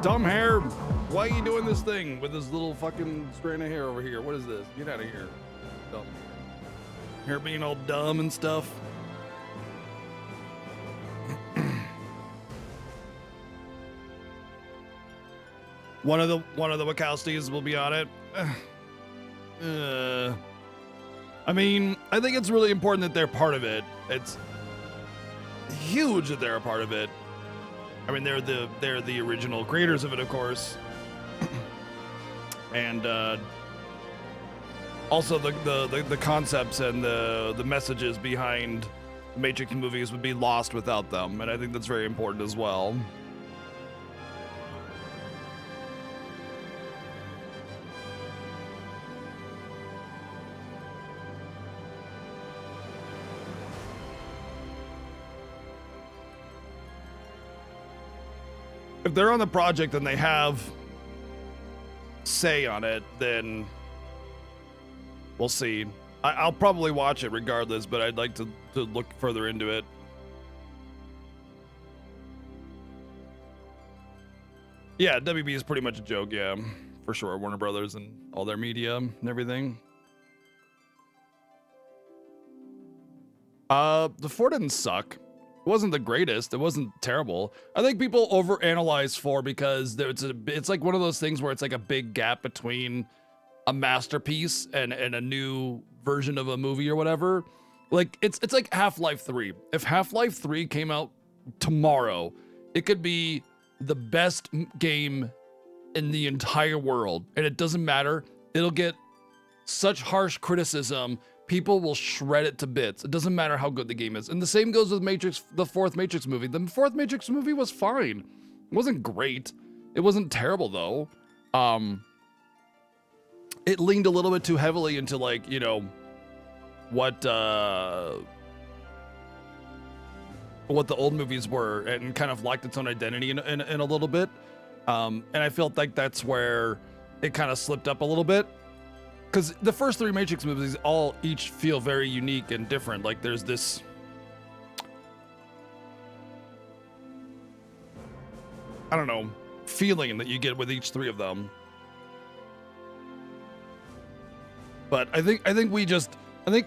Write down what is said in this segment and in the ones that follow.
Dumb hair, why are you doing this thing with this little fucking strand of hair over here? What is this? Get out of here. Dumb hair being all dumb and stuff. One of the Wachowskis will be on it. I mean, I think it's really important that they're part of it. It's huge that they're a part of it. I mean, they're the original creators of it, of course, and also the concepts and the messages behind the Matrix movies would be lost without them, and I think that's very important as well. If they're on the project and they have say on it, then we'll see. I'll probably watch it regardless, but I'd like to look further into it. Yeah, WB is pretty much a joke, yeah, for sure. Warner Brothers and all their media and everything. The 4 didn't suck. It wasn't the greatest. It wasn't terrible. I think people overanalyze 4 because it's like one of those things where it's like a big gap between a masterpiece and a new version of a movie or whatever. Like it's like Half-Life 3. If Half-Life 3 came out tomorrow, it could be the best game in the entire world, and it doesn't matter. It'll get such harsh criticism. People will shred it to bits. It doesn't matter how good the game is. And the same goes with Matrix, the 4th Matrix movie. The 4th Matrix movie was fine. It wasn't great. It wasn't terrible though. It leaned a little bit too heavily into like, you know, what the old movies were, and kind of lacked its own identity in a little bit. And I felt like that's where it kind of slipped up a little bit. Because the first 3 Matrix movies each feel very unique and different. Like there's this, I don't know, feeling that you get with each 3 of them. But I think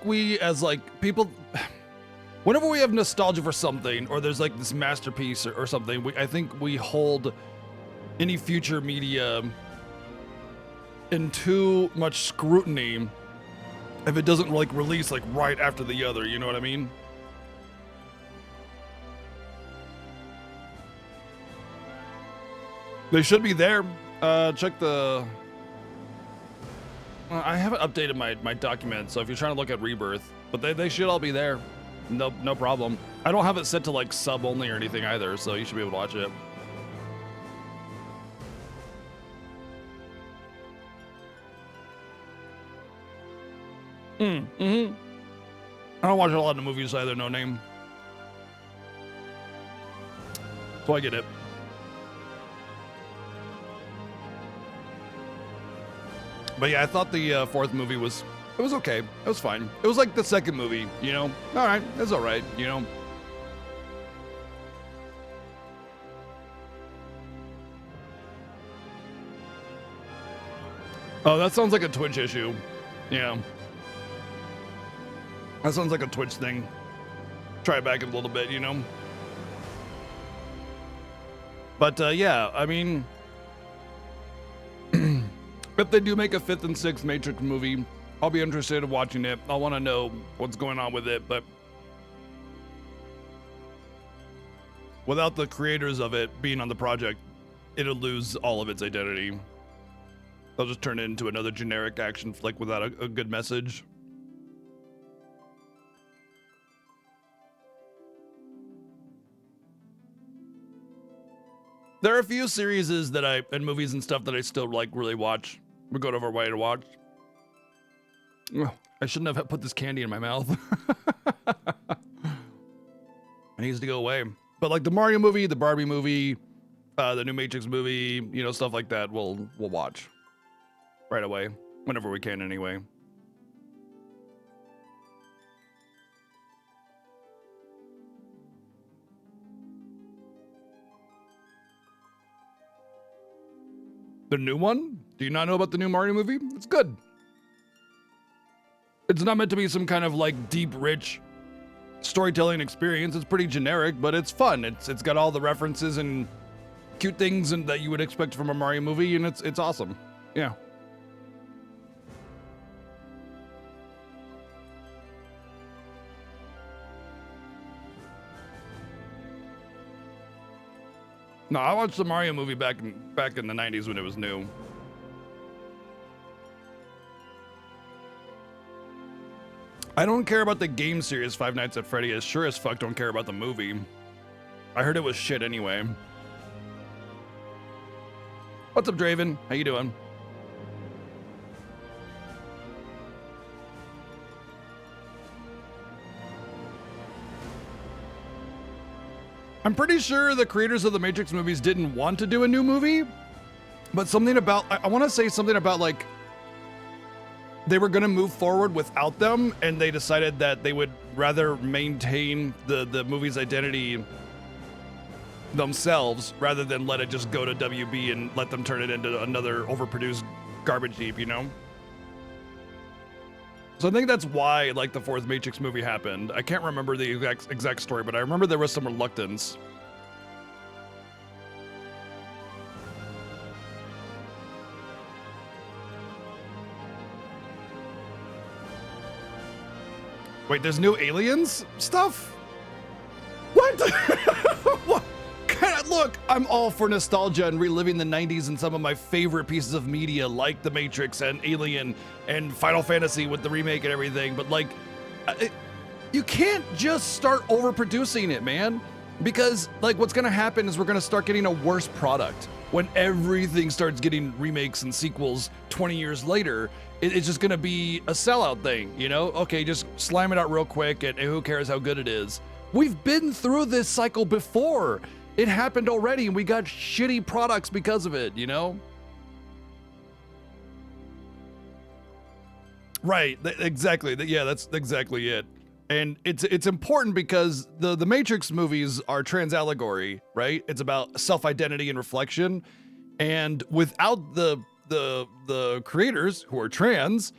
we as like people, whenever we have nostalgia for something, or there's like this masterpiece or something, I think we hold any future media in too much scrutiny if it doesn't like release like right after the other, you know what I mean? They should be there. Check the... I haven't updated my document, so if you're trying to look at Rebirth, but they should all be there. No problem. I don't have it set to like sub only or anything either, so you should be able to watch it. I don't watch a lot of movies either, no name. So I get it. But yeah, I thought the 4th movie was okay. It was fine. It was like the 2nd movie, you know? All right, it's all right, you know? Oh, that sounds like a Twitch issue. Yeah. That sounds like a Twitch thing. Try it back a little bit, you know? But yeah, I mean, if they do make a 5th and 6th Matrix movie, I'll be interested in watching it. I want to know what's going on with it, but without the creators of it being on the project, it'll lose all of its identity. They'll just turn it into another generic action flick without a good message. There are a few series and movies and stuff that I still like really watch. We go out of our way to watch. Ugh, I shouldn't have put this candy in my mouth. It needs to go away. But like the Mario movie, the Barbie movie, the new Matrix movie, you know, stuff like that, we'll watch right away, whenever we can anyway. The new one? Do you not know about the new Mario movie? It's good. It's not meant to be some kind of like deep, rich storytelling experience. It's pretty generic, but it's fun. It's got all the references and cute things and that you would expect from a Mario movie, and it's awesome. Yeah. No, I watched the Mario movie back in the 90s when it was new. I don't care about the game series Five Nights at Freddy. As sure as fuck don't care about the movie. I heard it was shit anyway. What's up, Draven? How you doing? I'm pretty sure the creators of the Matrix movies didn't want to do a new movie, but something about, I want to say something about like, they were going to move forward without them, and they decided that they would rather maintain the movie's identity themselves rather than let it just go to WB and let them turn it into another overproduced garbage heap, you know? So I think that's why like the fourth Matrix movie happened. I can't remember the exact story, but I remember there was some reluctance. Wait, there's new aliens stuff? What? What? Look, I'm all for nostalgia and reliving the 90s and some of my favorite pieces of media like The Matrix and Alien and Final Fantasy with the remake and everything, but like, you can't just start overproducing it, man. Because like what's gonna happen is we're gonna start getting a worse product. When everything starts getting remakes and sequels 20 years later, it's just gonna be a sellout thing, you know? Okay, just slam it out real quick and who cares how good it is. We've been through this cycle before. It happened already and we got shitty products because of it, you know? Right, exactly. Yeah, that's exactly it. And it's important because the Matrix movies are trans allegory, right? It's about self-identity and reflection. And without the creators who are trans,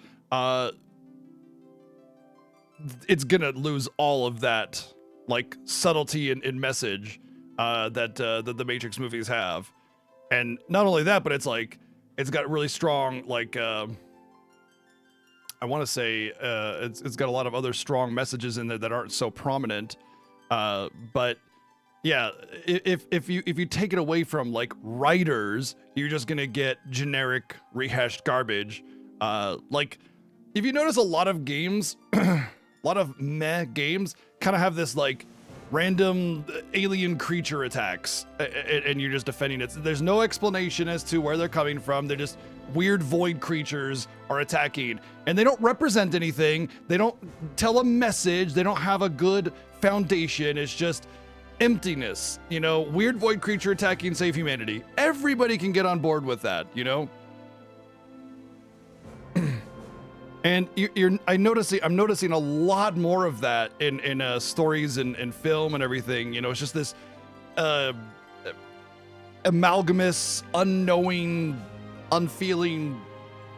it's gonna lose all of that like subtlety and message that the Matrix movies have. And not only that, but it's like it's got really strong like I want to say it's got a lot of other strong messages in there that aren't so prominent. But yeah, if you take it away from like writers, you're just gonna get generic rehashed garbage. Like if you notice, a lot of games, a lot of meh games, kind of have this like random alien creature attacks, and you're just defending it. There's no explanation as to where they're coming from. They're just weird void creatures are attacking, and they don't represent anything. They don't tell a message. They don't have a good foundation. It's just emptiness, you know? Weird void creature attacking, save humanity. Everybody can get on board with that, you know? And I'm noticing a lot more of that in stories and film and everything. You know, it's just this amalgamous, unknowing, unfeeling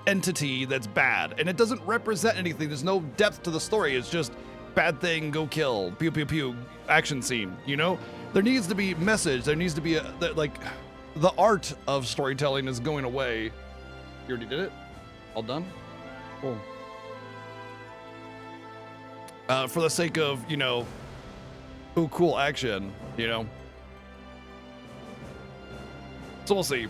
entity that's bad, and it doesn't represent anything. There's no depth to the story. It's just bad thing, go kill, pew pew pew, action scene. You know, there needs to be message. There needs to be like the art of storytelling is going away. You already did it? All done? Cool. For the sake of, you know, ooh, cool action, you know. So we'll see.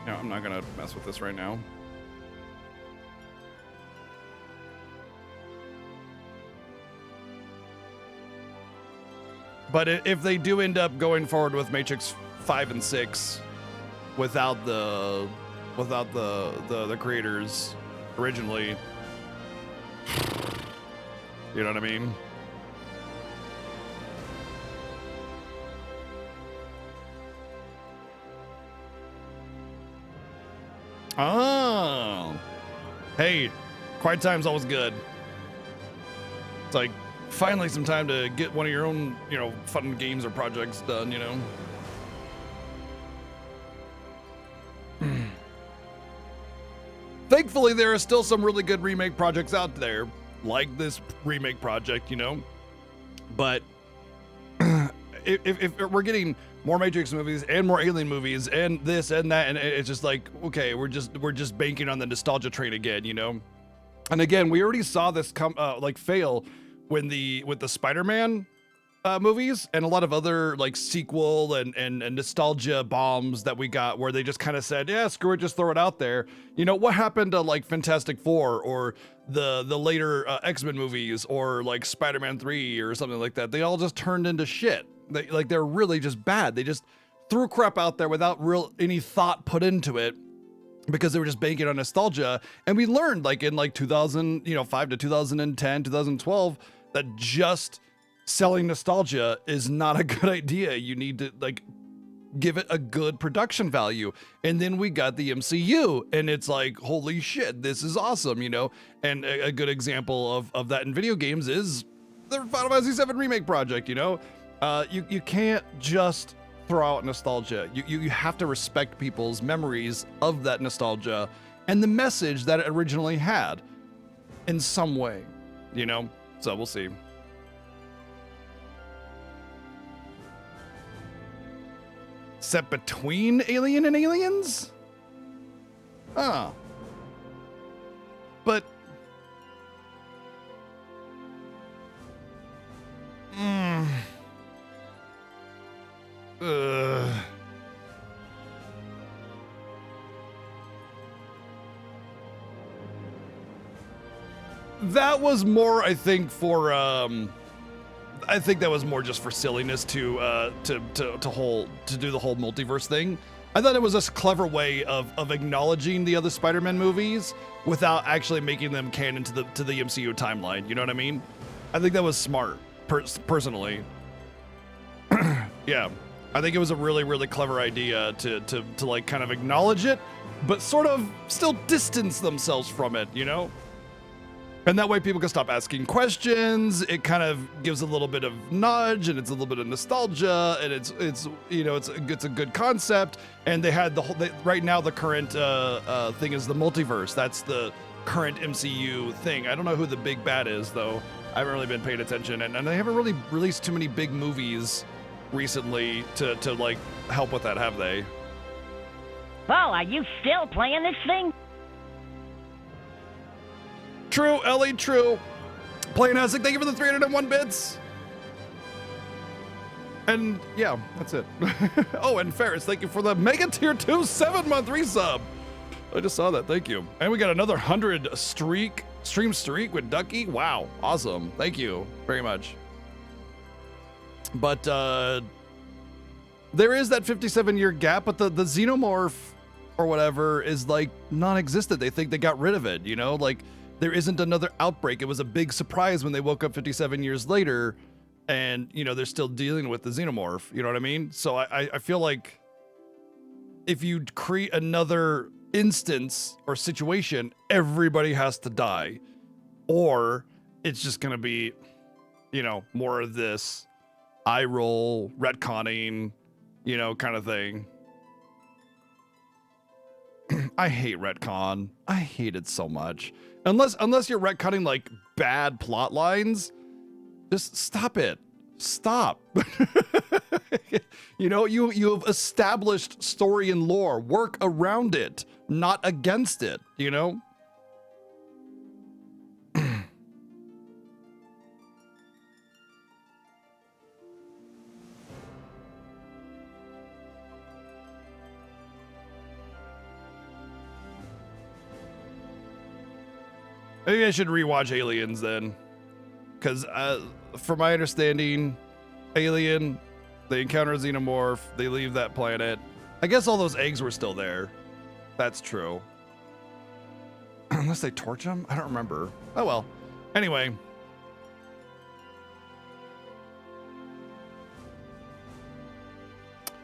No, I'm not gonna mess with this right now. But if they do end up going forward with Matrix 5 and 6 without the creators originally, you know what I mean? Oh, hey, quiet time's always good. It's like Finally some time to get one of your own, fun games or projects done, Thankfully, there are still some really good remake projects out there, like this remake project, But if we're getting more Matrix movies and more Alien movies and this and that, and it's just like, okay, we're just banking on the nostalgia train again, And again, we already saw this fail with the Spider-Man movies and a lot of other like sequel and nostalgia bombs that we got where they just kind of said, yeah, screw it, just throw it out there. What happened to like Fantastic Four or the later X-Men movies or like Spider-Man 3 or something like that? They all just turned into shit. They're really just bad. They just threw crap out there without any thought put into it because they were just banking on nostalgia. And we learned like in like 2005 to 2010, 2012 that just selling nostalgia is not a good idea. You need to like give it a good production value. And then we got the MCU and it's like, holy shit, this is awesome, And a good example of that in video games is the Final Fantasy VII Remake project, You can't just throw out nostalgia. You have to respect people's memories of that nostalgia and the message that it originally had in some way, So we'll see. Set between Alien and Aliens? Ah. But... That was more, I think, for I think that was more just for silliness to do the whole multiverse thing. I thought it was a clever way of acknowledging the other Spider-Man movies without actually making them canon to the MCU timeline. You know what I mean? I think that was smart, personally. Yeah, I think it was a really, really clever idea to like kind of acknowledge it, but sort of still distance themselves from it, And that way people can stop asking questions. It kind of gives a little bit of nudge and it's a little bit of nostalgia and it's a good concept. And they had right now the current thing is the multiverse. That's the current MCU thing. I don't know who the big bad is though. I haven't really been paying attention and they haven't really released too many big movies recently to like help with that, have they? Oh, are you still playing this thing? True, Ellie, true. Playing Hasek, thank you for the 301 bits. And yeah, that's it. Oh, and Ferris, thank you for the Mega Tier 2 7-month resub. I just saw that, thank you. And we got another 100 stream streak with Ducky. Wow, awesome. Thank you very much. But there is that 57-year gap, but the xenomorph or whatever is like non-existent. They think they got rid of it, like there isn't another outbreak. It was a big surprise when they woke up 57 years later and, they're still dealing with the xenomorph. You know what I mean? So I feel like if you create another instance or situation, everybody has to die. Or it's just going to be, more of this eye roll, retconning, kind of thing. I hate retcon. I hate it so much. Unless you're retconning like bad plot lines, just stop it. Stop. You have established story and lore. Work around it, not against it, Maybe I should rewatch Aliens then. Because from my understanding, Alien, they encounter a xenomorph, they leave that planet. I guess all those eggs were still there. That's true. Unless they torch them? I don't remember. Oh well. Anyway.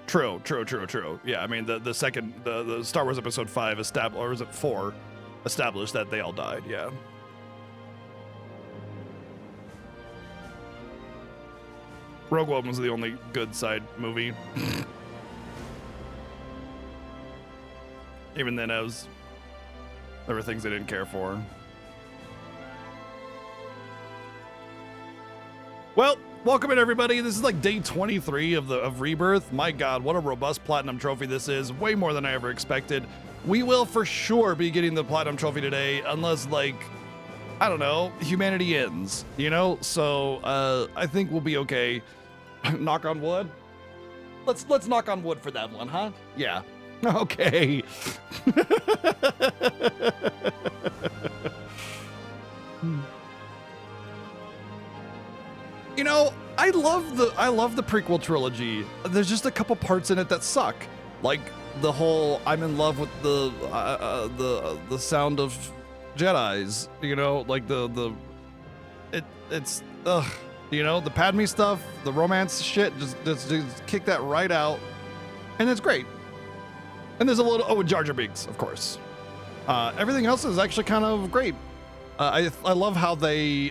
True. Yeah, I mean, the second, the Star Wars Episode 5 established, or was it 4, established that they all died, yeah. Rogue One was the only good side movie. Even then, there were things I didn't care for. Well, welcome in everybody. This is like day 23 of Rebirth. My God, what a robust platinum trophy this is. Way more than I ever expected. We will for sure be getting the platinum trophy today, unless like, I don't know, humanity ends, you know? So I think we'll be okay. Knock on wood. Let's knock on wood for that one, huh? Yeah. Okay. You know, I love the prequel trilogy. There's just a couple parts in it that suck, like the whole I'm in love with the sound of Jedis. You know, like it's ugh. You know, the Padme stuff, the romance shit, just kick that right out, and it's great. And there's a little Jar Jar Binks, of course. Everything else is actually kind of great. I love how they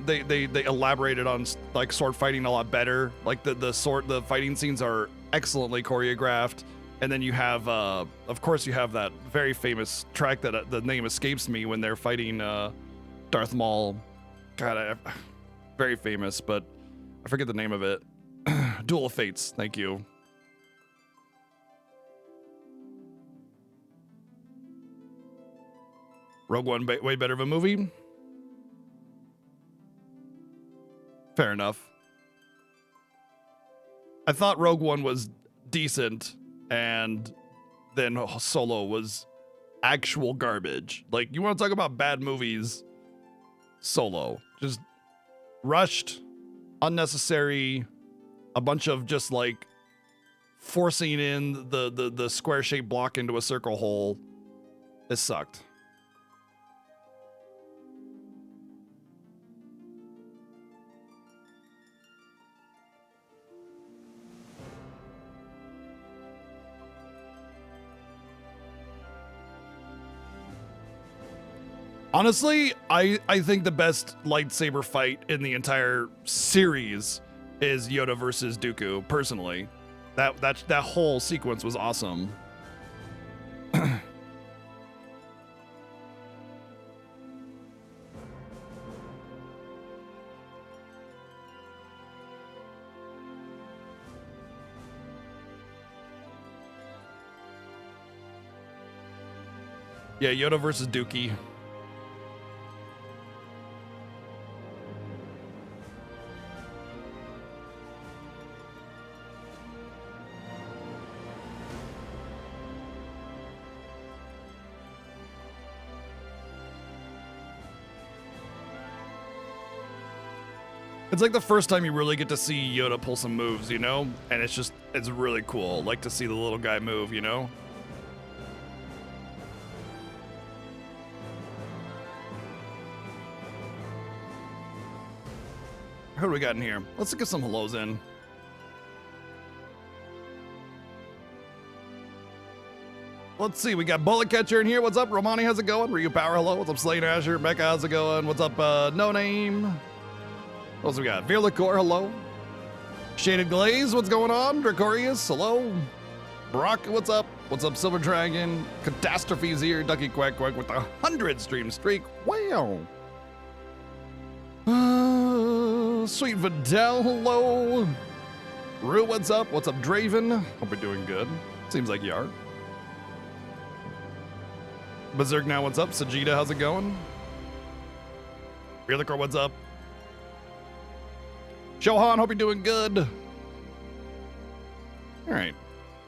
they elaborated on like sword fighting a lot better. Like the fighting scenes are excellently choreographed. And then you have, of course, you have that very famous track that the name escapes me when they're fighting Darth Maul. God, very famous, but I forget the name of it. Duel of Fates. Thank you. Rogue One, way better of a movie. Fair enough. I thought Rogue One was decent, and then Solo was actual garbage. Like, you want to talk about bad movies? Solo. Just rushed, unnecessary, a bunch of just like forcing in the square-shaped block into a circle hole. It sucked. Honestly, I think the best lightsaber fight in the entire series is Yoda versus Dooku, personally. That whole sequence was awesome. Yeah, Yoda versus Dookie. It's like the first time you really get to see Yoda pull some moves, you know? And it's really cool. Like to see the little guy move, you know? Who do we got in here? Let's get some hellos in. Let's see, we got Bullet Catcher in here. What's up, Romani? How's it going? Ryu Power, hello. What's up, Slayer Asher? Becca, how's it going? What's up, No Name? What else we got? Veer Liquor, hello. Shaded Glaze, what's going on? Dracorius, hello. Brock, what's up? What's up, Silver Dragon? Catastrophe's here. Ducky Quack Quack with the 100 stream streak. Wow. Sweet Vidal, hello. Rue, what's up? What's up, Draven? Hope you're doing good. Seems like you are. Berserk now, what's up? Sajida, how's it going? Veer Liquor, what's up? Shohan, hope you're doing good. All right.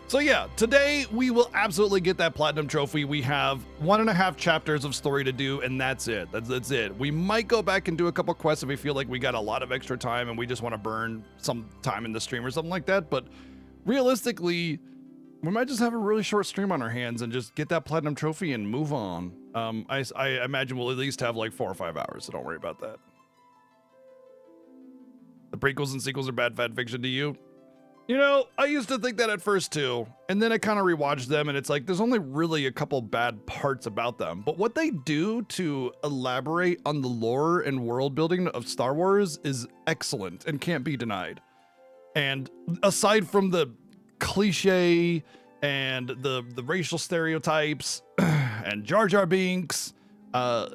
So yeah, today we will absolutely get that platinum trophy. We have 1.5 chapters of story to do, and that's it. That's it. We might go back and do a couple quests if we feel like we got a lot of extra time and we just want to burn some time in the stream or something like that. But realistically, we might just have a really short stream on our hands and just get that platinum trophy and move on. I imagine we'll at least have like 4 or 5 hours, so don't worry about that. The prequels and sequels are bad fan fiction to you? You know, I used to think that at first too, and then I kind of rewatched them, and it's like there's only really a couple bad parts about them. But what they do to elaborate on the lore and world building of Star Wars is excellent and can't be denied. And aside from the cliche and the racial stereotypes and Jar Jar Binks,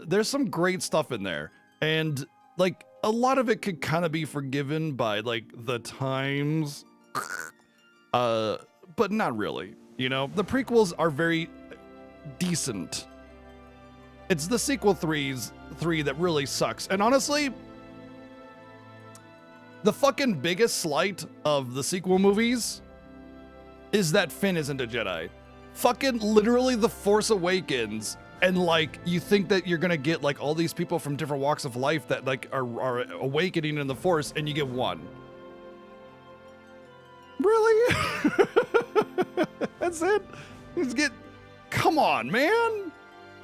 there's some great stuff in there. And like a lot of it could kind of be forgiven by like the times. But not really, you know. The prequels are very decent. It's the sequel three that really sucks. And honestly, the fucking biggest slight of the sequel movies is that Finn isn't a Jedi. Fucking literally The Force Awakens, and like you think that you're gonna get like all these people from different walks of life that like are awakening in the Force, and you get one. Really? That's it? Come on, man.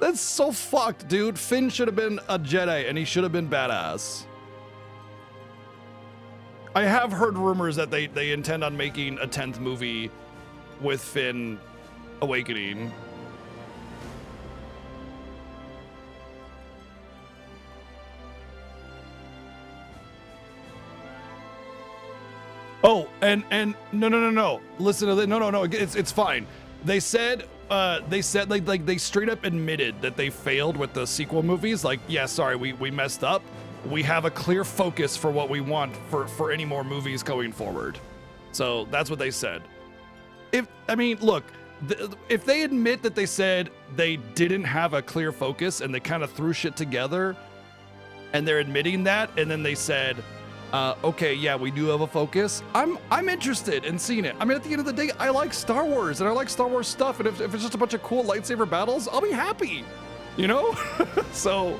That's so fucked, dude. Finn should have been a Jedi and he should have been badass. I have heard rumors that they intend on making a 10th movie with Finn awakening. Oh, and no. Listen to that. No. It's fine. They said like they straight up admitted that they failed with the sequel movies. Like, yeah, sorry, we messed up. We have a clear focus for what we want for any more movies going forward. So that's what they said. Look, if they admit that they said they didn't have a clear focus and they kind of threw shit together, and they're admitting that, and then they said, okay, yeah, we do have a focus. I'm interested in seeing it. I mean, at the end of the day, I like Star Wars and I like Star Wars stuff. And if it's just a bunch of cool lightsaber battles, I'll be happy, you know? So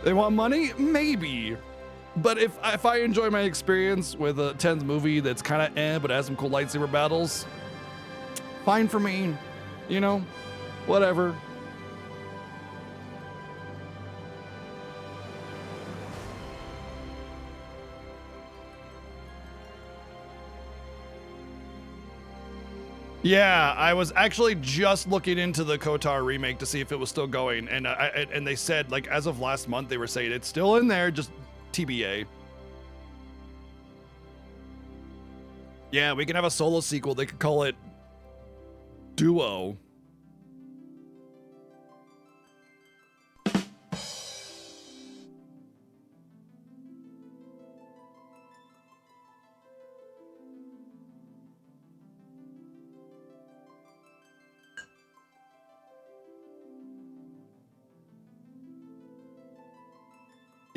they want money? Maybe. But if I enjoy my experience with a 10th movie that's kind of but has some cool lightsaber battles, fine for me, you know, whatever. Yeah, I was actually just looking into the KOTOR remake to see if it was still going, and and they said, like, as of last month, they were saying it's still in there, just TBA. Yeah, we can have a solo sequel. They could call it Duo.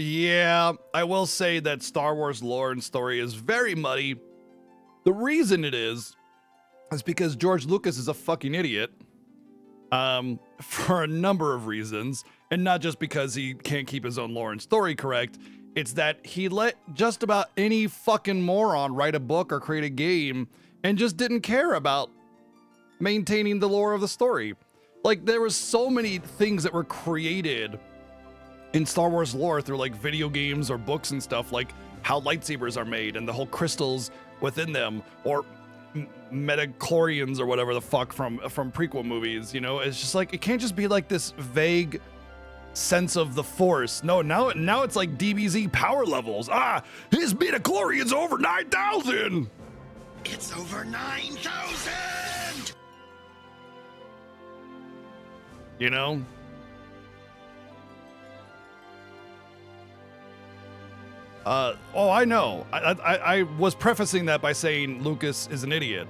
Yeah, I will say that Star Wars lore and story is very muddy. The reason it is because George Lucas is a fucking idiot. For a number of reasons, and not just because he can't keep his own lore and story correct. It's that he let just about any fucking moron write a book or create a game and just didn't care about maintaining the lore of the story. Like, there was so many things that were created in Star Wars lore through like video games or books and stuff, like how lightsabers are made and the whole crystals within them, or metachlorians or whatever the fuck from prequel movies. You know, it's just like, it can't just be like this vague sense of the Force. No, now it's like DBZ power levels. His metachlorian's over 9,000. It's over 9,000. You know. I know. I was prefacing that by saying Lucas is an idiot.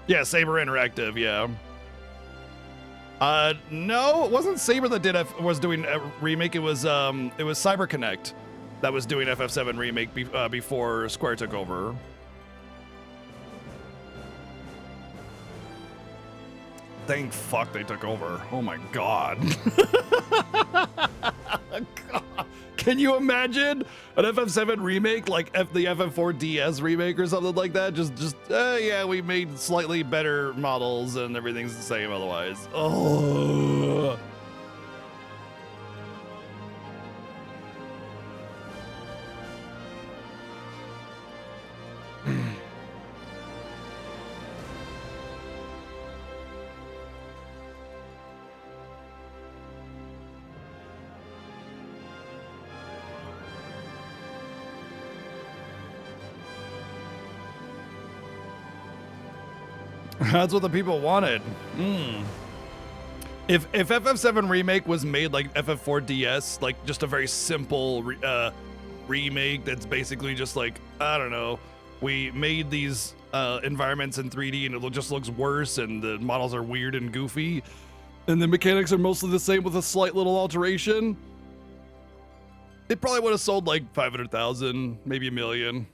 Yeah, Saber Interactive, yeah. No, it wasn't Saber that was doing a remake. It was CyberConnect that was doing FF7 remake before Square took over. Thank fuck they took over. Oh my god. God. Can you imagine an FF7 remake like the FF4 DS remake or something like that? Yeah, we made slightly better models and everything's the same otherwise. Oh. That's what the people wanted. If FF7 Remake was made like FF4 DS, like just a very simple remake that's basically just like, I don't know, we made these environments in 3D and it just looks worse and the models are weird and goofy and the mechanics are mostly the same with a slight little alteration, it probably would have sold like 500,000, maybe 1 million.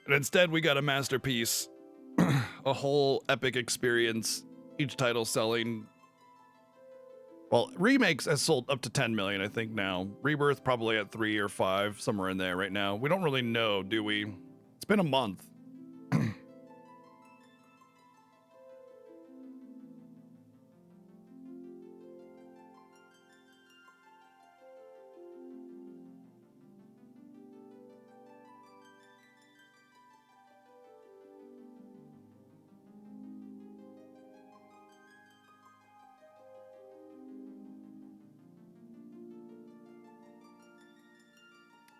And instead we got a masterpiece, a whole epic experience, each title selling. Well, remakes has sold up to 10 million, I think now. Rebirth probably at 3 or 5, somewhere in there right now. We don't really know, do we? It's been a month.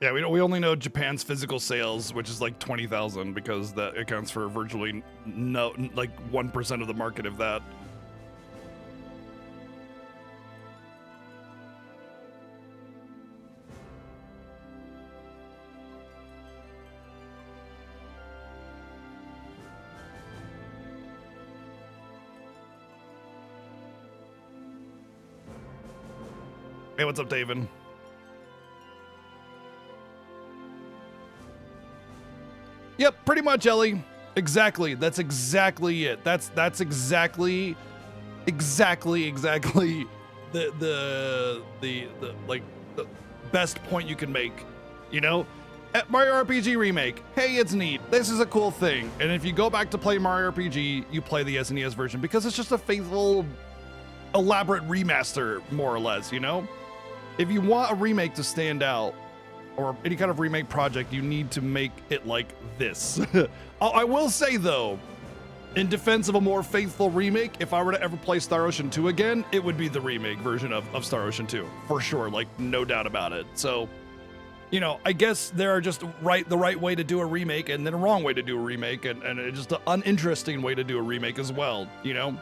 Yeah, we only know Japan's physical sales, which is like 20,000, because that accounts for virtually no, like 1% of the market of that. Hey, what's up, David? Yep, pretty much, Ellie. Exactly. That's exactly it. That's exactly the like the best point you can make. You know, at Mario RPG Remake, hey, it's neat. This is a cool thing. And if you go back to play Mario RPG, you play the SNES version because it's just a faithful, elaborate remaster, more or less. You know, if you want a remake to stand out, or any kind of remake project, you need to make it like this. I will say, though, in defense of a more faithful remake, if I were to ever play Star Ocean 2 again, it would be the remake version of Star Ocean 2, for sure, like, no doubt about it. So, you know, I guess there are just the right way to do a remake and then a wrong way to do a remake, and just an uninteresting way to do a remake as well, you know?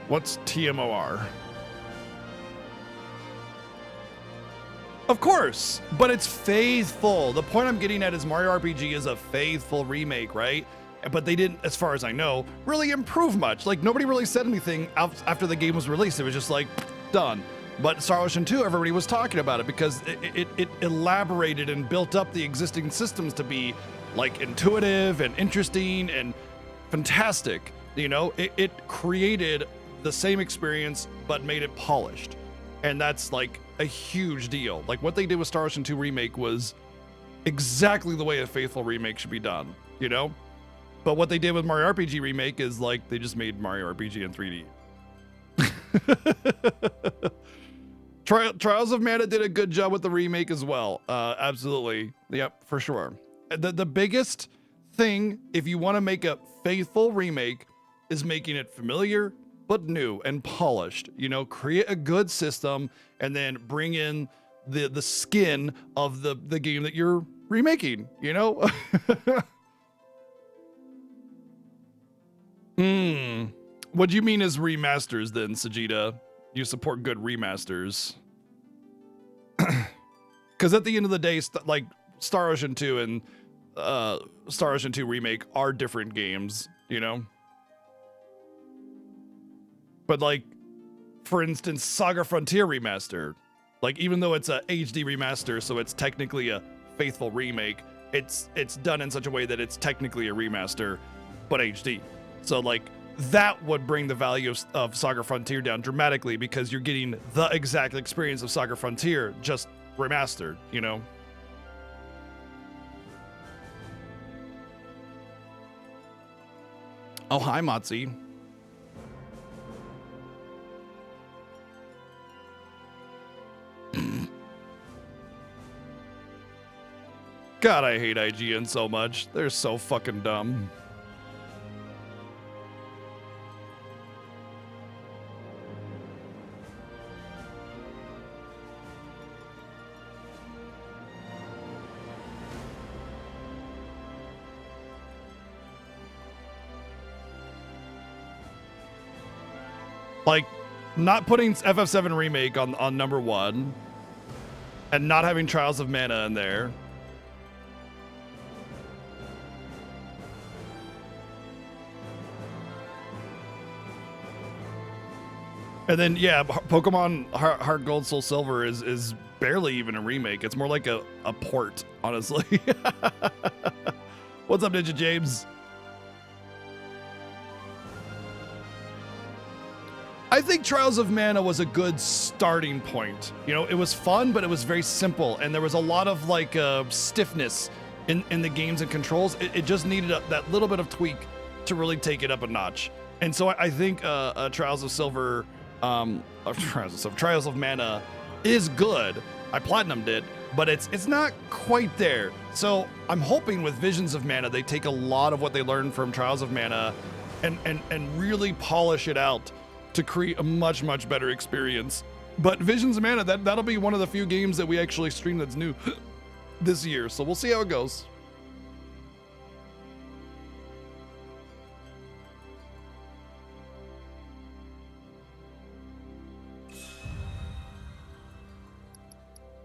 What's TMOR? Of course, but it's faithful. The point I'm getting at is Mario RPG is a faithful remake, right? But they didn't, as far as I know, really improve much. Like, nobody really said anything after the game was released. It was just like, done. But Star Ocean 2, everybody was talking about it because it elaborated and built up the existing systems to be, like, intuitive and interesting and fantastic. You know, it created the same experience but made it polished, and that's like a huge deal. Like, what they did with Star Ocean 2 Remake was exactly the way a faithful remake should be done, you know? But what they did with Mario RPG Remake is like they just made Mario RPG in 3D. Trials of Mana did a good job with the remake as well. Absolutely. Yep, for sure. The biggest thing, if you want to make a faithful remake, is making it familiar but new and polished. You know, create a good system and then bring in the skin of the game that you're remaking, you know? What do you mean is remasters then, Sajida? You support good remasters. Because at the end of the day, like Star Ocean 2 and Star Ocean 2 Remake are different games, you know? But like, for instance, Saga Frontier Remaster, like, even though it's a HD remaster, so it's technically a faithful remake, it's done in such a way that it's technically a remaster, but HD. So like, that would bring the value of Saga Frontier down dramatically because you're getting the exact experience of Saga Frontier, just remastered, you know? Oh, hi, Motzi. God, I hate IGN so much. They're so fucking dumb. Like, not putting FF7 Remake on number 1 and not having Trials of Mana in there. And then, yeah, Pokemon Heart Gold Soul Silver is barely even a remake. It's more like a port, honestly. What's up, Ninja James? I think Trials of Mana was a good starting point. You know, it was fun, but it was very simple, and there was a lot of like stiffness in the games and controls. It just needed that little bit of tweak to really take it up a notch. And so I think Trials of Silver, Trials of Mana is good. I platinumed it, but it's not quite there. So I'm hoping with Visions of Mana, they take a lot of what they learned from Trials of Mana and really polish it out to create a much, much better experience. But Visions of Mana, that'll be one of the few games that we actually stream that's new this year. So we'll see how it goes.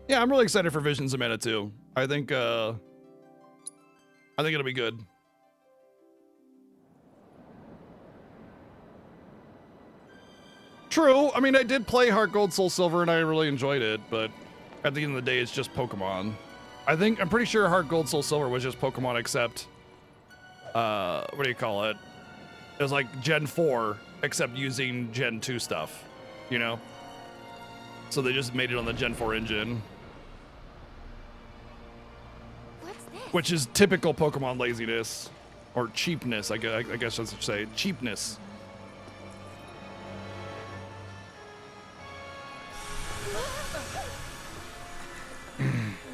Yeah, I'm really excited for Visions of Mana too. I think it'll be good. True. I mean, I did play Heart Gold Soul Silver and I really enjoyed it, but at the end of the day, it's just Pokemon. I'm pretty sure Heart Gold Soul Silver was just Pokemon except, what do you call it? It was like Gen 4, except using Gen 2 stuff, you know? So they just made it on the Gen 4 engine. What's this? Which is typical Pokemon laziness. Or cheapness, I guess I should say. Cheapness.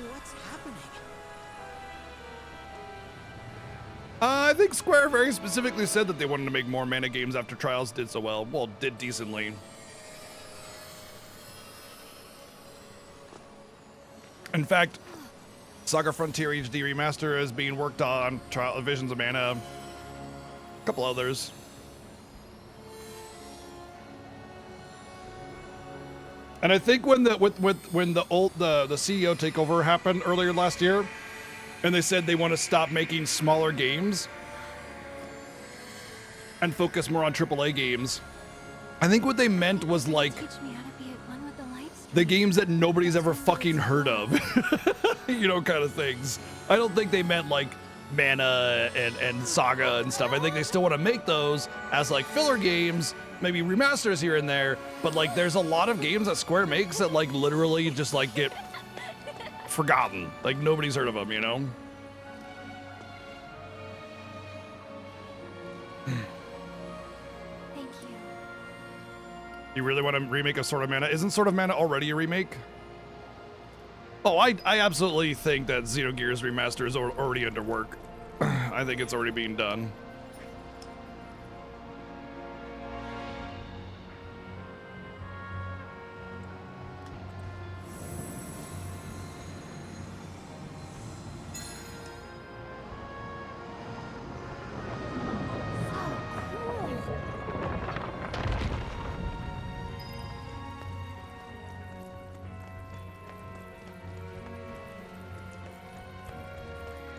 What's happening? I think Square very specifically said that they wanted to make more Mana games after Trials did so well. Well, did decently. In fact, Saga Frontier HD Remaster is being worked on, Visions of Mana, a couple others. And I think when the CEO takeover happened earlier last year, and they said they want to stop making smaller games and focus more on AAA games, I think what they meant was like Teach me how to be at one with the light stream. the games that nobody's ever fucking heard of, you know, kind of things. I don't think they meant like Mana and Saga and stuff. I think they still want to make those as like filler games, maybe remasters here and there, but like there's a lot of games that Square makes that like literally just like get forgotten. Like nobody's heard of them, you know? Thank you. You really want to remake a Sword of Mana? Isn't Sword of Mana already a remake? Oh, I absolutely think that Xenogears Remaster is already under work. I think it's already being done.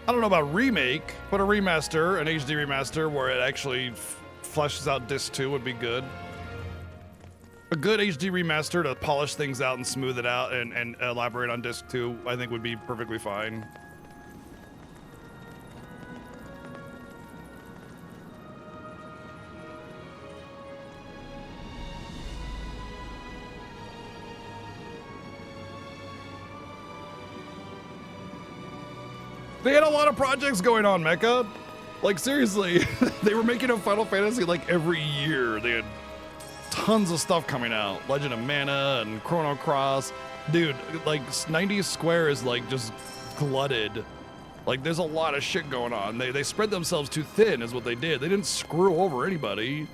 I don't know about remake, but a remaster, an HD remaster where it actually fleshes out Disc 2 would be good. A good HD remaster to polish things out and smooth it out and elaborate on Disc 2, I think would be perfectly fine. They had a lot of projects going on, Mecha. Like, seriously, they were making a Final Fantasy like every year. They had tons of stuff coming out. Legend of Mana and Chrono Cross. Dude, like, 90s Square is like just glutted. Like, there's a lot of shit going on. They spread themselves too thin is what they did. They didn't screw over anybody.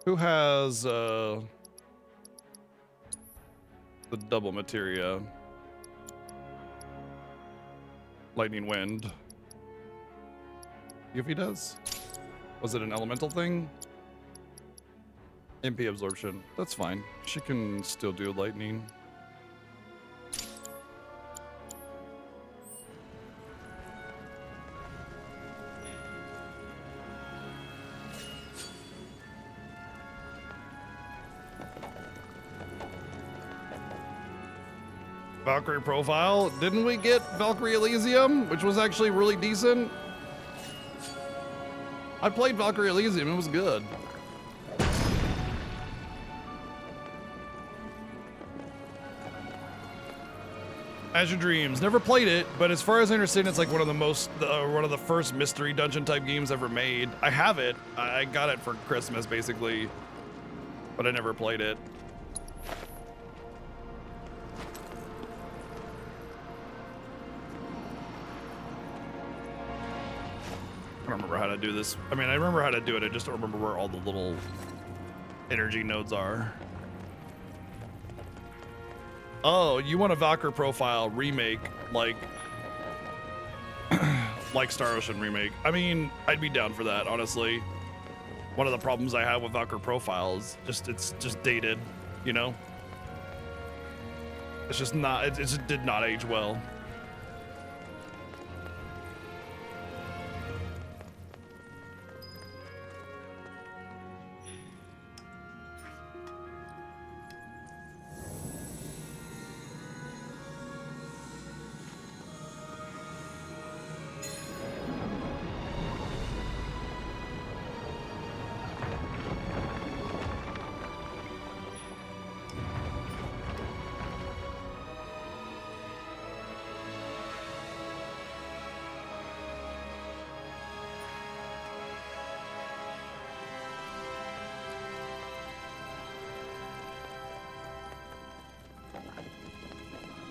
Who has the double materia? Lightning wind. Yuffie does. Was it an elemental thing? MP absorption. That's fine. She can still do lightning. Valkyrie profile. Didn't we get Valkyrie Elysium, which was actually really decent? I played Valkyrie Elysium. It was good. As Your Dreams. Never played it, but as far as I understand, it's like one of the first mystery dungeon type games ever made. I have it. I got it for Christmas, basically, but I never played it. I don't remember how to do this. I mean, I remember how to do it. I just don't remember where all the little energy nodes are. Oh, you want a Valkyrie profile remake, like Star Ocean remake. I mean, I'd be down for that, honestly. One of the problems I have with Valkyrie profile is it's just dated, you know? It's just not, it just did not age well.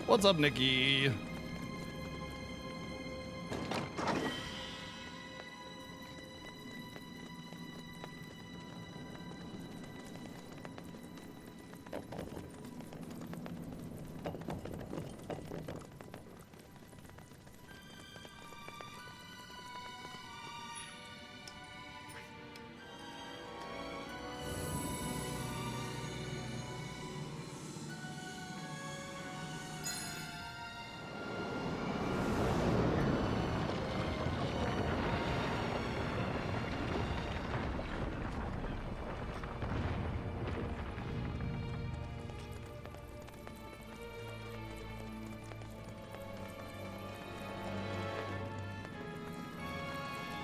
What's up, Nikki?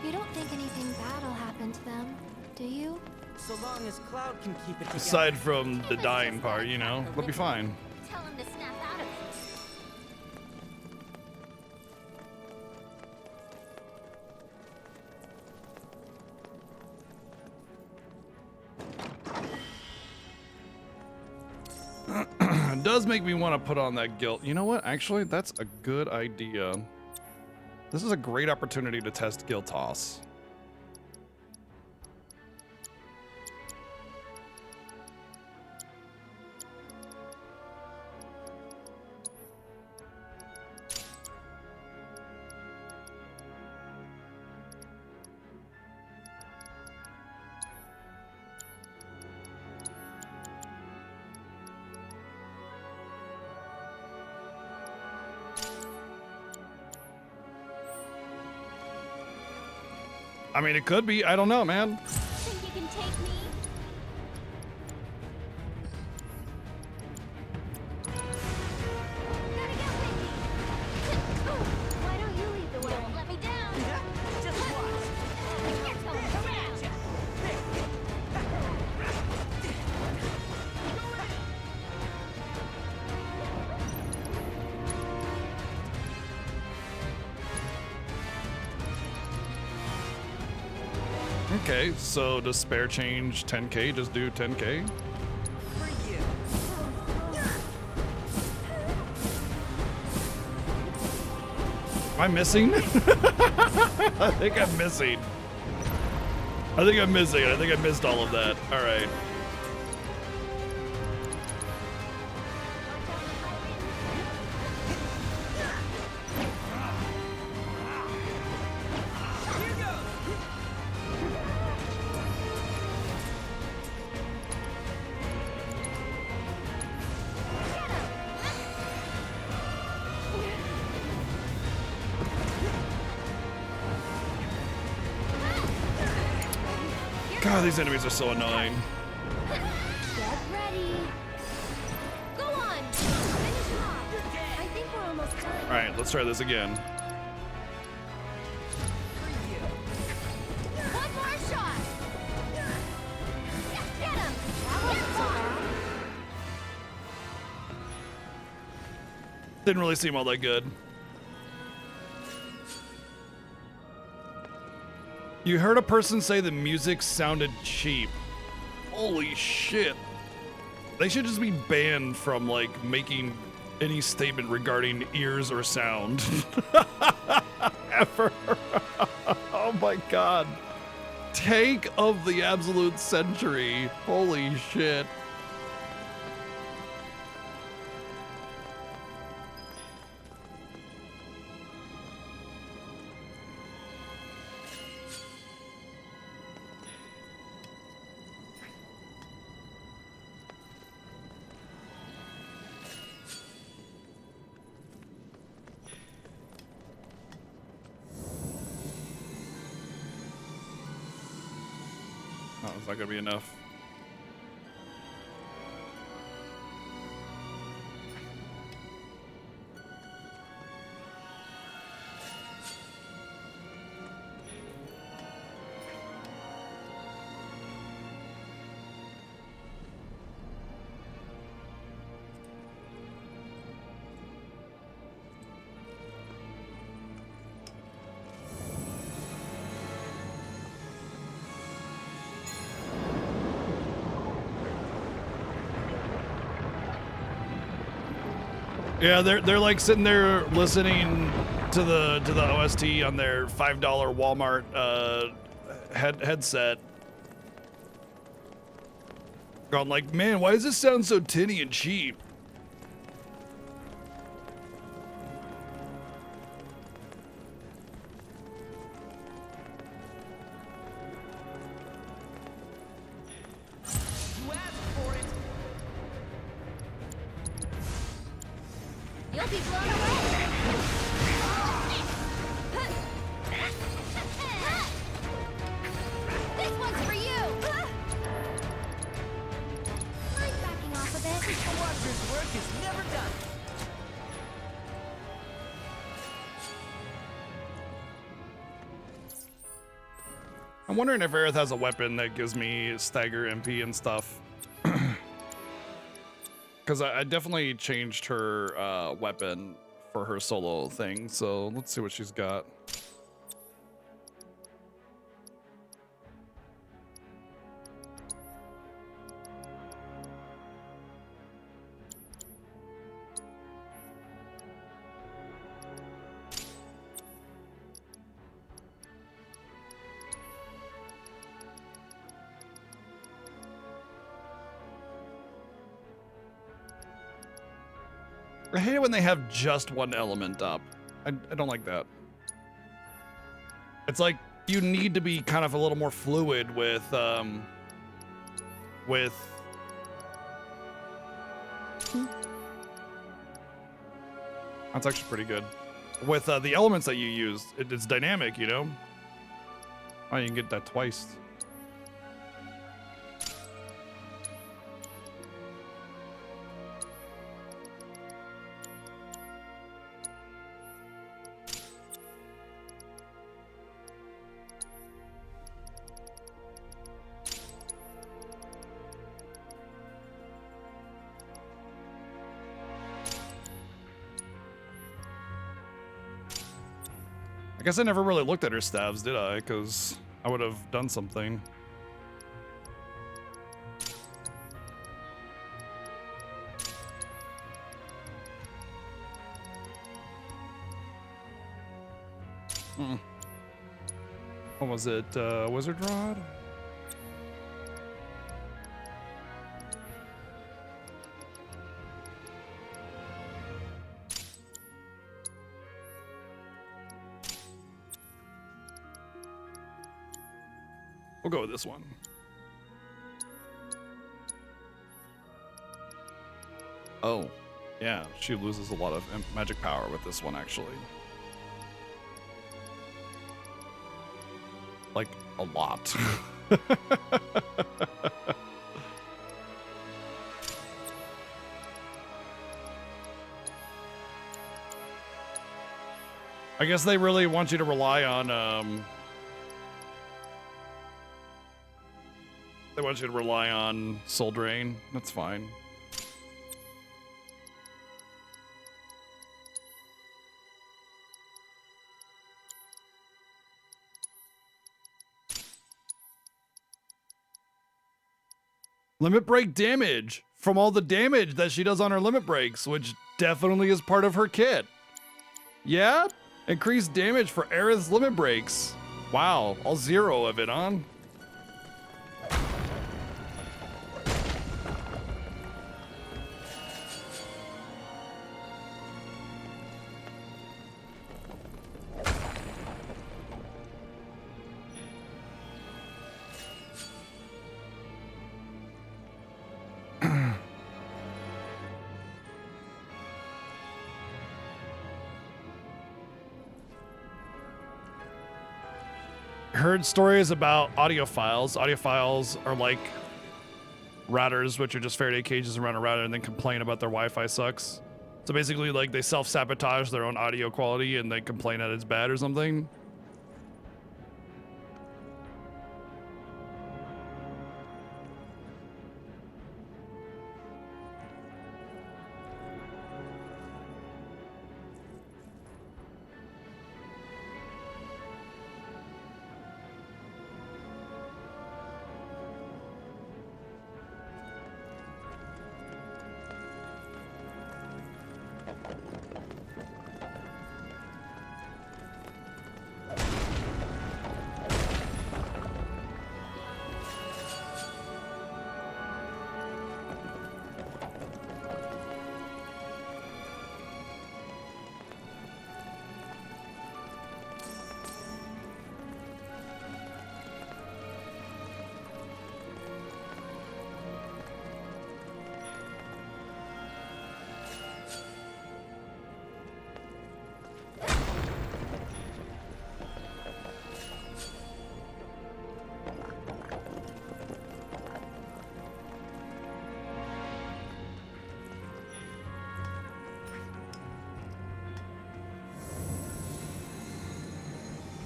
You don't think anything bad will happen to them, do you? So long as Cloud can keep it together. Aside from the dying part, you know, they'll be fine. Tell him to snap out of it. It does make me want to put on that guilt. You know what? Actually, that's a good idea. This is a great opportunity to test guilt toss. I mean, it could be. I don't know, man. Think you can take me? Gotta get Whitney. Why don't you lead the way? Don't let me down. Yeah, just watch. You're going around. Okay, so does spare change 10k just do 10k? For you. Am I missing? I think I'm missing. I think I'm missing it. I think I missed all of that. All right. God, these enemies are so annoying. Get ready. Go on. Finish him off. I think we're almost done. All right, let's try this again. One more shot. Get him. That wasn't so bad. Didn't really seem all that good. You heard a person say the music sounded cheap. Holy shit. They should just be banned from like making any statement regarding ears or sound. Ever. Oh my god. Take of the absolute century. Holy shit. Oh, it's not gonna be enough. Yeah, they're like sitting there listening to the OST on their $5 Walmart headset, going like, man, why does this sound so tinny and cheap? You asked for it. You'll be blown away. This one's for you. I'm backing off a bit. The Watcher's work is never done. I'm wondering if Aerith has a weapon that gives me stagger MP and stuff. Because I definitely changed her weapon for her solo thing, so let's see what she's got. I hate it when they have just one element up. I don't like that. It's like you need to be kind of a little more fluid with that's actually pretty good. With the elements that you use, it's dynamic, you know? Oh, you can get that twice. I guess I never really looked at her stabs, did I? Because I would have done something. What was it? Wizard Rod? We'll go with this one. Oh, yeah, she loses a lot of magic power with this one, actually. Like, a lot. I guess they really want you to rely on, they want you to rely on Soul Drain. That's fine. Limit break damage from all the damage that she does on her limit breaks, which definitely is part of her kit. Yeah? Increased damage for Aerith's limit breaks. Wow, all 0 of it on. Heard stories about audiophiles. Audiophiles are like routers, which are just Faraday cages around a router and then complain about their Wi-Fi sucks. So basically, like, they self-sabotage their own audio quality and they complain that it's bad or something.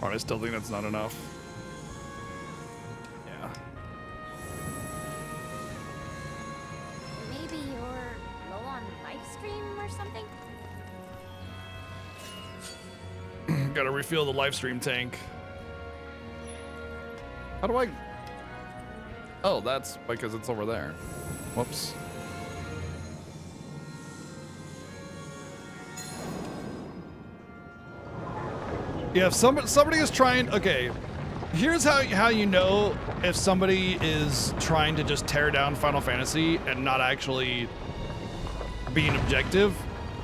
I still think that's not enough. Yeah. Maybe you're low on life stream or something? Gotta refill the live stream tank. How do I? Oh, that's because it's over there. Whoops. Yeah, if somebody is trying, okay, here's how you know if somebody is trying to just tear down Final Fantasy and not actually being objective.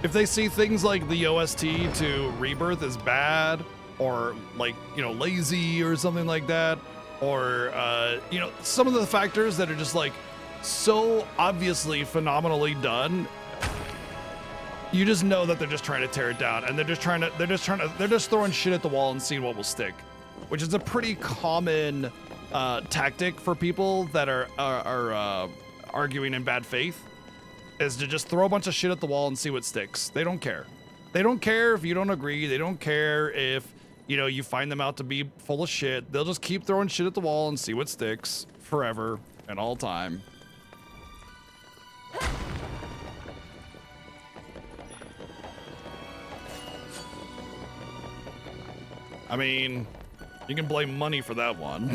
If they see things like the OST to Rebirth is bad, or like, you know, lazy or something like that, or you know, some of the factors that are just like so obviously phenomenally done, you just know that they're just trying to tear it down, and they're just throwing shit at the wall and seeing what will stick, which is a pretty common tactic for people that are arguing in bad faith, is to just throw a bunch of shit at the wall and see what sticks. They don't care. They don't care if you don't agree. They don't care if, you know, you find them out to be full of shit. They'll just keep throwing shit at the wall and see what sticks forever and all time. I mean, you can blame money for that one.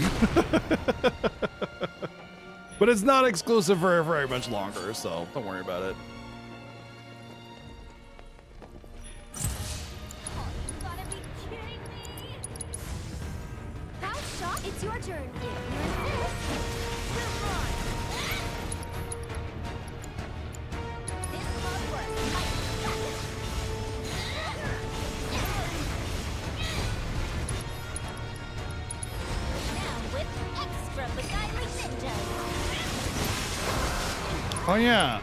But it's not exclusive for very much longer, so don't worry about it. Oh, you gotta be kidding me! How shot? It's your turn. If you insist. You're right. This club works. Now with extra. Oh yeah,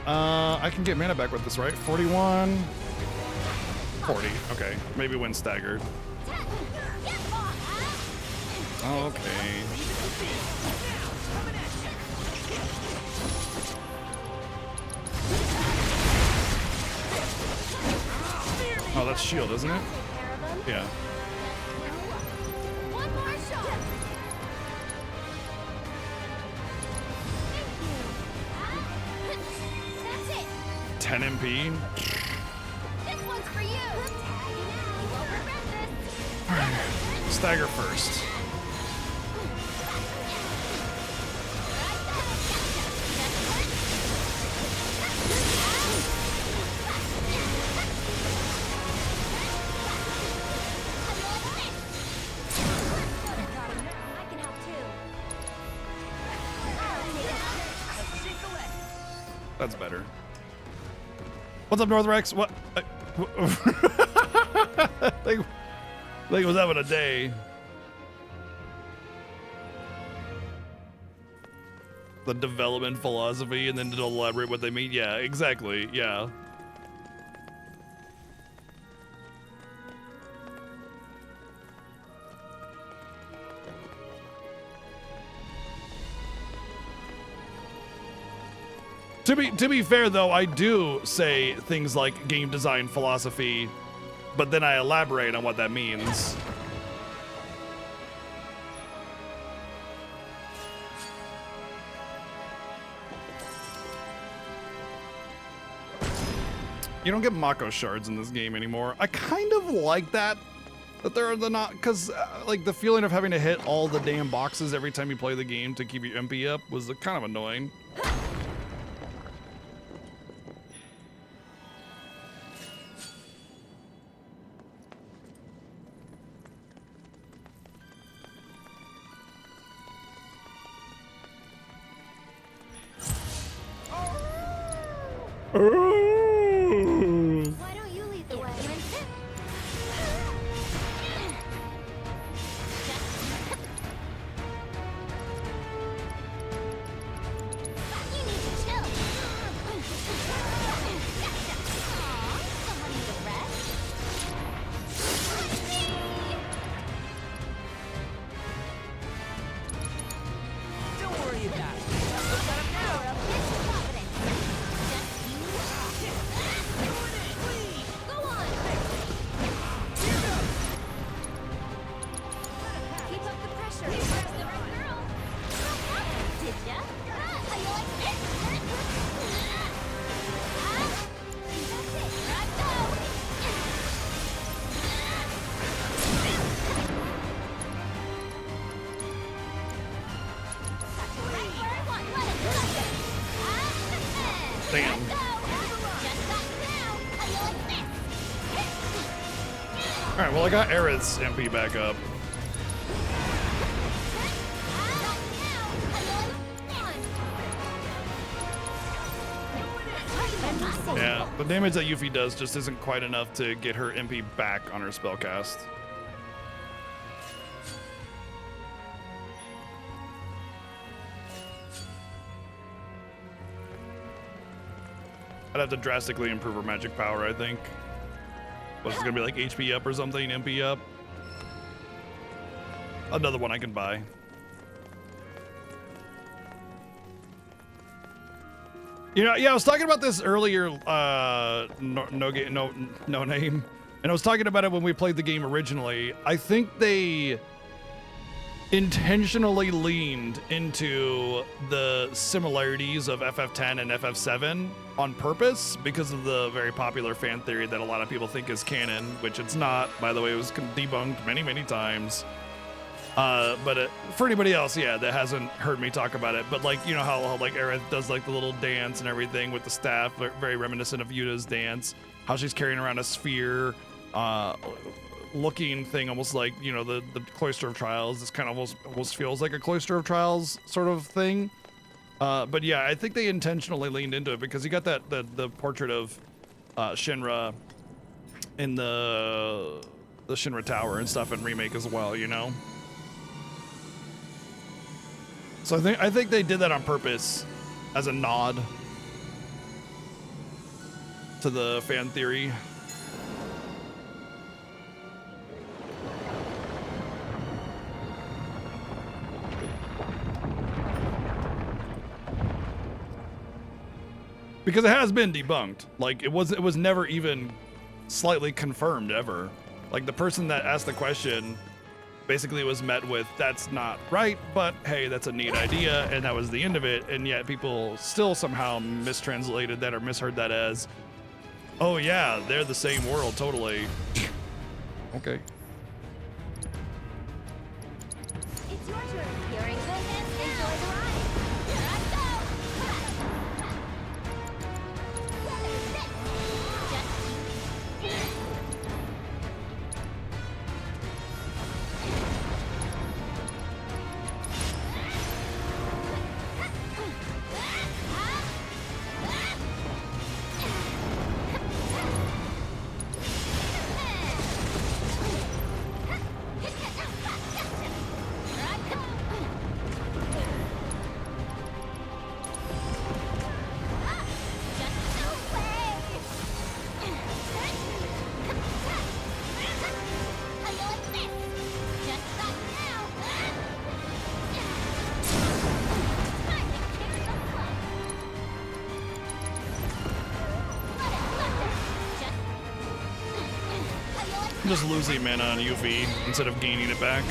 I can get mana back with this, right? 41, 40. Okay, maybe when staggered. Oh, okay. Oh, that's shield, isn't it? Yeah. One more shot. That's it. 10 MP. This one's for you. You won't regret this. Stagger first. I can help too. That's better. What's up, North Rex? What? Like was having a day. The development philosophy, and then to elaborate what they mean. Yeah, exactly. Yeah. To be fair though, I do say things like game design philosophy, but then I elaborate on what that means. You don't get Mako shards in this game anymore. I kind of like that there are the not, because like the feeling of having to hit all the damn boxes every time you play the game to keep your MP up was kind of annoying. Why don't you lead the way? You need to chill. Someone need a rest. Don't worry about it. Look at him now. Go on. Keep up the pressure. Where's the right girl? Did ya? How you like this? That's it. Here I go. Got to right where I want. Let it go. Damn. Just back down. How you like this? All right, well I got Aerith's MP back up. Yeah, the damage that Yuffie does just isn't quite enough to get her MP back on her spellcast. I'd have to drastically improve her magic power, I think. What's it gonna be, like HP up or something, MP up? Another one I can buy. You know, yeah, I was talking about this earlier, no name. And I was talking about it when we played the game originally. I think they intentionally leaned into the similarities of FF10 and FF7 on purpose because of the very popular fan theory that a lot of people think is canon, which it's not. By the way, it was debunked many, many times. But for anybody else, yeah, that hasn't heard me talk about it, but like, you know how like Aerith does like the little dance and everything with the staff, very reminiscent of Yuta's dance, how she's carrying around a sphere, looking thing, almost like, you know, the Cloister of Trials. This kind of almost feels like a Cloister of Trials sort of thing. But yeah, I think they intentionally leaned into it because you got the portrait of Shinra in the Shinra Tower and stuff in Remake as well, you know. So I think they did that on purpose as a nod to the fan theory. Because it has been debunked. Like it was never even slightly confirmed ever. Like the person that asked the question basically was met with, that's not right, but hey, that's a neat idea, and that was the end of it. And yet people still somehow mistranslated that or misheard that as, oh yeah, they're the same world, totally. Okay. It's your turn. Hearing good hands down. Enjoy the ride. Here I go. Just losing mana on UV instead of gaining it back.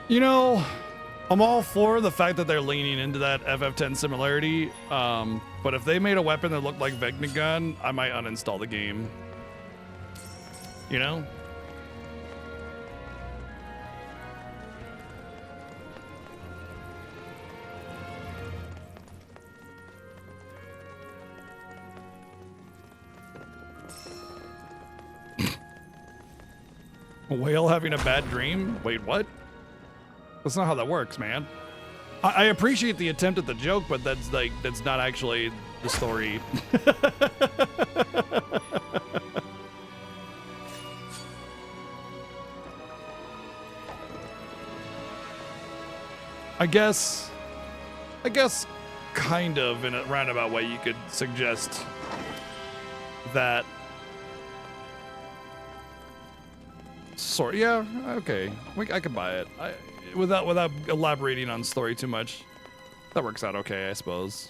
You know, I'm all for the fact that they're leaning into that FF10 similarity, but if they made a weapon that looked like Vegnagun, I might uninstall the game. You know? A whale having a bad dream? Wait, what? That's not how that works, man. I appreciate the attempt at the joke, but that's not actually the story. I guess kind of in a roundabout way you could suggest that sort. Yeah, okay. I could buy it. Without elaborating on story too much. That works out okay, I suppose.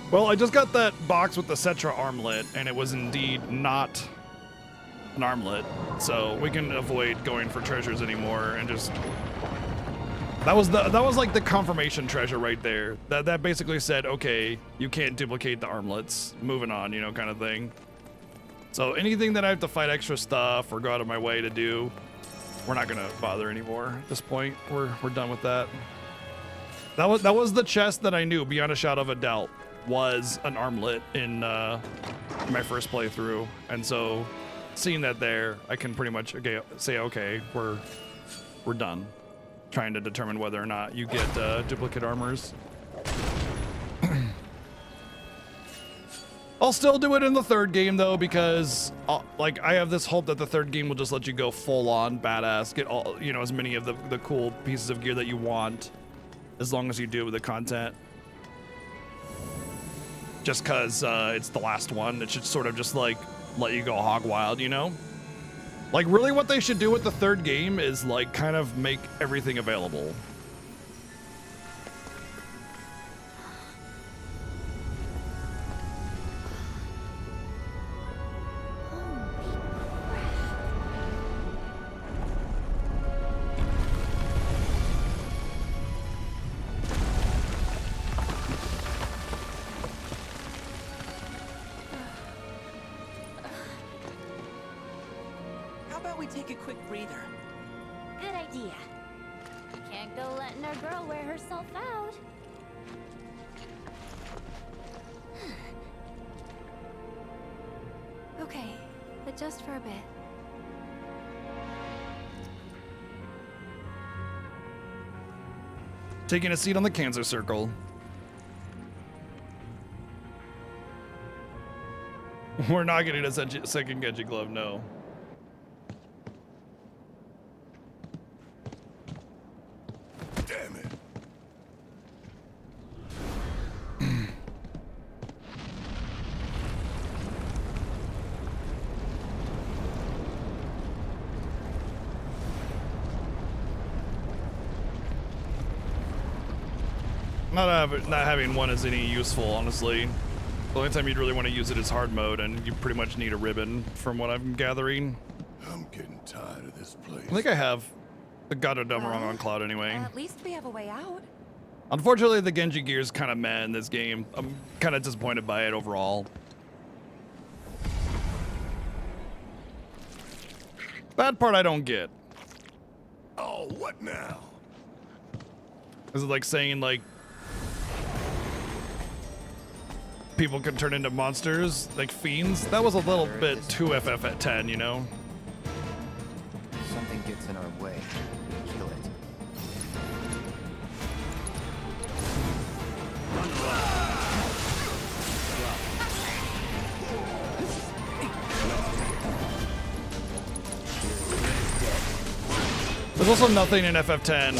Well, I just got that box with the Cetra armlet, and it was indeed not an armlet, so we can avoid going for treasures anymore and just that was like the confirmation treasure right there. That basically said, okay, you can't duplicate the armlets, moving on, you know, kind of thing. So anything that I have to fight extra stuff or go out of my way to do, we're not gonna bother anymore at this point. We're done with that. That was the chest that I knew beyond a shadow of a doubt was an armlet in my first playthrough, and so seeing that there, I can pretty much say, okay, we're done trying to determine whether or not you get duplicate armors. I'll still do it in the third game though, because like I have this hope that the third game will just let you go full on badass, get all, you know, as many of the cool pieces of gear that you want, as long as you do it with the content. Just cause it's the last one, it should sort of just like let you go hog wild, you know? Like really what they should do with the third game is like kind of make everything available. How about we take a quick breather? Good idea. Can't go letting our girl wear herself out. Okay, but just for a bit. Taking a seat on the cancer circle. We're not getting a second Genji glove, no. Damn it. Not having one is any useful, honestly. The only time you'd really want to use it is hard mode, and you pretty much need a ribbon, from what I'm gathering. I'm getting tired of this place. I think I have the God of Dumb Wrong on Cloud anyway. At least we have a way out. Unfortunately, the Genji gear's kind of meh in this game. I'm kind of disappointed by it overall. That part I don't get. Oh, what now? Is it like saying like people can turn into monsters like fiends? That was a little bit too FF at 10, you know? Something gets in our way. Kill it. There's also nothing in FF10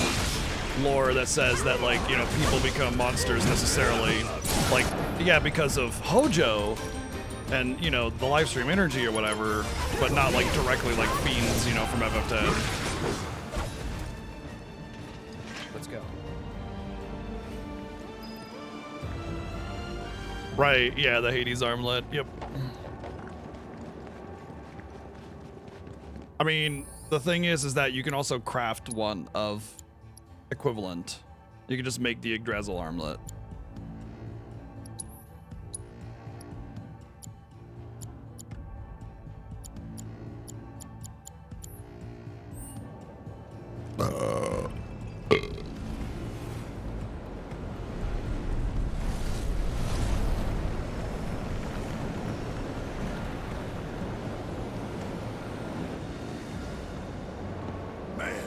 lore that says that, like, you know, people become monsters necessarily. Like, yeah, because of Hojo and, you know, the live stream energy or whatever, but not like directly like fiends, you know, from FF10. Let's go. Right, yeah, the Hades armlet, yep. I mean, the thing is that you can also craft one of equivalent. You can just make the Yggdrasil armlet. Man,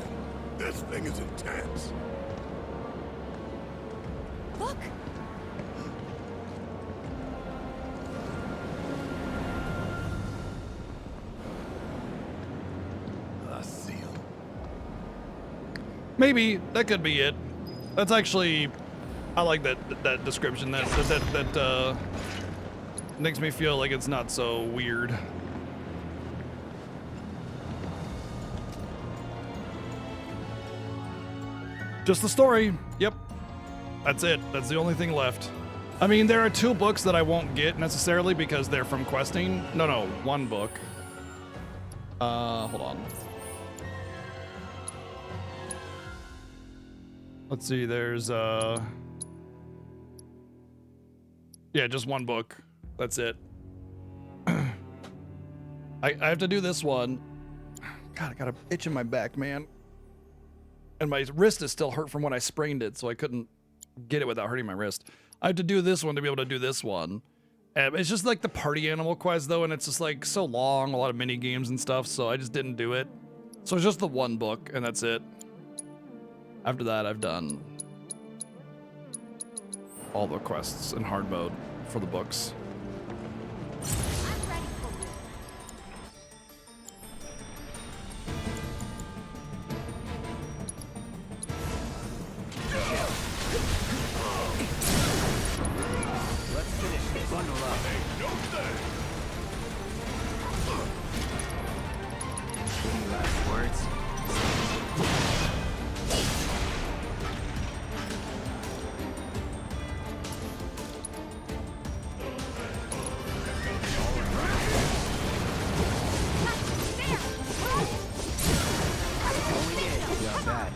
this thing is intense. Look! I see him. Maybe that could be it. That's actually, I like that description. That makes me feel like it's not so weird. Just the story. Yep. That's it. That's the only thing left. I mean, there are 2 books that I won't get necessarily because they're from questing. No, 1 book. Hold on. Let's see, there's yeah, just 1 book. That's it. I have to do this one. God, I got an itch in my back, man. And my wrist is still hurt from when I sprained it, so I couldn't get it without hurting my wrist. I have to do this one to be able to do this one. And it's just like the party animal quest though, and it's just like so long, a lot of mini games and stuff, so I just didn't do it. So it's just the 1 book, and that's it. After that, I've done all the quests in hard mode for the books. I'm ready for you. Let's finish this. Bundle up. Any last words? Got that.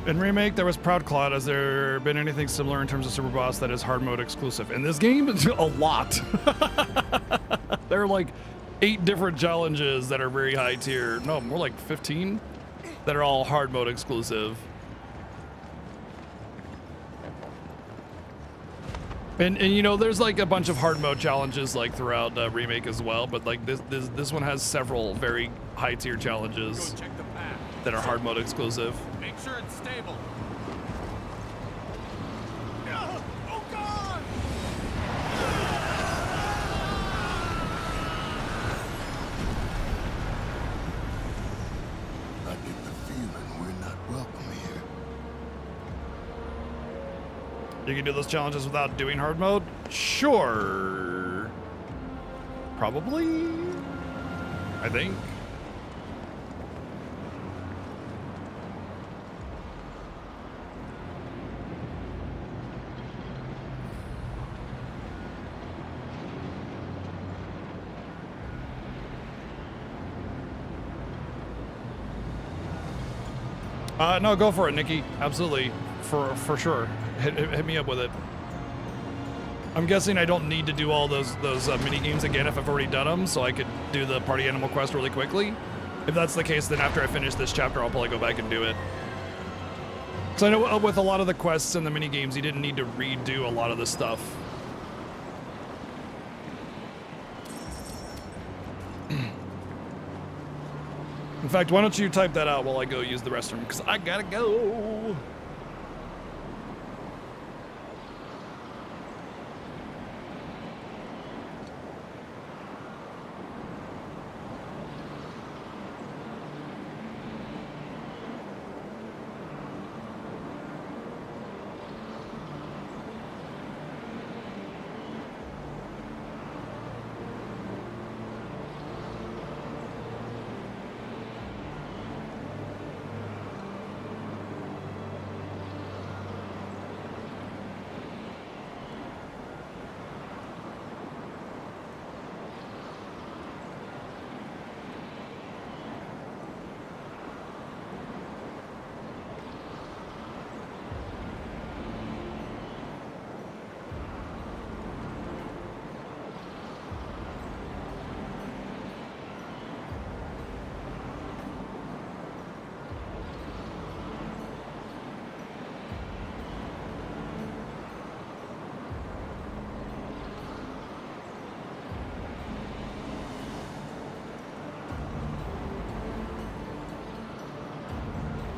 In Remake, there was Proud Cloud. Has there been anything similar in terms of Super Boss that is hard mode exclusive? In this game, a lot. There are like 8 different challenges that are very high tier. No, more like 15 that are all hard mode exclusive. And you know, there's like a bunch of hard mode challenges like throughout remake as well, but like this one has several very high tier challenges Go check the path. that are hard mode exclusive. Make sure it's stable. Oh God! I get the feeling we're not welcome here. You can do those challenges without doing hard mode? Sure. Probably. I think. No, go for it, Nikki. Absolutely. For sure. Hit me up with it. I'm guessing I don't need to do all those mini games again if I've already done them, so I could do the party animal quest really quickly. If that's the case, then after I finish this chapter, I'll probably go back and do it. Because I know with a lot of the quests and the mini games, you didn't need to redo a lot of the stuff. In fact, why don't you type that out while I go use the restroom? Because I gotta go.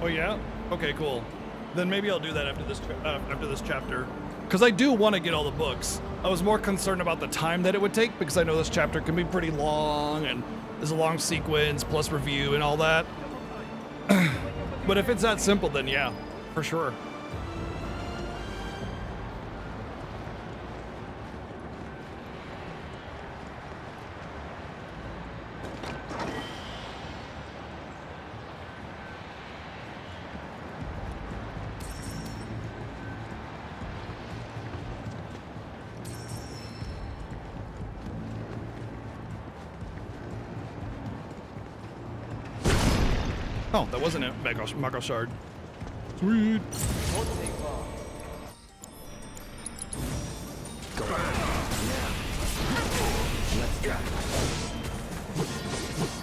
Oh yeah? Okay, cool. Then maybe I'll do that after this chapter. Because I do want to get all the books. I was more concerned about the time that it would take because I know this chapter can be pretty long and there's a long sequence plus review and all that. But if it's that simple, then yeah, for sure. Oh, that wasn't it. Mako Shard. Sweet. Won't take long. Let's try. Let's finish this.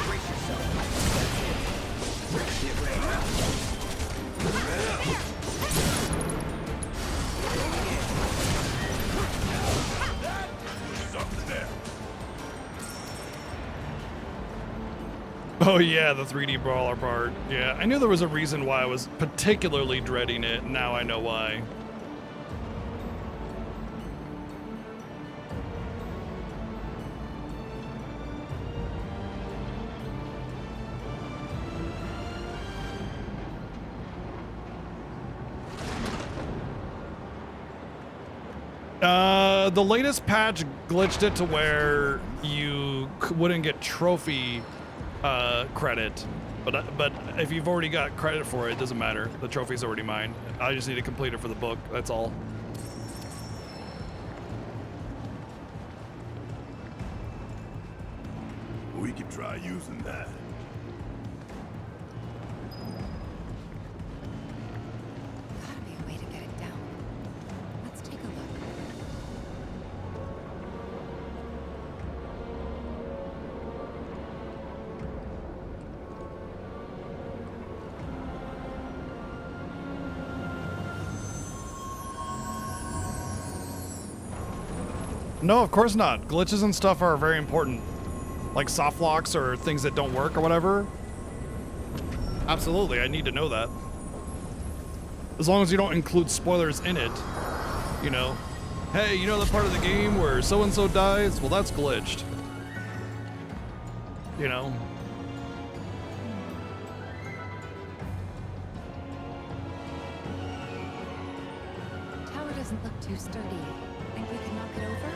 Brace yourself. That's it. Get ready. Oh yeah, the 3D brawler part. Yeah, I knew there was a reason why I was particularly dreading it. Now I know why. The latest patch glitched it to where you wouldn't get trophy credit, but if you've already got credit for it, it doesn't matter. The trophy's already mine. I just need to complete it for the book. That's all. We could try using that. No, of course not. Glitches and stuff are very important. Like soft locks or things that don't work or whatever. Absolutely, I need to know that. As long as you don't include spoilers in it. You know, hey, you know the part of the game where so-and-so dies? Well, that's glitched. You know? Tower doesn't look too sturdy. Think we can knock it over?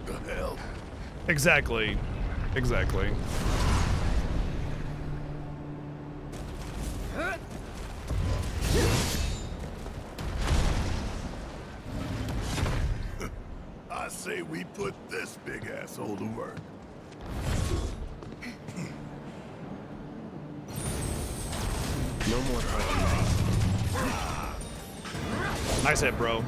The hell? Exactly. Exactly. I say we put this big asshole to work. No more fighting. Nice hit, bro.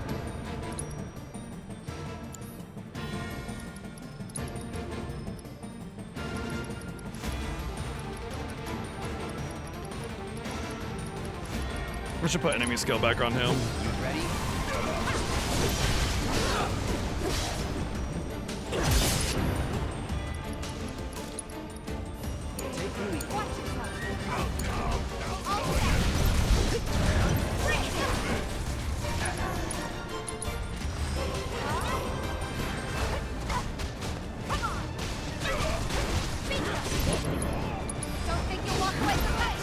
We should put enemy skill back on him. Ready? Don't think you'll walk away from that.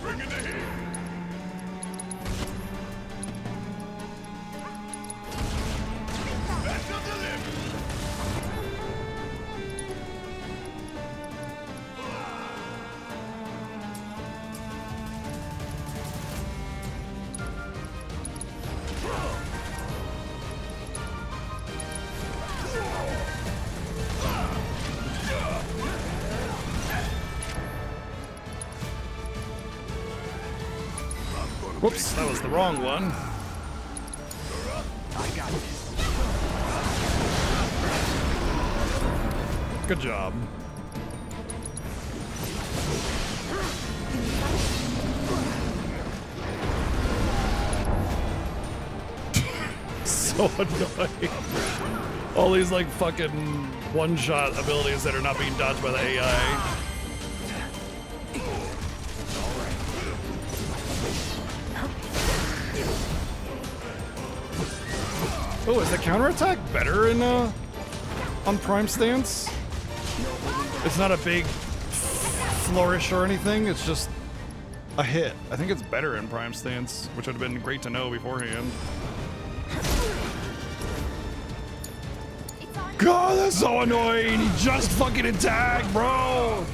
Bring it to here. Back up the lift. Whoops, that was the wrong one. I got this. Good job. So annoying. All these like fucking one-shot abilities that are not being dodged by the AI. Oh, is the counterattack better in on Prime stance? It's not a big flourish or anything, it's just a hit. I think it's better in Prime stance, which would have been great to know beforehand. God, that's so annoying! He just fucking attacked, bro!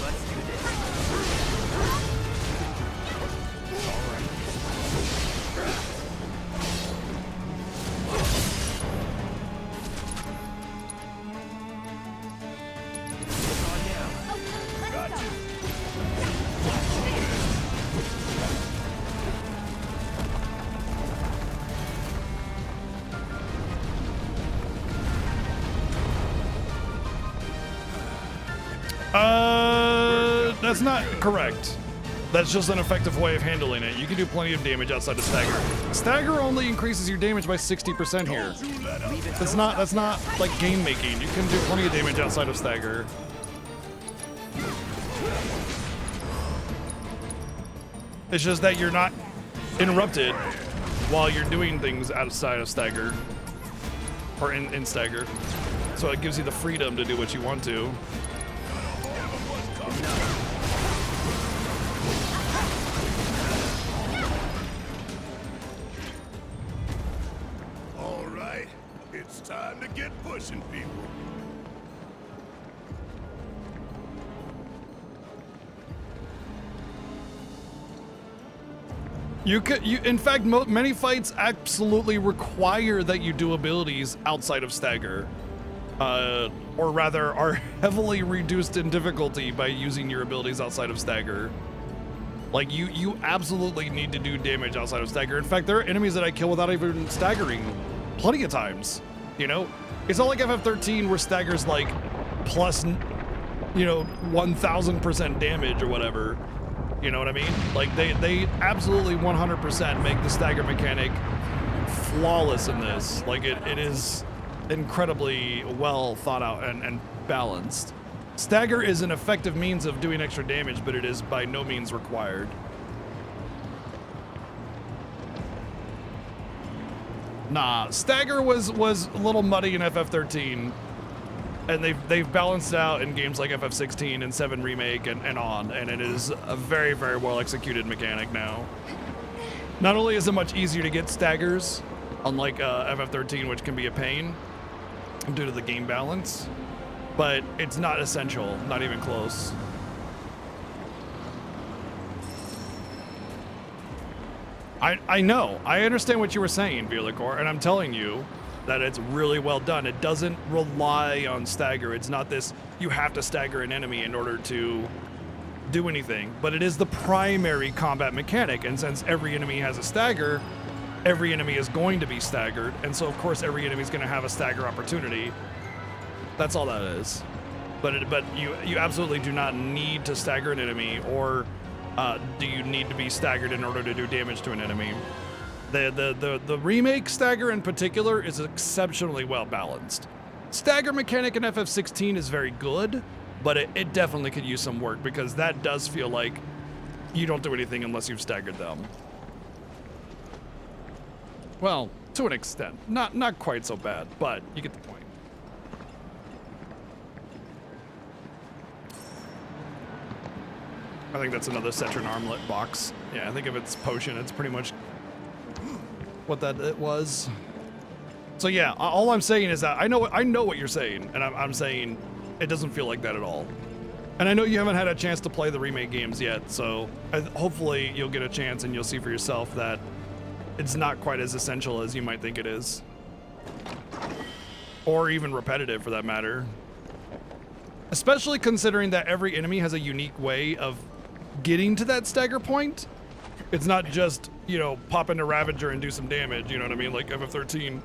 Let's do this. That's not correct. That's just an effective way of handling it. You can do plenty of damage outside of stagger. Stagger only increases your damage by 60% here. That's not like game making. You can do plenty of damage outside of stagger. It's just that you're not interrupted while you're doing things outside of stagger or in stagger. So it gives you the freedom to do what you want to. All right, it's time to get pushing, people. In fact, many fights absolutely require that you do abilities outside of stagger. Or rather, are heavily reduced in difficulty by using your abilities outside of stagger. Like, you absolutely need to do damage outside of stagger. In fact, there are enemies that I kill without even staggering plenty of times, you know? It's not like FF13 where stagger's like plus, 1000% damage or whatever. You know what I mean? Like, they absolutely 100% make the stagger mechanic flawless in this. Like, it is incredibly well thought out and balanced. Stagger is an effective means of doing extra damage, but it is by no means required. Nah, stagger was a little muddy in FF13, and they've balanced it out in games like FF16 and 7 Remake and on, and it is a very, very well executed mechanic now. Not only is it much easier to get staggers, unlike FF13, which can be a pain due to the game balance, but it's not essential, not even close. I know, I understand what you were saying, Veerlicor, and I'm telling you that it's really well done. It doesn't rely on stagger. It's not this, you have to stagger an enemy in order to do anything, but it is the primary combat mechanic, and since every enemy has a stagger, every enemy is going to be staggered, and so of course every enemy is going to have a stagger opportunity. That's all that is. But you absolutely do not need to stagger an enemy, or do you need to be staggered in order to do damage to an enemy. The remake stagger in particular is exceptionally well balanced. Stagger mechanic in FF16 is very good, but it definitely could use some work, because that does feel like you don't do anything unless you've staggered them. Well, to an extent. Not quite so bad, but you get the point. I think that's another Cetron armlet box. Yeah, I think if it's potion, it's pretty much what that it was. So yeah, all I'm saying is that I know what you're saying, and I'm saying it doesn't feel like that at all. And I know you haven't had a chance to play the remake games yet, so hopefully you'll get a chance and you'll see for yourself that it's not quite as essential as you might think it is. Or even repetitive, for that matter. Especially considering that every enemy has a unique way of getting to that stagger point. It's not just, pop into Ravager and do some damage, you know what I mean? Like FF13.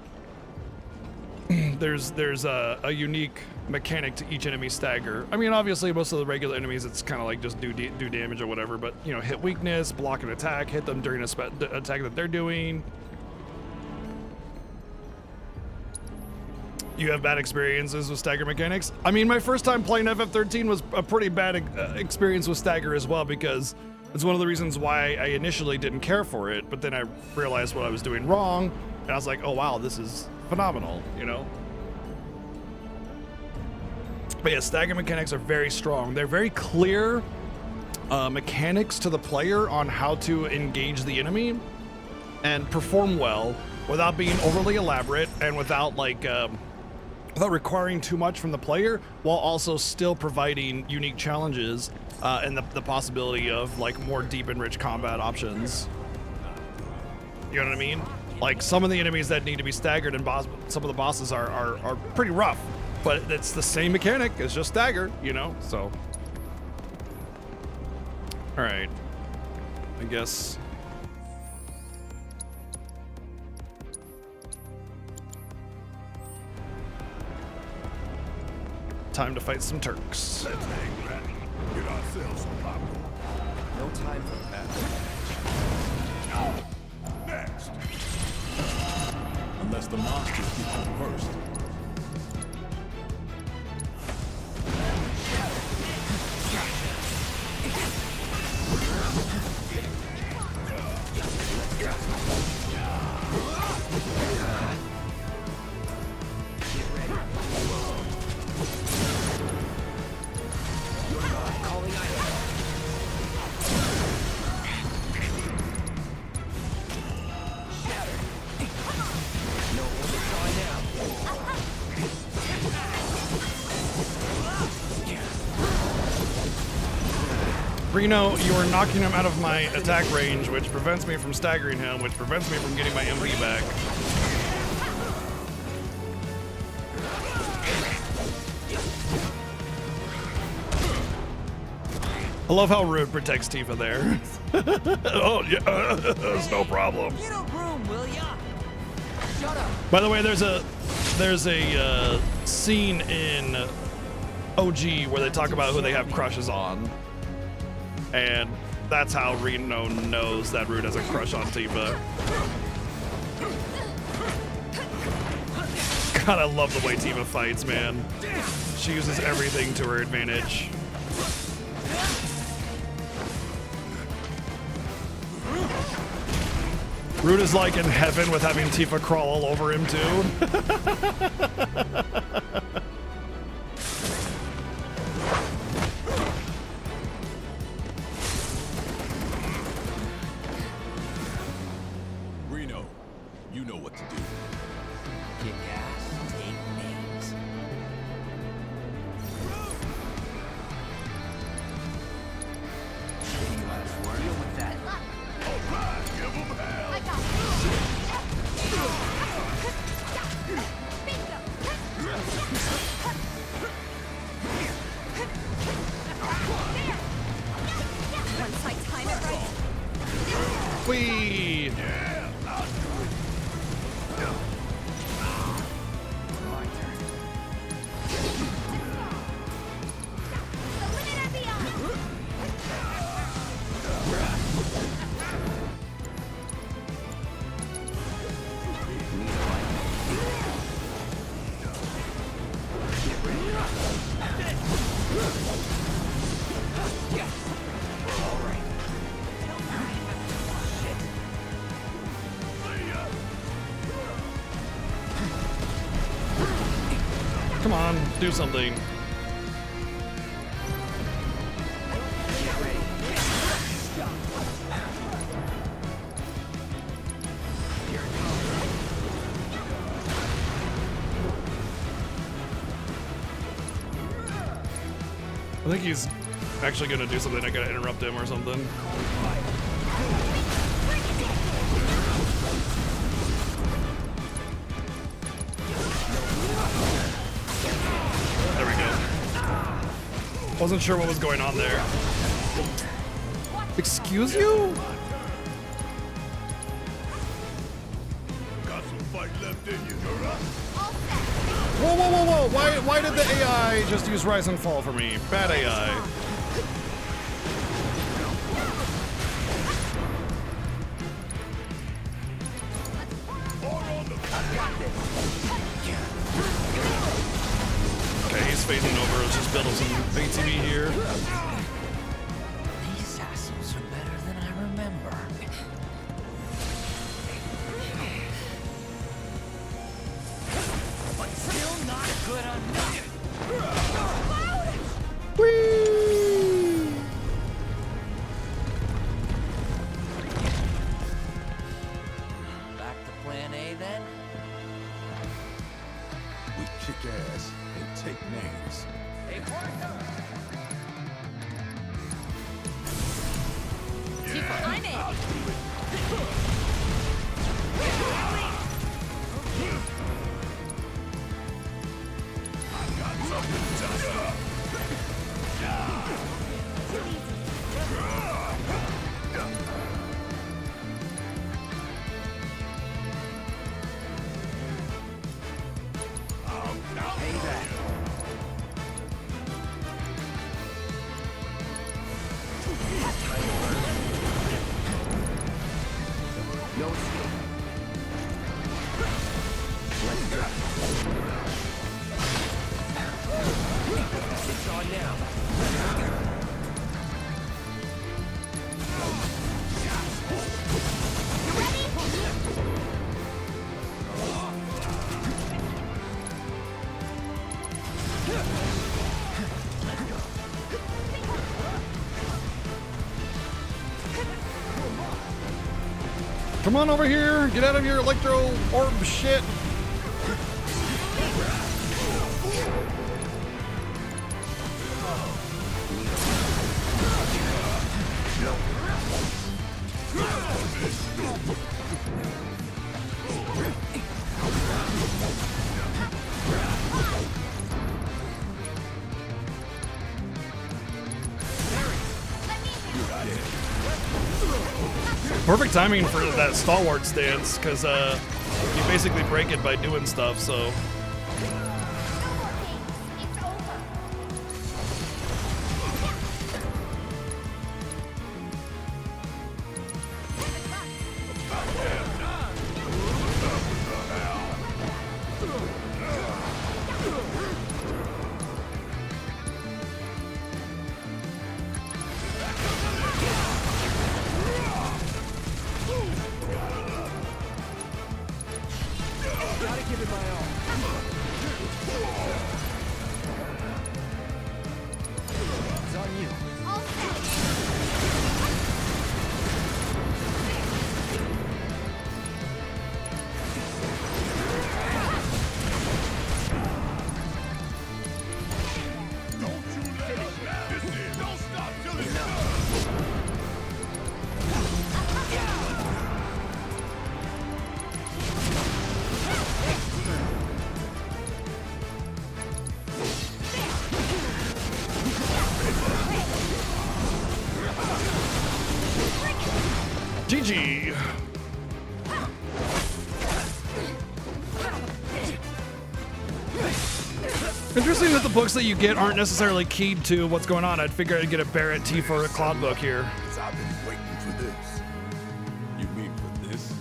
There's a unique mechanic to each enemy stagger. I mean, obviously most of the regular enemies, it's kind of like just do damage or whatever, but hit weakness, block an attack, hit them during a attack that they're doing. You have bad experiences with stagger mechanics? I mean, my first time playing FF13 was a pretty bad experience with stagger as well, because it's one of the reasons why I initially didn't care for it, but then I realized what I was doing wrong, and I was like, oh wow, this is phenomenal, But yeah, stagger mechanics are very strong. They're very clear mechanics to the player on how to engage the enemy and perform well without being overly elaborate and without without requiring too much from the player, while also still providing unique challenges and the possibility of more deep and rich combat options. You know what I mean? Like, some of the enemies that need to be staggered and some of the bosses are pretty rough, but it's the same mechanic, it's just stagger, so. All right, I guess. Time to fight some Turks. Let's hang back. Get ourselves some popcorn. No time for that. Next. Unless the monsters get home first. Reno, you are knocking him out of my attack range, which prevents me from staggering him, which prevents me from getting my MP back. I love how Rude protects Tifa there. Oh, yeah, there's no problem. Get a room, will ya? Shut up. By the way, there's a scene in OG where they talk about who they have crushes on. And that's how Reno knows that Rude has a crush on Tifa. God, I love the way Tifa fights, man. She uses everything to her advantage. Rude is like in heaven with having Tifa crawl all over him too. Reno, you know what to do. Kick ass, take names. Any last word? Deal with that. Alright, give him hell. I got Bingo! Once I time it right. Whee! The limit and beyond. Come on, do something. I think he's actually gonna do something. I gotta interrupt him or something. There we go. Wasn't sure what was going on there. Excuse you? Got some fight left in you, Dora. Whoa, whoa, whoa, whoa! Why did the AI just use Rise and Fall for me? Bad AI. Okay, he's phasing over. Let's just build up some ATB here. These assholes are better than I remember. But still not good enough. Whee! Back to plan A then? We kick ass and take names. Hey, partner! I'm in. No escape. Let's go. It's on now. Come on over here. Get out of your electro orb shit. Perfect timing for that stalwart stance, because you basically break it by doing stuff, so. No more games. It's over. Gotta give it my all. It's on you. All set. Don't you let up. This is. Don't stop till it's done. GG. Interesting that the books that you get aren't necessarily keyed to what's going on. I'd figure I'd get a Barrett T for a Cloud book here. 'Cause I've been waiting for this. You mean for this?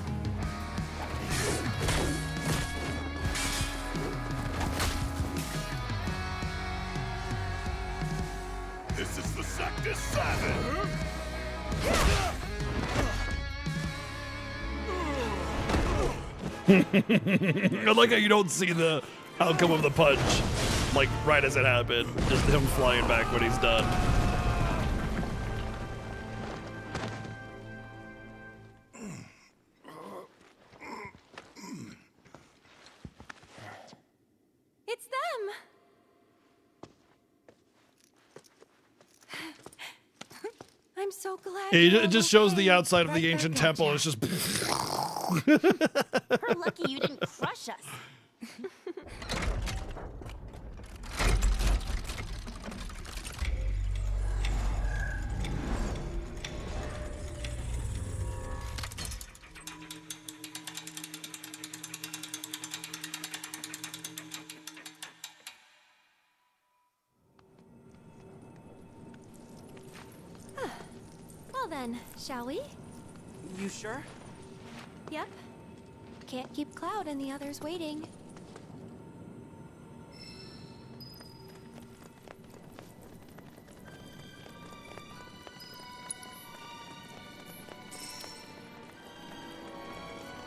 This is the Sector 7! I like how you don't see the outcome of the punch, like right as it happened. Just him flying back when he's done. It's them. I'm so glad. It you're all just shows the okay. outside of Right the back ancient at temple. ya. It's just. We're lucky you didn't crush us. Well then, shall we? You sure? Yep. Can't keep Cloud and the others waiting.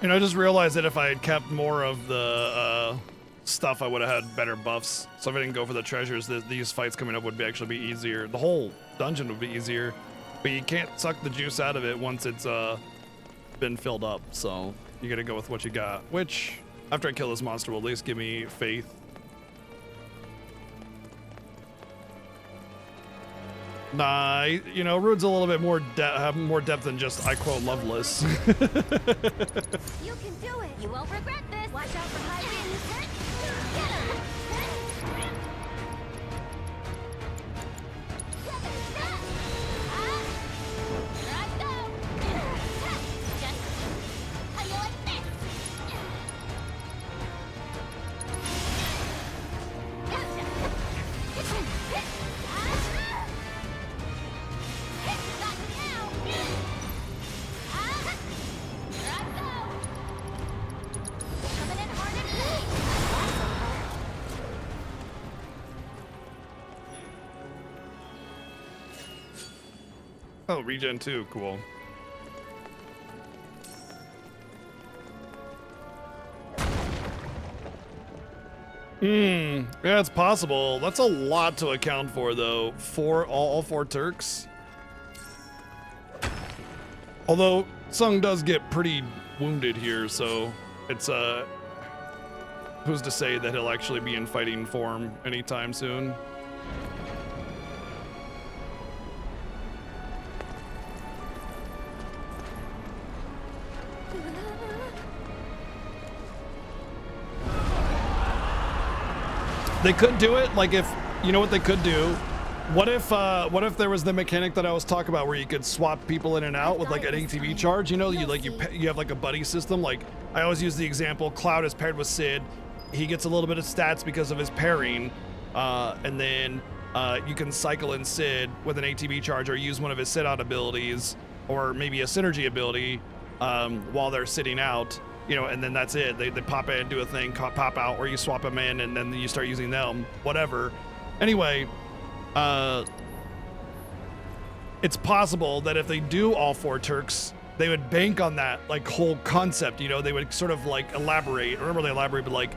You know, I just realized that if I had kept more of the stuff, I would have had better buffs. So if I didn't go for the treasures, these fights coming up would actually be easier. The whole dungeon would be easier, but you can't suck the juice out of it once it's been filled up. So you gotta go with what you got, which after I kill this monster will at least give me faith. Nah, you know, Rude's a little bit more have more depth than just I quote loveless. You can do it. You won't regret this. Watch out for high winds. Get him. Here I go. Just how you like this. Gotcha. Got me now. Here I go. Coming in hard and fast. Oh, regen 2, cool. Yeah, it's possible. That's a lot to account for, though. All four Turks. Although Sung does get pretty wounded here, so it's who's to say that he'll actually be in fighting form anytime soon? They could do it like if you know what they could do. What if there was the mechanic that I was talking about where you could swap people in and out with like an ATV charge? You know, you have like a buddy system. Like I always use the example: Cloud is paired with Sid. He gets a little bit of stats because of his pairing, and then you can cycle in Sid with an ATV charge or use one of his sit out abilities or maybe a synergy ability while they're sitting out. You know, and then that's it. They pop in, do a thing, pop out, or you swap them in, and then you start using them. Whatever. Anyway. It's possible that if they do all 4 Turks, they would bank on that like whole concept, you know, they would sort of like elaborate, or not really elaborate, but like,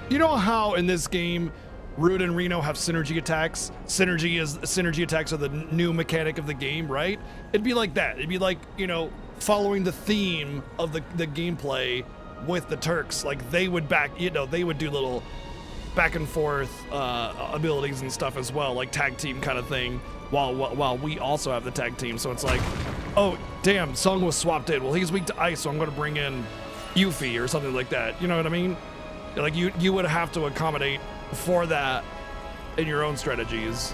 you know how in this game, Rude and Reno have synergy attacks? Synergy attacks are the new mechanic of the game, right? It'd be like that. It'd be like, you know, following the theme of the gameplay with the Turks. Like they would they would do little back and forth abilities and stuff as well, like tag team kind of thing, while we also have the tag team. So it's like, oh damn, Sung was swapped in, well he's weak to ice, so I'm going to bring in Yuffie or something like that, you know what I mean? Like you would have to accommodate for that in your own strategies.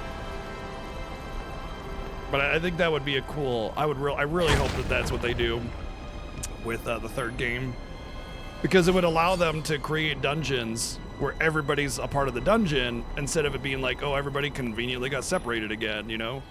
But I think that would be a cool, I really hope that that's what they do with the 3rd game, because it would allow them to create dungeons where everybody's a part of the dungeon instead of it being like, oh, everybody conveniently got separated again, you know?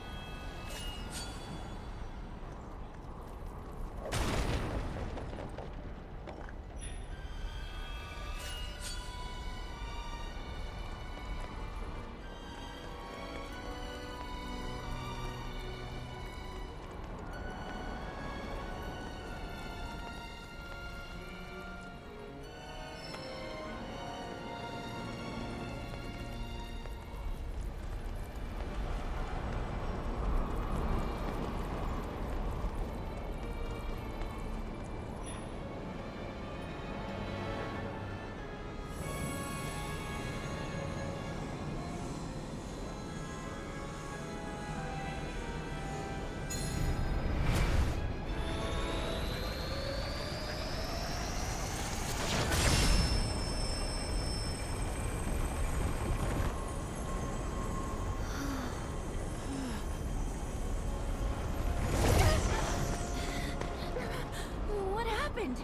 What happened?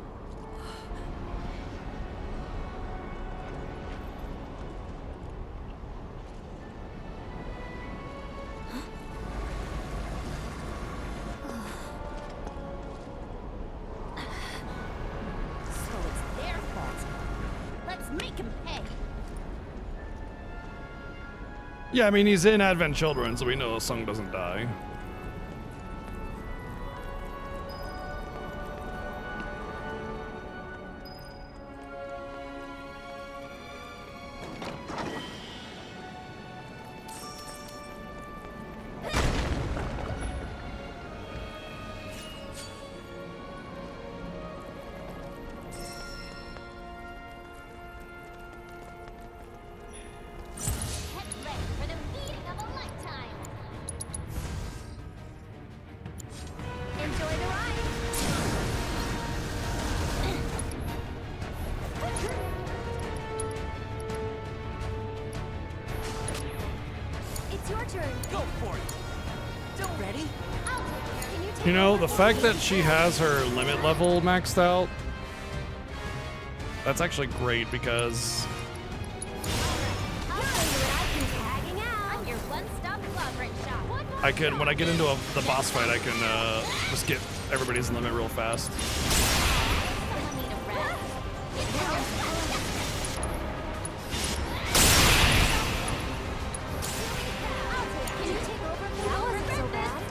So it's their fault. Let's make him pay. Yeah, I mean, he's in Advent Children, so we know Sung doesn't die. Get ready for the meeting of a lifetime. Enjoy the ride. It's your turn. Go for it. Don't ready? I'll take care. Can you take You know, over the fact that she has her limit level maxed out, that's actually great because I'll show you what I can tagging out. I'm your one-stop collaborate shop. One more I can, shot. when I get into the boss fight, I can just get everybody's limit real fast. Someone need a rest. Can you take over? That wasn't so bad.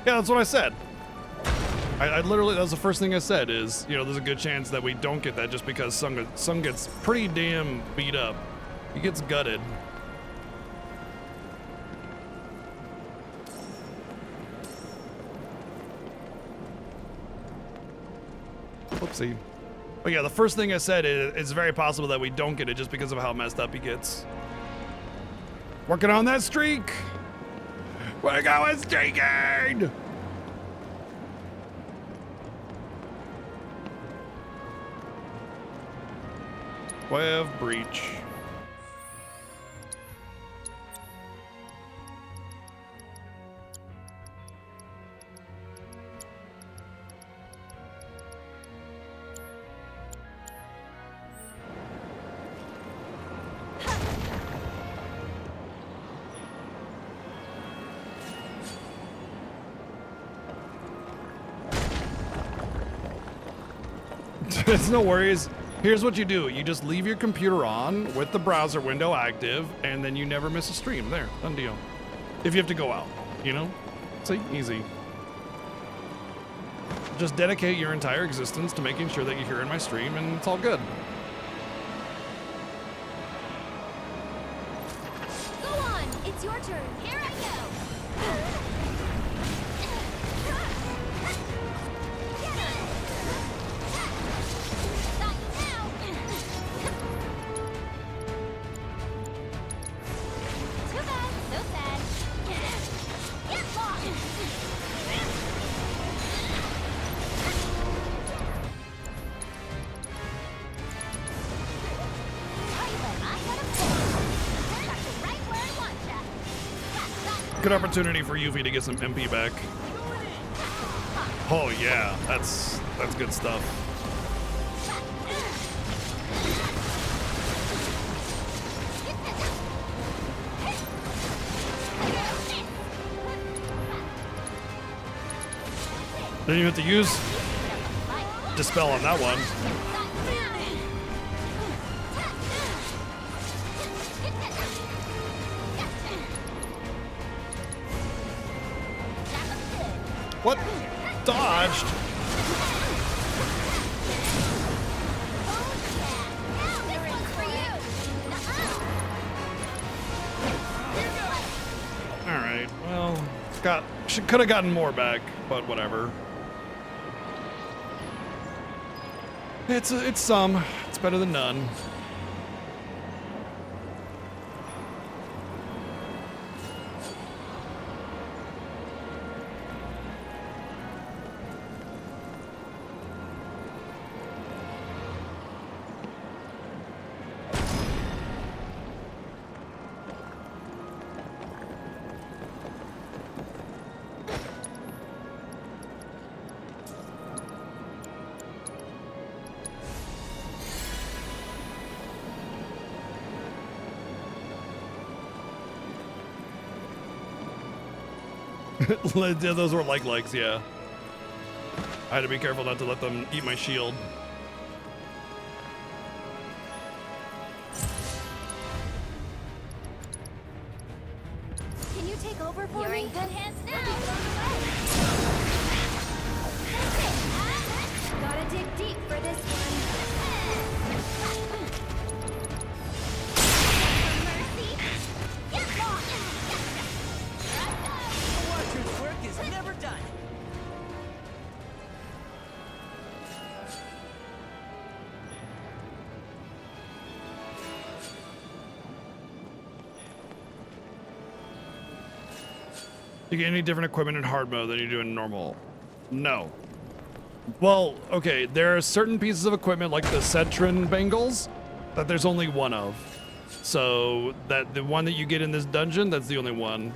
Yeah, that's what I said. I literally, that was the first thing I said is, you know, there's a good chance that we don't get that just because Sung gets pretty damn beat up. He gets gutted. Whoopsie. But yeah, the first thing I said is it's very possible that we don't get it just because of how messed up he gets. Working on that streak. We're going streaking. Web breach. It's no worries. Here's what you do. You just leave your computer on with the browser window active, and then you never miss a stream. There, done deal. If you have to go out, you know? See, easy. Just dedicate your entire existence to making sure that you're here in my stream, and it's all good. Go on, it's your turn. Here I go. Got you now. Too bad, so sad. Get lost. Good opportunity for Yuffie to get some MP back. Oh yeah, that's good stuff. Didn't even have to use Dispel on that one. What? Dodged. All right. Well, could have gotten more back, but whatever. It's some. It's better than none. Those were like legs, yeah. I had to be careful not to let them eat my shield. Can you take over for me? You're in good hands now. Gotta dig deep for this one. Mercy. Get lost. The Watcher's work is never done. You get any different equipment in hard mode than you do in normal? No. Well, okay, there are certain pieces of equipment like the Cetron bangles that there's only one of. So that the one that you get in this dungeon, that's the only one.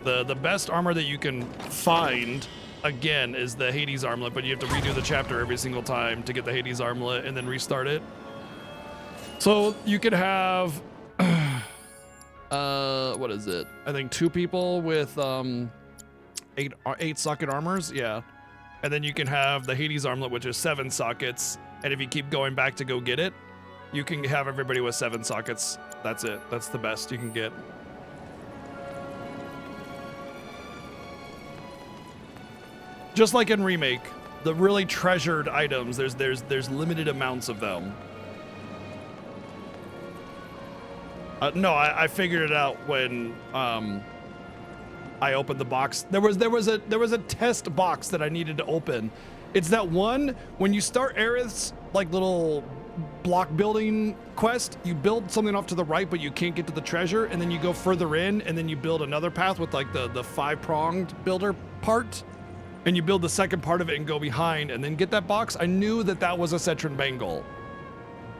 The best armor that you can find, again, is the Hades armlet, but you have to redo the chapter every single time to get the Hades armlet and then restart it. So you could have, what is it? I think 2 people with eight socket armors, yeah. And then you can have the Hades armlet, which is 7 sockets. And if you keep going back to go get it, you can have everybody with 7 sockets. That's it. That's the best you can get. Just like in Remake, the really treasured items, there's limited amounts of them. No, I figured it out when I opened the box. There was a test box that I needed to open. It's that one when you start Aerith's like little block building quest. You build something off to the right, but you can't get to the treasure, and then you go further in, and then you build another path with like the 5-pronged builder part, and you build the second part of it and go behind, and then get that box. I knew that that was a Cetron Bangle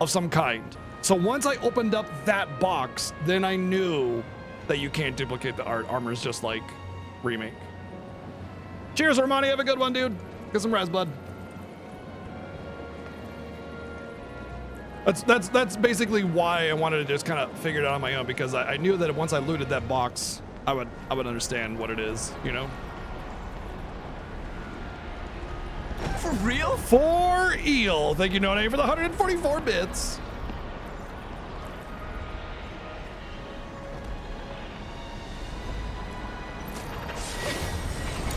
of some kind. So once I opened up that box, then I knew that you can't duplicate the art. Armor's just like remake. Cheers, Armani. Have a good one, dude. Get some res, bud. That's basically why I wanted to just kind of figure it out on my own, because I knew that once I looted that box, I would understand what it is, you know? For real? For Eel. Thank you, None, for the 144 bits.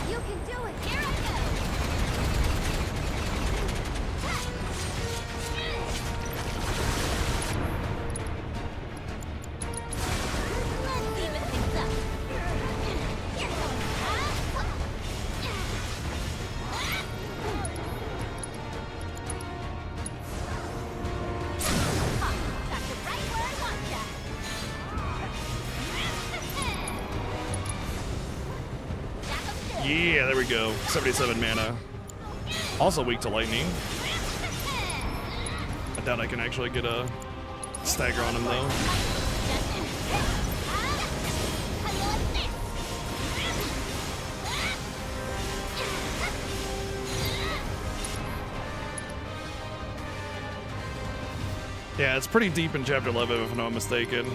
You can do it. Here I go. Let's even things up. Here goes. Got you right where I want ya. Yeah, there we go. 77 mana. Also weak to lightning. I doubt I can actually get a stagger on him though. Yeah, it's pretty deep in chapter 11 if I'm not mistaken.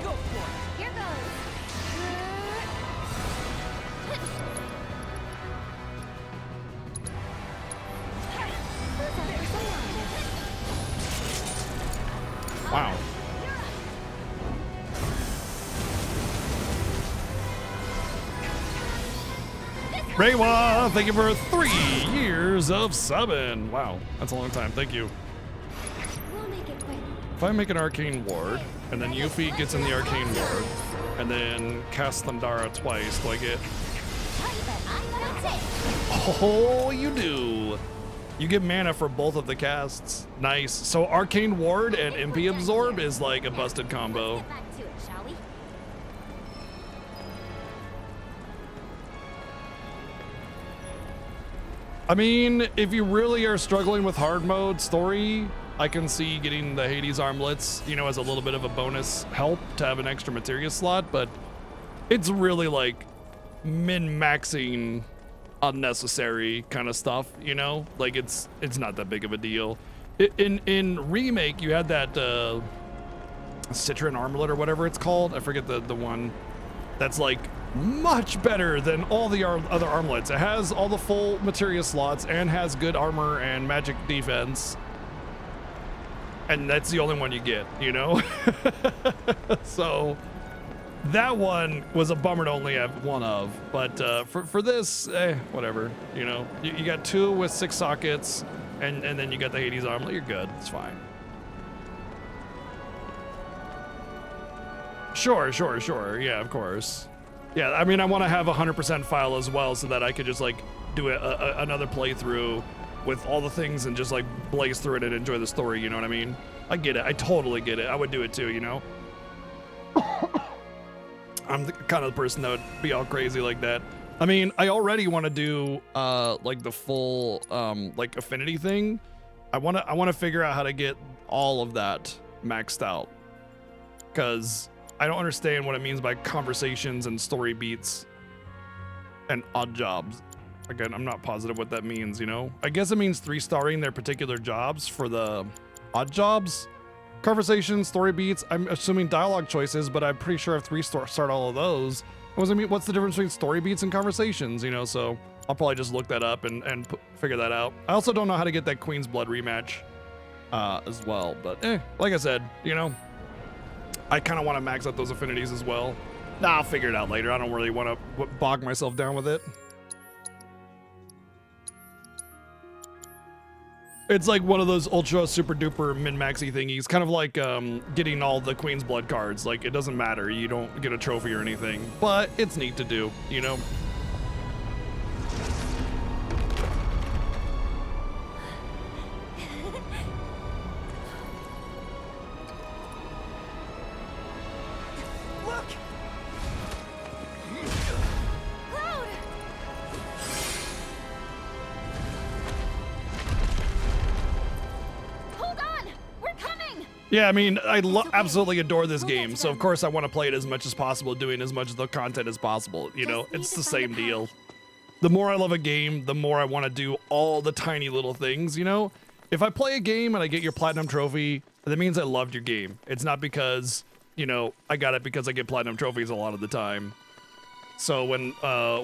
Go for it. Here goes. Wow. Reiwa, thank you for 3 years of subbing. Wow, that's a long time. Thank you. We'll make it quick. If I make an arcane ward, and then Yuffie gets in the arcane ward, and then cast Thundara twice, do I get... That's it. Oh, you do. You get mana for both of the casts. Nice. So arcane ward and MP absorb is like a busted combo. Get back to it, shall we? I mean, if you really are struggling with hard mode story, I can see getting the Hades armlets, you know, as a little bit of a bonus help to have an extra materia slot, but it's really like min-maxing unnecessary kind of stuff, you know? Like it's not that big of a deal. In remake, you had that Citron armlet or whatever it's called. I forget the one that's like much better than all the other armlets. It has all the full materia slots and has good armor and magic defense. And that's the only one you get, you know? So that one was a bummer to only have one of. But for this, whatever, you know? You got 2 with 6 sockets, and then you got the Hades armlet. You're good. It's fine. Sure. Yeah, of course. Yeah, I mean, I want to have 100% file as well so that I could just, like, do another playthrough with all the things and just, like, blaze through it and enjoy the story, you know what I mean? I get it. I totally get it. I would do it too, you know? I'm the kind of the person that would be all crazy like that. I mean, I already want to do, like, the full, like, affinity thing. I want to figure out how to get all of that maxed out. Because I don't understand what it means by conversations and story beats and odd jobs. Again, I'm not positive what that means, you know? I guess it means 3-starring their particular jobs for the odd jobs. Conversations, story beats, I'm assuming dialogue choices, but I'm pretty sure I've start all of those. What's the difference between story beats and conversations, you know? So I'll probably just look that up and figure that out. I also don't know how to get that Queen's Blood rematch as well, but like I said, you know, I kind of want to max out those affinities as well. Nah, I'll figure it out later. I don't really want to bog myself down with it. It's like one of those ultra super duper min-maxy thingies, kind of like getting all the Queen's Blood cards. Like, it doesn't matter, you don't get a trophy or anything, but it's neat to do, you know? Yeah, I mean, I absolutely adore this game, so of course I want to play it as much as possible, doing as much of the content as possible, you know? It's the same deal. The more I love a game, the more I want to do all the tiny little things, you know? If I play a game and I get your platinum trophy, that means I loved your game. It's not because, you know, I got it because I get platinum trophies a lot of the time. So when,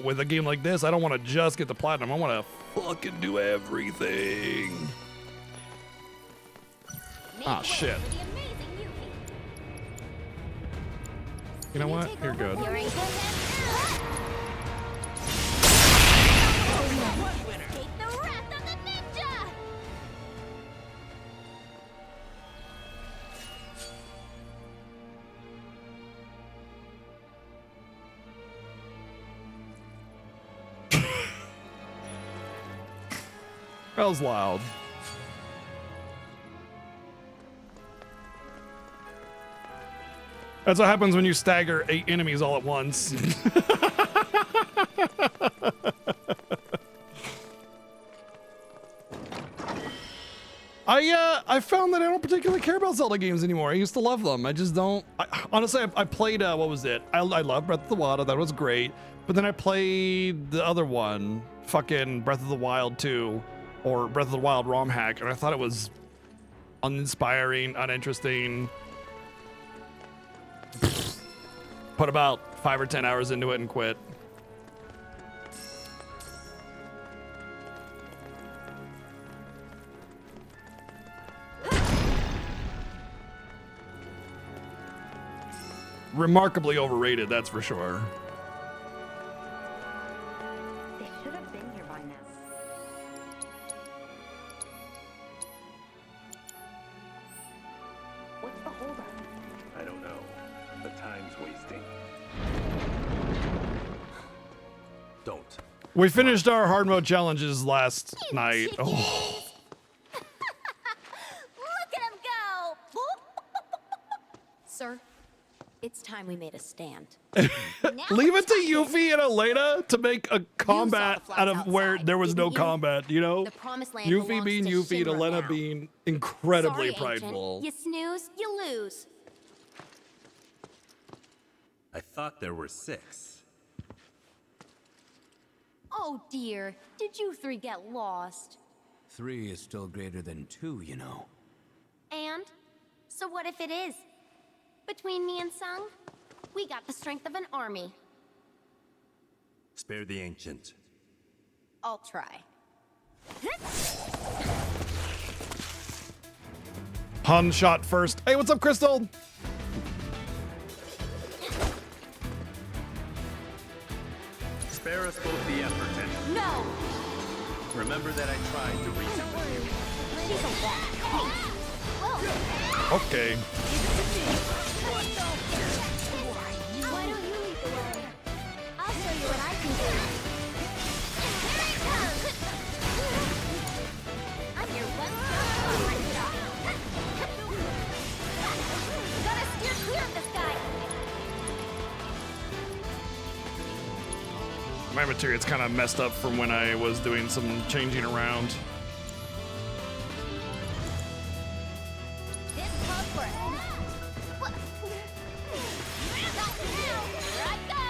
with a game like this, I don't want to just get the platinum, I want to fucking do everything. Ah, shit. You know what? You're good. That was loud. That's what happens when you stagger 8 enemies all at once. I found that I don't particularly care about Zelda games anymore. I used to love them. I just don't. Honestly, I played, what was it? I love Breath of the Wild. That was great. But then I played the other one, fucking Breath of the Wild 2, or Breath of the Wild ROM hack, and I thought it was uninspiring, uninteresting. Put about 5 or 10 hours into it and quit. Remarkably overrated, that's for sure. They should have been here by now. What's the holdup? I don't know, but time's wasting. Don't. We finished our hard mode challenges last night. Oh. Look at him go! Sir, it's time we made a stand. Leave it to Yuffie and Elena to make a combat out of where there was no combat, you know? The promised land Yuffie belongs being to Yuffie and Shinra Elena now. being incredibly Sorry, prideful. Ancient. You snooze, you lose. I thought there were 6. Oh dear, did you 3 get lost? 3 is still greater than 2, you know. And? So what if it is? Between me and Sung, we got the strength of an army. Spare the ancient. I'll try. Hun shot first. Hey, what's up, Crystal? Spare us both the effort, and No! remember that I tried to reach Don't worry. She's a bad case. Whoa! Okay. Why don't you lead the way? I'll show you what I can do. Here it comes! I'm your one-stop shop. Gotta steer clear of this guy. My material's kind of messed up from when I was doing some changing around. This calls for it. Here I go.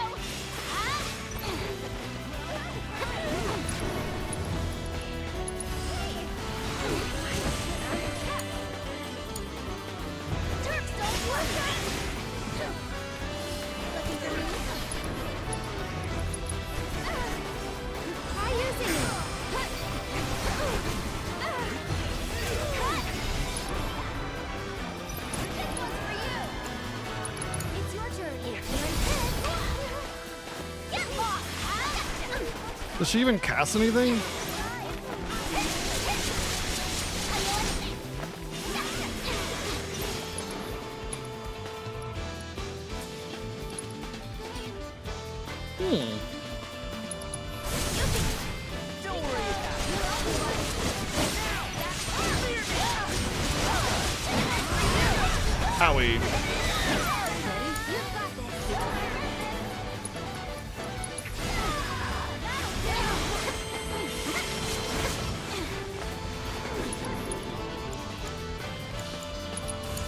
Does she even cast anything? Don't worry about Howie.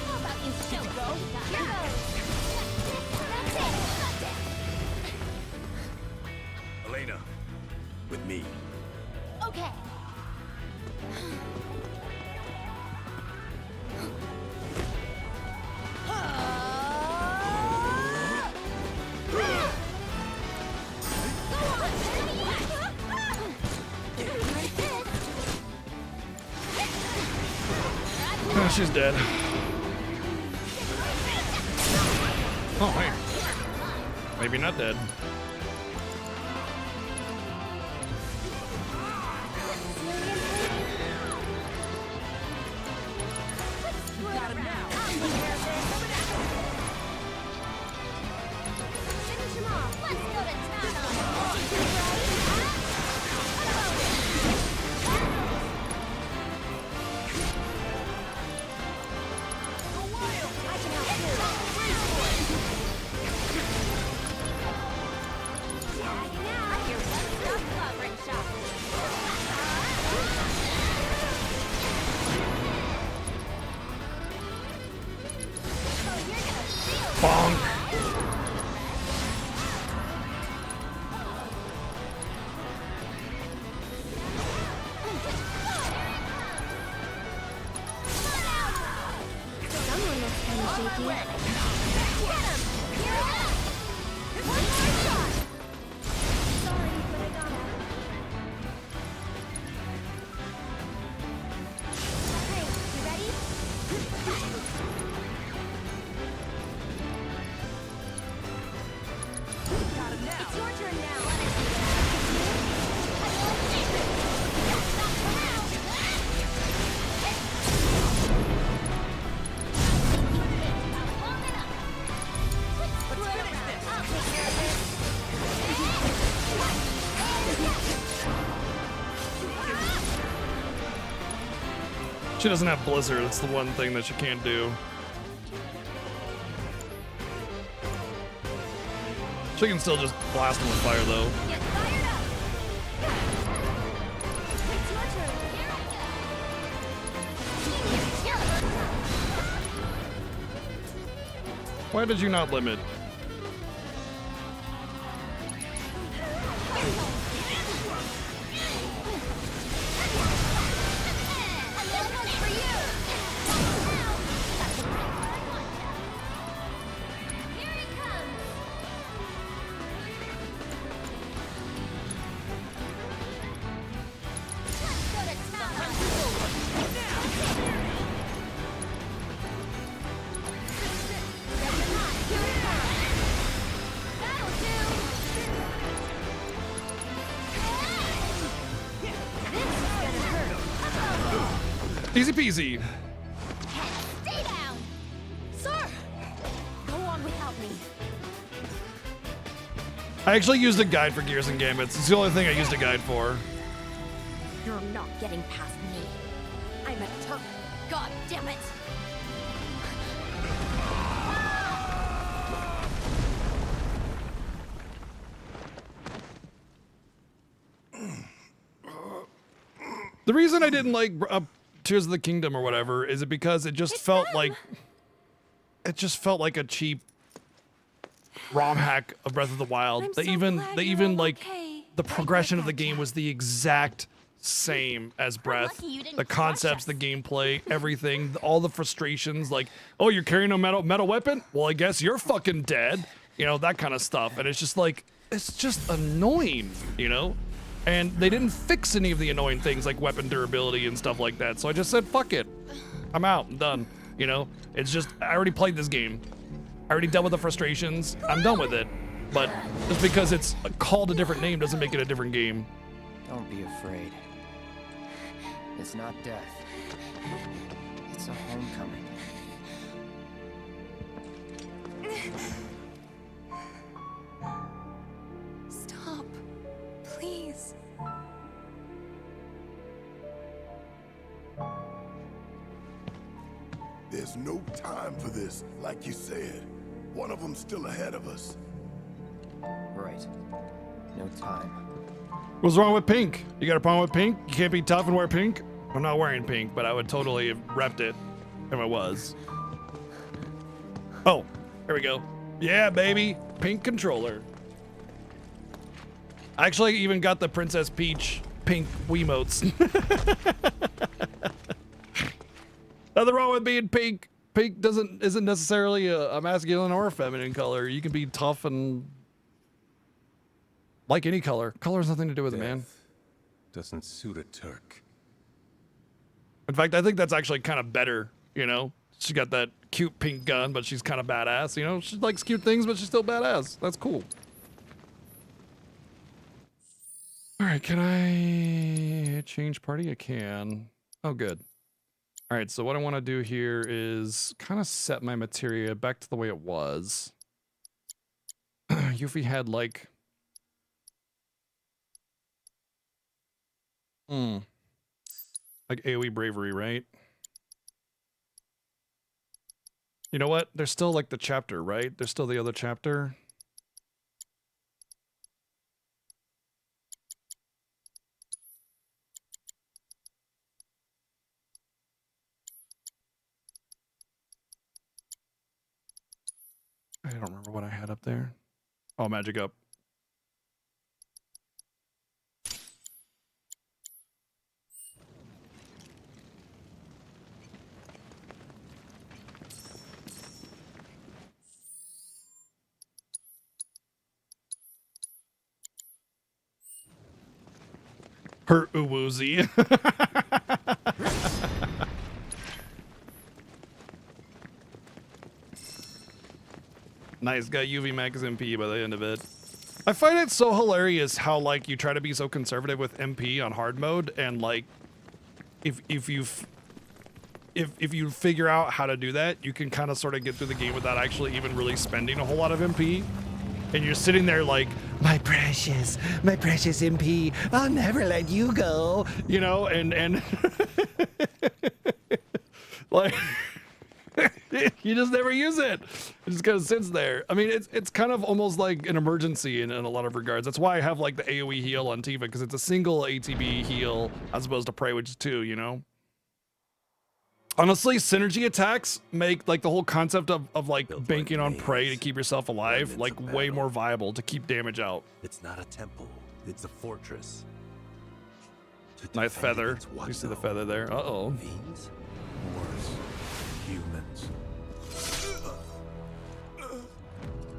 How about you show go? Elena, with me. Okay. Oh, she's dead. Oh, hey. Maybe not dead. got him now. Finish him off. Let's go to town on him. I can help you. I hear one stop covering shop. Oh, you're gonna feel Bonk. Someone looks kind of shaky. Get him! You're up! One more shot! Sorry, but I gotta. Okay, you ready? Got him now. It's your turn now. Let's finish this. I'll take care of this. She doesn't have Blizzard. That's the one thing that she can't do. She can still just blast him with fire, though. Get fired up. It's your turn. Here I go. Why did you not limit? Another one for you. Here it comes. Let's go to town. Ready or not, here it comes. That'll do. This is gonna hurt. Easy peasy. Stay down! Sir! Go on without me. I actually used a guide for Gears and Gambits. It's the only thing I used a guide for. You're not getting past me. I'm a Turk. God damn it! The reason I didn't like Tears of the Kingdom or whatever is it because it just felt like a cheap ROM hack of Breath of the Wild. I'm They so even glad they you're even all like okay. the I got progression of the that game jack. was the exact same as Breath. lucky you didn't The crush concepts, us. the gameplay, everything, all the frustrations, like, oh, you're carrying a metal weapon? Well, I guess you're fucking dead. You know, that kind of stuff. And it's just like, it's just annoying, you know? And they didn't fix any of the annoying things like weapon durability and stuff like that. So I just said, fuck it. I'm out. I'm done. You know? It's just, I already played this game. I already dealt with the frustrations. I'm done with it. But just because it's called a different name doesn't make it a different game. Don't be afraid. It's not death. It's a homecoming. Stop. Please. There's no time for this, like you said. One of them's still ahead of us. Right. No time. What's wrong with pink? You got a problem with pink? You can't be tough and wear pink? I'm not wearing pink, but I would totally have repped it if I was. Oh, here we go. Yeah, baby. Pink controller. I actually even got the Princess Peach pink Wiimotes. Nothing wrong with being pink. Pink isn't necessarily a masculine or a feminine color. You can be tough and like any color. Color has nothing to do with it, man. Doesn't suit a Turk. In fact, I think that's actually kind of better, you know? She got that cute pink gun, but she's kind of badass, you know? She likes cute things, but she's still badass. That's cool. All right, can I change party? I can. Oh, good. All right, so what I want to do here is kind of set my materia back to the way it was. Yuffie had like... like AoE bravery, right? You know what? There's still like the chapter, right? There's still the other chapter. I don't remember what I had up there. Oh, magic up. Her Uwoozy. Nice, got UV Max MP by the end of it. I find it so hilarious how like you try to be so conservative with MP on hard mode, and like if you figure out how to do that, you can kind of sort of get through the game without actually even really spending a whole lot of MP. And you're sitting there like, my precious MP, I'll never let you go. You know, and like, you just never use it. It just kind of sits there. I mean, it's kind of almost like an emergency in a lot of regards. That's why I have like the AoE heal on Tifa, because it's a single ATB heal as opposed to Prey, which is 2, you know? Honestly, synergy attacks make like the whole concept of like banking on Prey to keep yourself alive like way more viable to keep damage out. It's not a temple, it's a fortress. Nice feather. You see the feather there? Uh-oh. These? Worse. Humans.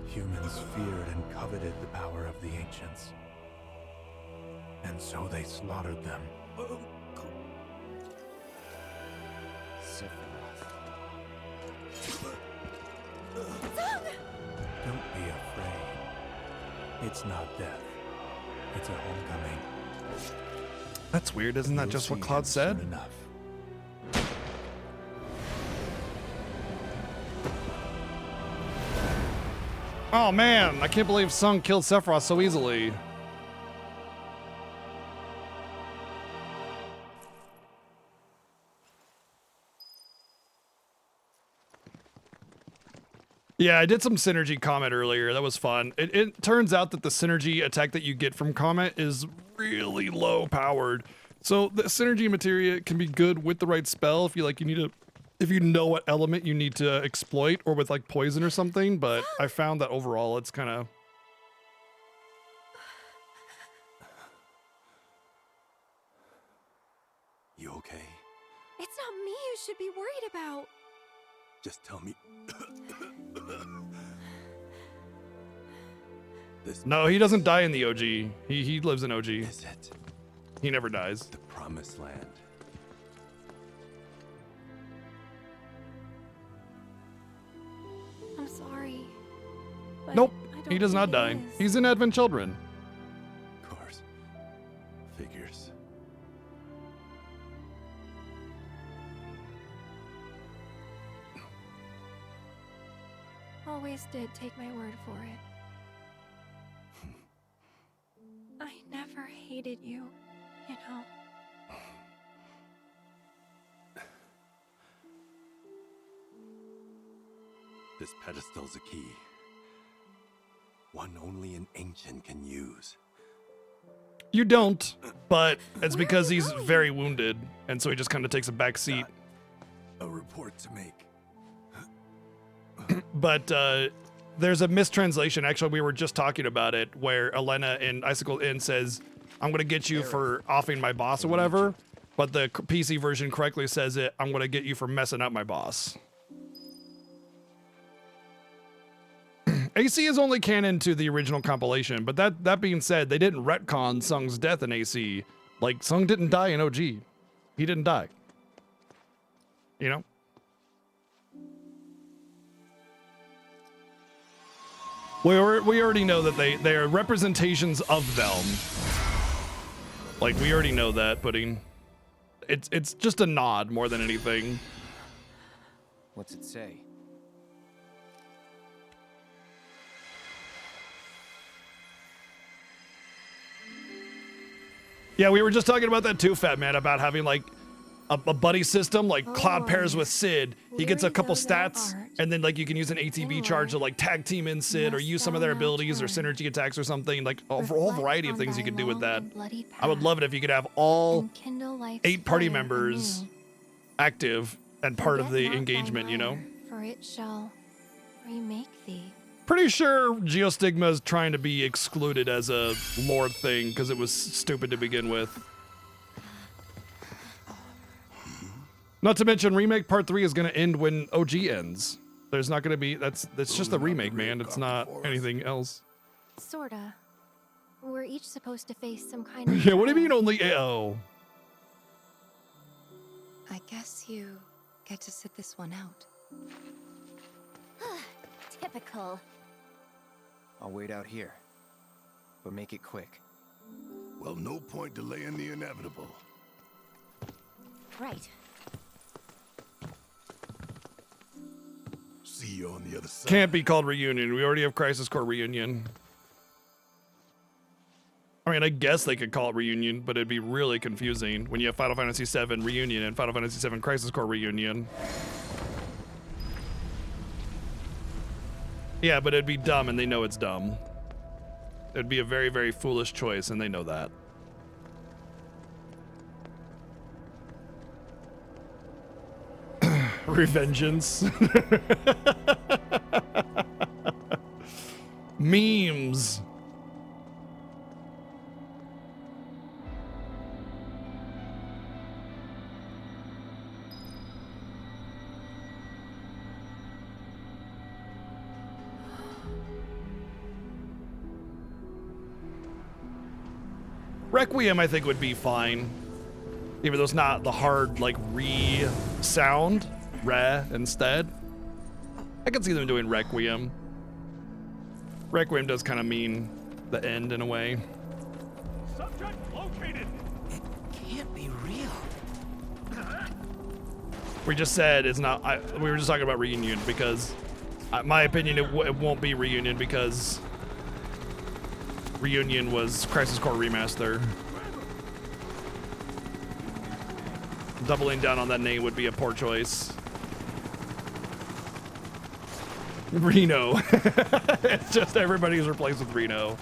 Humans feared and coveted the power of the ancients. And so they slaughtered them. Don't be afraid. It's not death. It's a homecoming. That's weird. Isn't that just what Cloud said? Enough. Oh man, I can't believe Sung killed Sephiroth so easily. Yeah, I did some synergy Comet earlier. That was fun. It turns out that the synergy attack that you get from Comet is really low powered. So the synergy materia can be good with the right spell if you like. If you know what element you need to exploit, or with like poison or something. But I found that overall it's kind of. You okay? It's not me you should be worried about. Just tell me. No, he doesn't die in the OG. He lives in OG. Is it He never dies. the promised land? I'm sorry. but Nope, I don't he does not think die. it is. He's in Advent Children. Of course. Figured. always did take my word for it. I never hated you, you know. This pedestal's a key. One only an ancient can use. You don't, but it's Where because are you he's going? very wounded, and so he just kind of takes a back seat. A report to make. But there's a mistranslation. Actually, we were just talking about it, where Elena in Icicle Inn says, "I'm gonna get you for offing my boss or whatever," but the PC version correctly says it, "I'm gonna get you for messing up my boss." AC is only canon to the original compilation, but that being said, they didn't retcon Sung's death in AC. Like, Sung didn't die in OG. He didn't die. You know? We already know that they are representations of them. Like, we already know that, Pudding. It's just a nod more than anything. What's it say? Yeah, we were just talking about that too, Fat Man, about having like a buddy system, like Cloud pairs with Sid. He gets a couple stats, and then like you can use an ATB charge to like tag team in Sid, or use some of their abilities or synergy attacks or something. Like a whole variety of things you can do with that. I would love it if you could have all 8 party members active and part of the engagement, you know? For it shall remake thee. Pretty sure Geostigma is trying to be excluded as a lore thing because it was stupid to begin with. Not to mention, Remake Part 3 is going to end when OG ends. There's not going to be... That's just a remake, man. It's not anything else. Sorta. We're each supposed to face some kind of... Yeah, what do you mean only... Oh. I guess you get to sit this one out. Typical. I'll wait out here. But make it quick. Well, no point delaying the inevitable. Right. See you on the other side. Can't be called Reunion. We already have Crisis Core Reunion. I mean, I guess they could call it Reunion, but it'd be really confusing when you have Final Fantasy VII Reunion and Final Fantasy VII Crisis Core Reunion. Yeah, but it'd be dumb, and they know it's dumb. It'd be a very, very foolish choice, and they know that. Revengeance. Memes. Requiem, I think, would be fine. Even though it's not the hard, like, re-sound. Re instead. I could see them doing Requiem. Requiem does kind of mean the end in a way. Subject located. It can't be real. We just said it's not. We were just talking about Reunion because, my opinion, it won't be Reunion because Reunion was Crisis Core Remaster. Doubling down on that name would be a poor choice. Reno. It's just everybody's replaced with Reno.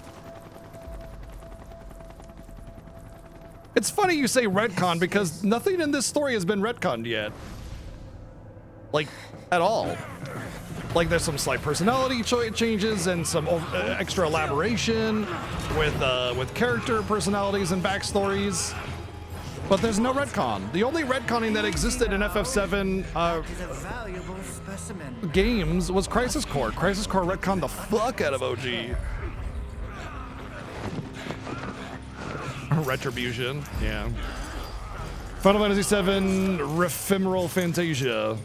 It's funny you say retcon because nothing in this story has been retconned yet. Like, at all. Like, there's some slight personality changes and some extra elaboration with character personalities and backstories. But there's no retcon. The only retconning that existed in FF7 games was Crisis Core. Crisis Core retconned the fuck out of OG. Retribution, yeah. Final Fantasy VII Ephemeral Fantasia.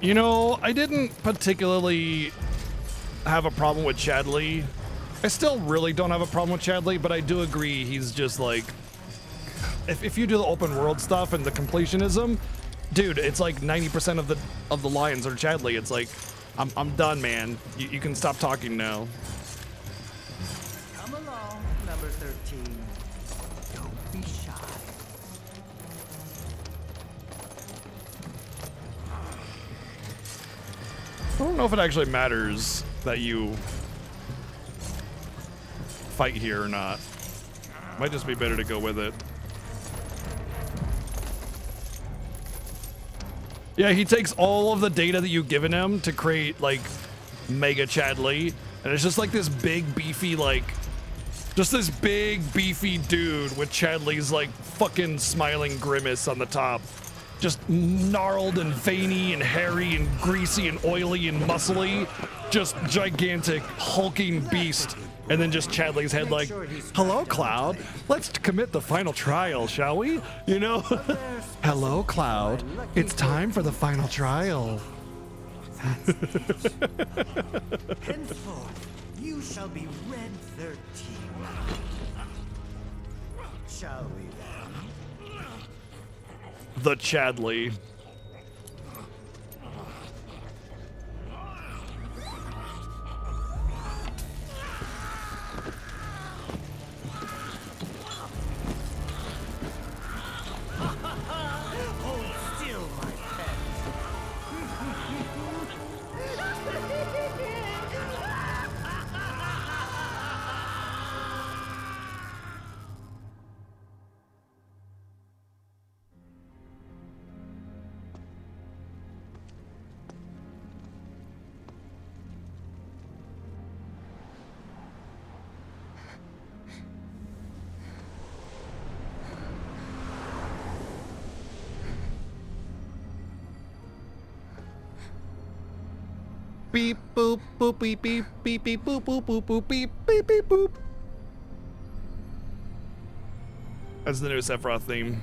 You know, I didn't particularly have a problem with Chadley. I still really don't have a problem with Chadley, but I do agree he's just like, if you do the open world stuff and the completionism, dude, it's like 90% of the lions are Chadley. It's like, I'm done, man. You can stop talking now. Come along, number 13. Don't be shy. I don't know if it actually matters that you fight here or not. Might just be better to go with it. Yeah, he takes all of the data that you've given him to create like Mega Chadley, and it's just like this big beefy just this big beefy dude with Chadley's like fucking smiling grimace on the top. Just gnarled and veiny and hairy and greasy and oily and muscly. Just gigantic hulking beast. And then just Chadley's head like, hello, Cloud. Let's commit the final trial, shall we? You know? Hello, Cloud. It's time for the final trial. Henceforth, you shall be Red 13. Shall we then? The Chadley. Hold still, my pet. Beep boop boop beep beep beep beep boop boop boop boop beep beep beep boop. That's the new Sephiroth theme.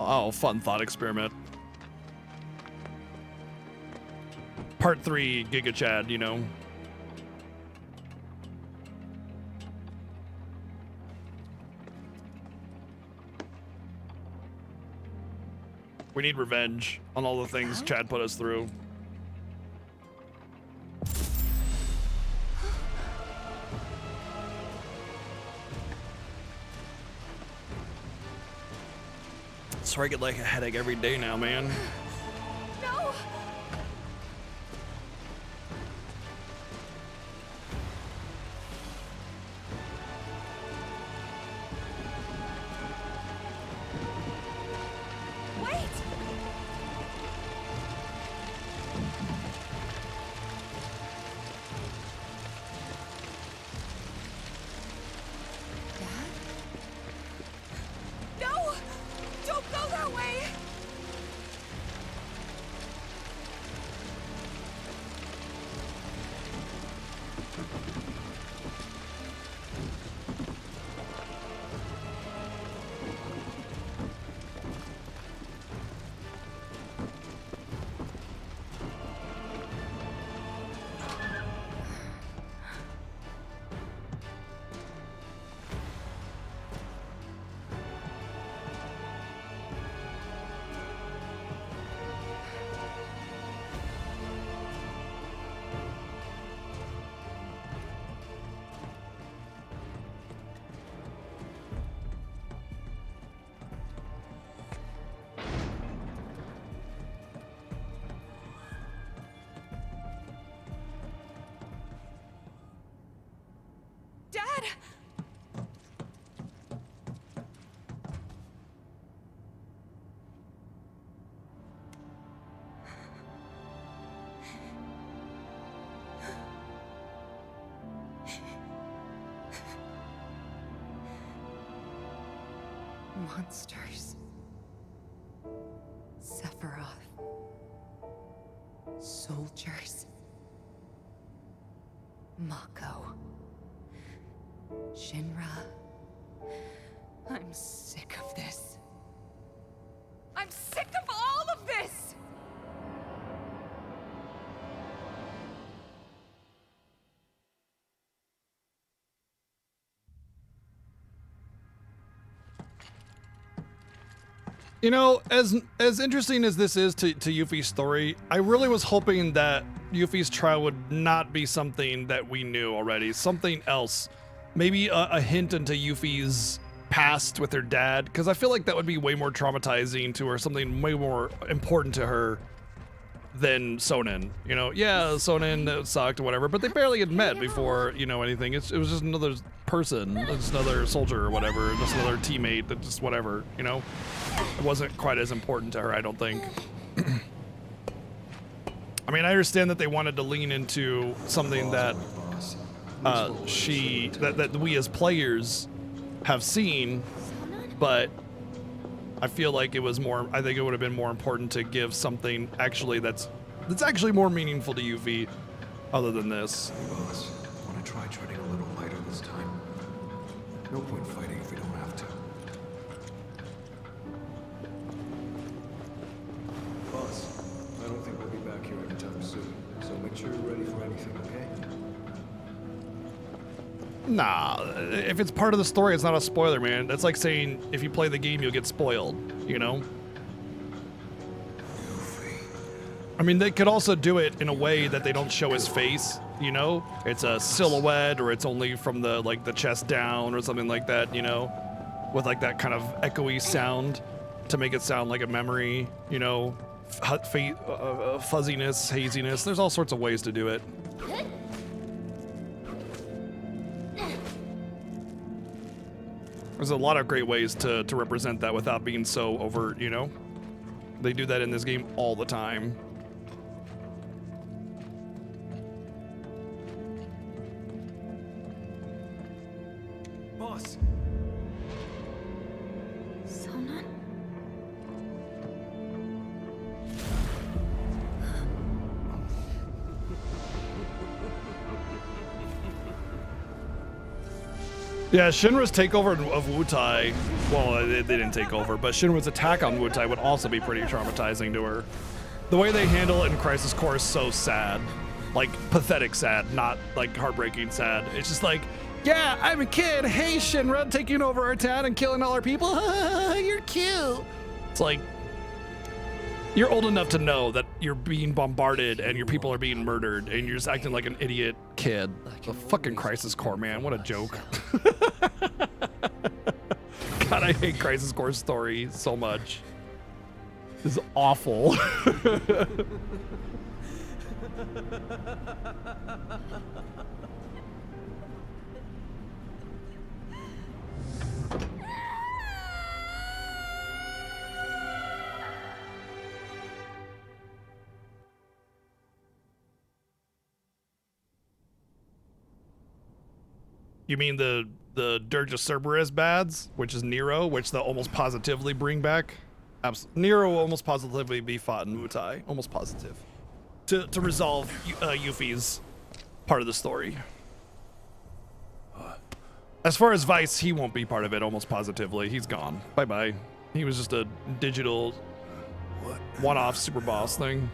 Oh, fun thought experiment. Part 3, Giga Chad, you know. We need revenge on all the things Chad put us through. So I get like a headache every day now, man. No! Wait! No! Don't go that way! Dad! Monsters. Soldiers. Mako. Shinra. I'm sick of this. I'm sick of all of this! You know, as interesting as this is to Yuffie's story, I really was hoping that Yuffie's trial would not be something that we knew already, something else. Maybe a hint into Yuffie's past with her dad, because I feel like that would be way more traumatizing to her, something way more important to her than Sonin. You know, yeah, Sonin sucked or whatever, but they barely had met before, you know, anything. It was just another person, just another soldier or whatever, just another teammate, that just whatever, you know? It wasn't quite as important to her, I don't think. I mean, I understand that they wanted to lean into something that that we as players have seen, but I feel like it was more, I think it would have been more important to give something actually that's actually more meaningful to Yuffie other than this. Boss, want to try treading a little lighter this time? No point fighting if we don't have to. Boss, I don't think we'll be back here anytime soon, so make sure you're ready for anything, okay? Nah, if it's part of the story, it's not a spoiler, man. That's like saying if you play the game, you'll get spoiled, you know? I mean, they could also do it in a way that they don't show his face, you know? It's a silhouette, or it's only from the, like, the chest down or something like that, you know? With, like, that kind of echoey sound to make it sound like a memory, you know? Fuzziness, haziness. There's all sorts of ways to do it. There's a lot of great ways to represent that without being so overt, you know? They do that in this game all the time. Boss! Sonon? Yeah, Shinra's takeover of Wutai, well, they didn't take over, but Shinra's attack on Wutai would also be pretty traumatizing to her. The way they handle it in Crisis Core is so sad. Like, pathetic sad, not, like, heartbreaking sad. It's just like, yeah, I'm a kid. Hey, Shinra, taking over our town and killing all our people. You're cute. It's like, you're old enough to know that you're being bombarded and your people are being murdered and you're just acting like an idiot kid. The fucking Crisis Core, man. What a joke. God, I hate Crisis Core story so much. This is awful. You mean the Dirge of Cerberus bads, which is Nero, which they'll almost positively bring back? Nero will almost positively be fought in Wutai, almost positive, to resolve Yuffie's part of the story. As far as Vice, he won't be part of it, almost positively. He's gone. Bye-bye. He was just a digital one-off super boss thing.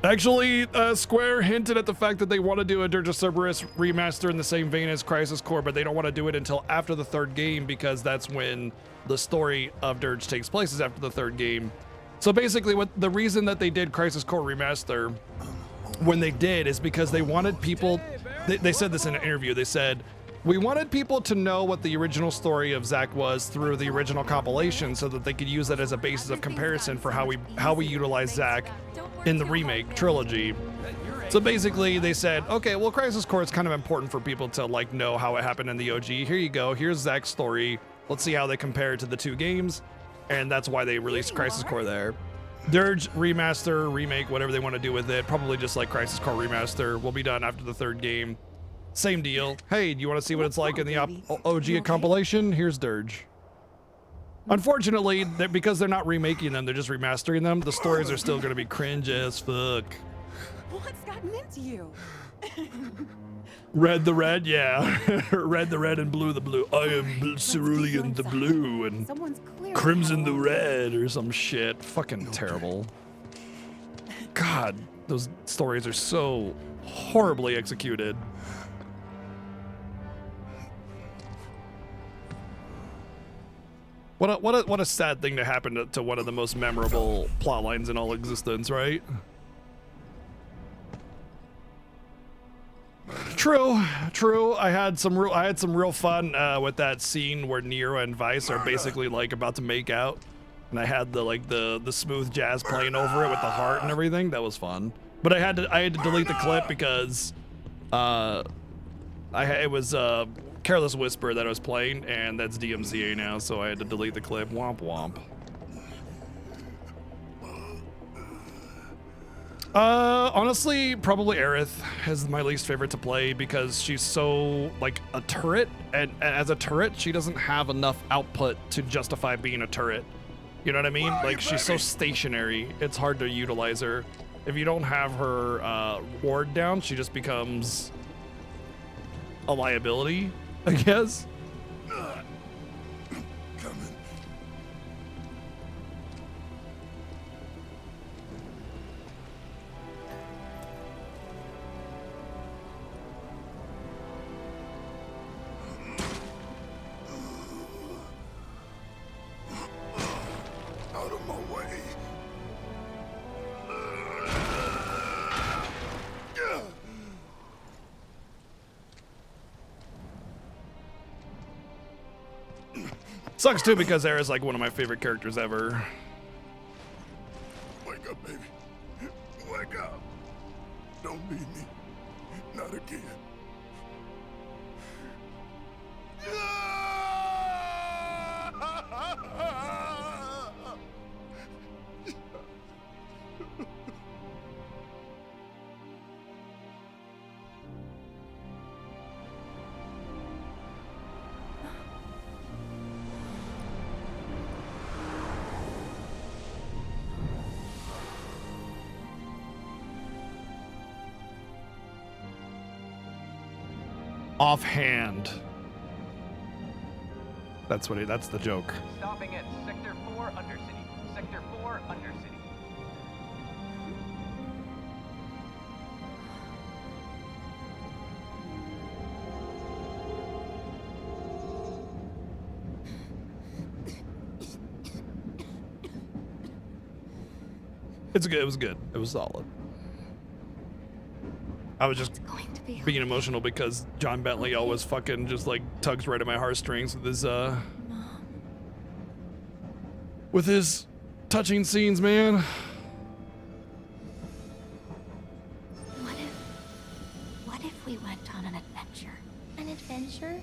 Actually, Square hinted at the fact that they want to do a Dirge of Cerberus remaster in the same vein as Crisis Core, but they don't want to do it until after the third game because that's when the story of Dirge takes place, is after the third game. So basically, what the reason that they did Crisis Core remaster when they did is because they wanted people, they said this in an interview, they said, we wanted people to know what the original story of Zack was through the original compilation so that they could use that as a basis of comparison for how we utilize Zack in the remake trilogy. So basically they said, okay, well, Crisis Core is kind of important for people to like know how it happened in the OG. Here you go. Here's Zack's story. Let's see how they compare to the two games. And that's why they released Crisis Core there. Dirge remaster, remake, whatever they want to do with it, probably just like Crisis Core remaster, will be done after the third game. Same deal. Hey, do you want to see what it's like in the OG compilation? Here's Dirge. Unfortunately, because they're not remaking them, they're just remastering them, the stories are still going to be cringe as fuck. What's gotten into you? Red the red, yeah. Red the red and blue the blue. I am cerulean the blue and crimson the red or some shit. Fucking terrible. God, those stories are so horribly executed. What a sad thing to happen to one of the most memorable plot lines in all existence, right? True. I had some real fun with that scene where Nero and Vice are basically like about to make out, and I had the smooth jazz playing over it with the heart and everything. That was fun. But I had to delete the clip because it was Careless Whisper that I was playing, and that's DMCA now, so I had to delete the clip. Womp womp. Honestly, probably Aerith is my least favorite to play because she's so like a turret, and as a turret, she doesn't have enough output to justify being a turret. You know what I mean? Like, she's so stationary, it's hard to utilize her. If you don't have her ward down, she just becomes a liability, I guess. Out of my way. Sucks too because Aerith's like one of my favorite characters ever. Wake up, baby. Wake up. Don't leave me. Not again. Offhand. That's the joke. Stopping at Sector 4 Undercity. Sector 4 Undercity. It's good. It was good. It was solid. I was just being emotional because John Bentley always fucking just like tugs right at my heartstrings with his touching scenes, man. What if we went on an adventure? An adventure?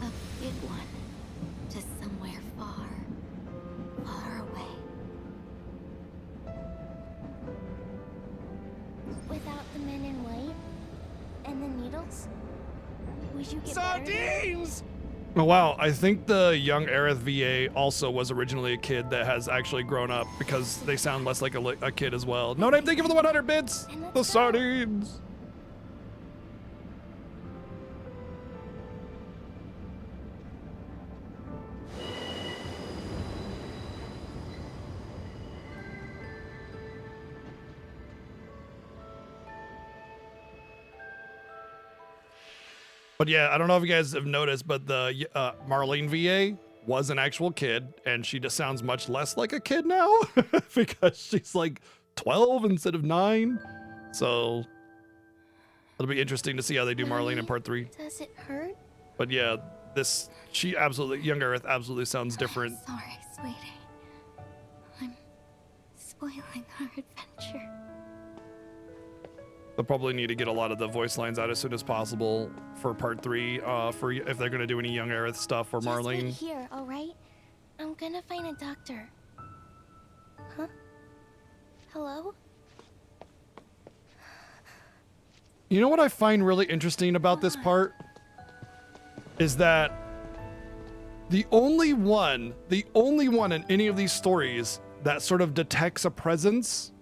A big one. To somewhere far, far away. Without the men in white and the needles? Would you get Sardines! Oh wow, I think the young Aerith VA also was originally a kid that has actually grown up because they sound less like a kid as well. No name, thank you for the 100 bits! The sardines! But yeah, I don't know if you guys have noticed, but the Marlene VA was an actual kid, and she just sounds much less like a kid now because she's like 12 instead of 9. So it'll be interesting to see how they do Marlene in part 3. Does it hurt? But yeah, young Earth absolutely sounds different. Sorry, sweetie. I'm spoiling our adventure. They'll probably need to get a lot of the voice lines out as soon as possible for part 3, for if they're gonna do any young Aerith stuff for Marlene. Just wait here, all right? I'm gonna find a doctor. Huh? Hello? You know what I find really interesting about this part? is that the only one in any of these stories that sort of detects a presence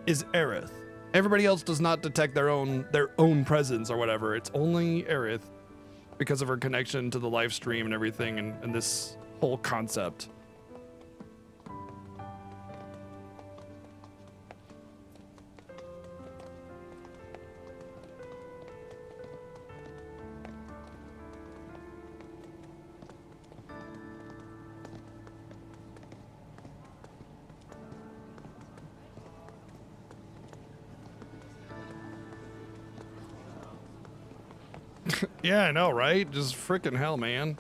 is Aerith. Everybody else does not detect their own presence or whatever. It's only Aerith because of her connection to the live stream and everything and this whole concept. Yeah, I know, right? Just freaking hell, man.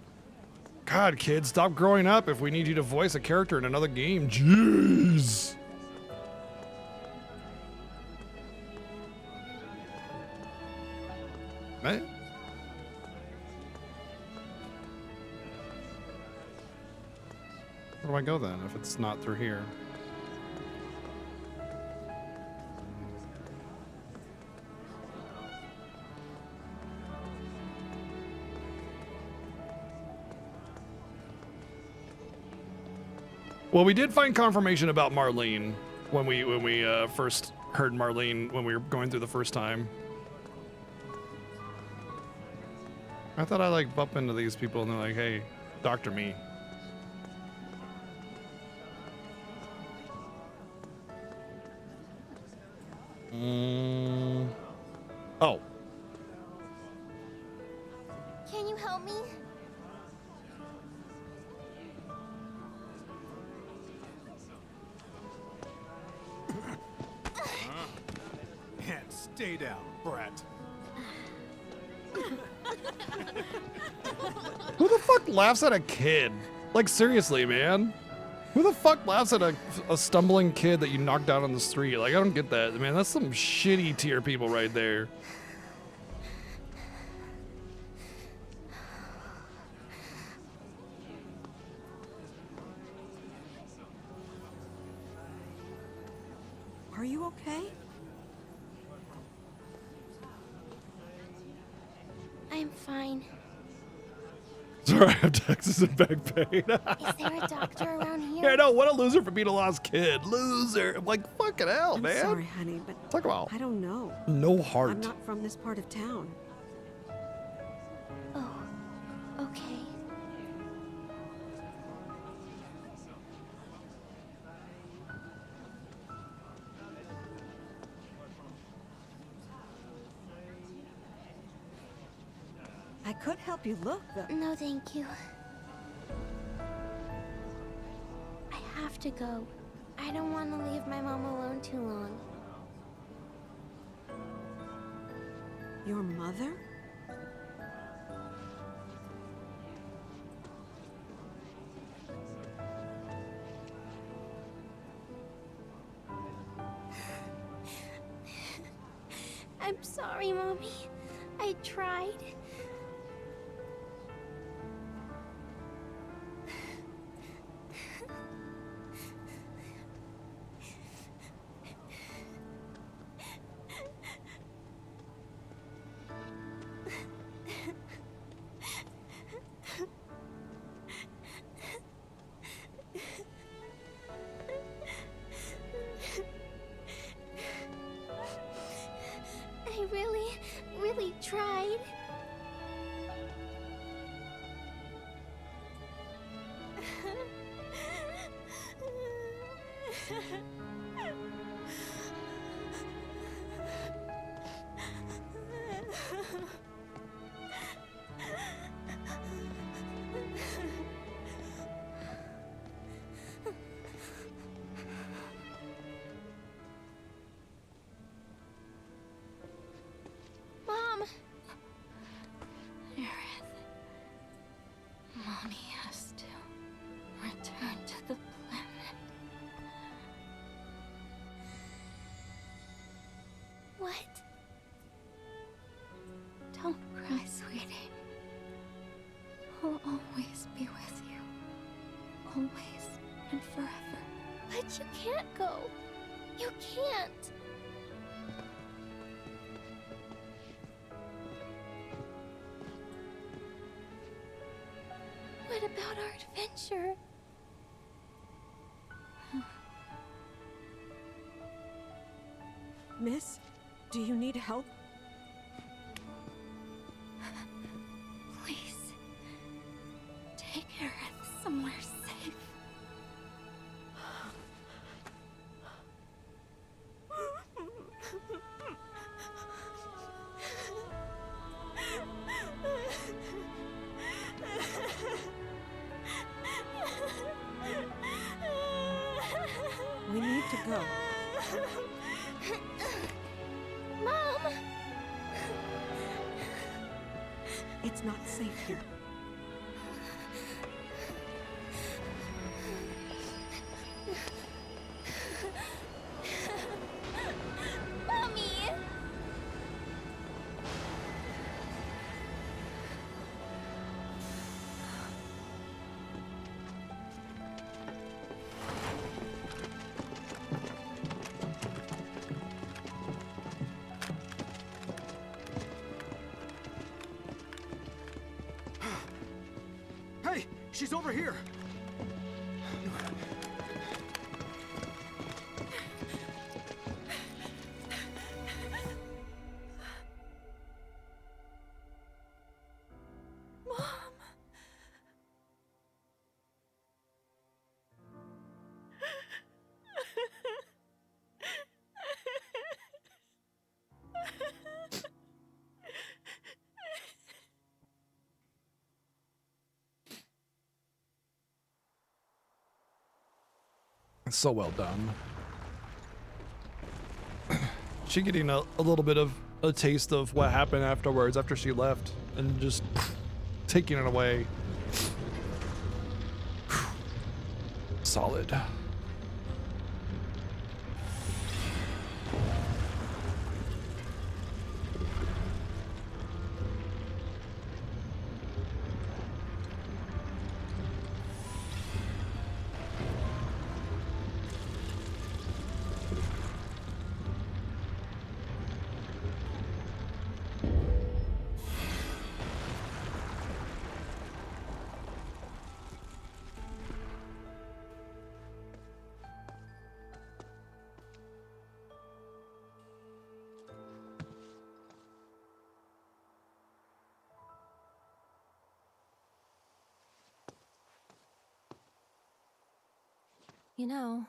God, kids, stop growing up if we need you to voice a character in another game. Jeez. Right? Where do I go then if it's not through here? Well, we did find confirmation about Marlene when we first heard Marlene when we were going through the first time. I thought I like bump into these people and they're like, "Hey, doctor me." Oh. Can you help me? And stay down, brat. Who the fuck laughs at a kid? Like, seriously, man. Who the fuck laughs at a stumbling kid that you knocked down on the street? Like, I don't get that. Man, that's some shitty tier people right there. Are you okay? I'm fine. Sorry, I have Texas and back pain. Is there a doctor around here? Yeah, no, what a loser for being a lost kid. Loser. I'm like, fucking hell, I'm man. sorry, honey, but Talk about I don't know. no heart. I'm not from this part of town. Oh, okay. I could help you look, though. No, thank you. I have to go. I don't want to leave my mom alone too long. Your mother? I'm sorry, Mommy. I tried. I really tried. Mom! Aerith. Mommy has to return to the planet. What? Don't cry, sweetie. I'll always be with you. Always and forever. But you can't go. You can't. about our adventure. Miss, do you need help? Please, take Aerith somewhere safe. We need to go. Mom! It's not safe here. Mommy! Hey, she's over here. Mom! So well done. She getting a little bit of a taste of what happened afterwards after she left and just taking it away. Solid. You know,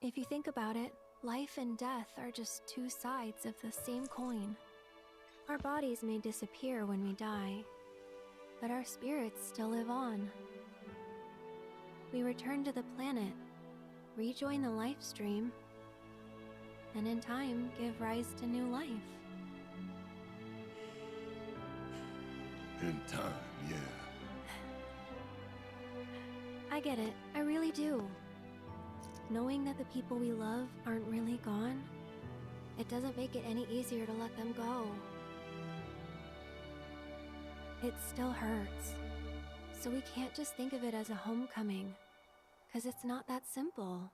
if you think about it, life and death are just two sides of the same coin. Our bodies may disappear when we die, but our spirits still live on. We return to the planet, rejoin the life stream, and in time give rise to new life. In time, yeah. I get it, I really do. Knowing that the people we love aren't really gone, it doesn't make it any easier to let them go. It still hurts. So we can't just think of it as a homecoming, 'cause it's not that simple.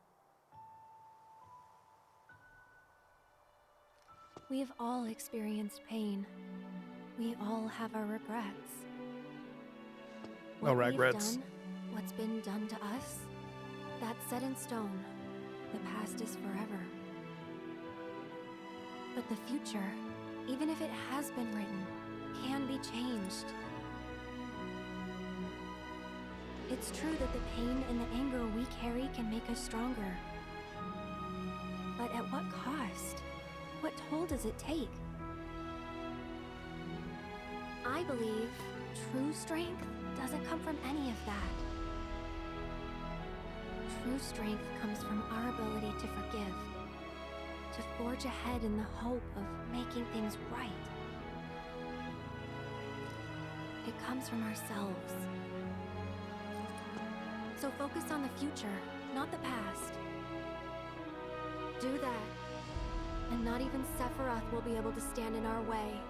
We've all experienced pain. We all have our regrets. No What we've regrets. done, what's been done to us, that's set in stone. The past is forever. But the future, even if it has been written, can be changed. It's true that the pain and the anger we carry can make us stronger. But at what cost? What toll does it take? I believe true strength doesn't come from any of that. True strength comes from our ability to forgive, to forge ahead in the hope of making things right. It comes from ourselves. So focus on the future, not the past. Do that, and not even Sephiroth will be able to stand in our way.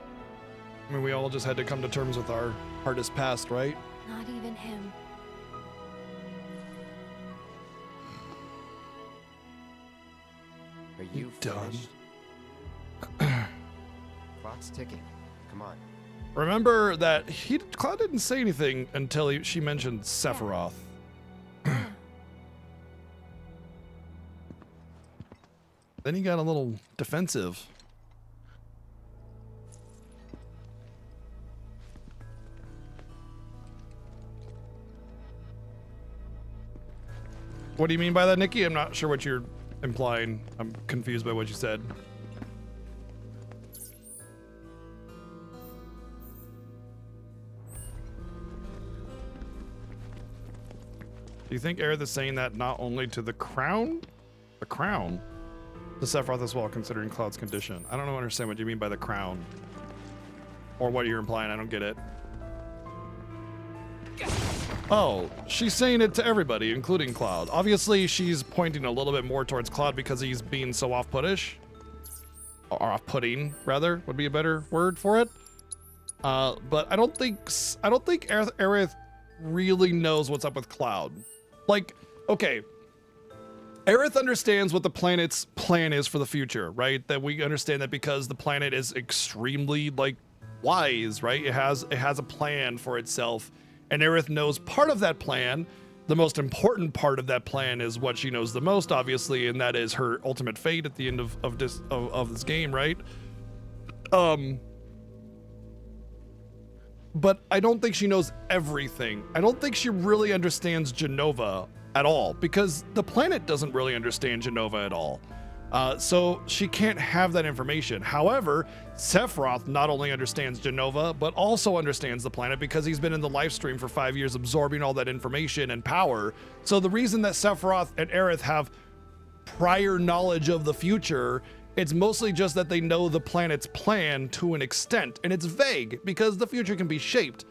I mean, we all just had to come to terms with our hardest past, right? Not even him. Are you done? finished? Clock's ticking. Come on. Remember that Cloud didn't say anything until she mentioned Sephiroth. Then he got a little defensive. What do you mean by that, Nikki? I'm not sure what you're implying. I'm confused by what you said. Do you think Aerith is saying that not only to the crown, to Sephiroth as well, considering Cloud's condition? I don't understand what you mean by the crown. Or what you're implying, I don't get it. Oh, she's saying it to everybody, including Cloud. Obviously, she's pointing a little bit more towards Cloud because he's being so off-puttish. Or off-putting, rather, would be a better word for it. But I don't think Aerith really knows what's up with Cloud. Like, okay, Aerith understands what the planet's plan is for the future, right? That we understand that because the planet is extremely, like, wise, right? It has a plan for itself, and Aerith knows part of that plan. The most important part of that plan is what she knows the most, obviously, and that is her ultimate fate at the end of this game, right? But I don't think she knows everything. I don't think she really understands Jenova at all, because the planet doesn't really understand Jenova at all. So she can't have that information. However, Sephiroth not only understands Jenova, but also understands the planet because he's been in the live stream for 5 years absorbing all that information and power. So the reason that Sephiroth and Aerith have prior knowledge of the future, it's mostly just that they know the planet's plan to an extent, and it's vague because the future can be shaped.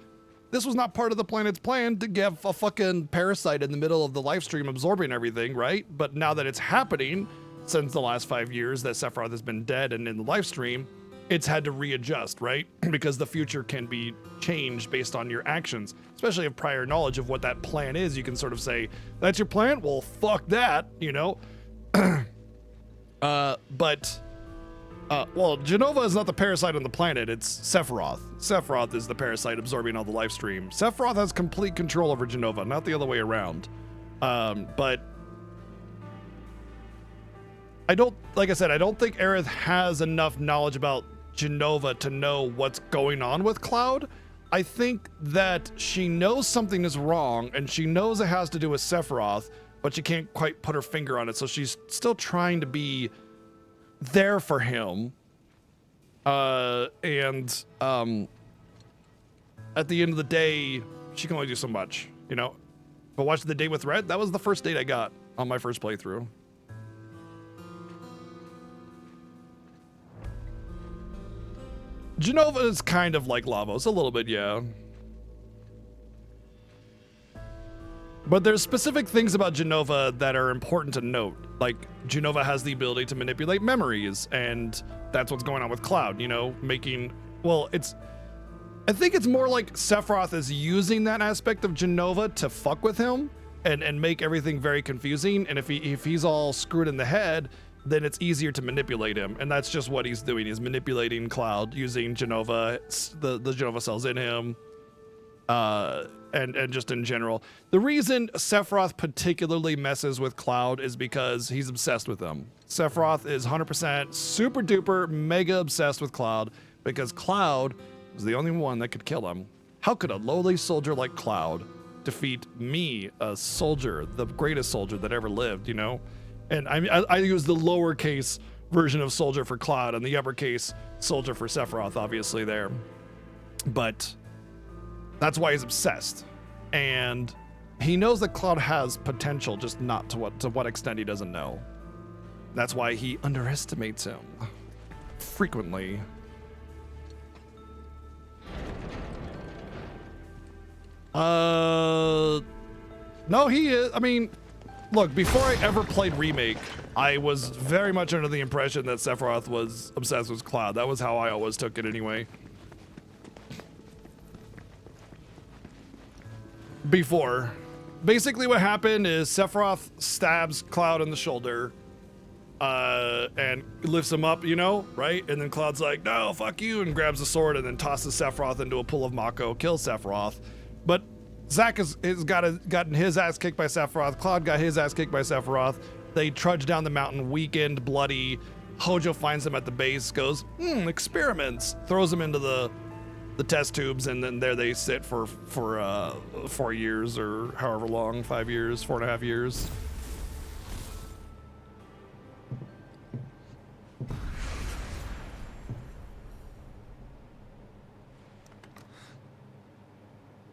This was not part of the planet's plan to give a fucking parasite in the middle of the live stream absorbing everything, right? But now that it's happening, since the last 5 years that Sephiroth has been dead and in the live stream, it's had to readjust, right? Because the future can be changed based on your actions, especially if prior knowledge of what that plan is. You can sort of say, that's your plan? Well, fuck that, you know? Well, Jenova is not the parasite on the planet, it's Sephiroth. Sephiroth is the parasite absorbing all the live stream. Sephiroth has complete control over Jenova, not the other way around. But like I said, I don't think Aerith has enough knowledge about Jenova to know what's going on with Cloud. I think that she knows something is wrong, and she knows it has to do with Sephiroth, but she can't quite put her finger on it, so she's still trying to be there for him. At the end of the day, she can only do so much, you know? But watch The Date with Red, that was the first date I got on my first playthrough. Jenova is kind of like Lavos, a little bit, yeah. But there's specific things about Jenova that are important to note. Like, Jenova has the ability to manipulate memories, and that's what's going on with Cloud, you know, I think it's more like Sephiroth is using that aspect of Jenova to fuck with him and make everything very confusing, and if he's all screwed in the head, then it's easier to manipulate him, and that's just what he's doing. He's manipulating Cloud using Jenova, the Jenova cells in him, and just in general. The reason Sephiroth particularly messes with Cloud is because he's obsessed with him. Sephiroth is 100% super duper mega obsessed with Cloud because Cloud was the only one that could kill him. How could a lowly soldier like Cloud defeat me, a soldier, the greatest soldier that ever lived, you know? And I use the lowercase version of soldier for Cloud and the uppercase soldier for Sephiroth, obviously there. But that's why he's obsessed. And he knows that Cloud has potential, just not to what extent he doesn't know. That's why he underestimates him frequently. No, he is. I mean, look, before I ever played Remake, I was very much under the impression that Sephiroth was obsessed with Cloud. That was how I always took it anyway. Before. Basically what happened is Sephiroth stabs Cloud in the shoulder, and lifts him up, you know, right? And then Cloud's like, no, fuck you, and grabs the sword and then tosses Sephiroth into a pool of Mako, kills Sephiroth. But Zack has gotten his ass kicked by Sephiroth. Cloud got his ass kicked by Sephiroth. They trudge down the mountain, weakened, bloody. Hojo finds them at the base, goes, experiments, throws them into the test tubes, and then there they sit for 4 years or however long, 5 years, 4.5 years.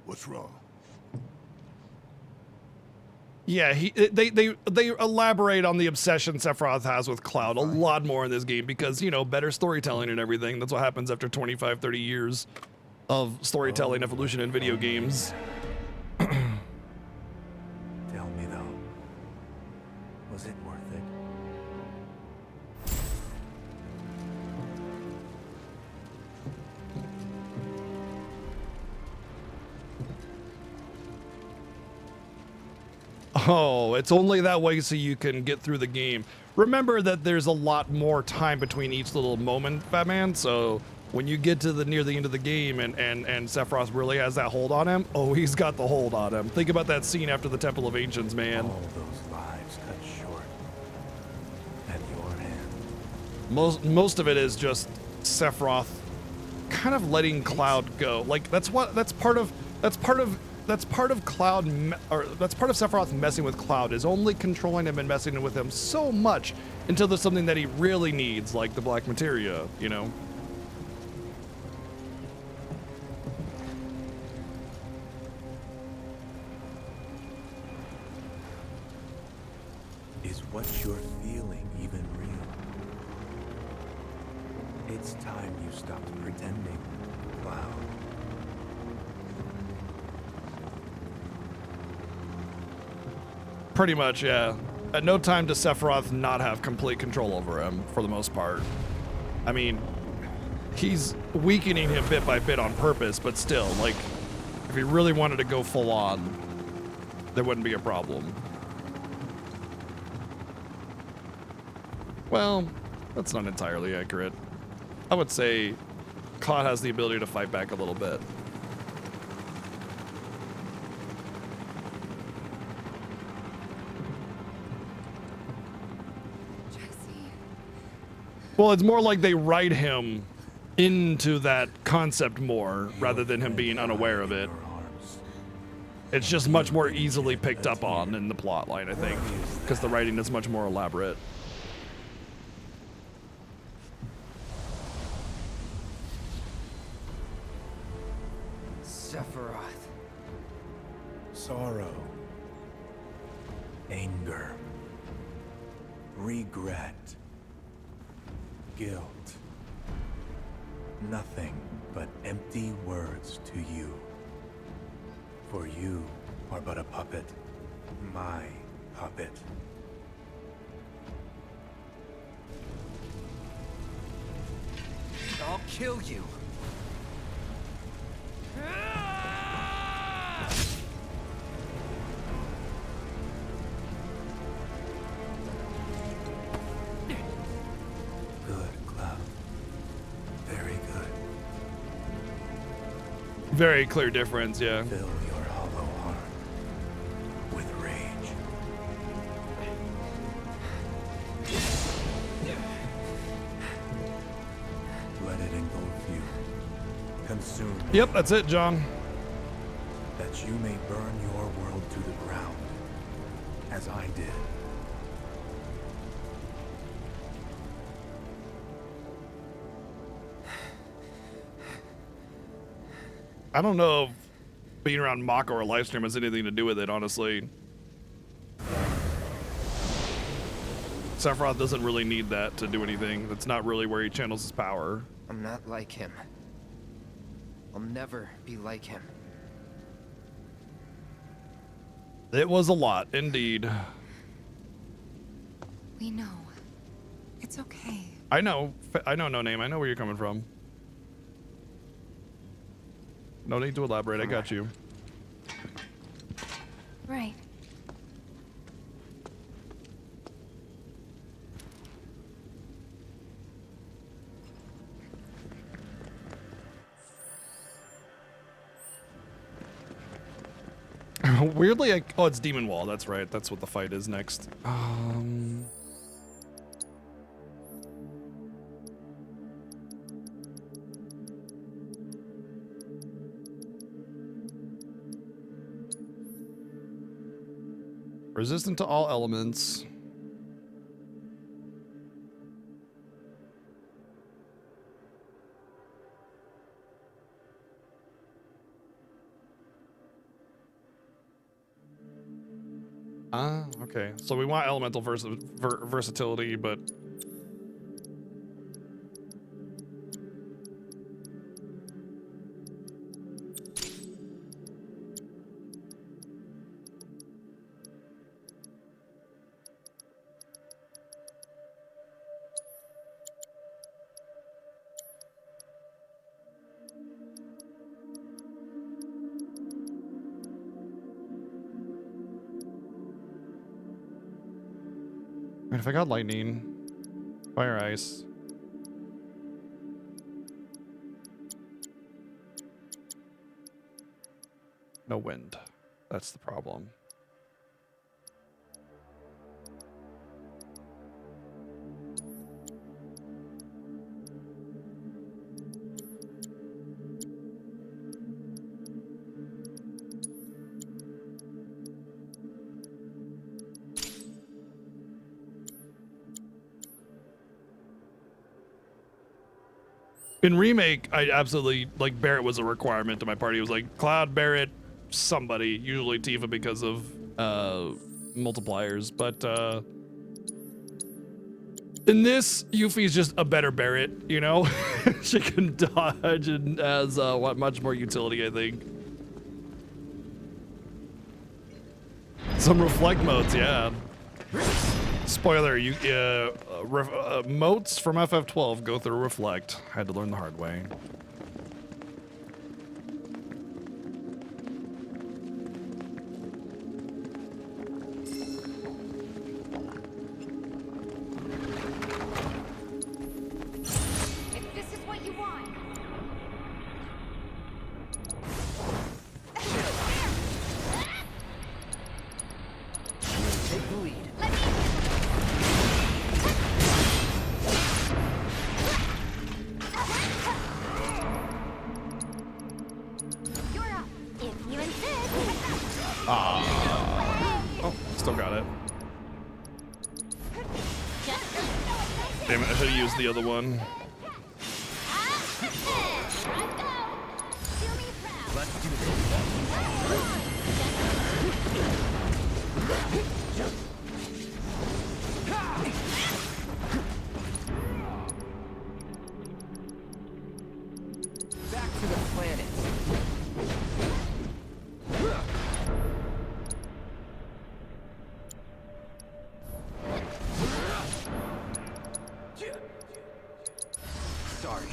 What's wrong? Yeah, they elaborate on the obsession Sephiroth has with Cloud a lot more in this game because, you know, better storytelling and everything. That's what happens after 25, 30 years of storytelling evolution in video games. Tell me though, was it worth it? Oh, it's only that way so you can get through the game. Remember that there's a lot more time between each little moment, Batman, so when you get to near the end of the game and Sephiroth really has that hold on him, oh, he's got the hold on him. Think about that scene after the Temple of Ancients, man. All those lives cut short at your hand. Most of it is just Sephiroth kind of letting Cloud go. Like that's part of Sephiroth messing with Cloud, is only controlling him and messing with him so much until there's something that he really needs, like the black materia, you know. Is what you're feeling even real? It's time you stopped pretending, Cloud. Pretty much, yeah. At no time does Sephiroth not have complete control over him, for the most part. I mean, he's weakening him bit by bit on purpose, but still, like, if he really wanted to go full on, there wouldn't be a problem. Well, that's not entirely accurate. I would say Cloud has the ability to fight back a little bit. Well, it's more like they write him into that concept more rather than him being unaware of it. It's just much more easily picked up on in the plot line, I think, because the writing is much more elaborate. Sephiroth. Sorrow. Anger. Regret. Guilt. Nothing but empty words to you. For you are but a puppet. My puppet. I'll kill you. Good, Cloud. Very good. Very clear difference, yeah. Fill your hollow heart with rage. Let it engulf you. Consume you, Yep, that's it, John. that you may burn your world to the ground, as I did. I don't know if being around Mako or Livestream has anything to do with it, honestly. Sephiroth doesn't really need that to do anything. That's not really where he channels his power. I'm not like him. I'll never be like him. It was a lot, indeed. We know. It's okay. I know, No Name. I know where you're coming from. No need to elaborate. I got you. Right. Weirdly, oh, it's Demon Wall. That's right. That's what the fight is next. Resistant to all elements. Ah, okay. So we want elemental versatility, but if I got lightning, fire, ice. No wind. That's the problem. In Remake, I absolutely, like, Barret was a requirement to my party. It was like, Cloud, Barret, somebody, usually Tifa because of multipliers. But in this, Yuffie's just a better Barret, you know? She can dodge and has much more utility, I think. Some reflect modes, yeah. Spoiler, motes from FF12 go through reflect. Had to learn the hard way. If this is what you want. Take the lead. Oh, still got it. Damn it, I should have used the other one. Let's do this. Back to the planet. Sorry.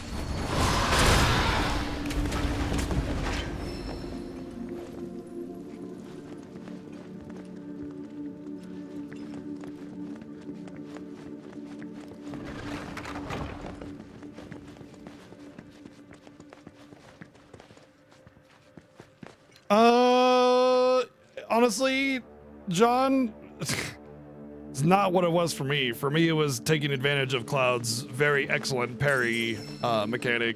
Honestly, John, it's not what it was for me. For me, it was taking advantage of Cloud's very excellent parry mechanic.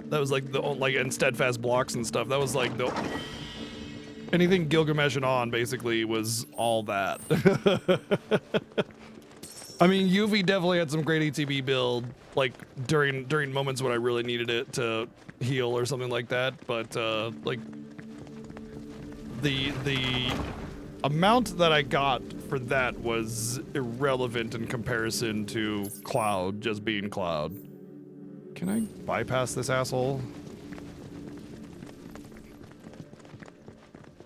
That was like and steadfast blocks and stuff. That was like anything Gilgamesh and on basically was all that. I mean, Yuffie definitely had some great ATB build, like during moments when I really needed it to heal or something like that. But like the amount that I got for that was irrelevant in comparison to Cloud just being Cloud. Can I bypass this asshole?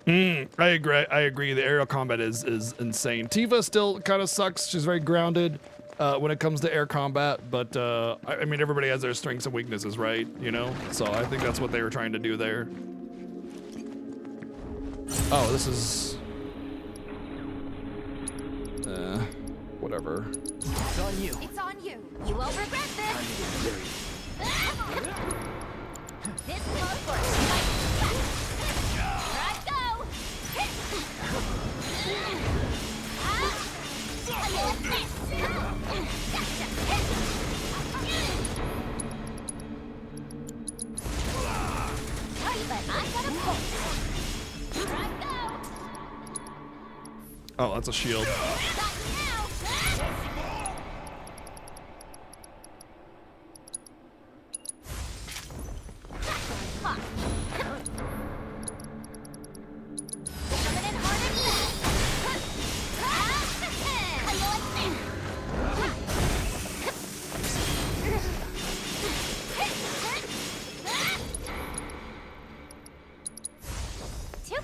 I agree. The aerial combat is insane. Tifa still kind of sucks. She's very grounded when it comes to air combat, but I mean, everybody has their strengths and weaknesses, right? You know? So I think that's what they were trying to do there. Oh, this is... whatever. It's on you. It's on you. You won't regret this. This goes for it. Here I go. Oh, that's a shield.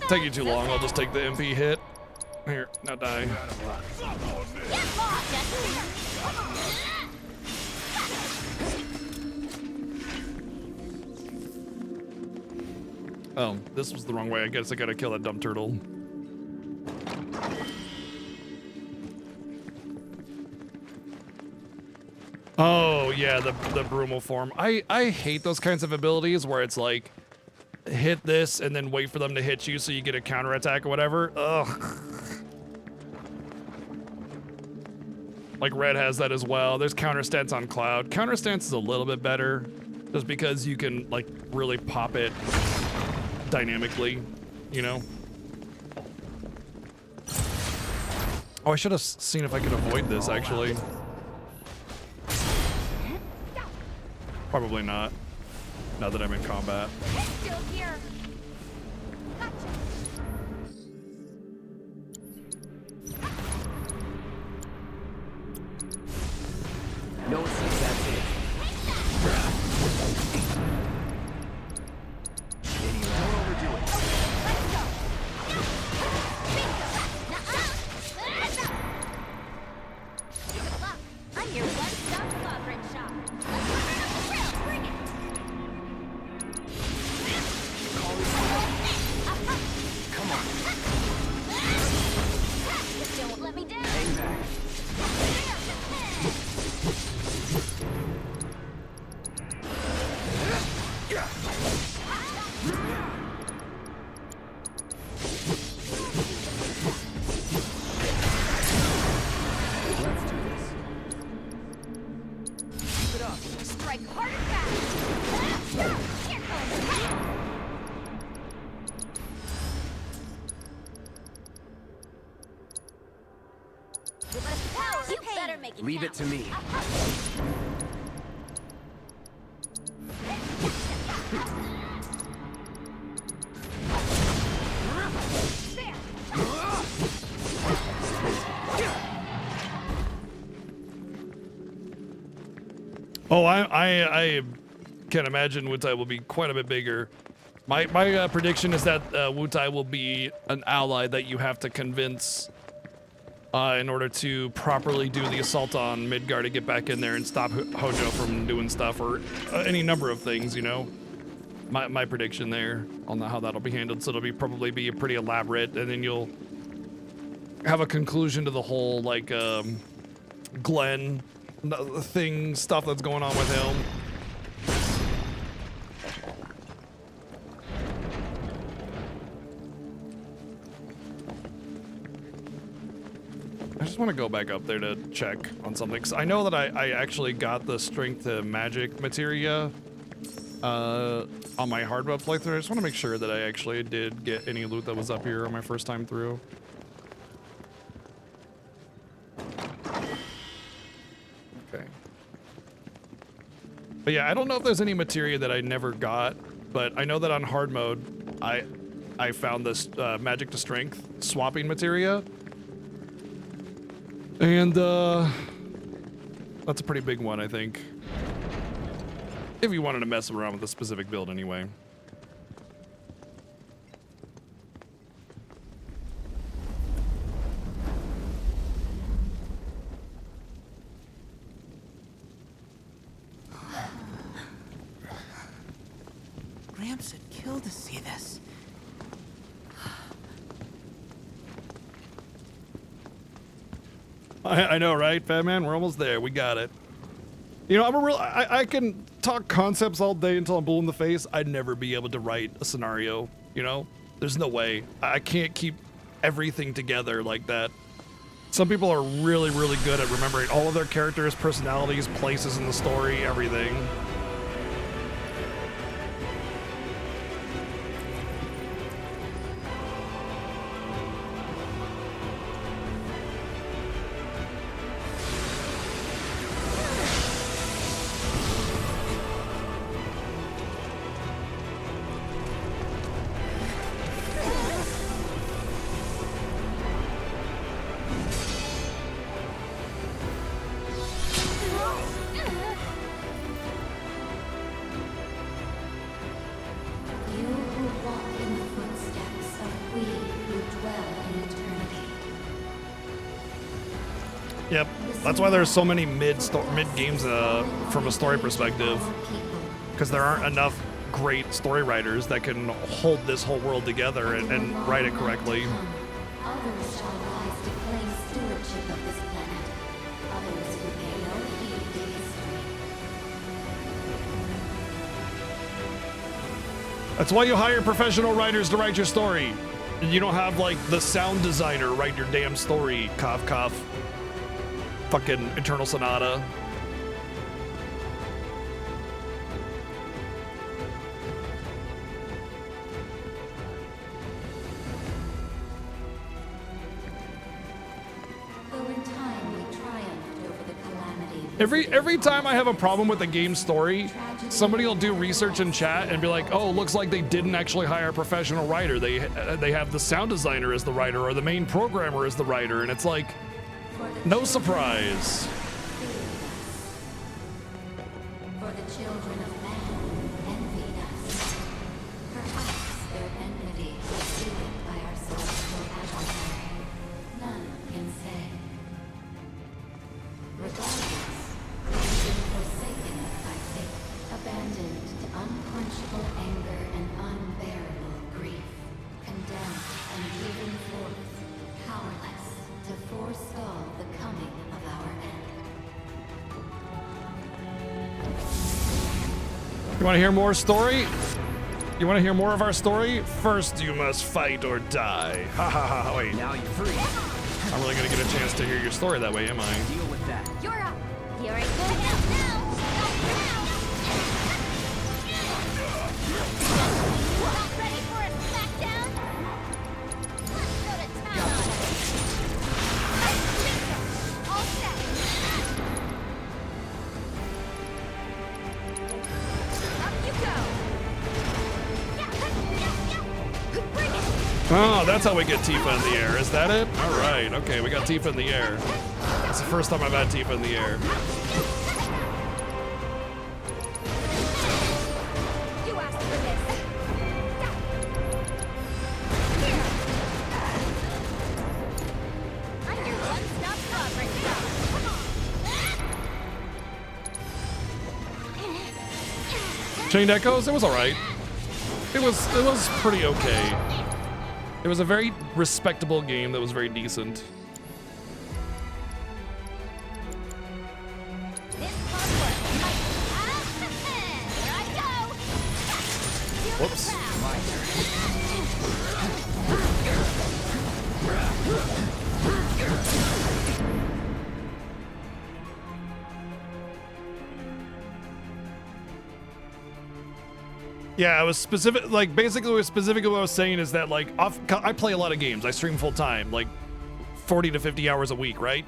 Take you too long. I'll just take the MP hit. Here, now die. Oh, this was the wrong way. I guess I gotta kill that dumb turtle. Oh yeah, the Brumal form. I hate those kinds of abilities where it's like hit this and then wait for them to hit you so you get a counterattack or whatever. Ugh. Like Red has that as well. There's counter stance on Cloud. Counter stance is a little bit better just because you can like really pop it dynamically, you know? Oh, I should have seen if I could avoid this actually. Probably not. Now that I'm in combat. Still here. Gotcha. No one sees that's it. Don't overdo it. Let's go. Bingo. Good luck. I'm your one-stop sovereign shop. Bring it. Come on. Just don't let me down. Hang back. Let's do this. Keep it up. Strike hard and fast. Here goes. With the power of pain. Better make it Leave it to me. There. Oh, I can imagine Wutai will be quite a bit bigger. My prediction is that Wutai will be an ally that you have to convince in order to properly do the assault on Midgar to get back in there and stop Hojo from doing stuff or any number of things, you know. My prediction there on how that'll be handled. So it'll probably be a pretty elaborate, and then you'll have a conclusion to the whole like Glenn stuff that's going on with him. I just want to go back up there to check on something, 'cause I know that I actually got the strength to magic materia on my hard mode playthrough. I just want to make sure that I actually did get any loot that was up here on my first time through. Okay. But yeah, I don't know if there's any materia that I never got, but I know that on hard mode, I found this magic to strength swapping materia. And that's a pretty big one, I think. If you wanted to mess around with a specific build anyway. Gramps would kill to see this. I know, right, Fat Man? We're almost there. We got it. You know, I can talk concepts all day until I'm blue in the face. I'd never be able to write a scenario, you know? There's no way. I can't keep everything together like that. Some people are really, really good at remembering all of their characters, personalities, places in the story, everything. Yep, that's why there's so many mid games from a story perspective, because there aren't enough great story writers that can hold this whole world together and write it correctly. Others shall rise to claim stewardship of this planet. Others who pay no heed to history. That's why you hire professional writers to write your story. You don't have like the sound designer write your damn story. Cough, cough. Fucking Eternal Sonata. Every time I have a problem with a game story, somebody will do research in chat and be like, "Oh, looks like they didn't actually hire a professional writer. They have the sound designer as the writer or the main programmer as the writer," and it's like, no surprise. For the children of man envied us. Perhaps their enmity was fueled by our celestial adversary. None can say. Regardless, we've been forsaken by fate, abandoned to unquenchable anger and unbearable grief, condemned and driven forth, powerless to forestall the coming of our end. You want to hear more story? You want to hear more of our story? First, you must fight or die. Ha ha ha. Wait. Now you're free. I'm really gonna get a chance to hear your story that way, am I? Deal with that. You're up. Here I go. Now. Ready for a smackdown? Let's go to town on it. All set. Up you go. Bring it. Oh, that's how we get Tifa in the air. Is that it? All right. Okay, we got Tifa in the air. That's the first time I've had Tifa in the air. You asked for this. I'm your one-stop progress stop. Come on. Chained Echoes, it was all right. It was pretty okay. It was a very respectable game that was very decent. This part works. Here I go. Whoops. Yeah, I was specific, like basically what I was saying is that like I play a lot of games. I stream full time, like 40 to 50 hours a week, right?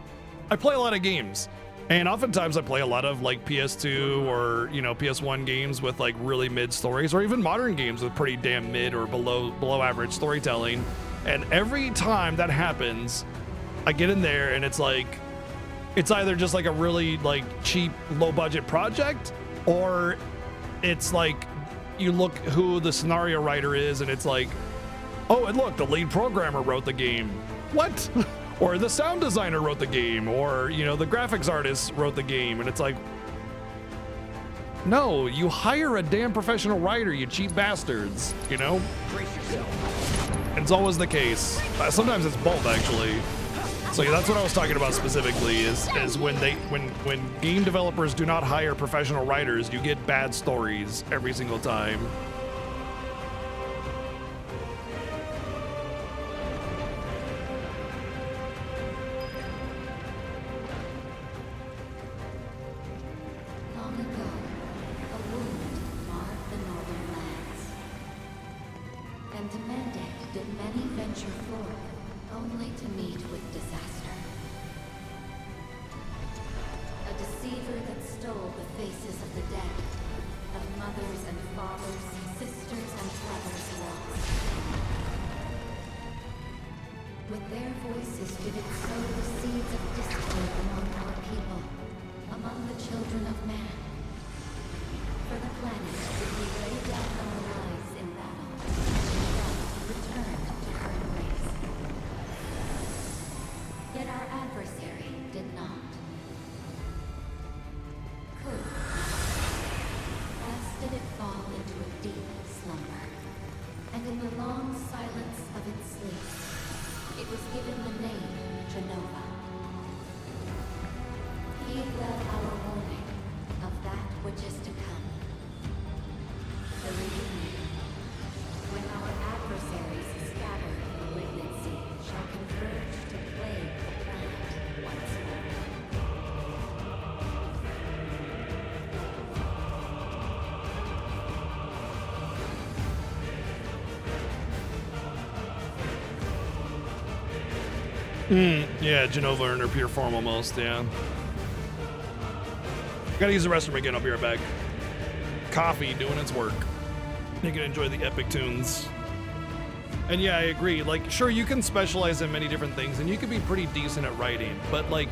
I play a lot of games. And oftentimes I play a lot of like PS2 or, you know, PS1 games with like really mid stories, or even modern games with pretty damn mid or below average storytelling. And every time that happens, I get in there and it's like, it's either just like a really like cheap, low budget project, or it's like, you look who the scenario writer is and it's like, oh, and look, the lead programmer wrote the game. What? Or the sound designer wrote the game, or, you know, the graphics artist wrote the game. And it's like, no, you hire a damn professional writer, you cheap bastards, you know? Brace yourself. It's always the case. Sometimes it's both, actually. So yeah, that's what I was talking about specifically, is when game developers do not hire professional writers, you get bad stories every single time. Long ago, a wound marred the northern lands. And to mend it, did many venture forth, only to meet with disaster. A deceiver that stole the faces of the dead, of mothers and fathers, sisters and brothers lost. With their voices did it sow the seeds of discord among our people, among the children of man. For the planet did we lay down our lives in battle, then returned to her embrace. Yet our adversary did not. Yeah, Genova in her pure form almost, yeah. Gotta use the restroom again, I'll be right back. Coffee doing its work. You can enjoy the epic tunes. And yeah, I agree. Like, sure, you can specialize in many different things, and you can be pretty decent at writing, but like,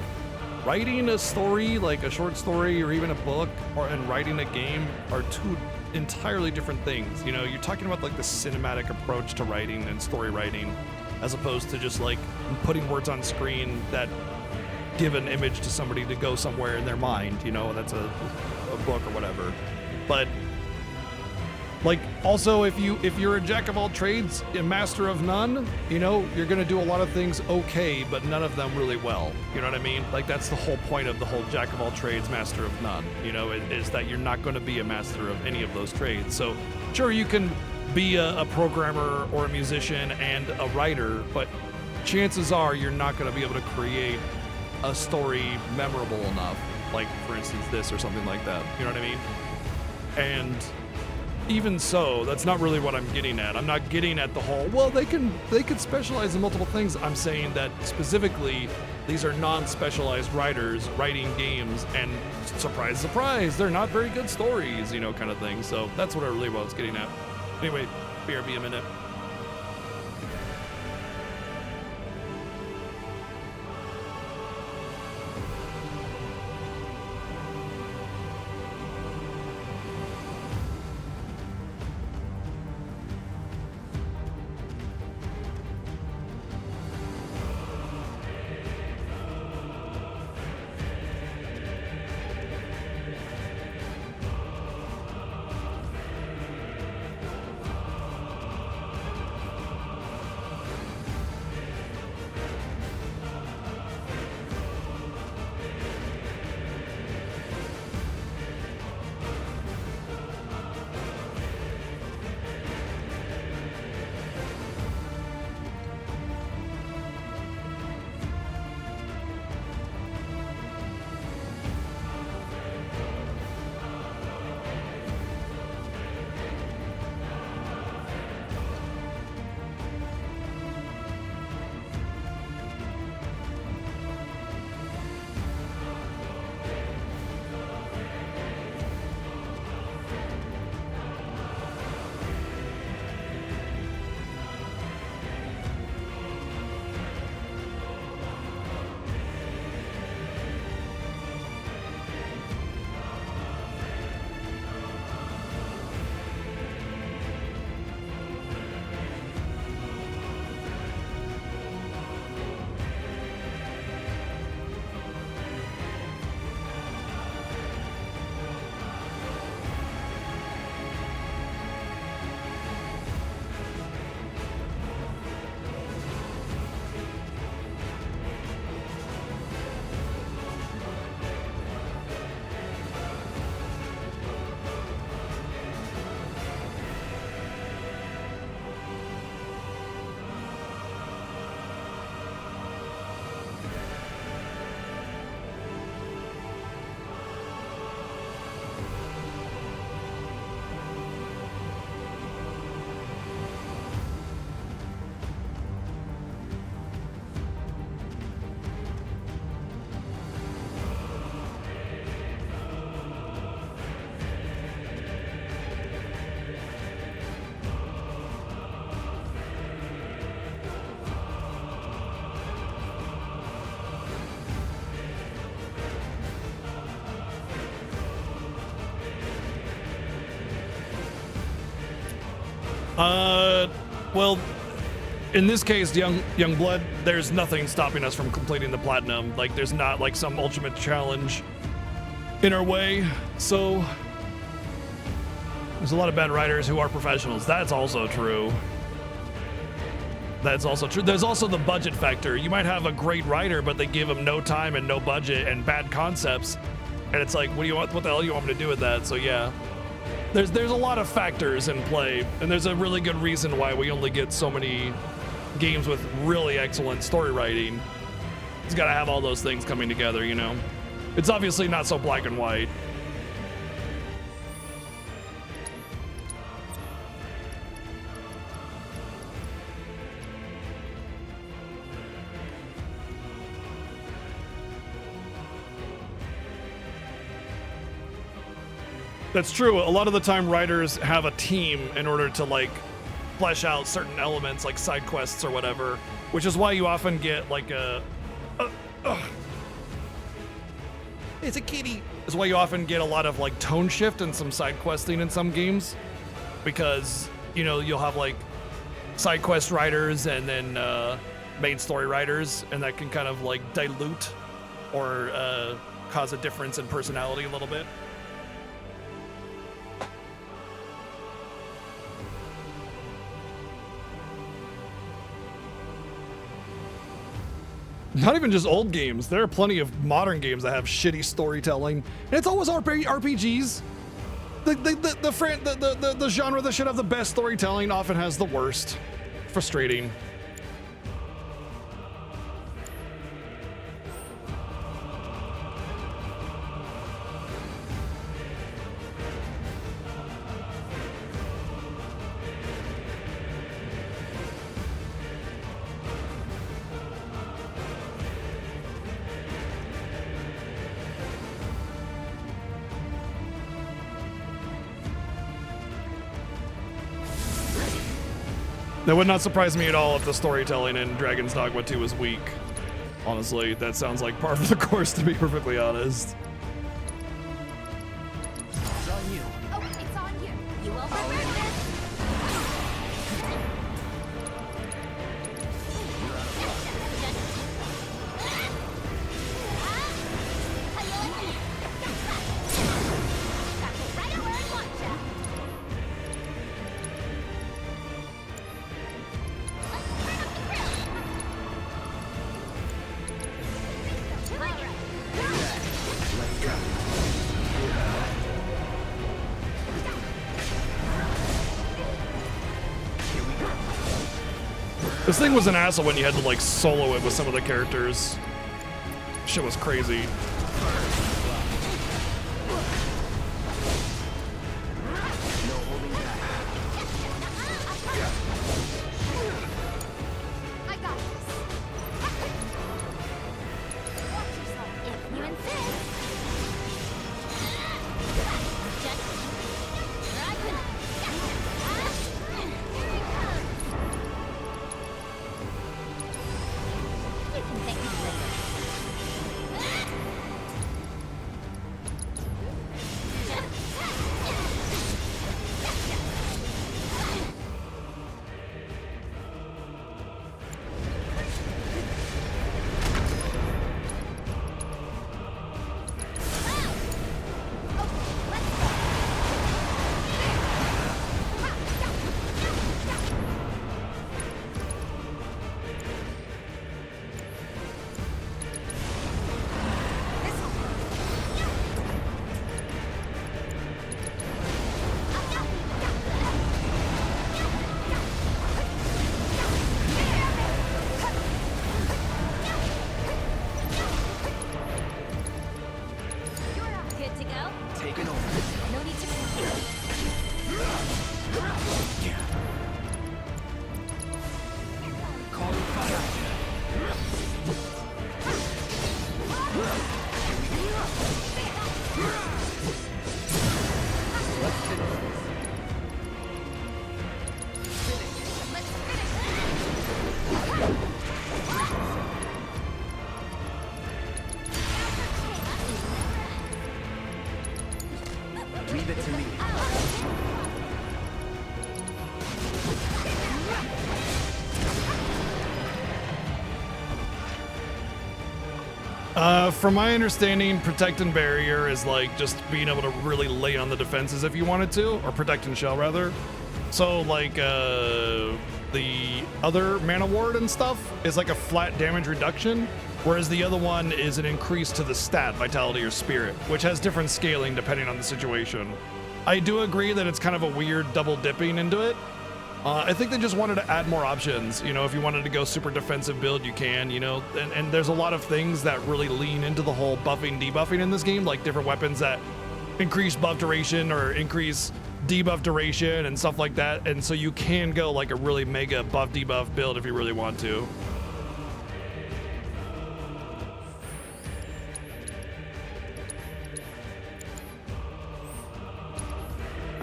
writing a story, like a short story or even a book, and writing a game are two entirely different things. You know, you're talking about like the cinematic approach to writing and story writing, as opposed to just like putting words on screen that give an image to somebody to go somewhere in their mind, you know, that's a book or whatever. But like, also, if you're a jack of all trades, a master of none, you know, you're gonna do a lot of things okay, but none of them really well. You know what I mean? Like, that's the whole point of the whole jack of all trades, master of none. You know, is that you're not going to be a master of any of those trades. So, sure, you can be a programmer or a musician and a writer, but chances are you're not going to be able to create a story memorable enough. Like, for instance, this or something like that. You know what I mean? And even so, that's not really what I'm getting at. I'm not getting at the whole, well, they could specialize in multiple things. I'm saying that specifically, these are non-specialized writers writing games, and surprise, surprise, they're not very good stories, you know, kind of thing. So that's what I really was getting at. Anyway, BRB a minute. Well, in this case, young blood, there's nothing stopping us from completing the platinum. Like, there's not like some ultimate challenge in our way. So there's a lot of bad writers who are professionals. That's also true. That's also true. There's also the budget factor. You might have a great writer, but they give them no time and no budget and bad concepts. And it's like, what the hell do you want me to do with that? So yeah. There's a lot of factors in play, and there's a really good reason why we only get so many games with really excellent story writing. It's got to have all those things coming together, you know? It's obviously not so black and white. That's true. A lot of the time, writers have a team in order to like flesh out certain elements, like side quests or whatever. Which is why you often get like it's a kitty. That's why you often get a lot of like tone shift and some side questing in some games, because you know you'll have like side quest writers and then main story writers, and that can kind of like dilute or cause a difference in personality a little bit. Not even just old games. There are plenty of modern games that have shitty storytelling, and it's always RPGs. The genre that should have the best storytelling often has the worst. Frustrating. That would not surprise me at all if the storytelling in Dragon's Dogma 2 was weak. Honestly, that sounds like par for the course, to be perfectly honest. It's on you. Oh, it's on you. You will remember this. This thing was an asshole when you had to like solo it with some of the characters. Shit was crazy. I got this. Watch yourself if you insist. You can thank me later. Good to go? Taking over. No need to. Calling fire. Let's finish this. Let's finish. Leave it to me. From my understanding, Protect and Barrier is like just being able to really lay on the defenses if you wanted to, or Protect and Shell rather. So like the other Mana Ward and stuff is like a flat damage reduction, whereas the other one is an increase to the stat, Vitality or Spirit, which has different scaling depending on the situation. I do agree that it's kind of a weird double dipping into it. I think they just wanted to add more options. You know, if you wanted to go super defensive build, you can, you know, and there's a lot of things that really lean into the whole buffing, debuffing in this game, like different weapons that increase buff duration or increase debuff duration and stuff like that. And so you can go like a really mega buff debuff build if you really want to.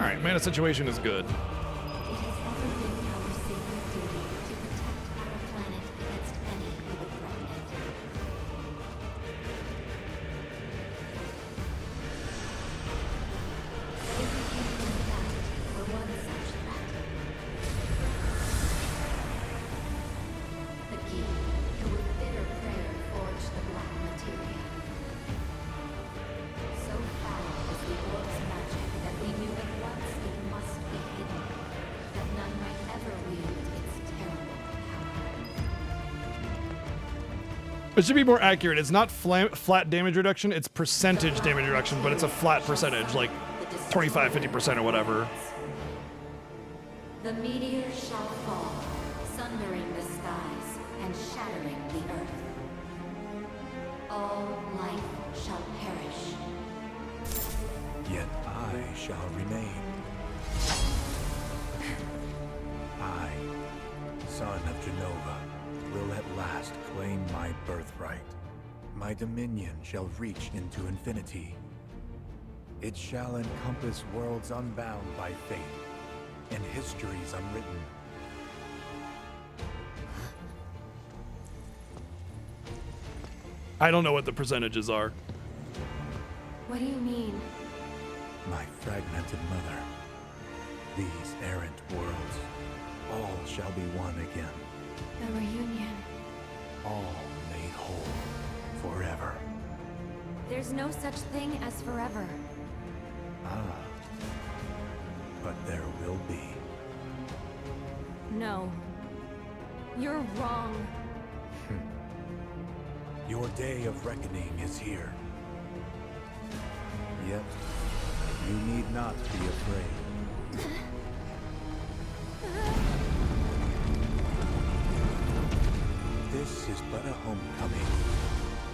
All right, mana situation is good. It has ever been our sacred duty to protect our planet against any who would threaten it. If we can in fact were one such threat. The key, who with bitter prayer forged the black materia. So foul was the orb's magic that we knew at once it must be hidden, that none might ever wield its terrible power. It should be more accurate. It's not flat damage reduction, it's percentage damage reduction, but it's a flat percentage, like 25, 50% or whatever. The meteor shall fall, sundering the skies and shattering the earth. All life shall perish. Yet I shall remain. I, son of Genova, will at last claim my birthright. My dominion shall reach into infinity. It shall encompass worlds unbound by fate and histories unwritten. I don't know what the percentages are. What do you mean? My fragmented mother, these errant worlds, all shall be one again. The reunion. All made whole forever. There's no such thing as forever. Ah, but there will be. No. You're wrong. Your day of reckoning is here. Yet, you need not be afraid. This is but a homecoming.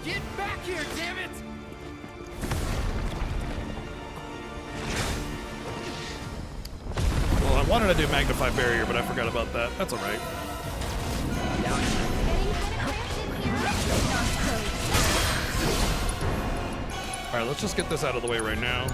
Get back here, damn it! Well, I wanted to do Magnify Barrier, but I forgot about that. That's all right. All right, let's just get this out of the way right now.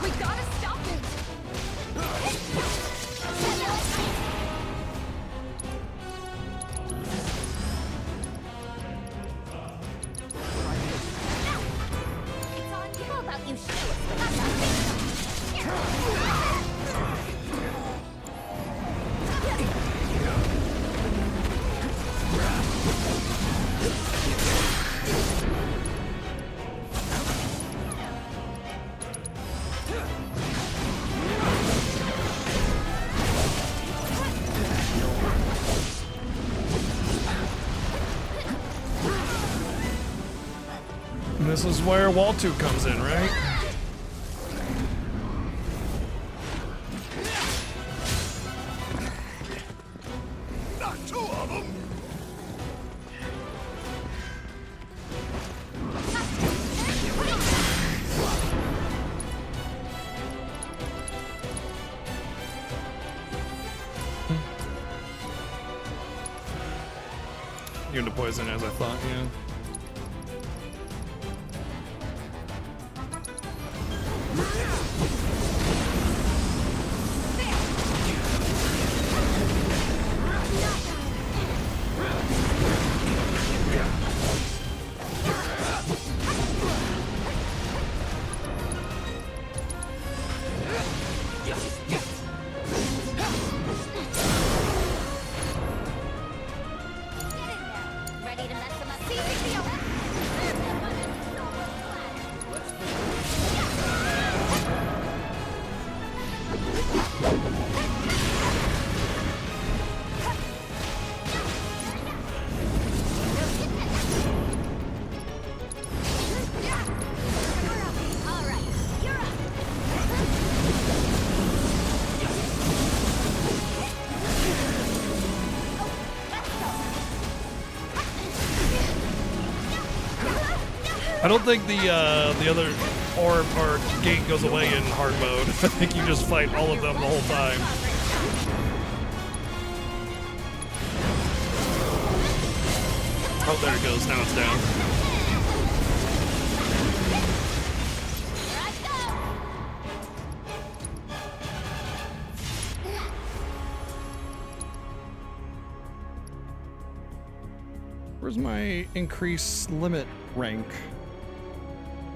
We gotta stop it! It's on you. How about you show us what you And this is where Wall 2 comes in, right? Knock two of them! You're into poison as I thought, yeah. ready to mess them up? I don't think the other orb or gate goes away in hard mode. I think you just fight all of them the whole time. Oh, there it goes. Now it's down. Where's my increase limit rank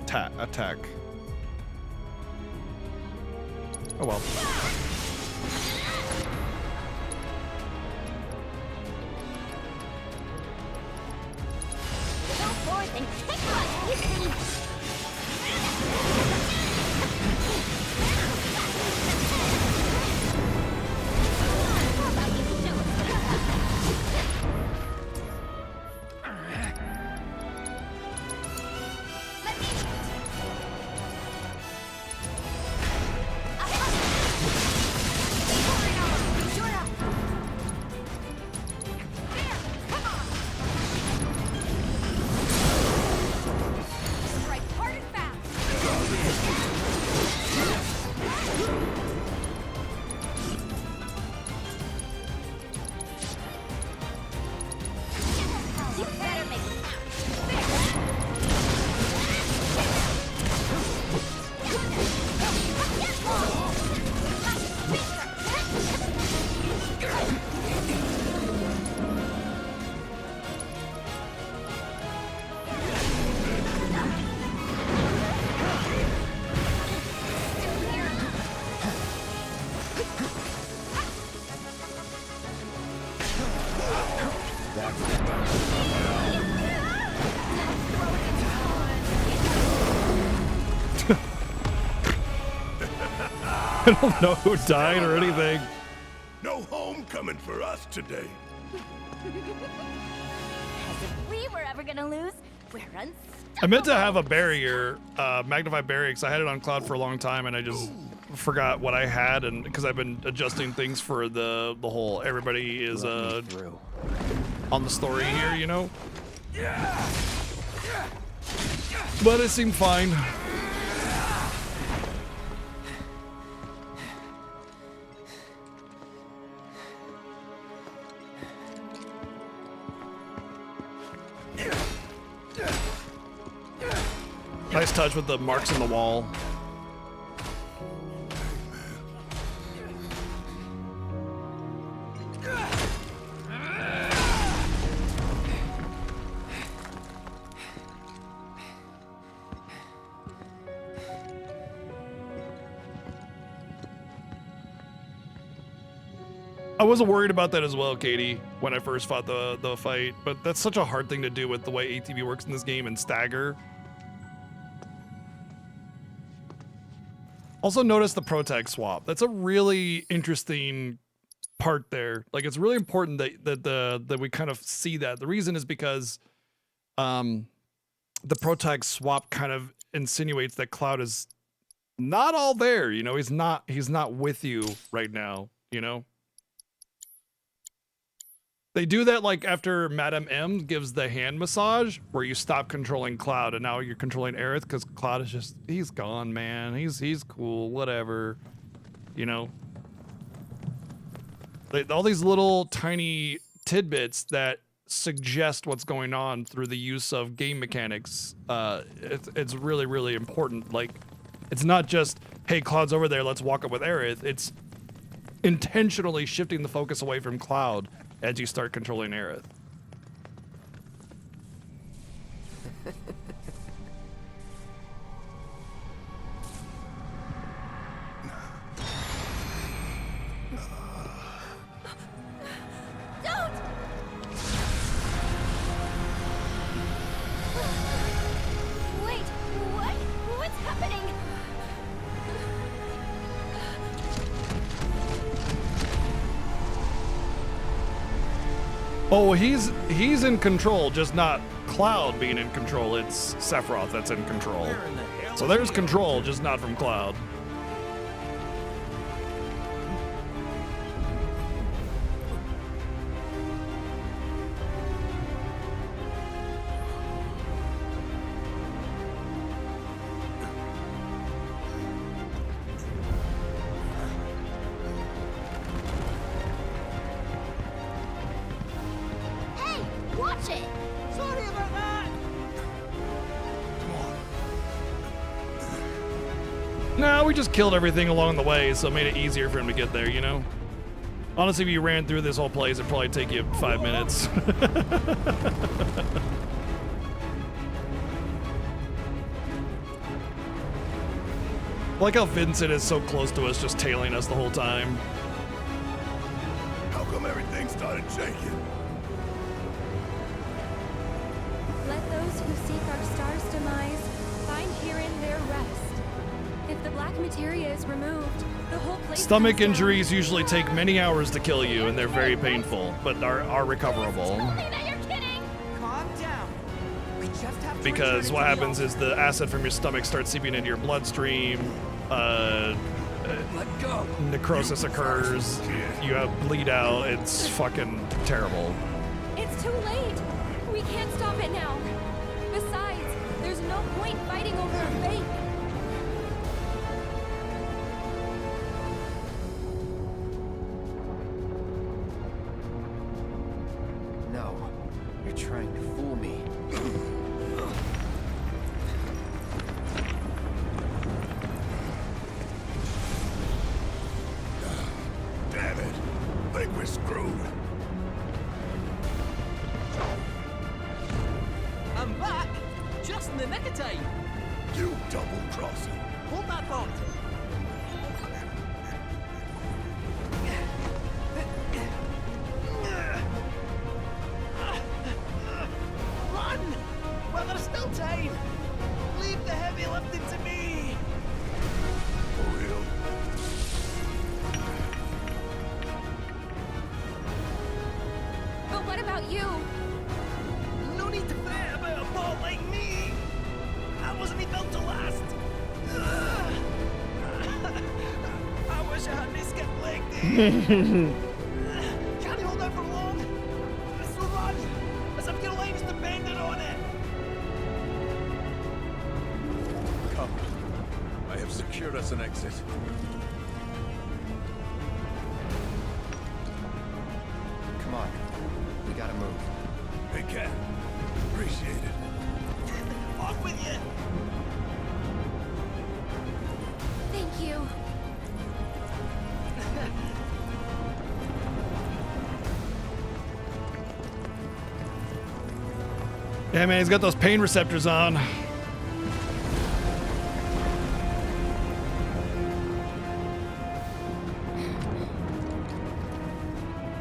attack? Oh well. Go forth and kick butt! I don't know who died or anything. No homecoming for us today. As if we were ever gonna lose, we're unstoppable. I meant to have a barrier, magnified barrier, because I had it on cloud for a long time, and I just forgot what I had, and because I've been adjusting things for the whole everybody is on the story here, you know. But it seemed fine. Nice touch with the marks on the wall. I wasn't worried about that as well, Katie, when I first fought the fight, but that's such a hard thing to do with the way ATB works in this game and stagger. Also notice the protag swap. That's a really interesting part there. Like, it's really important that we kind of see that. The reason is because the protag swap kind of insinuates that Cloud is not all there, you know, he's not with you right now, you know. They do that like after Madame M gives the hand massage where you stop controlling Cloud and now you're controlling Aerith because Cloud is just, he's gone, man. He's cool, whatever, you know. All these little tiny tidbits that suggest what's going on through the use of game mechanics. It's really, really important. Like, it's not just, hey, Cloud's over there, let's walk up with Aerith. It's intentionally shifting the focus away from Cloud as you start controlling Aerith. Don't! Wait, what? What's happening? Oh, he's in control, just not Cloud being in control. It's Sephiroth that's in control. So there's control, just not from Cloud. Watch it! Sorry about that! No, we just killed everything along the way, so it made it easier for him to get there, you know? Honestly, if you ran through this whole place, it'd probably take you 5 minutes. Like how Vincent is so close to us, just tailing us the whole time. How come everything started shaking? Let those who seek our star's demise find herein their rest. If the black materia is removed, the whole place. Stomach comes down. injuries usually take many hours to kill you, and they're very painful, but are recoverable. Calm down. We just have to Because return what to the happens is the acid from your stomach starts seeping into your bloodstream. Let go. Necrosis occurs. You have bleed out. It's fucking terrible. It's too late. We can't stop it now. Besides, there's no point fighting over a fate. No, you're trying to fool me. Damn it. I think we're screwed. I'm back! Just in the nick of time! You double-crossing. Hold that thought! Run! Well, there's still time! Leave the heavy lifting to me! For real? But what about you? No need to fret about a ball like me! I wasn't even built to last! I wish I had this skip leg day! Can't hold out for long! So run! As if your lives depended on it! Come. I have secured us an exit. Come on. We gotta move. Hey, Cat. Appreciate it. Off with you! Thank you. Yeah, man, he's got those pain receptors on.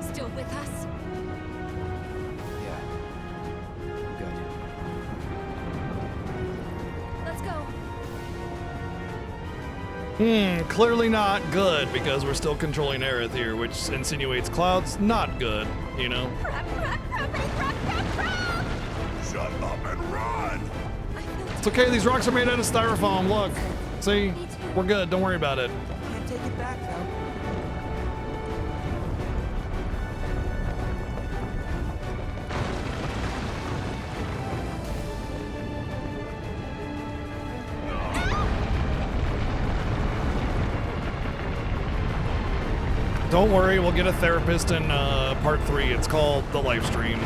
Still with us? Yeah. Good. Let's go. Clearly not good, because we're still controlling Aerith here, which insinuates Cloud's not good, you know? Shut up and run! It's okay, these rocks are made out of styrofoam, look. See? We're good, don't worry about it. Can't take it back, though. Don't worry, we'll get a therapist in part 3. It's called the live stream.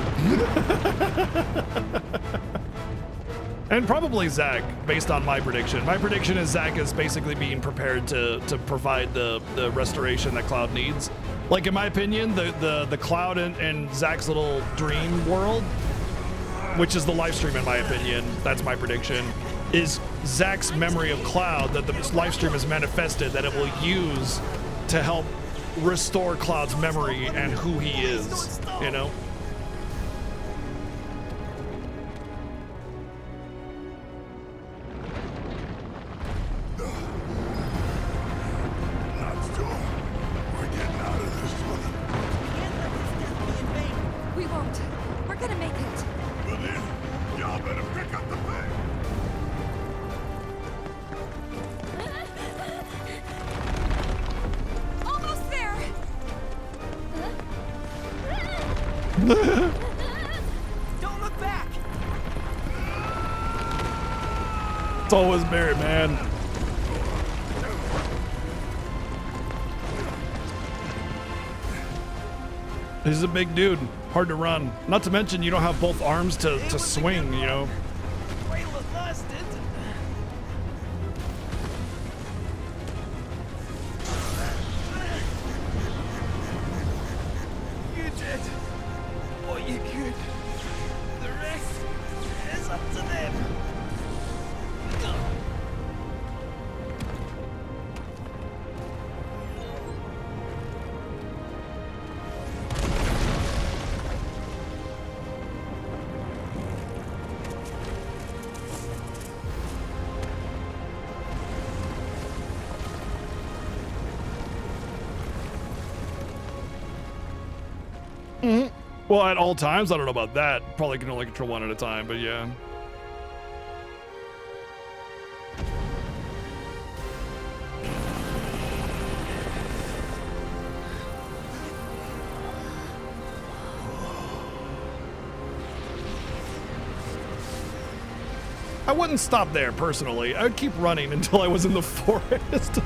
And probably Zach, based on my prediction. My prediction is Zach is basically being prepared to provide the restoration that Cloud needs. Like, in my opinion, the Cloud and Zach's little dream world, which is the live stream in my opinion, that's my prediction, is Zach's memory of Cloud that the live stream has manifested that it will use to help restore Cloud's memory and who he is, you know? Not still. We're getting out of this one. Can't let this death be in vain. We won't. We're gonna make it. Well then, y'all better pick up the pace. Almost there! Don't look back! It's always Barry, man. He's a big dude. Hard to run. Not to mention you don't have both arms to swing, you know. While it lasted. You did what you could. The rest is up to them. Well, at all times, I don't know about that. Probably can only control one at a time, but yeah. I wouldn't stop there, personally. I would keep running until I was in the forest.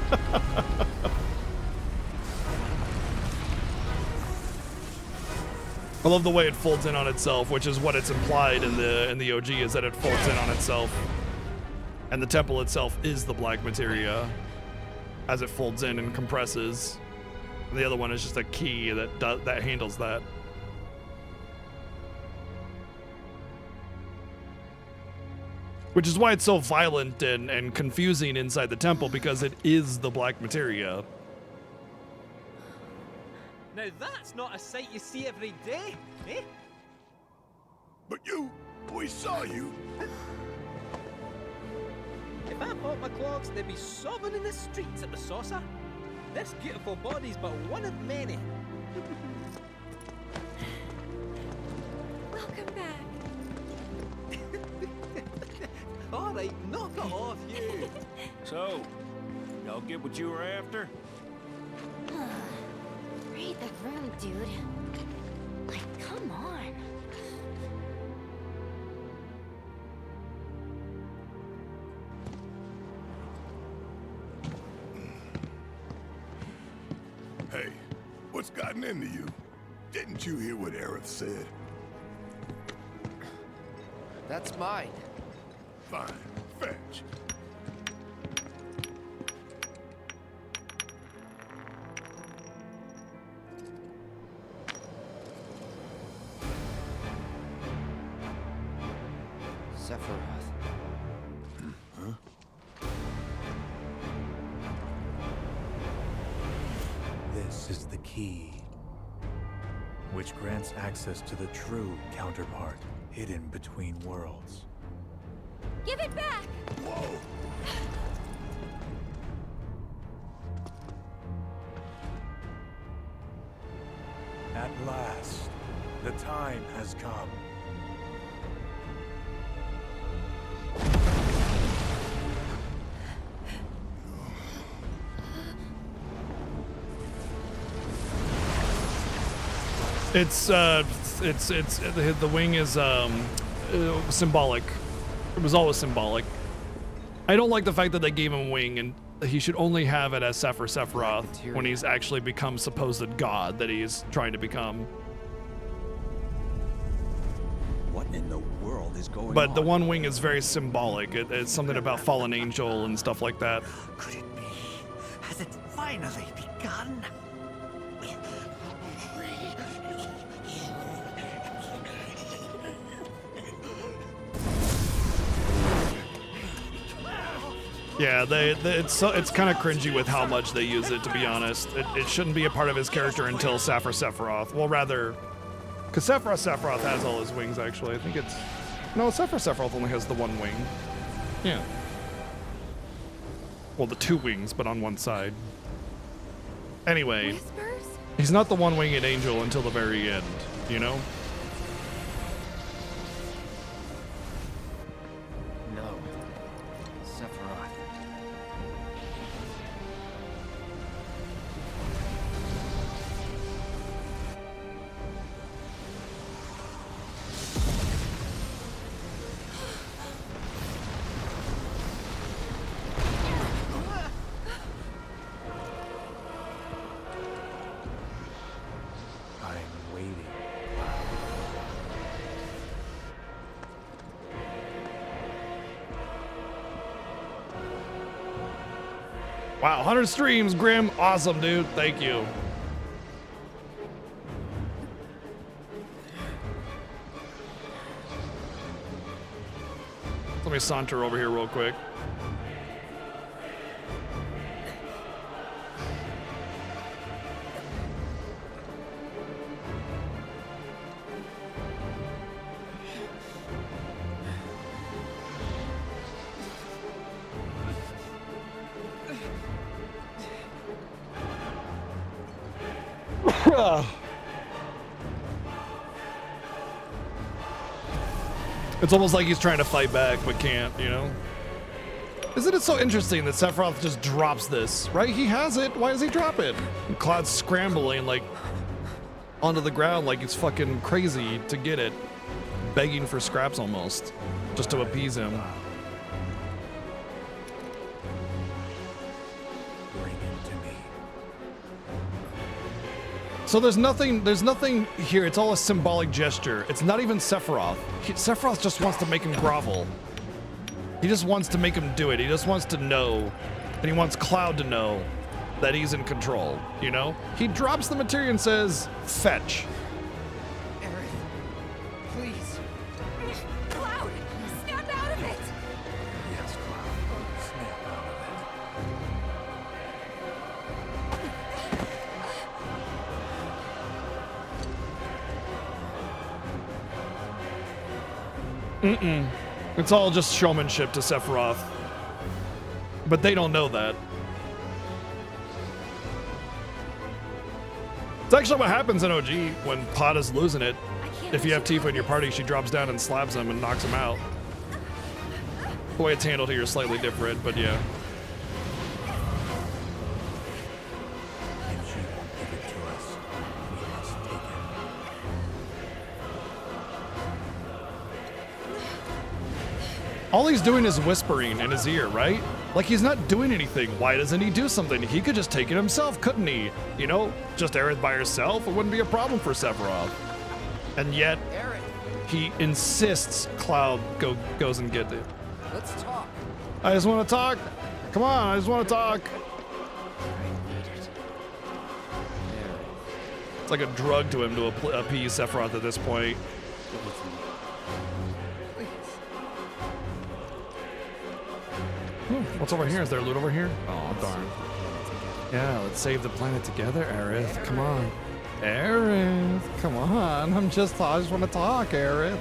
I love the way it folds in on itself, which is what it's implied in the OG, is that it folds in on itself. And the temple itself is the black materia as it folds in and compresses. And the other one is just a key that handles that. Which is why it's so violent and confusing inside the temple, because it is the black materia. Now that's not a sight you see every day, eh? But we saw you. If I bought my clogs, they'd be sobbing in the streets at the saucer. This beautiful body's but one of many. Welcome back. All right, knock it off, you. So, y'all get what you were after? Read the room, dude. Like, come on. Hey, what's gotten into you? Didn't you hear what Aerith said? That's mine. Fine, fetch. Sephiroth. Huh? This is the key, which grants access to the true counterpart hidden between worlds. Give it back! Whoa! At last, the time has come. It's the wing is symbolic. It was always symbolic. I don't like the fact that they gave him a wing and he should only have it as Sephiroth when he's actually become supposed god that he's trying to become. What in the world is going on? But the one wing is very symbolic. It's something about fallen angel and stuff like that. Could it be? Has it finally begun? Yeah, it's kind of cringy with how much they use it, to be honest. It shouldn't be a part of his character until Sephiroth. Well, rather, because Sephiroth has all his wings, actually. I think it's... No, Sephiroth only has the one wing. Yeah. Well, the two wings, but on one side. Anyway, Whispers? he's not the one-winged angel until the very end, you know? No. Sephiroth. I'm waiting. Wow, 100 streams, Grim. Awesome, dude. Thank you. Let me saunter over here real quick. It's almost like he's trying to fight back, but can't, you know? Isn't it so interesting that Sephiroth just drops this, right? He has it, why does he drop it? And Cloud's scrambling, like, onto the ground like he's fucking crazy to get it. Begging for scraps almost, just to appease him. So there's nothing here. It's all a symbolic gesture. It's not even Sephiroth. Sephiroth just wants to make him grovel. He just wants to make him do it. He just wants to know, and he wants Cloud to know that he's in control, you know? He drops the materia and says, fetch. Aerith, please. Cloud, snap out of it! Yes, Cloud. Snap out of It's all just showmanship to Sephiroth. But they don't know that. It's actually what happens in OG when Pod is losing it. If you have Tifa in your party, she drops down and slaps him and knocks him out. The way it's handled here is slightly different, but yeah. If she won't give it to us, we must take it. All he's doing is whispering in his ear, right? Like he's not doing anything. Why doesn't he do something? He could just take it himself, couldn't he? You know, just Aerith by herself, it wouldn't be a problem for Sephiroth. And yet, he insists Cloud goes and get it. Let's talk. I just want to talk. Come on, I just want to talk. It's like a drug to him to appease Sephiroth at this point. Ooh, what's over here? Is there loot over here? Oh, darn. Yeah, let's save the planet together, Aerith. Come on. Aerith, come on. I just want to talk, Aerith.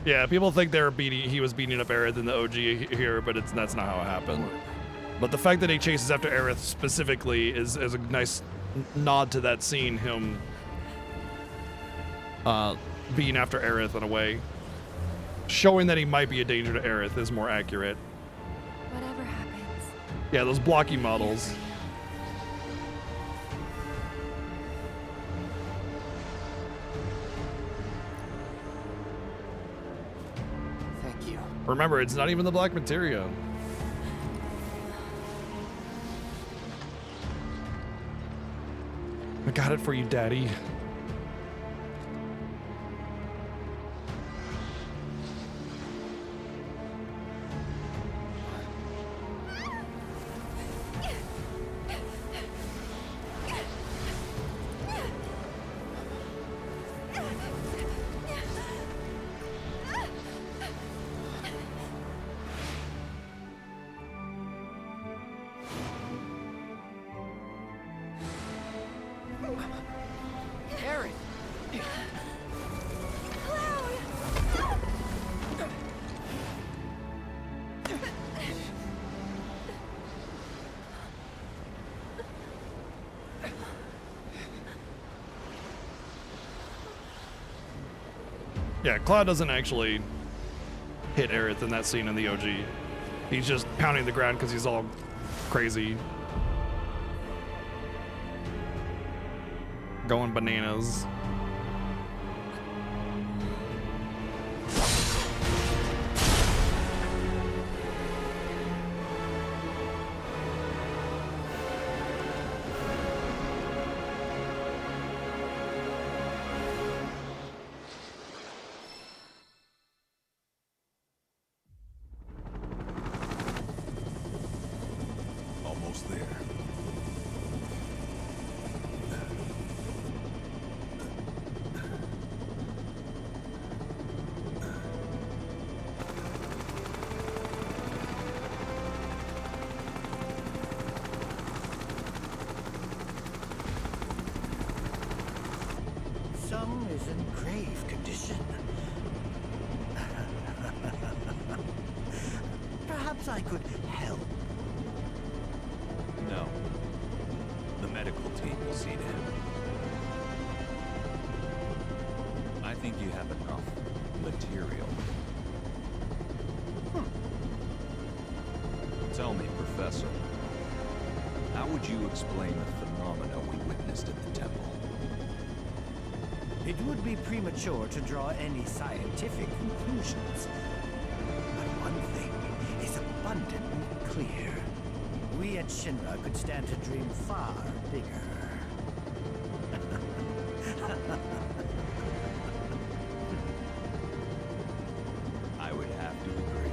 Yeah, people think he was beating up Aerith in the OG here, but that's not how it happened. But the fact that he chases after Aerith specifically is a nice nod to that scene, him being after Aerith in a way. Showing that he might be a danger to Aerith is more accurate. Whatever happens. Yeah, those blocky models. Thank you. Remember, it's not even the black materia. I got it for you, Daddy. Yeah, Cloud doesn't actually hit Aerith in that scene in the OG. He's just pounding the ground because he's all crazy. Going bananas. in grave condition. Perhaps I could help. No. The medical team will see to him. I think you have enough material. Tell me, Professor, how would you explain the phenomena we witnessed at the temple? It would be premature to draw any scientific conclusions. But one thing is abundantly clear. We at Shinra could stand to dream far bigger. I would have to agree.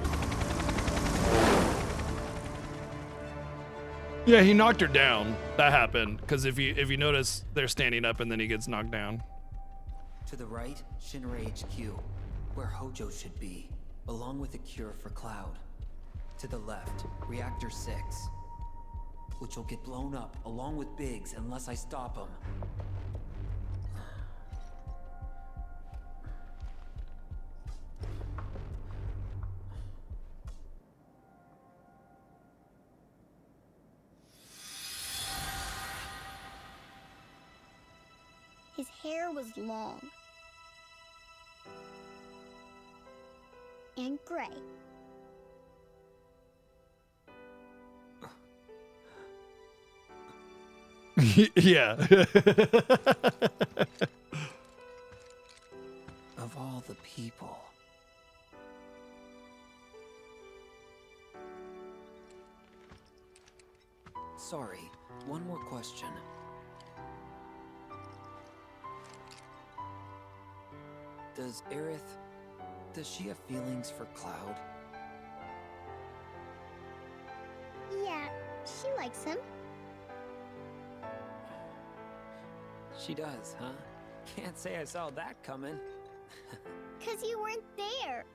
Yeah, he knocked her down. That happened because if you notice, they're standing up and then he gets knocked down. To the right, Shinra HQ, where Hojo should be, along with a cure for Cloud. To the left, Reactor 6, which will get blown up along with Biggs unless I stop him. His hair was long and gray. Yeah. Of all the people. Sorry, one more question. Does Aerith... does she have feelings for Cloud? Yeah, she likes him. She does, huh? Can't say I saw that coming. 'Cause you weren't there.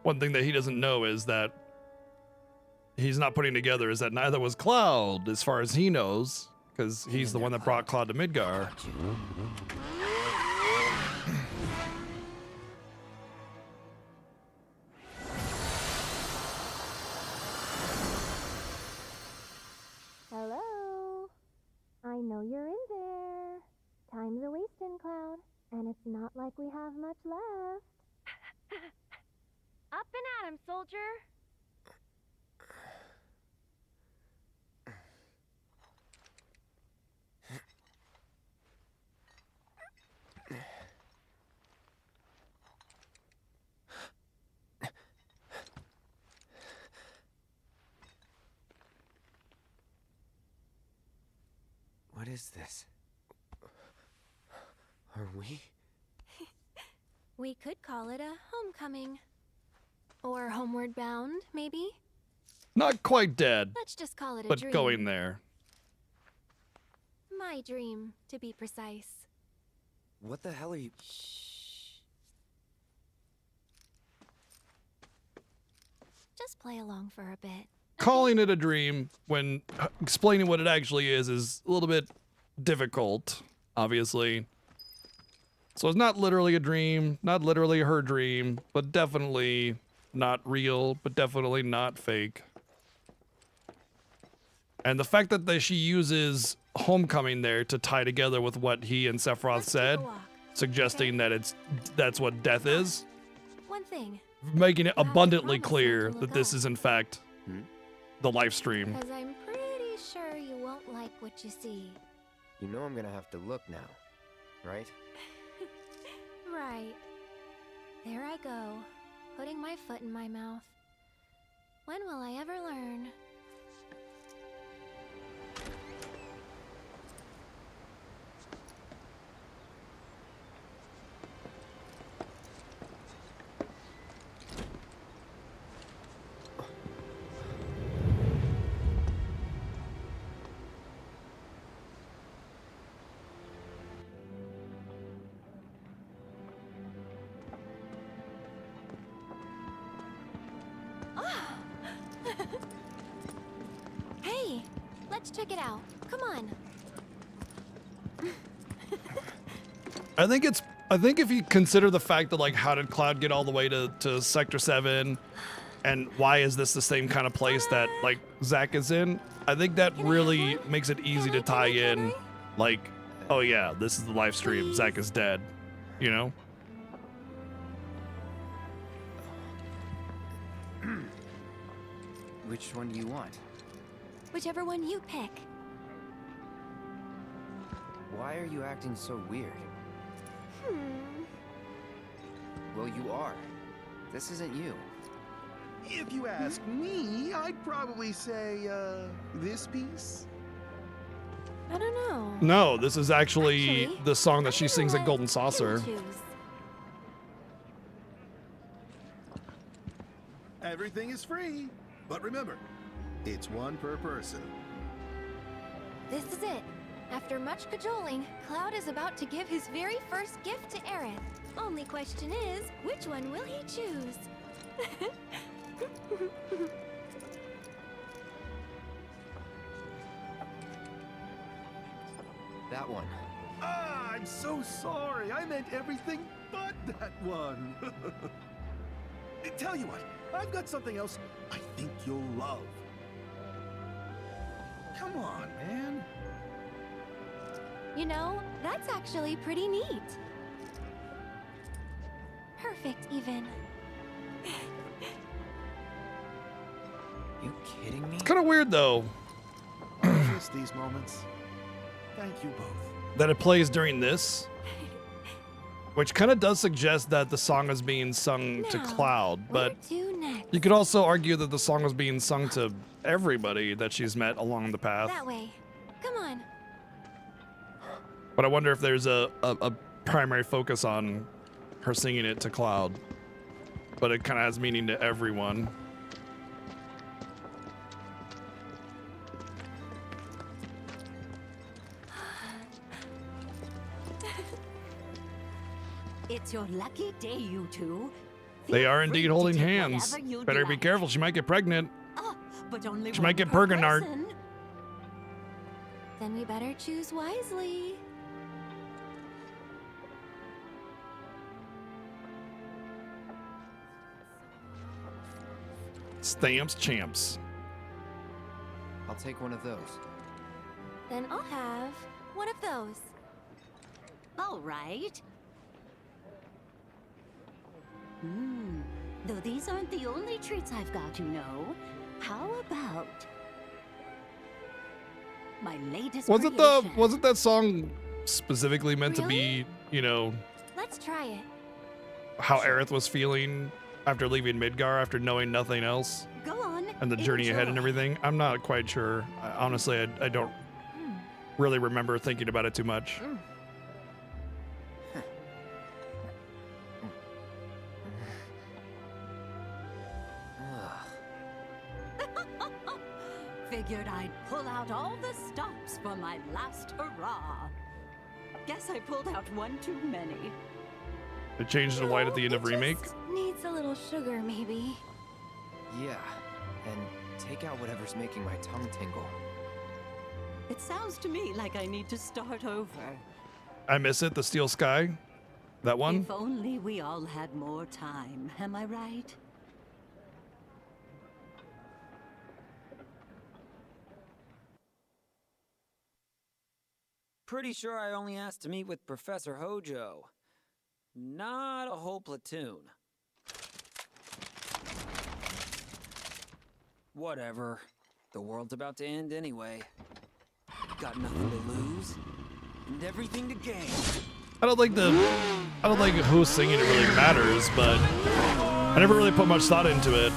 One thing that he doesn't know is that he's not putting together is that neither was Cloud, as far as he knows, because he's the one that brought Cloud to Midgar. Hello? I know you're in there. Time's a wasting, Cloud, and it's not like we have much left. Up and at him, soldier! What is this? Are we? We could call it a homecoming. Or homeward bound, maybe? Not quite dead, Let's just call it a but dream. going there. My dream, to be precise. What the hell are you... Just play along for a bit. Calling it a dream when explaining what it actually is a little bit difficult, obviously. So it's not literally a dream, not literally her dream, but definitely not real, but definitely not fake. And the fact that she uses homecoming there to tie together with what he and Sephiroth said, suggesting that that's what death is, One thing. making it abundantly clear that this is in fact the live stream. Because I'm pretty sure you won't like what you see. You know I'm gonna have to look now, right? Right. There I go, putting my foot in my mouth. When will I ever learn? Let's check it out. Come on. I think if you consider the fact that, like, how did Cloud get all the way to Sector 7, and why is this the same kind of place that, like, Zack is in? I think that really makes it easy to tie in, like, oh yeah, this is the live stream. Zack is dead, you know? Which one do you want? Whichever one you pick. Why are you acting so weird? Well, you are. This isn't you. If you ask me, I'd probably say, this piece. I don't know. No, this is actually the song that she sings at Golden You Saucer. choose. Everything is free. But remember, it's one per person. This is it. After much cajoling, Cloud is about to give his very first gift to Aerith. Only question is, which one will he choose? That one. Ah, I'm so sorry. I meant everything but that one. Tell you what, I've got something else I think you'll love. Come on, man. You know, that's actually pretty neat. Perfect, even. You kidding me? It's kind of weird, though, Just these moments. Thank you both. that it plays during this, which kind of does suggest that the song is being sung to Cloud, but you could also argue that the song was being sung to everybody that she's met along the path. That way. Come on. But I wonder if there's a primary focus on her singing it to Cloud, but it kind of has meaning to everyone. It's your lucky day, you two. They are indeed holding take hands. whatever you'd Better be like. careful, she might get pregnant. But only She one might get per Pergonard. person. Then we better choose wisely. Stamps champs. I'll take one of those. Then I'll have one of those. All right. Though these aren't the only treats I've got, you know. How about my latest Wasn't that song specifically meant to be, you know, Let's try it. how Aerith was feeling after leaving Midgar, after knowing nothing else, Go on. and the journey ahead and everything? I'm not quite sure. Honestly, I don't really remember thinking about it too much. Figured I'd pull out all the stops for my last hurrah. Guess I pulled out one too many. It changed to white at the end of Remake. Needs a little sugar, maybe. Yeah, and take out whatever's making my tongue tingle. It sounds to me like I need to start over. I miss it, the Steel Sky. That one? If only we all had more time, am I right? Pretty sure I only asked to meet with Professor Hojo. Not a whole platoon. Whatever. The world's about to end anyway. Got nothing to lose and everything to gain. I don't think who's singing it really matters, but I never really put much thought into it.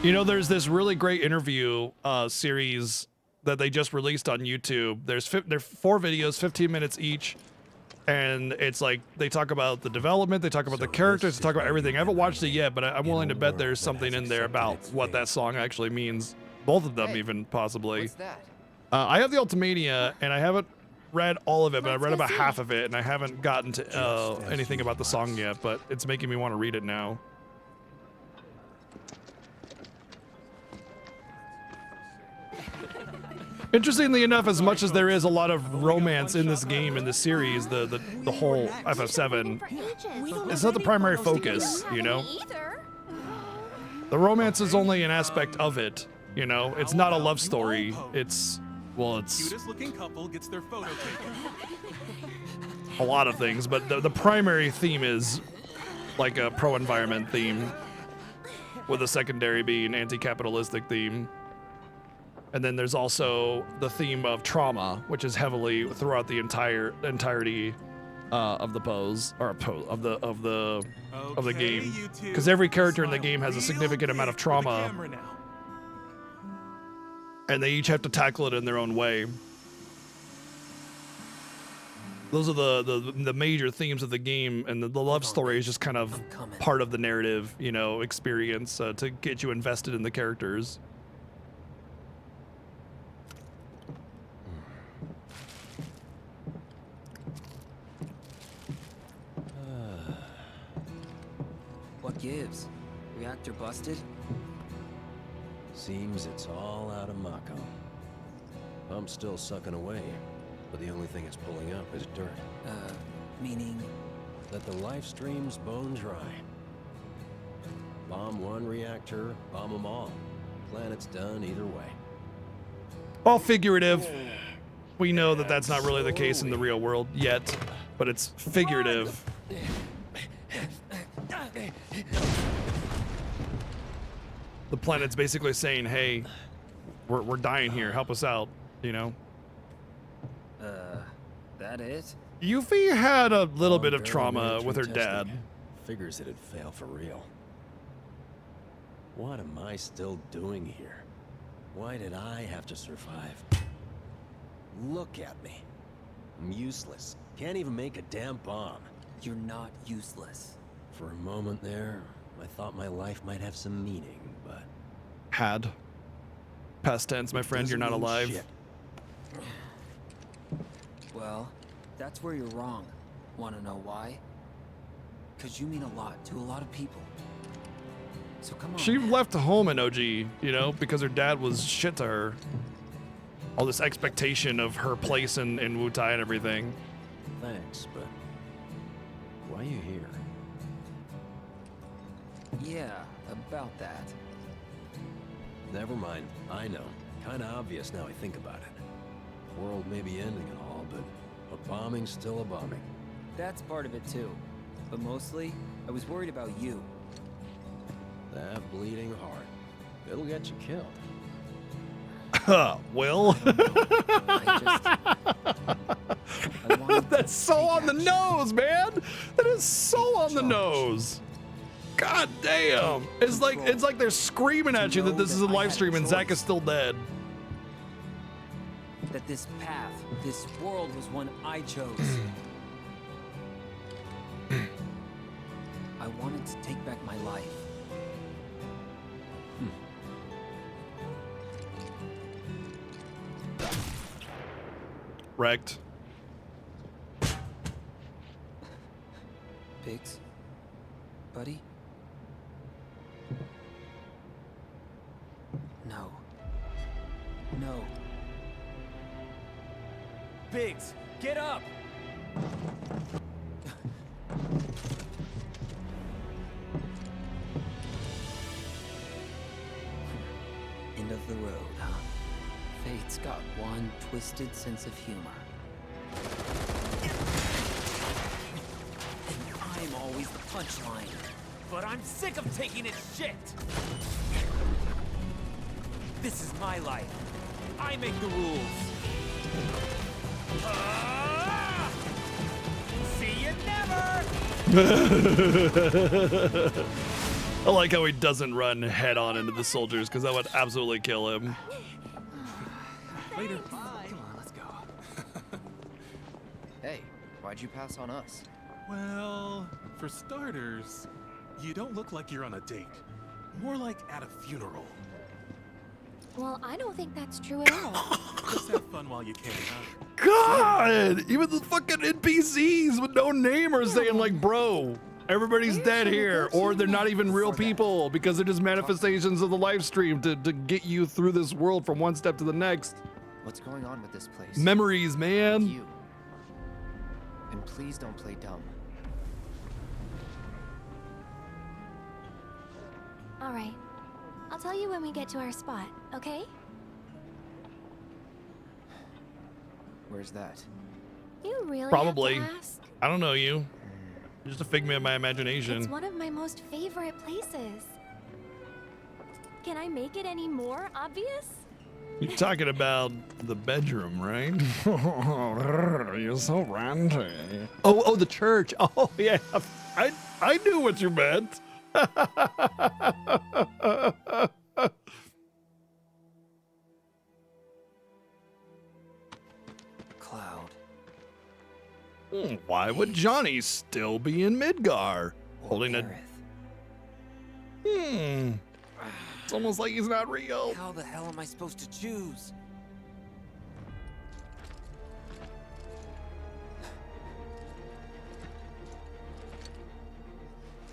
You know, there's this really great interview series that they just released on YouTube. There's 4 videos, 15 minutes each, and it's like they talk about the development, they talk about the characters, they talk about everything. I haven't watched it yet, but I'm willing to bet there's something in there about what that song actually means. Both of them, even possibly. What's that? I have the Ultimania, and I haven't read all of it, but I've read about half of it, and I haven't gotten to anything about the song yet, but it's making me want to read it now. Interestingly enough, as much as there is a lot of romance in this game, in this series, the whole FF7, it's not the primary focus, you know? The romance is only an aspect of it, you know? It's not a love story. It's, well, it's Cutest looking couple gets their photo taken. a lot of things, but the primary theme is like a pro-environment theme, with a secondary being anti-capitalistic theme. And then there's also the theme of trauma, which is heavily throughout the entirety of the of the game, because every character in the game has a significant amount of trauma, and they each have to tackle it in their own way. Those are the major themes of the game, and the love story is just kind of part of the narrative, you know, experience to get you invested in the characters. What gives? Reactor busted? Seems it's all out of Mako. Pump's still sucking away, but the only thing it's pulling up is dirt. Meaning? That the life stream's bone dry. Bomb one reactor, bomb them all. Planet's done either way. All figurative. We know that that's not really the case in the real world yet, but it's figurative. The planet's basically saying, hey, we're dying here, help us out, you know? That it? Yuffie had a little bit of trauma with her dad. Figures it'd fail for real. What am I still doing here? Why did I have to survive? Look at me. I'm useless. Can't even make a damn bomb. You're not useless. For a moment there, I thought my life might have some meaning, but... Had. Past tense, my friend, you're not alive. Shit. Well, that's where you're wrong. Wanna know why? Because you mean a lot to a lot of people. So come on. She left home in OG, you know, because her dad was shit to her. All this expectation of her place in Wutai and everything. Thanks, but... why are you here? Yeah, about that. Never mind. I know. Kinda obvious now I think about it. World may be ending and all, but a bombing's still a bombing. That's part of it too. But mostly, I was worried about you. That bleeding heart. It'll get you killed. Will? That's so on the nose, man. That is so on the nose. God damn. It's like they're screaming at you that this is a live stream and Zack is still dead. That this path, this world was one I chose. I wanted to take back my life. Wrecked. Biggs? Buddy? No. No. Biggs, get up! End of the road, huh? Fate's got one twisted sense of humor. And I'm always the punchline. But I'm sick of taking its shit! This is my life. I make the rules. See you never! I like how he doesn't run head on into the soldiers, because that would absolutely kill him. Later. Come on, let's go. Hey, why'd you pass on us? Well, for starters, you don't look like you're on a date. More like at a funeral. Well, I don't think that's true at all. Just have fun while you can, huh? God! Even the fucking NPCs with no name are saying like, bro, everybody's dead here, or they're not even real people because they're just manifestations of the live stream to get you through this world from one step to the next. What's going on with this place? Memories, man. You. And please don't play dumb. All right. I'll tell you when we get to our spot, okay? Where's that? You really Probably. have to ask? I don't know you. You're just a figment of my It's imagination. one of my most favorite places. Can I make it any more obvious? You're talking about the bedroom, right? You're so ranty. Oh, the church. Oh, yeah. I knew what you meant. Cloud. Why would Johnny still be in Midgar? Holding a... It's almost like he's not real. How the hell am I supposed to choose?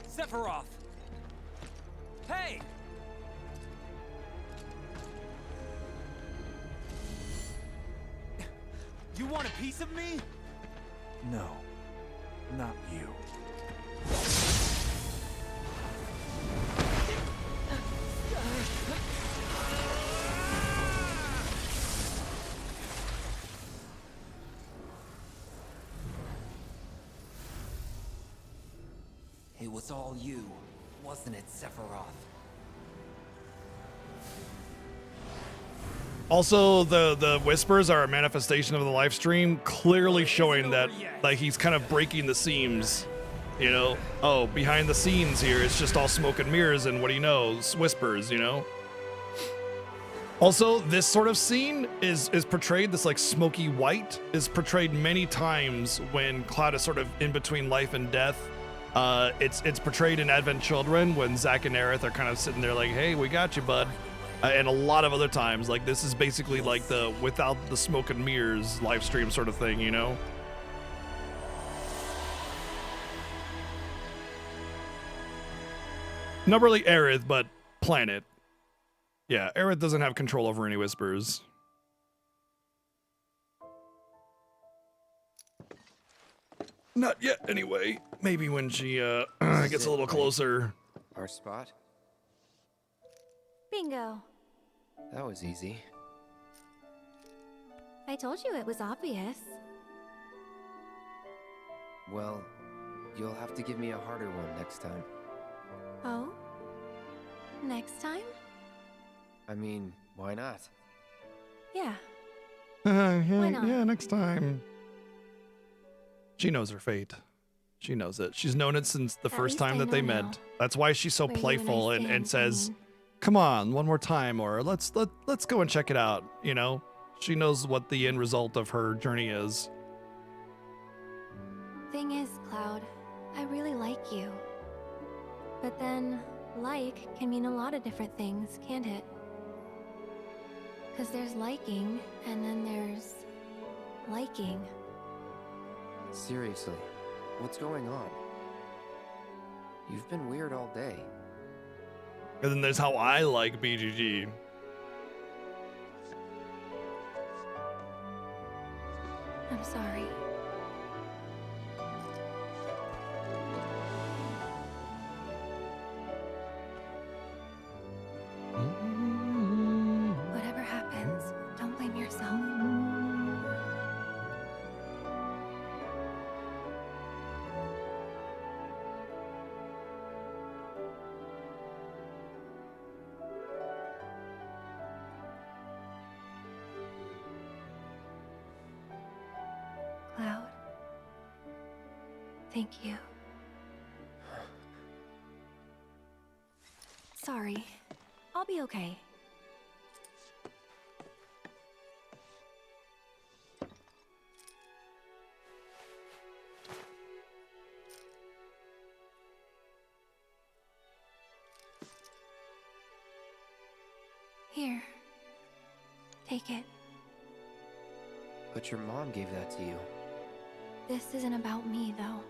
Sephiroth! Hey! You want a piece of me? No, not you. It was all you, wasn't it, Sephiroth? Also, the whispers are a manifestation of the live stream, clearly showing that like he's kind of breaking the seams. You know, oh, behind the scenes here, it's just all smoke and mirrors, and what he knows, whispers. You know. Also, this sort of scene is portrayed. This like smoky white is portrayed many times when Cloud is sort of in between life and death. It's portrayed in Advent Children when Zack and Aerith are kind of sitting there like, "Hey, we got you, bud." And a lot of other times, like this is basically like the without the smoke and mirrors live stream sort of thing, you know? Not really Aerith, but Planet. Yeah, Aerith doesn't have control over any whispers. Not yet, anyway. Maybe when she gets a little closer. Our spot? Bingo. That was easy. I told you it was obvious. Well, you'll have to give me a harder one next time. Oh? Next time? I mean, why not? Yeah. Why not? Yeah, next time. She knows her fate. She knows it. She's known it since the first least time I that they know met. now. That's why she's so Where you and I playful and stand, says, "Come on, one more time," or let's go and check it out. You know, she knows what the end result of her journey is. Thing is, Cloud, I really like you. But then, like can mean a lot of different things, can't it? Because there's liking, and then there's liking. Seriously, what's going on? You've been weird all day. And then there's how I like BGG. I'm sorry. Whatever happens, don't blame yourself. Cloud. Thank you. Sorry. I'll be okay. Here. Take it. But your mom gave that to you. This isn't about me, though.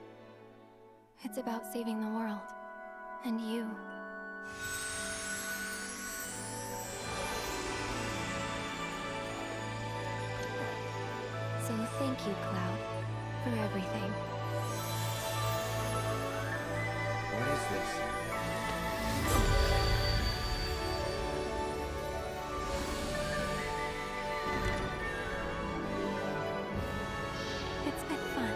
It's about saving the world. And you. Thank you, Cloud, for everything. What is this? It's been fun.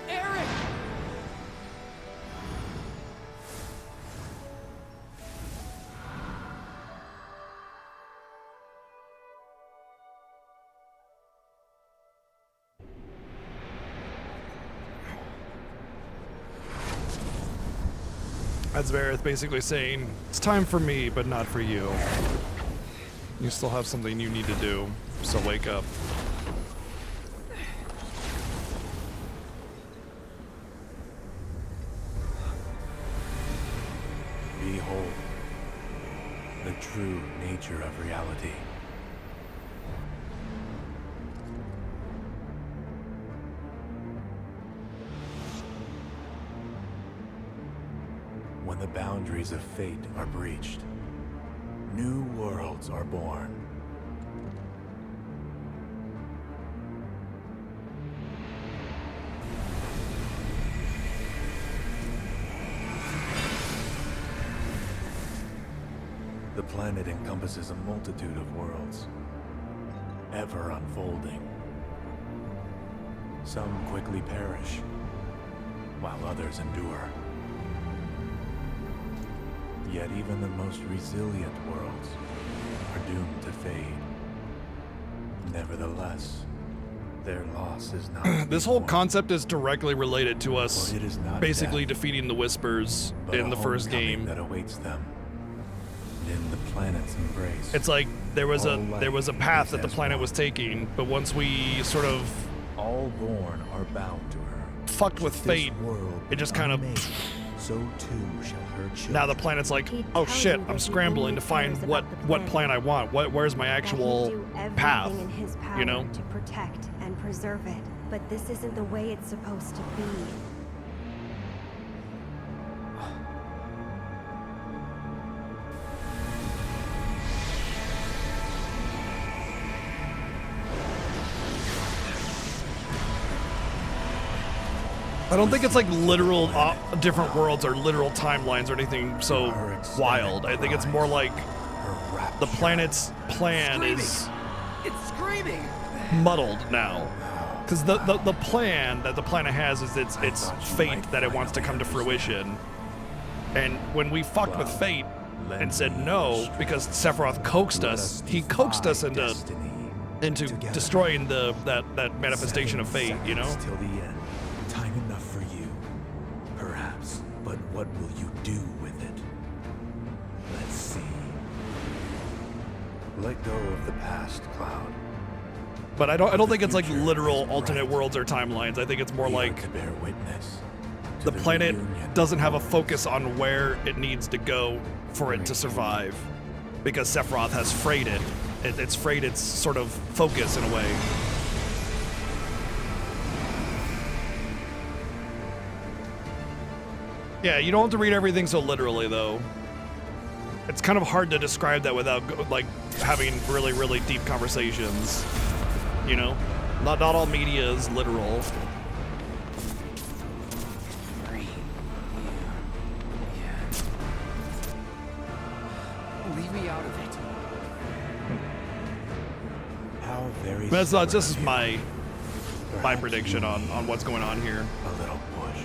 Eric! That's Vareth basically saying, it's time for me, but not for you. You still have something you need to do, so wake up. Behold, the true nature of reality. When the boundaries of fate are breached, new worlds are born. The planet encompasses a multitude of worlds, ever unfolding. Some quickly perish, while others endure. Yet even the most resilient worlds are doomed to fade. Nevertheless, their loss is not. This whole concept is directly related to us For it is not basically death, defeating the Whispers but in a the first homecoming game. that awaits them in the planet's embrace. It's like there was All a life path is that the as planet one. was taking, but once we sort of All born are bound to her. fucked with Should this fate, world it just be kind of unmade, so too shall her children. now the planet's like, oh shit, I'm scrambling to find what plan I want. Where's my actual path? In his power You know? to protect and preserve it, but this isn't the way it's supposed to be. I don't think it's like literal different worlds or literal timelines or anything so wild. I think it's more like the planet's plan is It's screaming! muddled now. Because the plan that the planet has is its fate that it wants to come to fruition. And when we fucked with fate and said no, because Sephiroth coaxed us, he coaxed us into destroying that manifestation of fate, you know? Till the end. Time enough for you, perhaps. But what will you do with it? Let's see. Let go of the past, Cloud. But I don't think it's like literal alternate worlds or timelines. I think it's more like To bear witness. the planet doesn't have a focus on where it needs to go for it to survive, because Sephiroth has frayed it. It's frayed its sort of focus in a way. Yeah, you don't have to read everything so literally, though. It's kind of hard to describe that without like having really, really deep conversations. You know, not all media is literal. Leave me out of it. How very That's not just stubborn my of you. Perhaps prediction you on need what's going on here. A little push.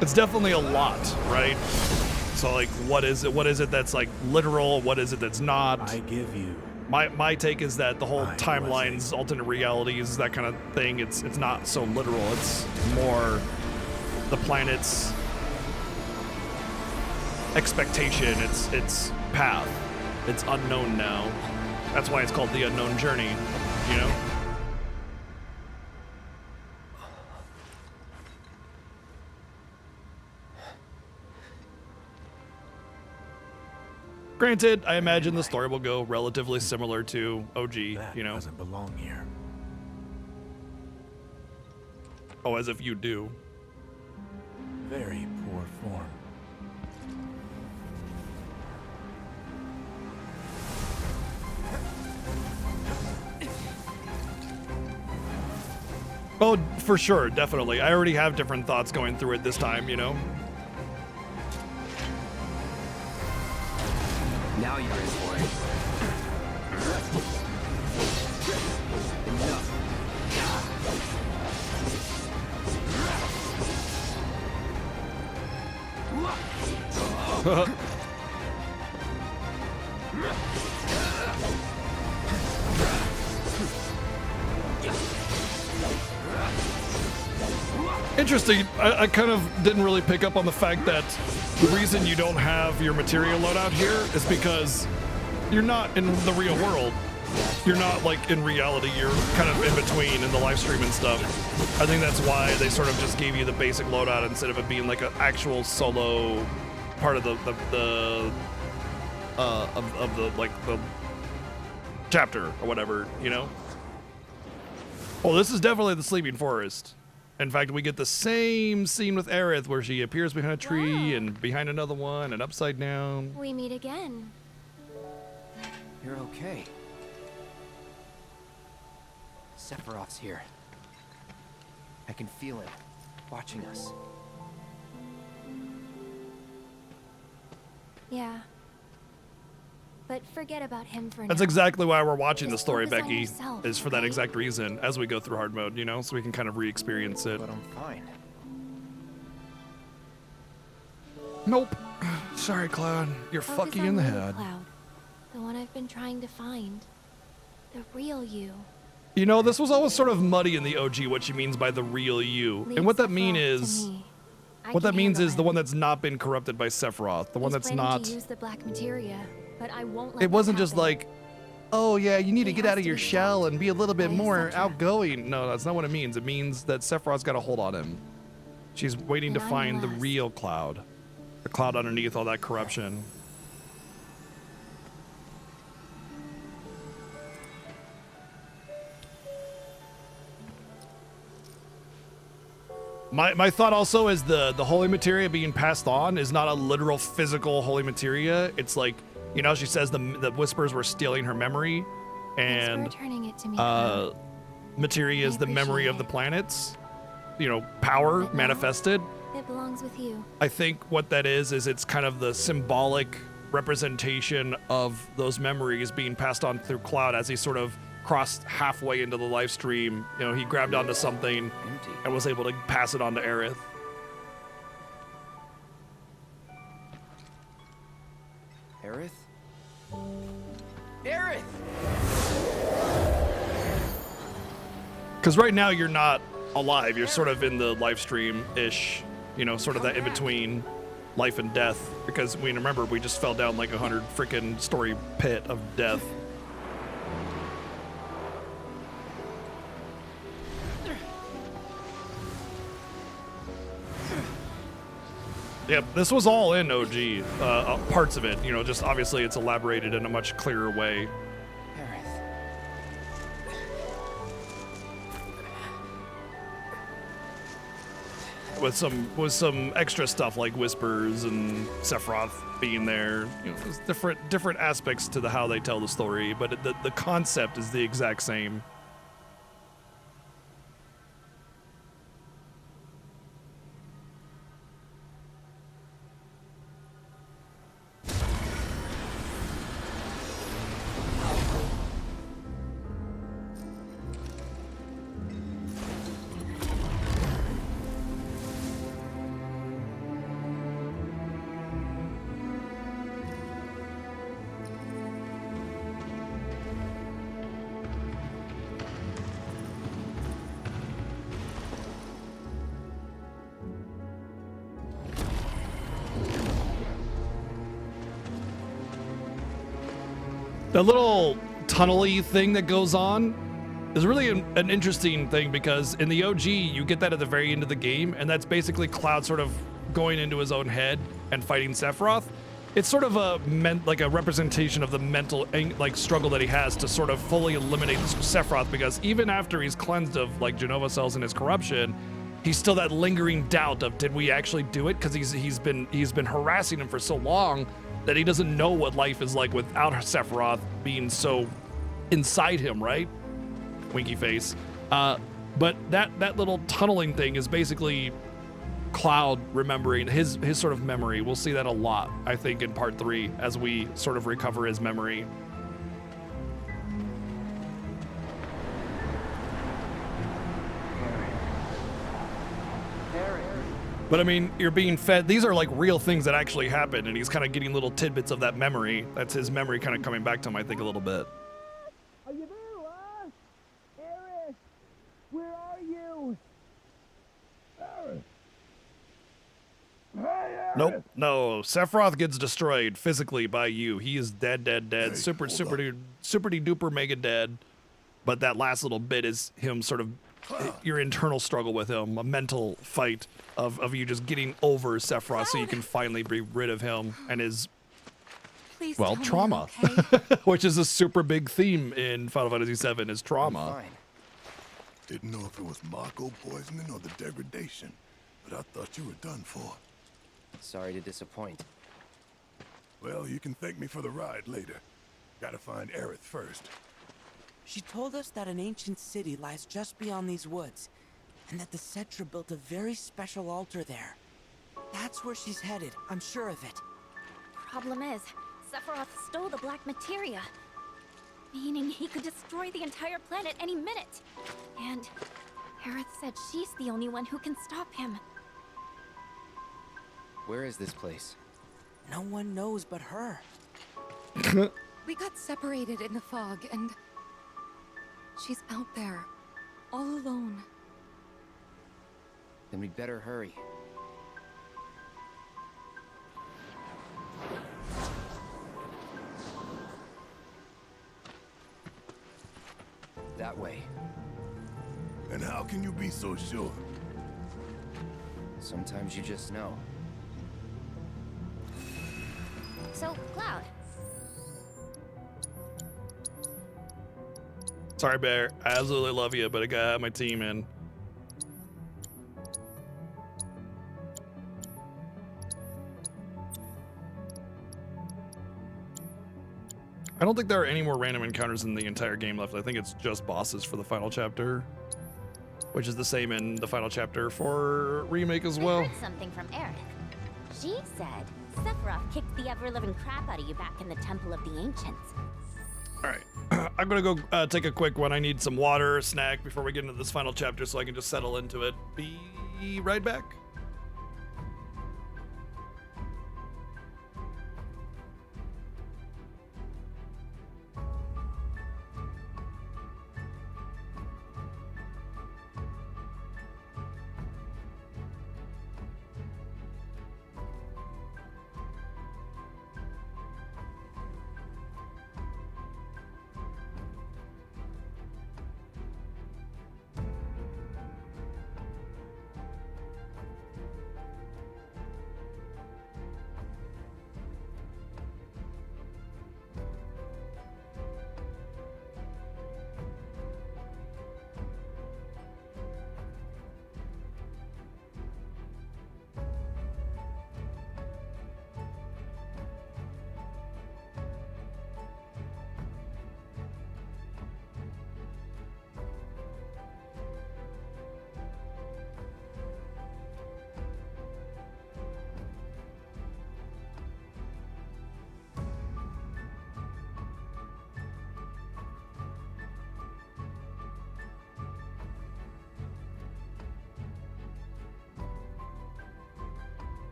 It's definitely a lot, right? So like, what is it? What is it that's like literal? What is it that's not? I give you. My take is that the whole timelines, alternate realities, that kind of thing. It's not so literal. It's more the planet's expectation. Its path. It's unknown now. That's why it's called the unknown journey. You know. Granted, I imagine the story will go relatively similar to OG, you know. Doesn't belong here. Oh, as if you do. Very poor form. Oh, for sure, definitely. I already have different thoughts going through it this time, you know? Now you're in for it. Enough. Interesting. I kind of didn't really pick up on the fact that the reason you don't have your materia loadout here is because you're not in the real world. You're not like in reality. You're kind of in between in the live stream and stuff. I think that's why they sort of just gave you the basic loadout instead of it being like an actual solo part of the chapter or whatever, you know? Well, this is definitely the Sleeping Forest. In fact, we get the same scene with Aerith where she appears behind a tree and behind another one and upside down. We meet again. You're okay. Sephiroth's here. I can feel him, watching us. Yeah. But forget about him for now. That's exactly why we're watching the story, focus on Becky, yourself, is for that okay? exact reason as we go through hard mode, you know, so we can kind of re-experience it. But I'm fine. Nope. Sorry, Cloud. You're Focus fucky on in the Little head. Cloud, the one I've been trying to find. The real you. You know, this was always sort of muddy in the OG what she means by the real you. Leave And what that Sephiroth mean to is, me. I what that can means handle is the him. one that's not been corrupted by Sephiroth, the one He's that's planning not. to use the black materia, but I won't let It that wasn't just happen. like, oh yeah, you need to He get has out of to your be shell stopped and be a little bit by more Asatra. outgoing. No, that's not what it means. It means that Sephiroth's got a hold on him. She's waiting to And I'm find the last. real Cloud. The Cloud underneath all that corruption. My thought also is the holy materia being passed on is not a literal physical holy materia. It's like, you know, she says the whispers were stealing her memory, Thanks for and returning it to me, Cloud. materia is the memory of the planets. You know, power But now- manifested. It belongs with you. I think what that is it's kind of the symbolic representation of those memories being passed on through Cloud as he sort of crossed halfway into the live stream. You know, he grabbed onto something and was able to pass it on to Aerith. Aerith? Aerith! Because right now you're not alive. You're sort of in the live stream-ish, you know, sort of that in-between life and death. Because we remember we just fell down like 100 freaking story pit of death. Yep, this was all in OG, parts of it, you know, just obviously it's elaborated in a much clearer way. With some extra stuff like whispers and Sephiroth being there, you know, there's different aspects to how they tell the story, but the concept is the exact same. The little tunnel-y thing that goes on is really an interesting thing because in the OG, you get that at the very end of the game, and that's basically Cloud sort of going into his own head and fighting Sephiroth. it's sort of a like a representation of the mental like struggle that he has to sort of fully eliminate Sephiroth, because even after he's cleansed of like Genova cells and his corruption, he's still that lingering doubt of, did we actually do it? Because he's been harassing him for so long that he doesn't know what life is like without Sephiroth being so inside him, right? Winky face. But that little tunneling thing is basically Cloud remembering his sort of memory. We'll see that a lot, I think, in part 3 as we sort of recover his memory. But I mean, you're being fed, these are like real things that actually happen, and he's kind of getting little tidbits of that memory. That's his memory kind of coming back to him, I think, a little bit. Are you there, Ross? Aerith, where are you? Aerith. Nope, no. Sephiroth gets destroyed physically by you. He is dead. Hey, super duper mega dead. But that last little bit is him sort of your internal struggle with him, a mental fight of you just getting over Sephiroth so you can finally be rid of him and his, Please well, tell me trauma, you're okay. which is a super big theme in Final Fantasy VII is trauma. Didn't know if it was Mako poisoning or the degradation, but I thought you were done for. Sorry to disappoint. Well, you can thank me for the ride later. Gotta find Aerith first. She told us that an ancient city lies just beyond these woods, and that the Cetra built a very special altar there. That's where she's headed, I'm sure of it. Problem is, Sephiroth stole the black materia, meaning he could destroy the entire planet any minute. And Aerith said she's the only one who can stop him. Where is this place? No one knows but her. We got separated in the fog, and she's out there, all alone. Then we'd better hurry. That way. And how can you be so sure? Sometimes you just know. So, Cloud. Sorry, Bear. I absolutely love you, but I gotta have my team in. I don't think there are any more random encounters in the entire game left. I think it's just bosses for the final chapter, which is the same in the final chapter for Remake as well. I heard something from Aerith. She said Sephiroth kicked the ever-living crap out of you back in the Temple of the Ancients. All right, I'm gonna go take a quick one. I need some water, snack before we get into this final chapter so I can just settle into it. Be right back.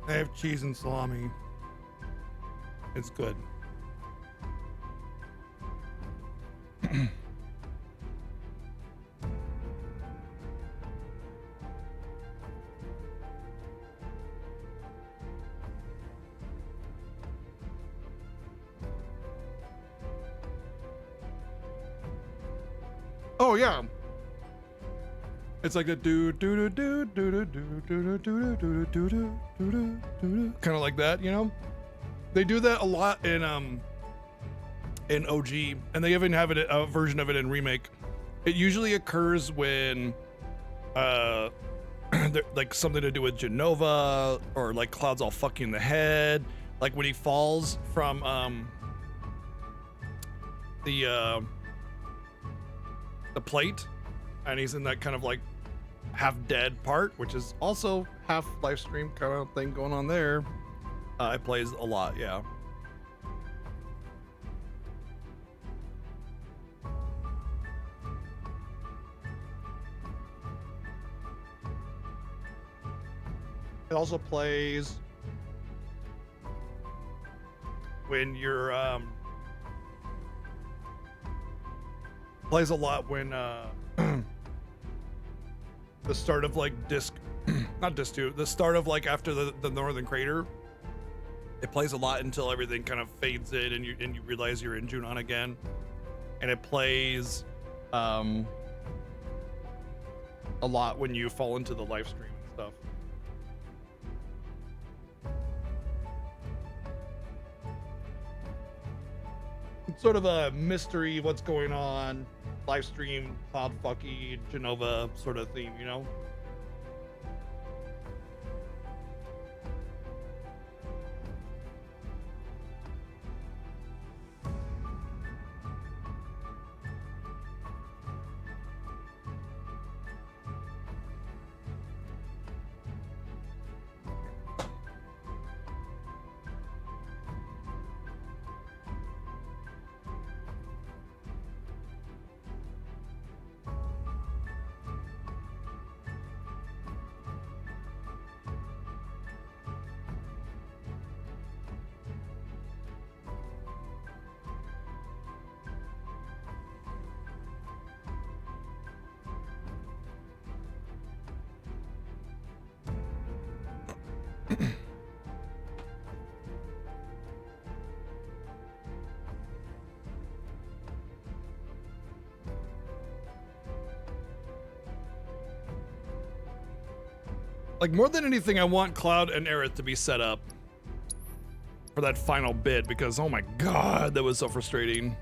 I have cheese and salami. It's good. Oh yeah. It's like a do do do do do do do do do do do do do do, kind of like that, you know. They do that a lot in OG, and they even have it a version of it in remake. It usually occurs when like something to do with Genova, or like Cloud's all fucking the head, like when he falls from the plate, and he's in that kind of like half dead part, which is also half live stream kind of thing going on there. It plays a lot, yeah. It also plays when you're plays a lot when the start of like disc not disc 2, the start of like after the northern crater. It plays a lot until everything kind of fades in and you realize you're in Junon again. And it plays a lot when you fall into the live stream and stuff. It's sort of a mystery, what's going on, live stream, Cloud fucky, Genova sort of theme, you know? Like, more than anything, I want Cloud and Aerith to be set up for that final bit, because oh my god, that was so frustrating.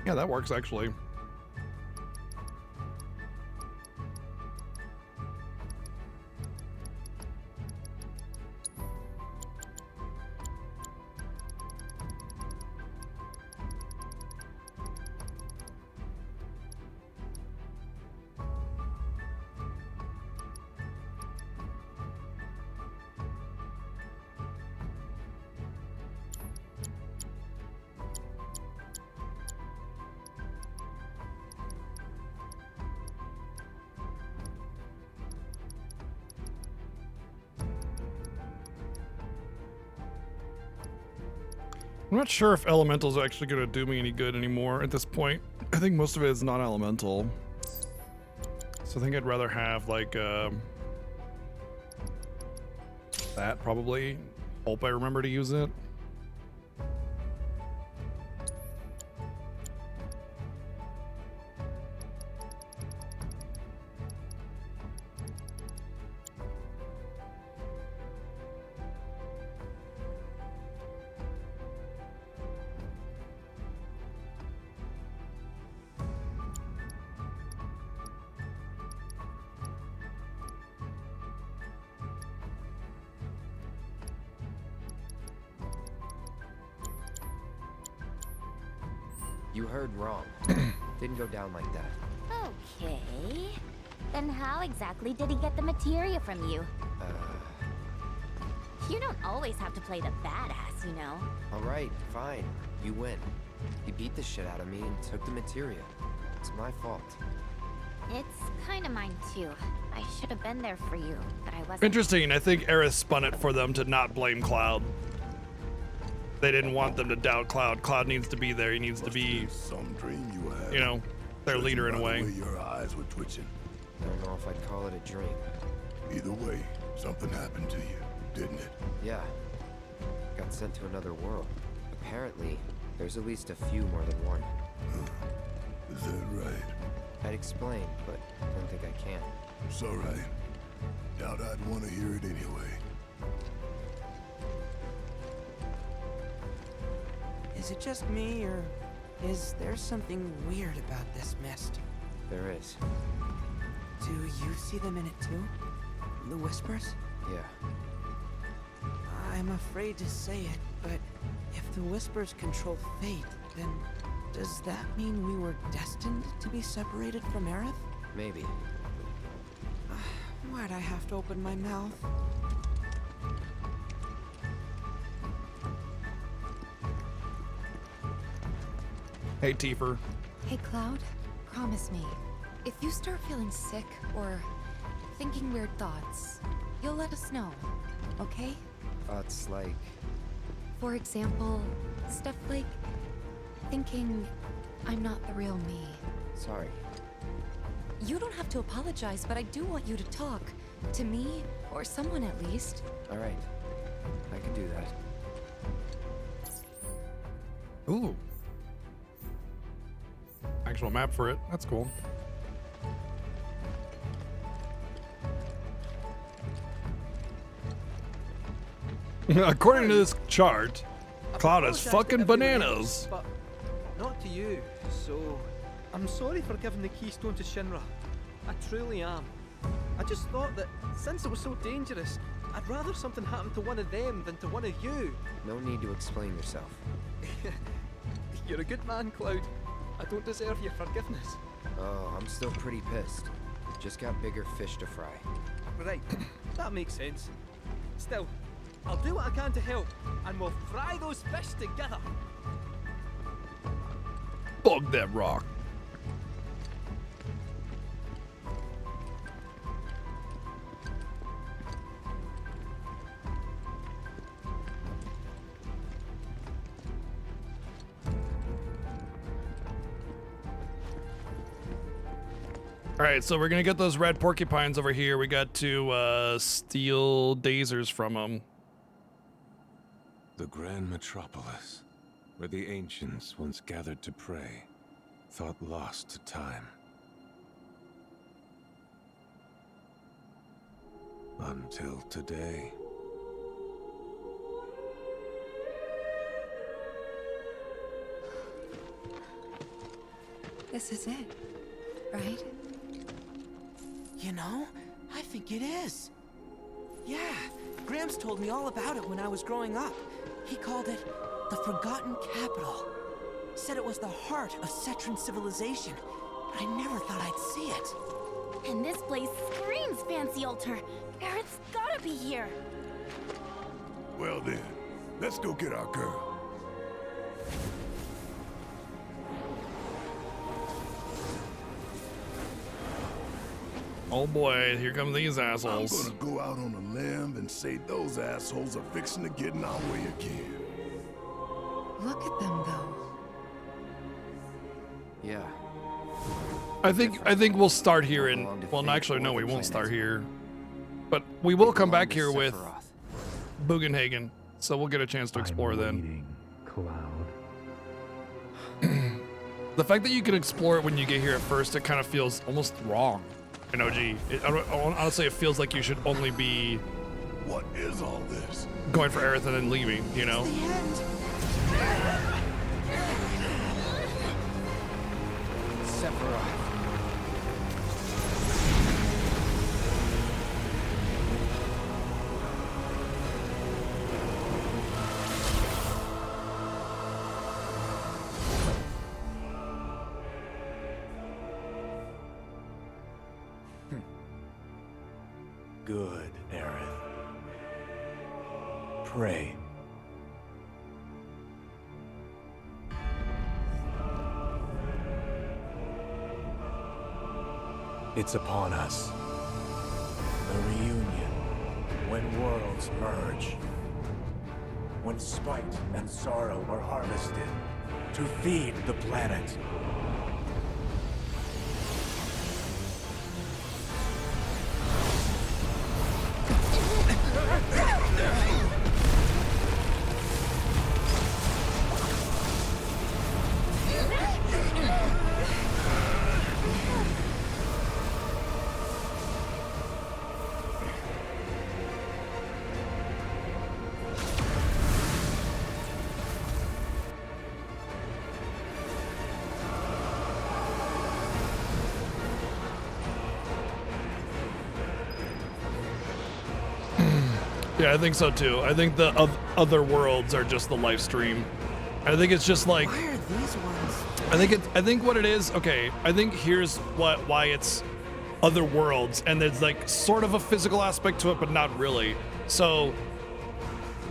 Yeah, that works actually. I'm not sure if elementals are actually going to do me any good anymore at this point. I think most of it is non-elemental. So I think I'd rather have like that probably. Hope I remember to use it. You heard wrong. Didn't go down like that. Okay. Then how exactly did he get the materia from you? You don't always have to play the badass, you know. Alright, fine. You win. You beat the shit out of me and took the materia. It's my fault. It's kind of mine too. I should have been there for you, but I wasn't. Interesting. I think Aerith spun it for them to not blame Cloud. They didn't want them to doubt Cloud. Cloud needs to be there. He needs to be, some dream you had. you know, their leader in a way. Your eyes were twitching. I don't know if I'd call it a dream. Either way, something happened to you, didn't it? Yeah. Got sent to another world. Apparently, there's at least a few more than one. Is that right? I'd explain, but I don't think I can. It's all right. Doubt I'd want to hear it anyway. Is it just me, or is there something weird about this mist? There is. Do you see them in it too? The whispers? Yeah. I'm afraid to say it, but if the whispers control fate, then does that mean we were destined to be separated from Aerith? Maybe. Why'd I have to open my mouth? Hey, Tifa. Hey, Cloud, promise me, if you start feeling sick or thinking weird thoughts, you'll let us know, okay? Thoughts like... For example, stuff like thinking I'm not the real me. Sorry. You don't have to apologize, but I do want you to talk. To me, or someone at least. Alright. I can do that. Ooh. Actual map for it. That's cool. According to this chart, Cloud is fucking bananas. But not to you, so I'm sorry for giving the keystone to Shinra. I truly am. I just thought that since it was so dangerous, I'd rather something happened to one of them than to one of you. No need to explain yourself. You're a good man, Cloud. I don't deserve your forgiveness. Oh, I'm still pretty pissed. Just got bigger fish to fry. Right, that makes sense. Still, I'll do what I can to help, and we'll fry those fish together. Bug that rock. All right, so we're gonna get those red porcupines over here. We got to steal dazers from them. The grand metropolis, where the ancients once gathered to pray, thought lost to time. Until today. This is it, right? You know, I think it is. Yeah, Gramps told me all about it when I was growing up. He called it the Forgotten Capital. Said it was the heart of Cetran civilization, but I never thought I'd see it. And this place screams fancy altar. Aerith's gotta be here. Well then, let's go get our girl. Oh boy, here come these assholes. I'm gonna go out on a limb and say those assholes are fixing to get in our way again. Look at them, though. Yeah. I think we'll start here in. Well, actually, no, we won't start here. But we will come back here with Bugenhagen, so we'll get a chance to explore then. Cloud. The fact that you can explore it when you get here at first, it kind of feels almost wrong. In OG, honestly, it feels like you should only be. What is all this? Going for Aerith and then leaving, you know? Sephiroth. Good, Aerith. prey. It's upon us. The reunion, when worlds merge. When spite and sorrow are harvested to feed the planet. Yeah, I think so too. I think the other worlds are just the live stream. I think it's just like. Why are these ones? I think what it is. Okay, I think here's why it's other worlds, and there's like sort of a physical aspect to it, but not really. So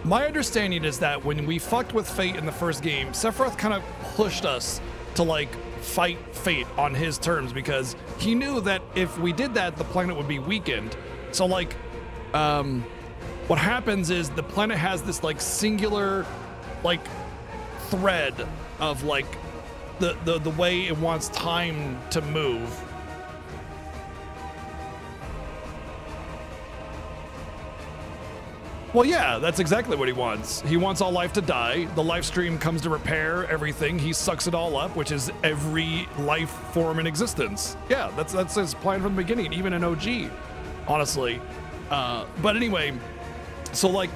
my understanding is that when we fucked with Fate in the first game, Sephiroth kind of pushed us to like fight Fate on his terms because he knew that if we did that, the planet would be weakened. So like, what happens is the planet has this like singular like thread of like the way it wants time to move. Well, yeah, that's exactly what he wants. He wants all life to die. The life stream comes to repair everything. He sucks it all up, which is every life form in existence. Yeah, that's his plan from the beginning, even in OG, honestly. But anyway, so like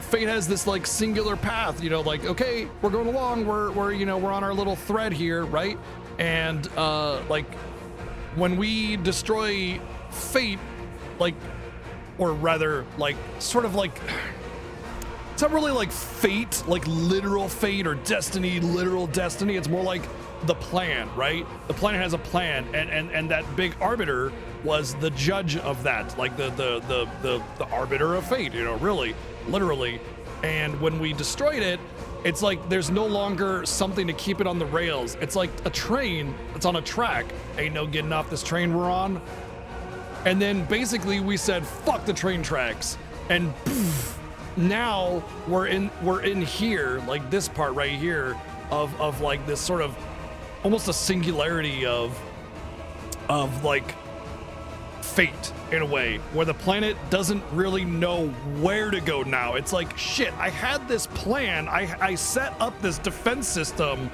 Fate has this like singular path, you know, like, okay, we're going along, we're you know, we're on our little thread here, right? And like when we destroy Fate, like, or rather like sort of like, it's not really like fate, like literal fate or destiny, literal destiny. It's more like the plan, right? The planet has a plan, and that big arbiter was the judge of that, like the arbiter of fate, you know, really, literally. And when we destroyed it, it's like there's no longer something to keep it on the rails. It's like a train that's on a track. Ain't no getting off this train we're on. And then basically we said, fuck the train tracks. And poof, now we're in here, like this part right here of like this sort of almost a singularity of like fate in a way, where the planet doesn't really know where to go now. It's like, shit, I had this plan. I set up this defense system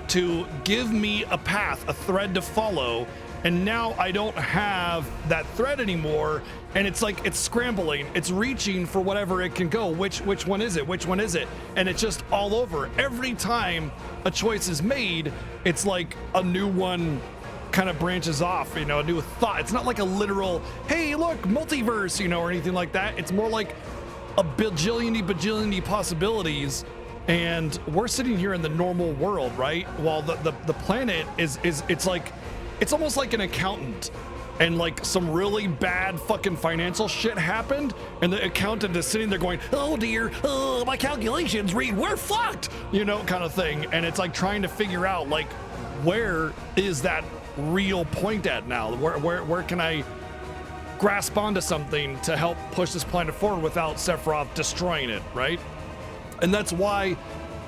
to give me a path, a thread to follow. And now I don't have that thread anymore, and it's like it's scrambling. It's reaching for whatever it can go. Which one is it? Which one is it? And it's just all over. Every time a choice is made, it's like a new one kind of branches off, you know, a new thought. It's not like a literal, hey, look, multiverse, you know, or anything like that. It's more like a bajillion possibilities. And we're sitting here in the normal world, right? While the planet is it's like, it's almost like an accountant, and like some really bad fucking financial shit happened, and the accountant is sitting there going, oh dear, oh, my calculations read, we're fucked, you know, kind of thing. And it's like trying to figure out like, where is that real point at now? Where can I grasp onto something to help push this planet forward without Sephiroth destroying it, right? And that's why,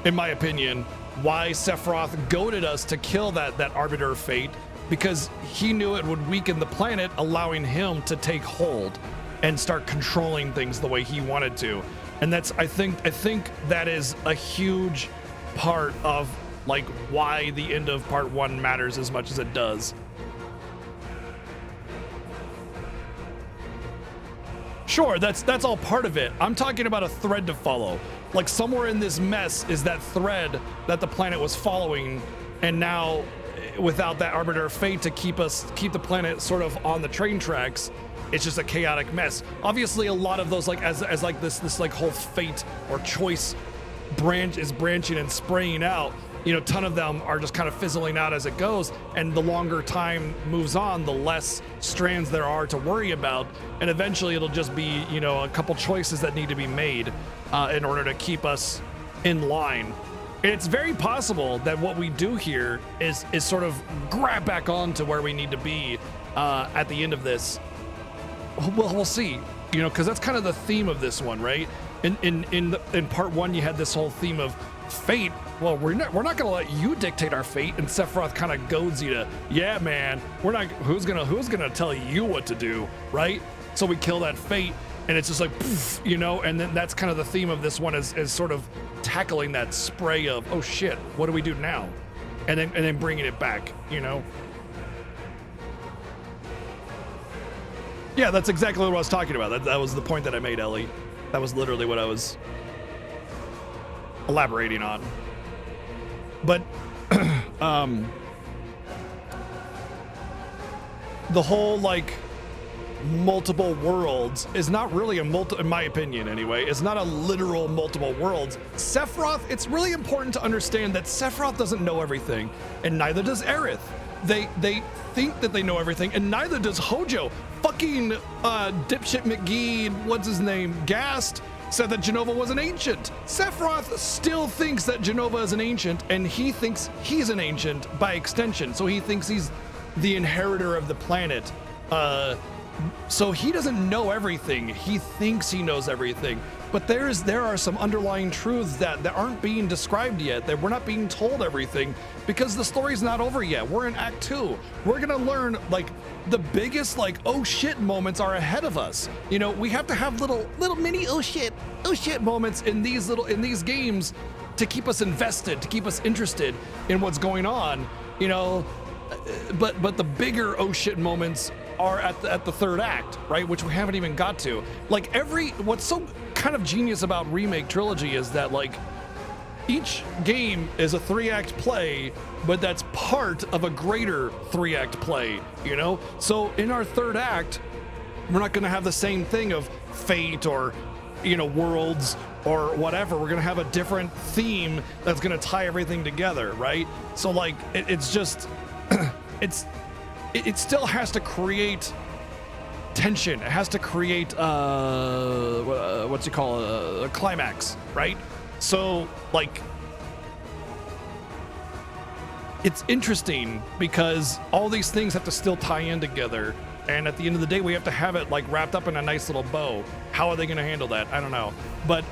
in my opinion, why Sephiroth goaded us to kill that arbiter of fate, because he knew it would weaken the planet, allowing him to take hold and start controlling things the way he wanted to. And that's, I think that is a huge part of like why the end of part 1 matters as much as it does. Sure, that's all part of it. I'm talking about a thread to follow. Like somewhere in this mess is that thread that the planet was following, and now without that arbiter of fate to keep the planet sort of on the train tracks, it's just a chaotic mess. Obviously, a lot of those, like as like this like whole fate or choice branch is branching and spraying out. you know, ton of them are just kind of fizzling out as it goes, and the longer time moves on, the less strands there are to worry about, and eventually it'll just be, you know, a couple choices that need to be made in order to keep us in line. And it's very possible that what we do here is sort of grab back on to where we need to be at the end of this. Well, we'll see, you know, because that's kind of the theme of this one, right? In part one, you had this whole theme of fate. Well, we're not gonna let you dictate our fate, and Sephiroth kind of goads you to, yeah, man, we're not. Who's gonna tell you what to do, right? So we kill that fate, and it's just like, poof, you know. And then that's kind of the theme of this one is sort of tackling that spray of, oh shit, what do we do now? And then bringing it back, you know. Yeah, that's exactly what I was talking about. That was the point that I made, Ellie. That was literally what I was elaborating on. But the whole like multiple worlds is not really in my opinion anyway, it's not a literal multiple worlds. Sephiroth, it's really important to understand that Sephiroth doesn't know everything, and neither does Aerith. They think that they know everything, and neither does Hojo. Fucking dipshit McGee, what's his name, Gast, said that Jenova was an ancient. Sephiroth still thinks that Jenova is an ancient, and he thinks he's an ancient by extension. So he thinks he's the inheritor of the planet. So he doesn't know everything. He thinks he knows everything. But there are some underlying truths that aren't being described yet, that we're not being told everything because the story's not over yet. We're in Act 2. We're gonna learn like the biggest like oh shit moments are ahead of us. You know, we have to have little mini oh shit moments in these games to keep us invested, to keep us interested in what's going on. You know, but the bigger oh shit moments are at the third act, right? Which we haven't even got to. Like what's so kind of genius about Remake Trilogy is that like each game is a 3-act play, but that's part of a greater 3-act play, you know? So in our third act, we're not gonna have the same thing of fate or, you know, worlds or whatever. We're gonna have a different theme that's gonna tie everything together, right? So like it's just it still has to create tension. It has to create what's it called, a climax, right? So like it's interesting because all these things have to still tie in together, and at the end of the day we have to have it like wrapped up in a nice little bow. How are they going to handle that? I don't know. But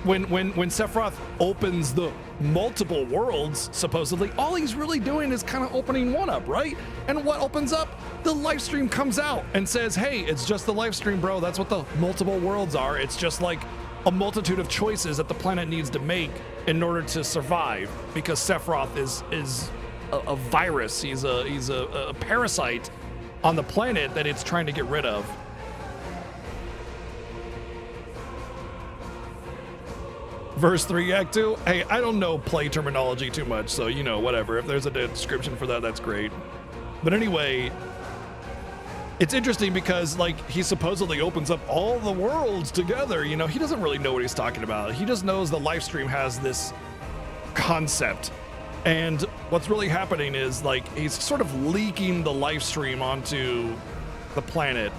when Sephiroth opens the multiple worlds, supposedly, all he's really doing is kind of opening one up, right? And what opens up? The live stream comes out and says, hey, it's just the live stream, bro. That's what the multiple worlds are. It's just like a multitude of choices that the planet needs to make in order to survive, because Sephiroth is a virus. He's a parasite on the planet that it's trying to get rid of. Verse 3, Act 2. Hey, I don't know play terminology too much, so, you know, whatever. If there's a description for that, that's great. But anyway, it's interesting because, like, he supposedly opens up all the worlds together. You know, he doesn't really know what he's talking about. He just knows the live stream has this concept. And what's really happening is, like, he's sort of leaking the live stream onto the planet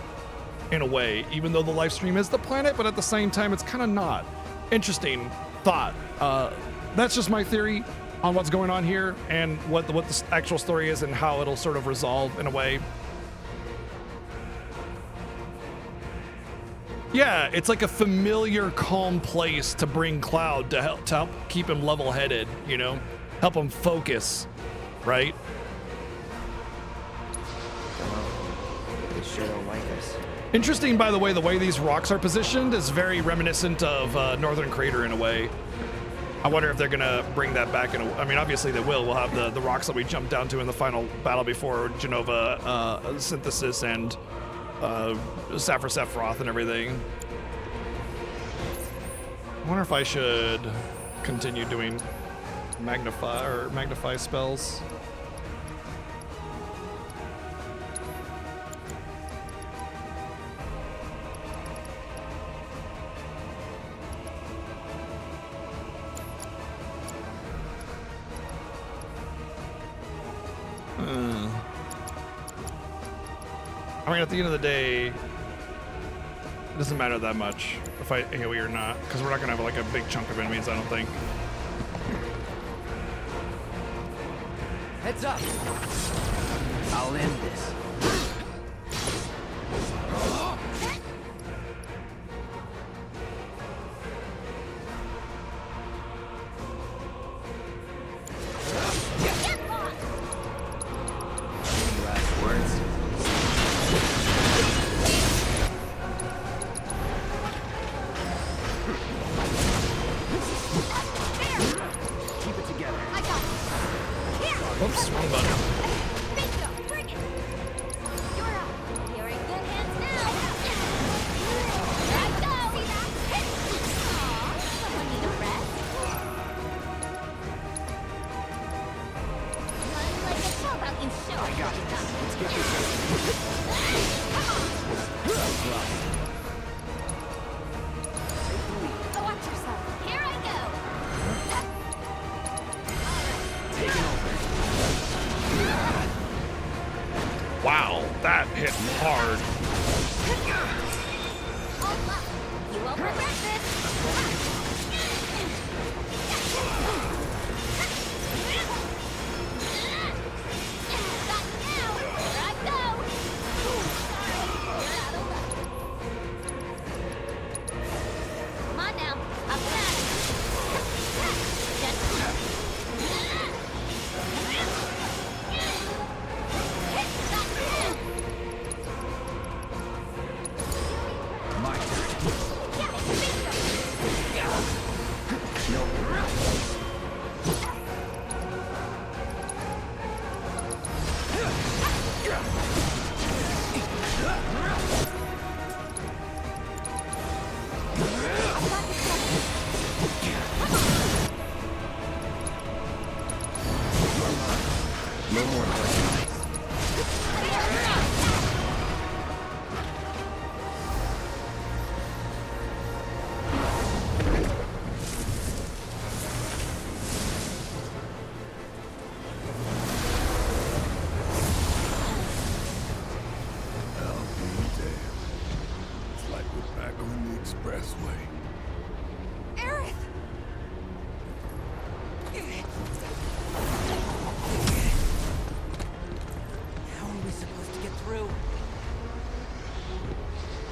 in a way, even though the live stream is the planet, but at the same time, it's kind of not. Interesting thought. That's just my theory on what's going on here and what the actual story is and how it'll sort of resolve in a way. Yeah, it's like a familiar, calm place to bring Cloud to help keep him level-headed, you know? Help him focus, right? They sure don't like us. Interesting, by the way these rocks are positioned is very reminiscent of Northern Crater in a way. I wonder if they're gonna bring that back I mean, obviously they will. We'll have the rocks that we jumped down to in the final battle before Jenova Synthesis and Sephiroth and everything. I wonder if I should continue doing magnify spells. I mean, at the end of the day, it doesn't matter that much if I AoE or not, because we're not gonna have like a big chunk of enemies, I don't think. Heads up! I'll end this. Any last words? Keep it together. I got it. Oops, wrong button. Bingo! Bring it! You're up. You're in good hands now. There I go! See that? Aw, someone need a rest? Run like a show about you show. I got it. Let's get this over. Come on! Go watch yourself. Here I go. Wow, that hit hard. You won't regret this. Got you now. Here I go. Sorry, you're out of luck. Come on now, up and at it. My turn. No more questions. I'll be damned. It's like we're back on the expressway. Aerith! How are we supposed to get through?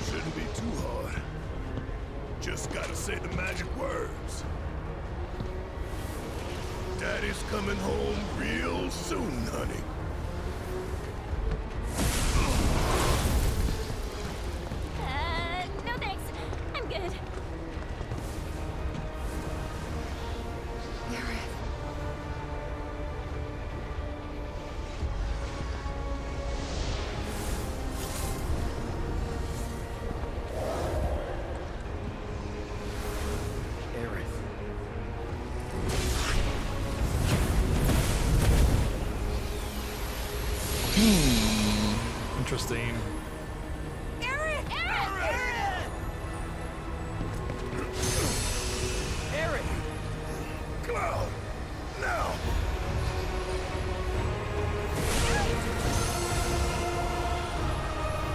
Shouldn't be too hard. Just gotta say the magic words. Daddy's coming home real soon, honey. No thanks. I'm good. Aerith. Interesting. Eric! Cloud! Now!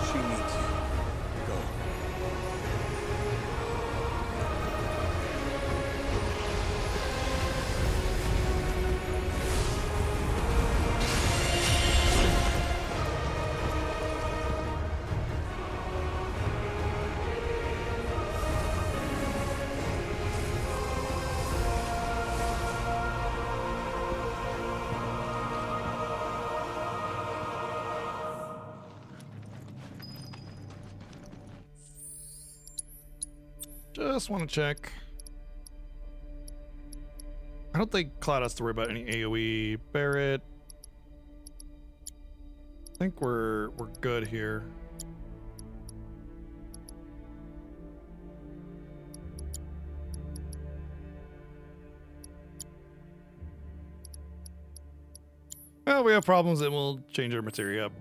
She needs you. Go. Just want to check. I don't think Cloud has to worry about any AoE. Barret. I think we're good here. Well, we have problems and we'll change our materia up.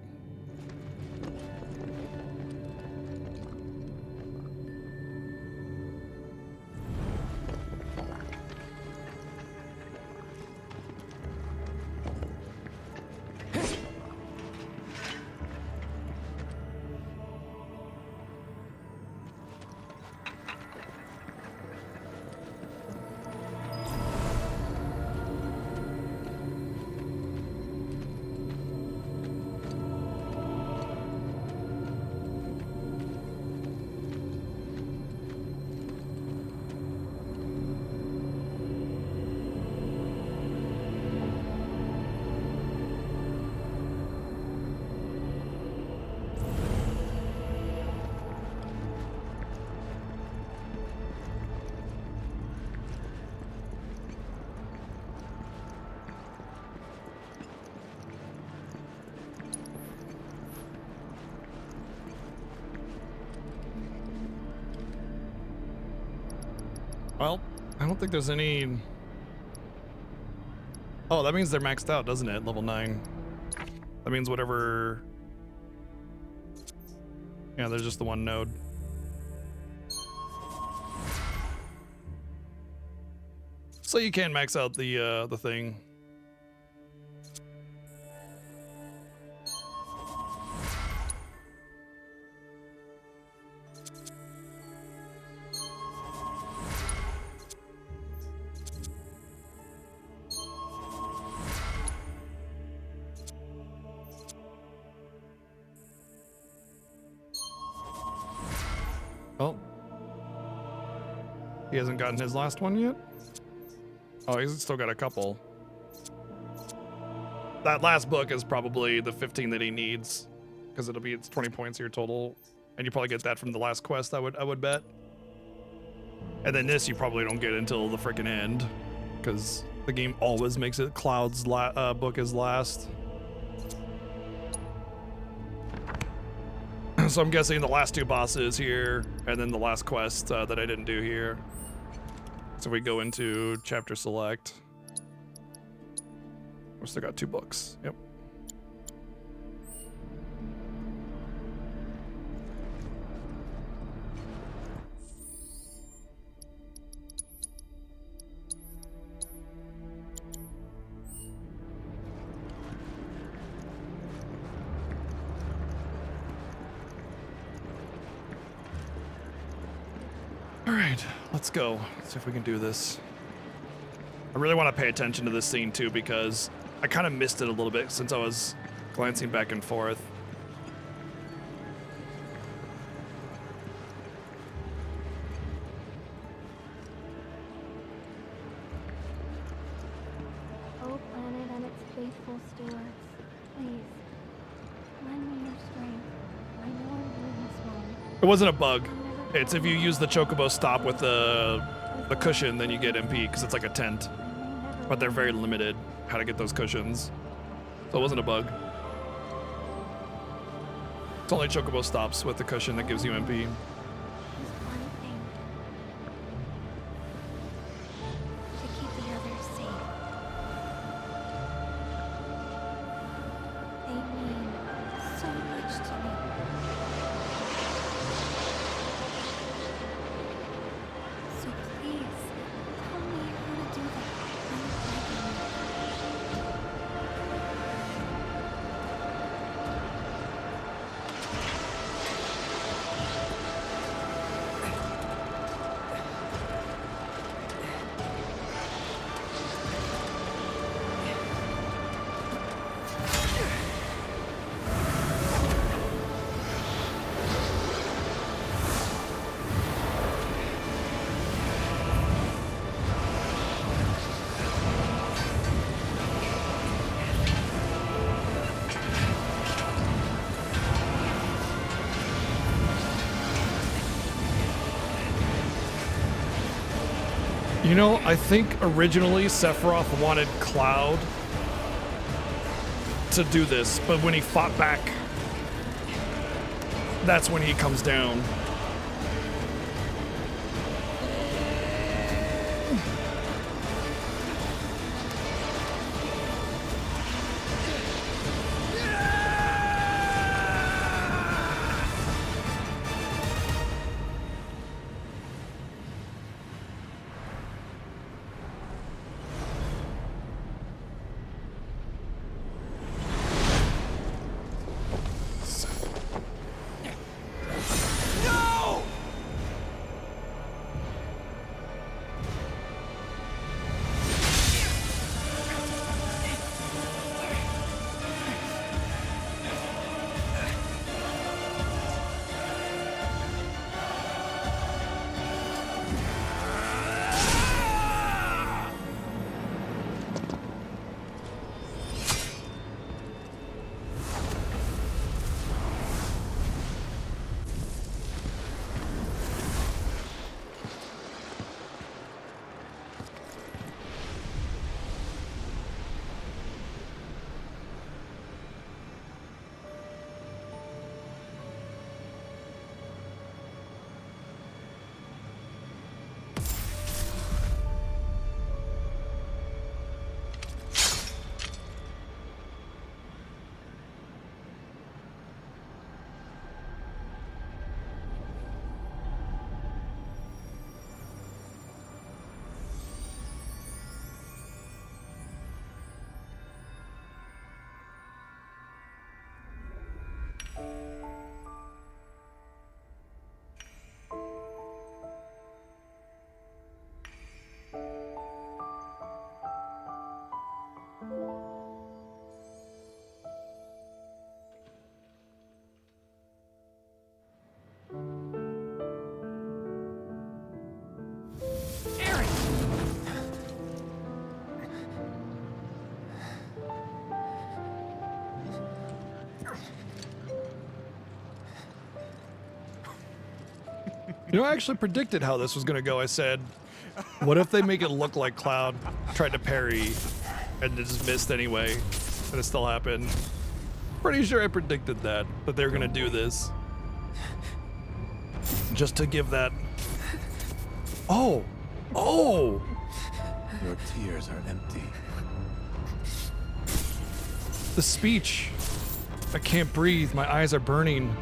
Well, I don't think there's any... Oh, that means they're maxed out, doesn't it? Level 9. That means whatever... Yeah, there's just the one node. So you can max out the thing. Oh. He hasn't gotten his last one yet? Oh, he's still got a couple. That last book is probably the 15 that he needs, because it's 20 points here total, and you probably get that from the last quest. I would bet. And then this you probably don't get until the freaking end, because the game always makes it Cloud's book is last. So I'm guessing the last two bosses here, and then the last quest that I didn't do here. So we go into chapter select. We still got 2 books. Yep. All right, let's go. Let's see if we can do this. I really want to pay attention to this scene too, because I kind of missed it a little bit since I was glancing back and forth. Oh, planet and its faithful stewards, please, lend me your strength. I know I'm doing this wrong. It wasn't a bug. It's if you use the chocobo stop with the cushion, then you get MP, because it's like a tent. But they're very limited how to get those cushions. So it wasn't a bug. It's only chocobo stops with the cushion that gives you MP. To keep the others safe. They mean so much to me. So please, tell me how to do that. You know, I think originally Sephiroth wanted Cloud to do this, but when he fought back, that's when he comes down. No! You know, I actually predicted how this was gonna go. I said, what if they make it look like Cloud tried to parry and it just missed anyway, and it still happened? Pretty sure I predicted that they were gonna do this. Just to give that... Oh! Oh! Your tears are empty. The speech. I can't breathe. My eyes are burning.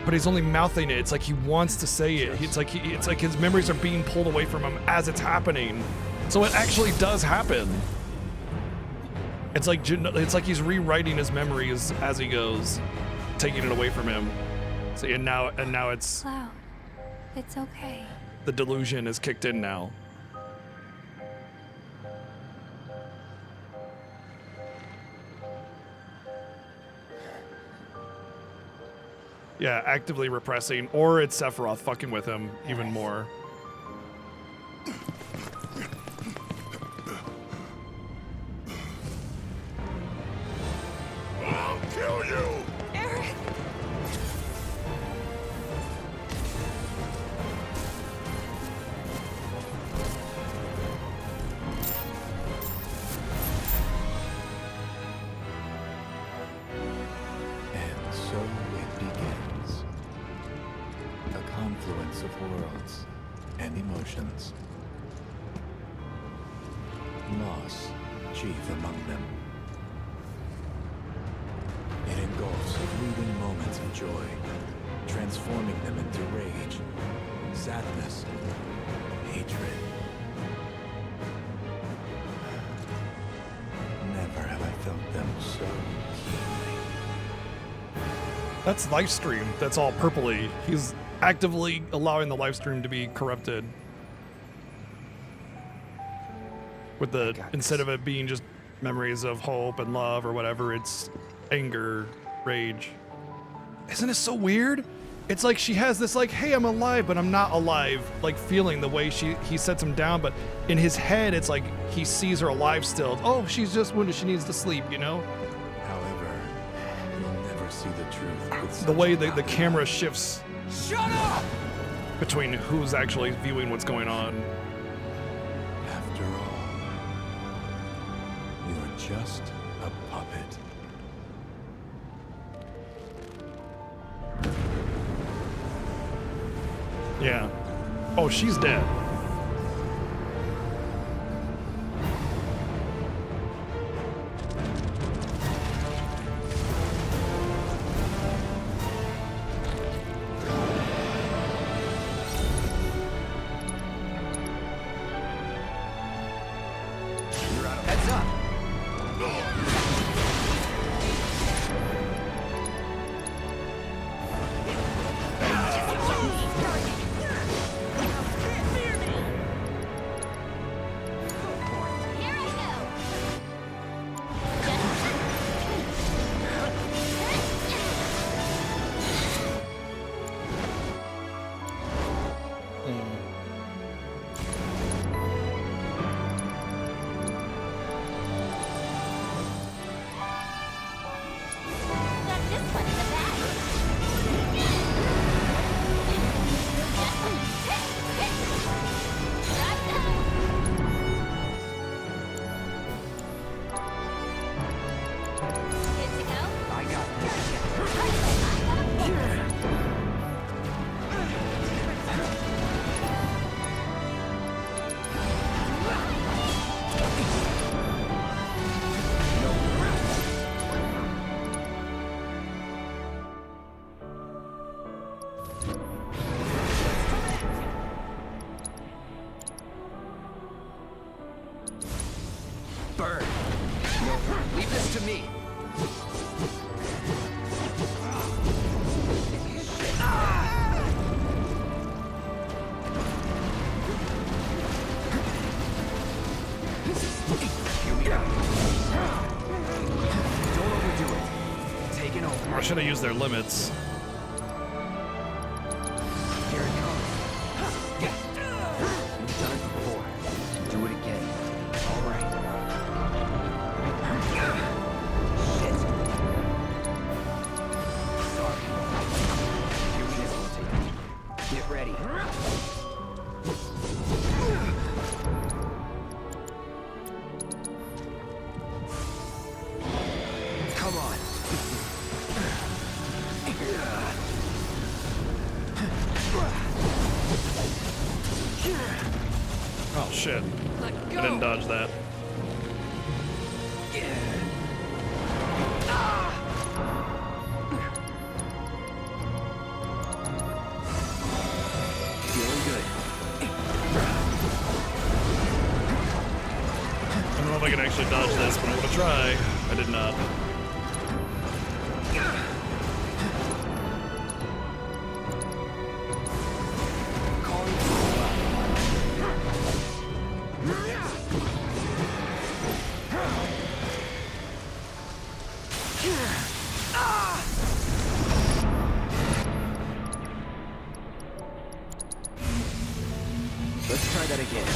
But he's only mouthing it. It's like he wants to say it. It's like his memories are being pulled away from him as it's happening. So it actually does happen. It's like he's rewriting his memories as he goes, taking it away from him. See, and now it's Cloud, it's okay. the delusion is kicked in now. Yeah, actively repressing, or it's Sephiroth fucking with him even more. I'll kill you! Eric! And so it begins. A confluence of worlds and emotions. Loss, chief among them. It engulfs fleeting moments of joy, transforming them into rage, sadness, hatred. Never have I felt them so keenly. That's live stream. That's all purpley. He's actively allowing the live stream to be corrupted. With the, instead of it being just memories of hope and love or whatever, it's anger, rage. Isn't it so weird? It's like she has this like, hey, I'm alive, but I'm not alive, like feeling the way he sets him down, but in his head, it's like he sees her alive still. Oh, she's just wounded, she needs to sleep, you know? However, you'll never see the truth with The way the camera shifts Shut up! between who's actually viewing what's going on. After all, you're just a puppet. Yeah. Oh, she's dead. Heads up! Bird. Leave this to me. Here we go. Don't overdo it. Take it over. I should have used their limits. Here it comes. Yeah. You've done it before. Do it again. All right. Shit. Sorry. Here it is, Ulti. Get ready. Oh shit. I didn't dodge that. Feeling good. I don't know if I can actually dodge this, but I'm gonna try. I did not. Let's try that again.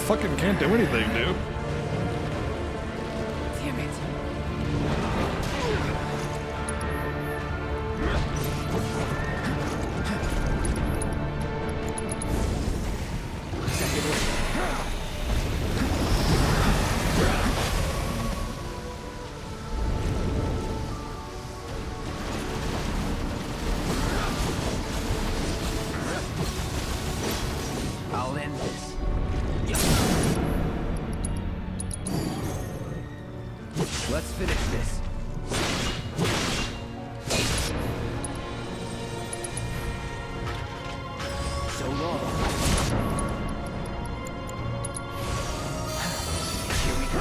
Fucking can't do anything, dude. Damn it. I'll end this. Let's finish this. So long. Here we go.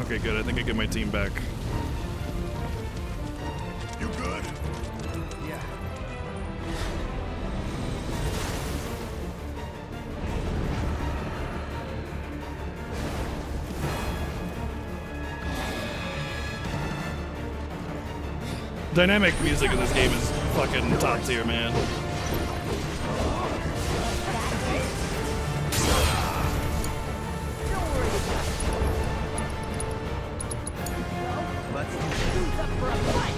Okay, good. I think I get my team back. You good? Yeah. Dynamic music in this game is fucking top tier, man. Let's Who's up for a fight?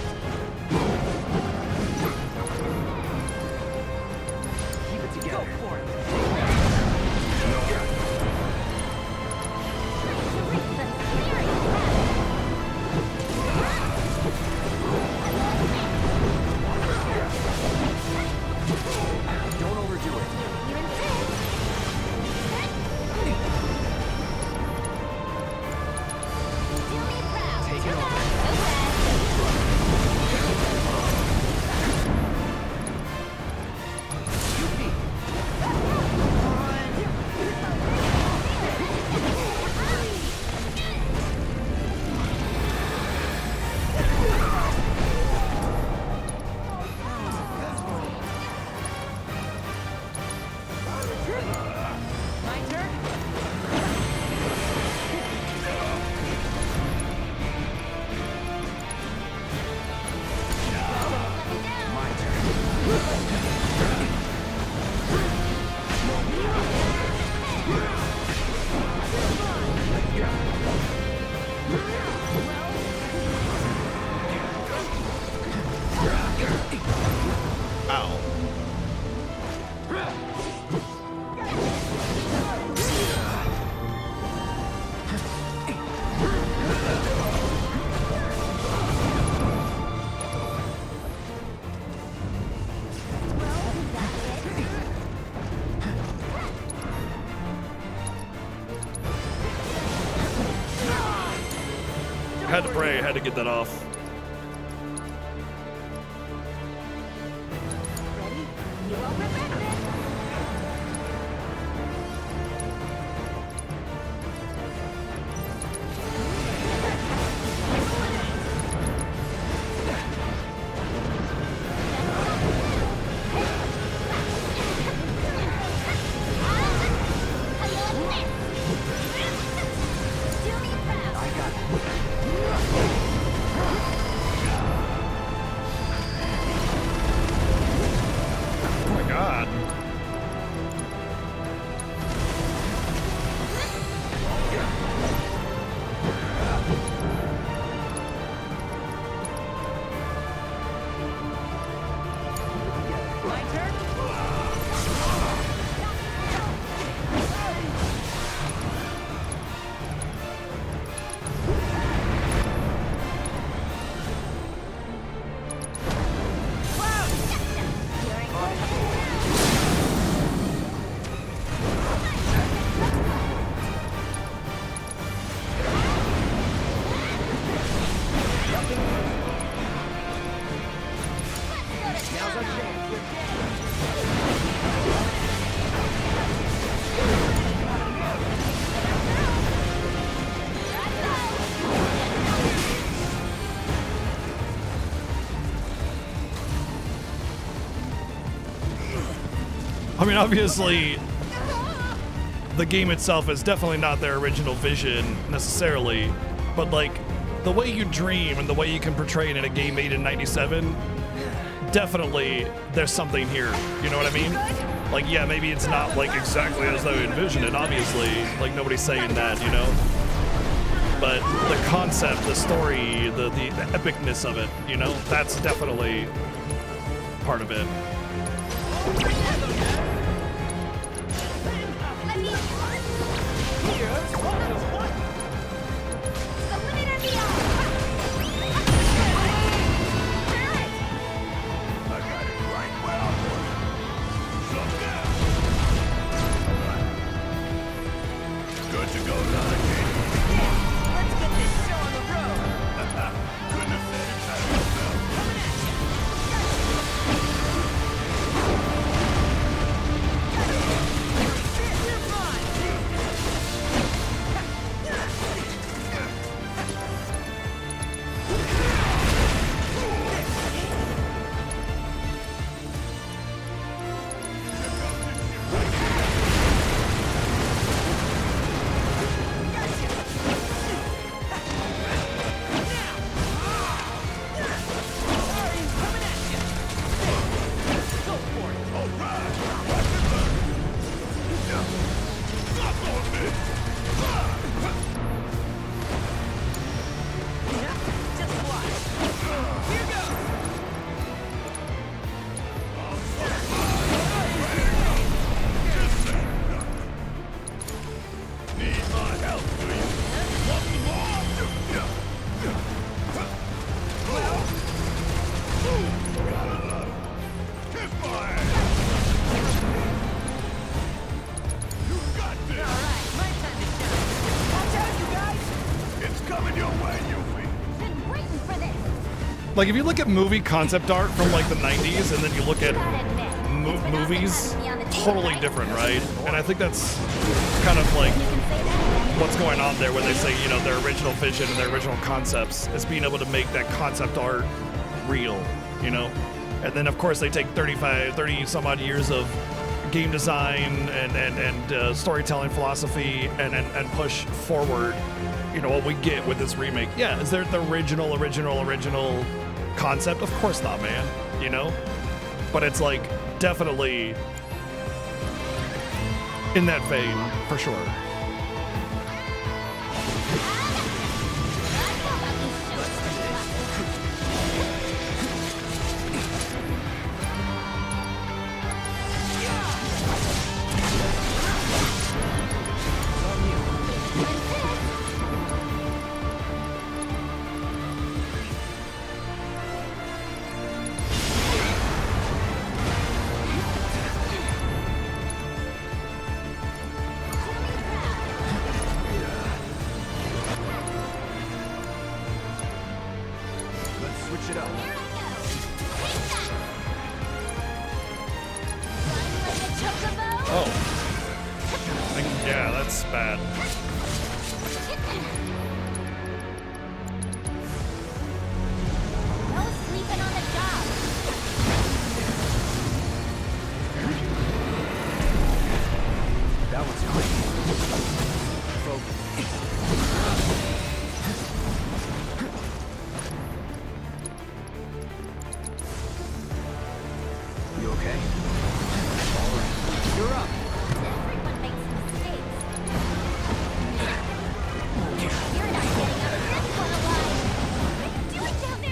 keep it together. Go for it. Don't overdo it. Take it on. My turn? My turn. Ow. Had to pray, had to get that off. Ready? You won't regret this. I got it. I mean, obviously, the game itself is definitely not their original vision necessarily, but like the way you dream and the way you can portray it in a game made in '97, definitely there's something here. You know what I mean? Like, yeah, maybe it's not like exactly as they envisioned it. Obviously, like nobody's saying that, you know. But the concept, the story, the epicness of it, you know, that's definitely part of it. Good to go, Lana. Let's get this show on the road. Couldn't have said it better myself. Like, if you look at movie concept art from like the 90s and then you look at movies, totally different, right? And I think that's kind of like what's going on there when they say, you know, their original vision and their original concepts is being able to make that concept art real, you know? And then, of course, they take 30 some odd years of game design and storytelling philosophy and push forward, you know, what we get with this remake. Yeah, is there the original concept? Of course not, man, you know? But it's like definitely in that vein, for sure.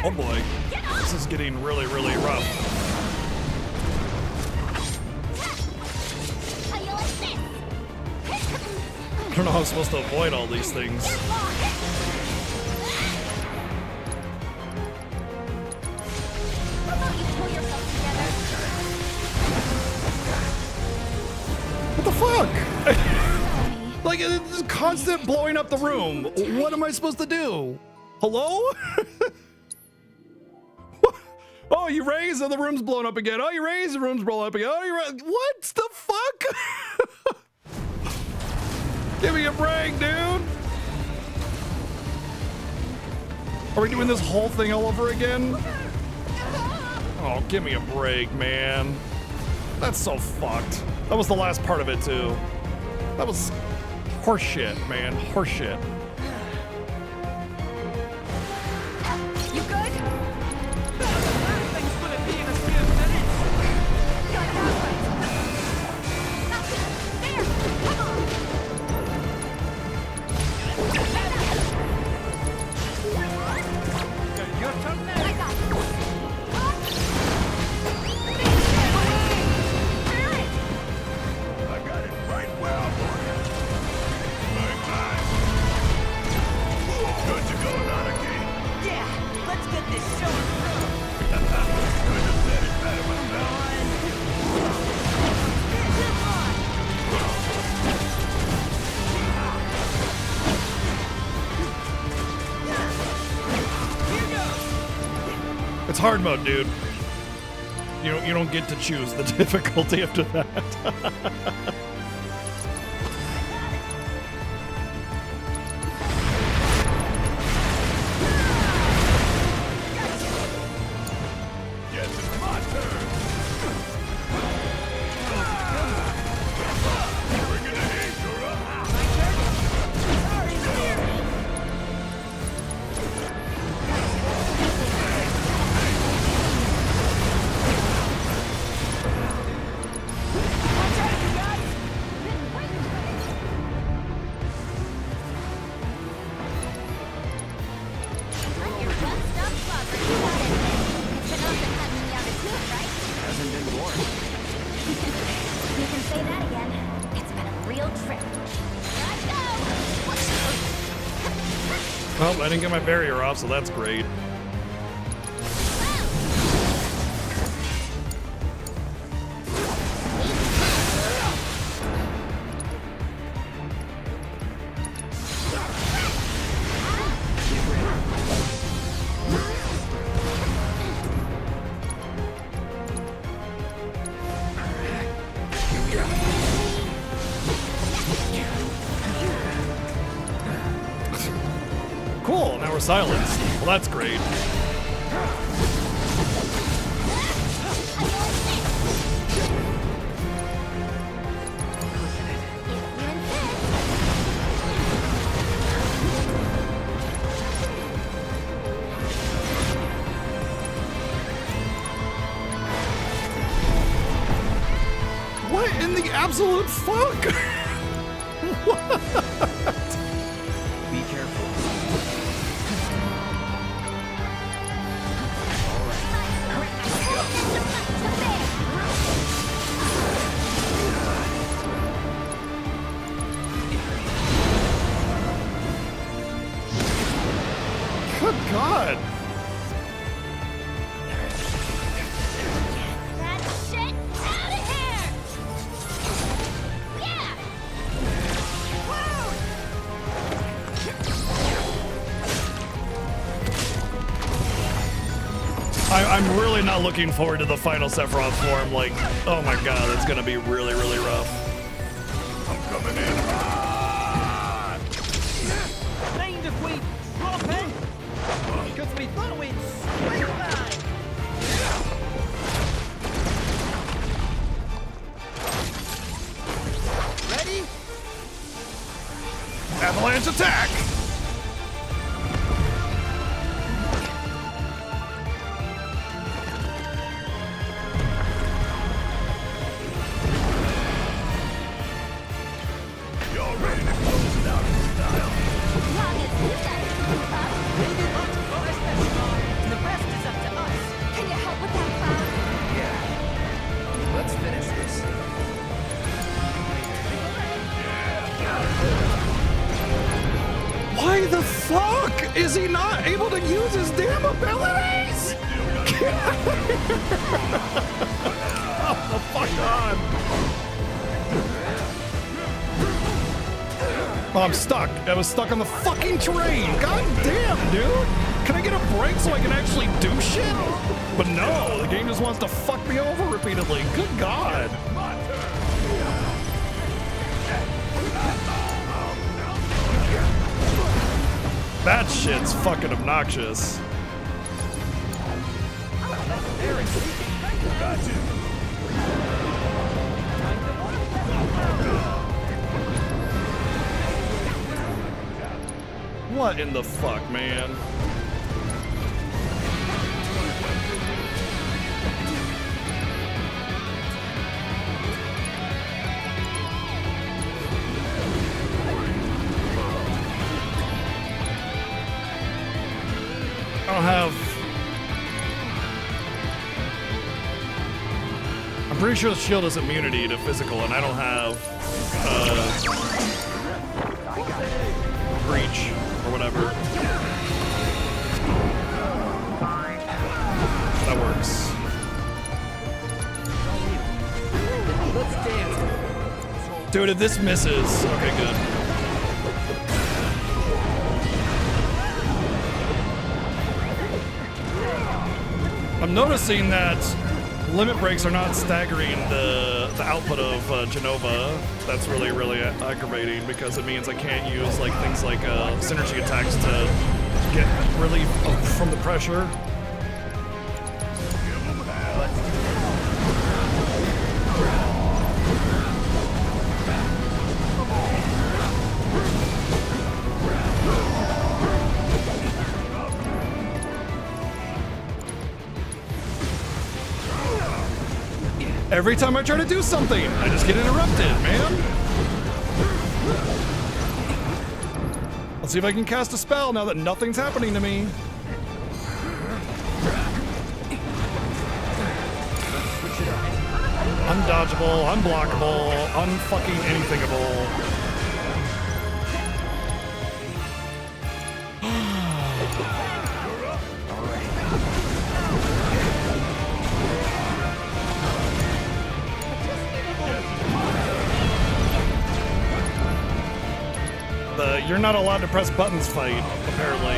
Oh boy, this is getting really, really rough. I don't know how I'm supposed to avoid all these things. What the fuck? Like, it's constant blowing up the room. What am I supposed to do? Hello? Oh, you raise and the room's blown up again. Oh, you raise, the room's blown up again. Oh, you raise. What the fuck? Give me a break, dude. Are we doing this whole thing all over again? Oh, give me a break, man. That's so fucked. That was the last part of it, too. That was horseshit, man. Horseshit. You good? Things gonna be in a few minutes. Got that right. There, come on. Your turn now. I got this. I got it right where I want it. Bang, bang. Good to go, Nanaki. Yeah, let's get this show on the road. Couldn't have said it better myself. It's hard mode, dude. You don't get to choose the difficulty after that. Yes, it's my turn. Bringing the heat, Yura. You're one-stop closet. You got it. It's been awesome having you on the team, right? Hasn't been born. You can say that again. It's been a real trip. Let's go! Well, I didn't get my barrier off, so that's great. Cool, now we're silenced. Well, that's great. What in the absolute fuck? What? Be careful. Good God. That shit out of here! Yeah! I'm really not looking forward to the final Sephiroth form. Like, oh my God, it's gonna be really, really rough. I'm coming in hot. Mind if we drop in? Because we thought we'd swing by. Ready? Avalanche attack! Y'all ready to close it out in style? Long as you guys keep up. Maybe lots of bonus special, and the rest is up to us. Can you help with that cloud? Yeah. Let's finish this. Why the fuck is he not able to use his damn abilities? Get out of here. Oh, the fuck on. Oh, I'm stuck. I was stuck on the fucking terrain. God damn, dude. Can I get a break so I can actually do shit? But no, the game just wants to fuck me over repeatedly. Good God. That shit's fucking obnoxious. What in the fuck, man? I don't have... I'm pretty sure the shield is immunity to physical, and I don't have breach or whatever. That works. Let's dance. Dude, if this misses, okay, good. I'm noticing that limit breaks are not staggering the output of Genova. That's really, really aggravating because it means I can't use like things like synergy attacks to get relief from the pressure. Every time I try to do something, I just get interrupted, man. Let's see if I can cast a spell now that nothing's happening to me. Undodgeable, unblockable, unfucking anythingable. You're not allowed to press buttons fight, apparently.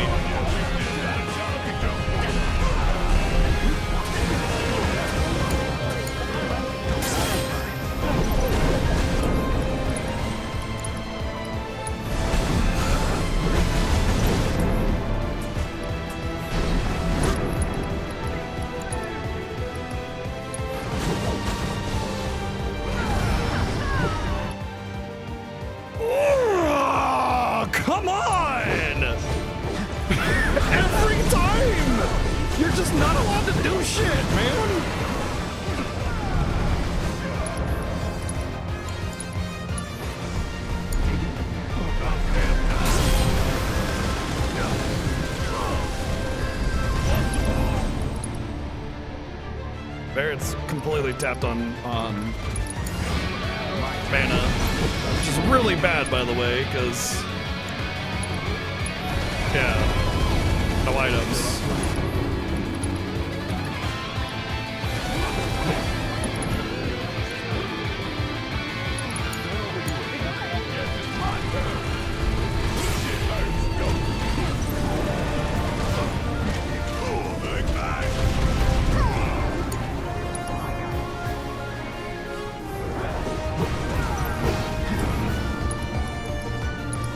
Come on! Every time! You're just not allowed to do shit, man! Barrett's completely tapped on mana, which is really bad, by the way, because yeah, no items.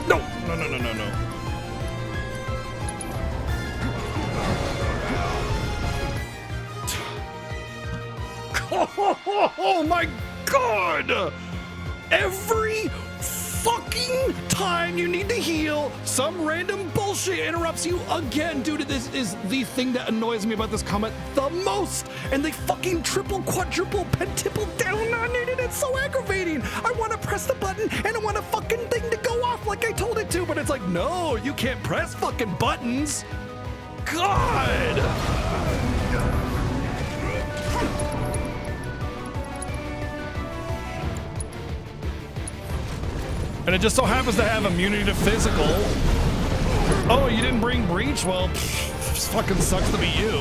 No. Oh my god! Every fucking time you need to heal, some random bullshit interrupts you again. Dude, this is the thing that annoys me about this comment the most. And they fucking triple, quadruple, pentiple down on it, and it's so aggravating. I want to press the button, and I want a fucking thing to go off like I told it to, but it's like, no, you can't press fucking buttons. God! And it just so happens to have immunity to physical. Oh, you didn't bring breach? Well, this fucking sucks to be you.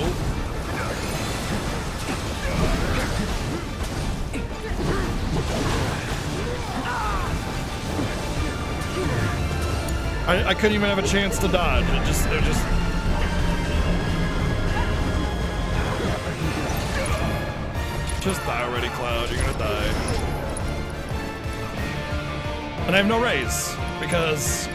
I couldn't even have a chance to dodge. It just already, Cloud. You're gonna die. And I have no raise because.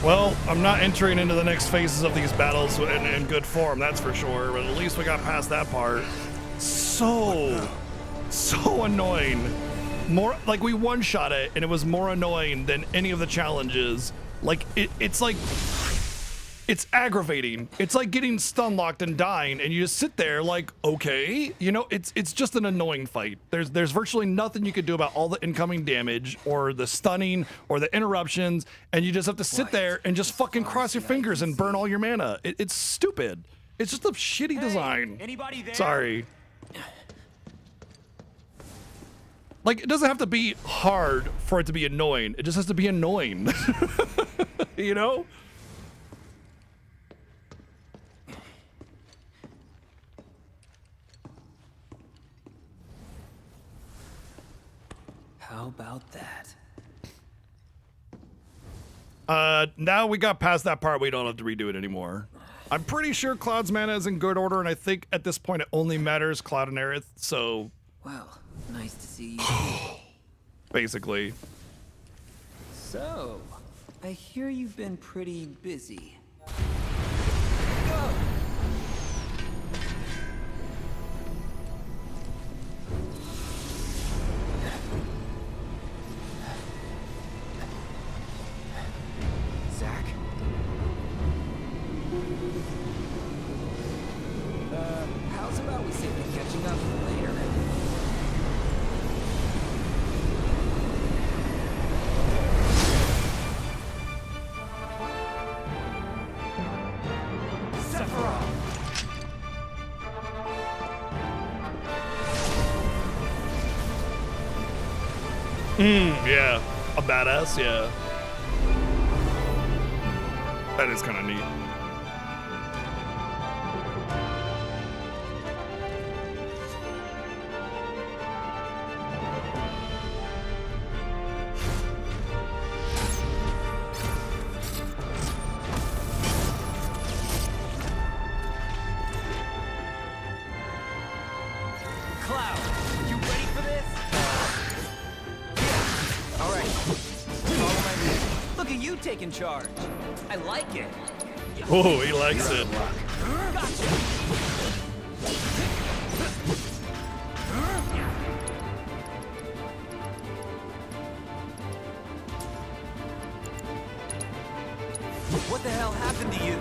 Well, I'm not entering into the next phases of these battles in good form, that's for sure, but at least we got past that part. So annoying. More, like, we one-shot it, and it was more annoying than any of the challenges. Like, it's like, it's aggravating. It's like getting stun-locked and dying, and you just sit there like, okay, you know, it's just an annoying fight. There's virtually nothing you could do about all the incoming damage or the stunning or the interruptions, and you just have to sit there and just fucking cross your fingers and burn all your mana. It's stupid. It's just a shitty design. Anybody there? Sorry. Like, it doesn't have to be hard for it to be annoying. It just has to be annoying. You know? How about that? Now we got past that part, we don't have to redo it anymore. I'm pretty sure Cloud's mana is in good order, and I think at this point it only matters Cloud and Aerith, so... Well, nice to see you. Basically. So, I hear you've been pretty busy. Zach? How's about we save the catching up for later? Yeah. A badass, yeah. That is kind of neat. Cloud, you ready for this? All right. Follow my lead. Look at you taking charge. I like it. Oh, he likes it. Gotcha. What the hell happened to you?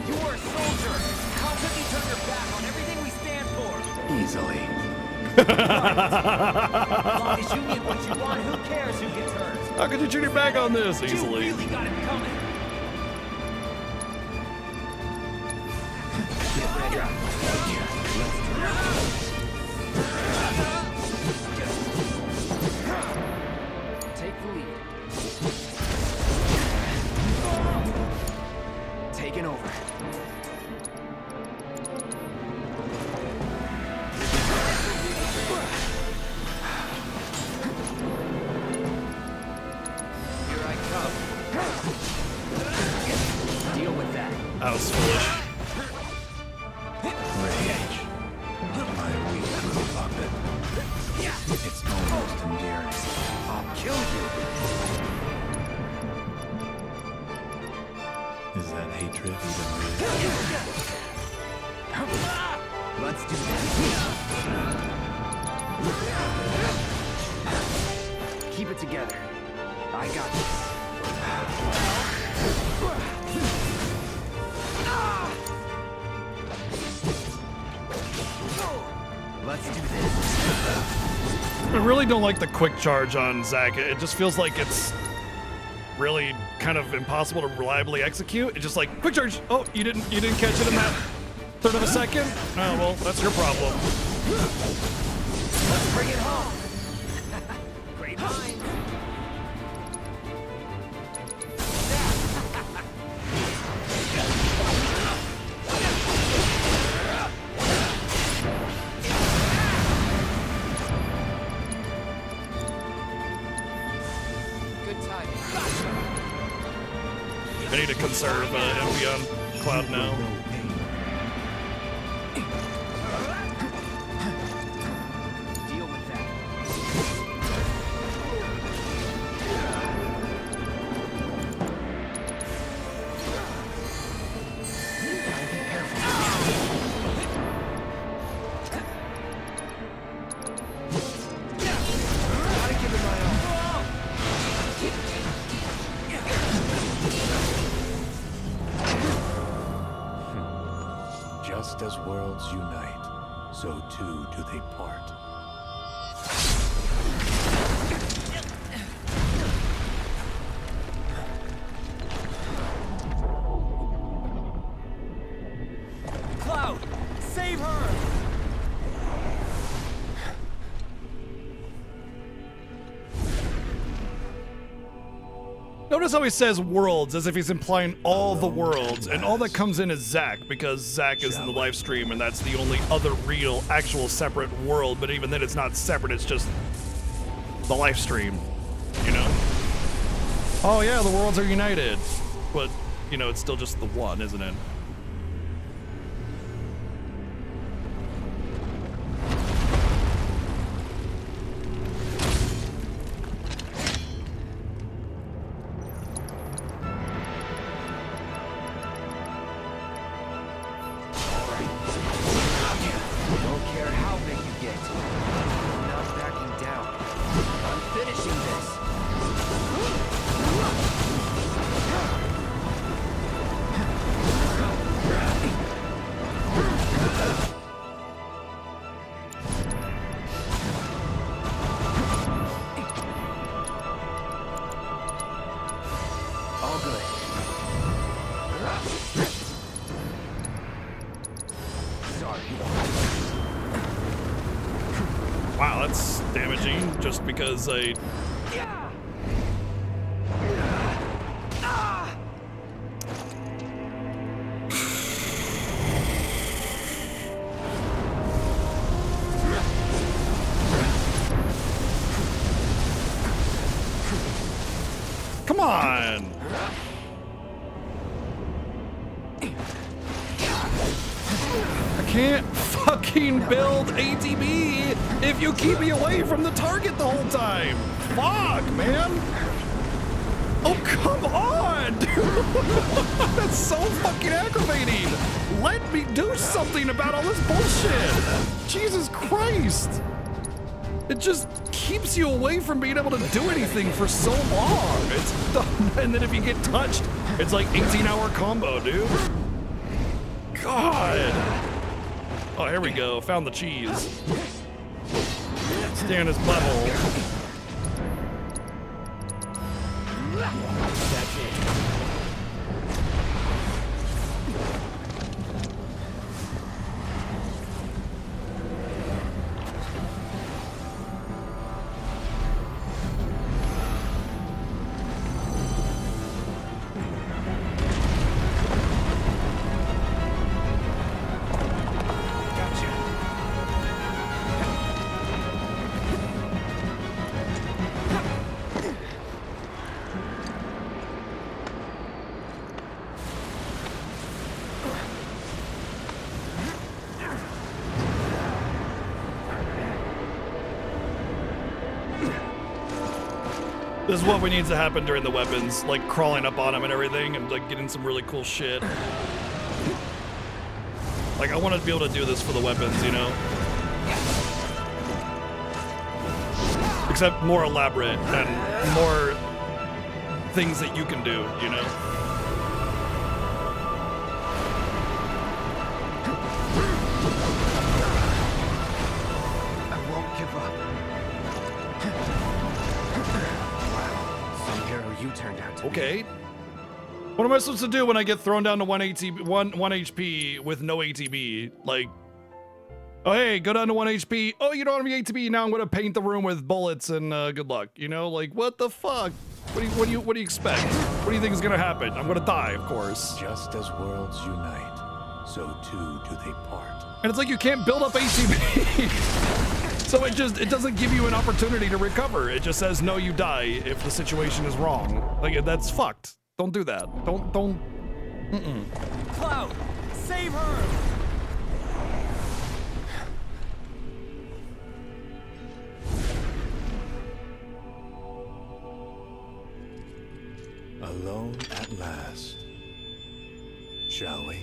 You were a soldier. How could you turn your back on everything we stand for? Easily. As long as you get what you want, who cares who gets hurt? How could you turn your back on this easily? You really got it coming. Get ready. Take the lead. Taking over. Here I come. Deal with that. That was foolish. Rage. My weak little puppet. It's almost endearing. I'll kill you. Is that hatred even real? Let's do this. Keep it together. I got this. Let's do this. I really don't like the quick charge on Zack. It just feels like it's really kind of impossible to reliably execute. It's just like quick charge. Oh, you didn't catch it in that third of a second. Oh well, that's your problem. Let's bring it home. Great mind. Good timing. I need to conserve MP on Cloud now. Deal with that. Gotta be careful. Gotta give it my all. Just as worlds unite, so too do they part. Cloud, save her! Notice how he says worlds as if he's implying all the worlds, and all that comes in is Zack, because Zack is in the live stream, and that's the only other real, actual separate world, but even then it's not separate, it's just the live stream, you know? Oh yeah, the worlds are united, but, you know, it's still just the one, isn't it? Don't care how big you get. I'm not backing down. I'm finishing this. All good. Sorry. Wow, that's damaging, just because I... Come on! I can't fucking build ATB if you keep me away from the target the whole time. Fuck, man. Oh, come on, dude. That's so fucking aggravating. Let me do something about all this bullshit. Jesus Christ. It just keeps you away from being able to do anything for so long. It's dumb. And then if you get touched, it's like 18-hour combo, dude. God. Oh, here we go. Found the cheese. Stay on his butthole. That's it. This is what we need to happen during the weapons, like crawling up on them and everything, and like getting some really cool shit. Like I want to be able to do this for the weapons, you know? Except more elaborate and more things that you can do, you know? I won't give up. Wow, some hero you turned out to be. Okay. What am I supposed to do when I get thrown down to 1 HP with no ATB? Like, oh, hey, go down to 1 HP. Oh, you don't have any ATB. Now I'm going to paint the room with bullets and good luck. You know, like, what the fuck? What do you expect? What do you think is going to happen? I'm going to die, of course. Just as worlds unite, so too do they part. And it's like you can't build up ATB. So it doesn't give you an opportunity to recover. It just says, no, you die if the situation is wrong. Like, that's fucked. Don't do that. Don't. Cloud, save her! Alone at last. Shall we?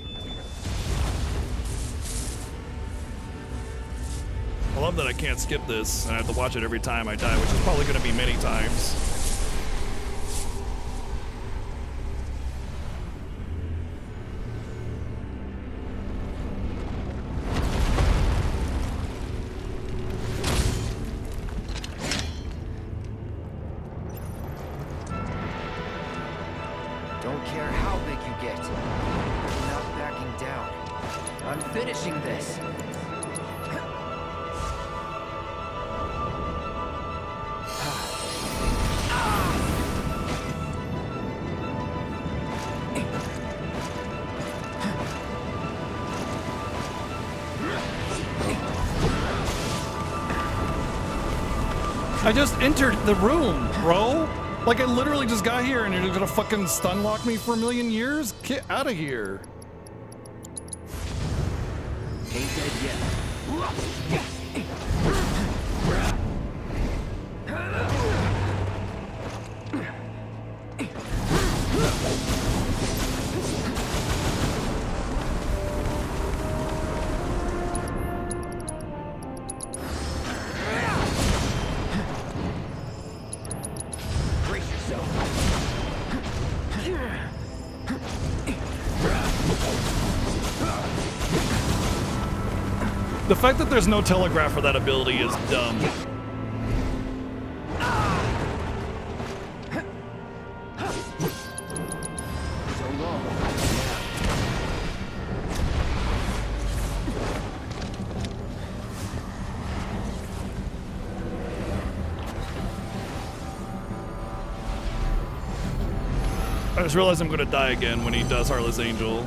I love that I can't skip this and I have to watch it every time I die, which is probably going to be many times. Don't care how big you get. I'm not backing down. I'm finishing this. I just entered the room, bro. Like, I literally just got here and you're gonna fucking stun lock me for a million years? Get out of here. Ain't dead yet. The fact that there's no telegraph for that ability is dumb. I just realized I'm gonna die again when he does Heartless Angel.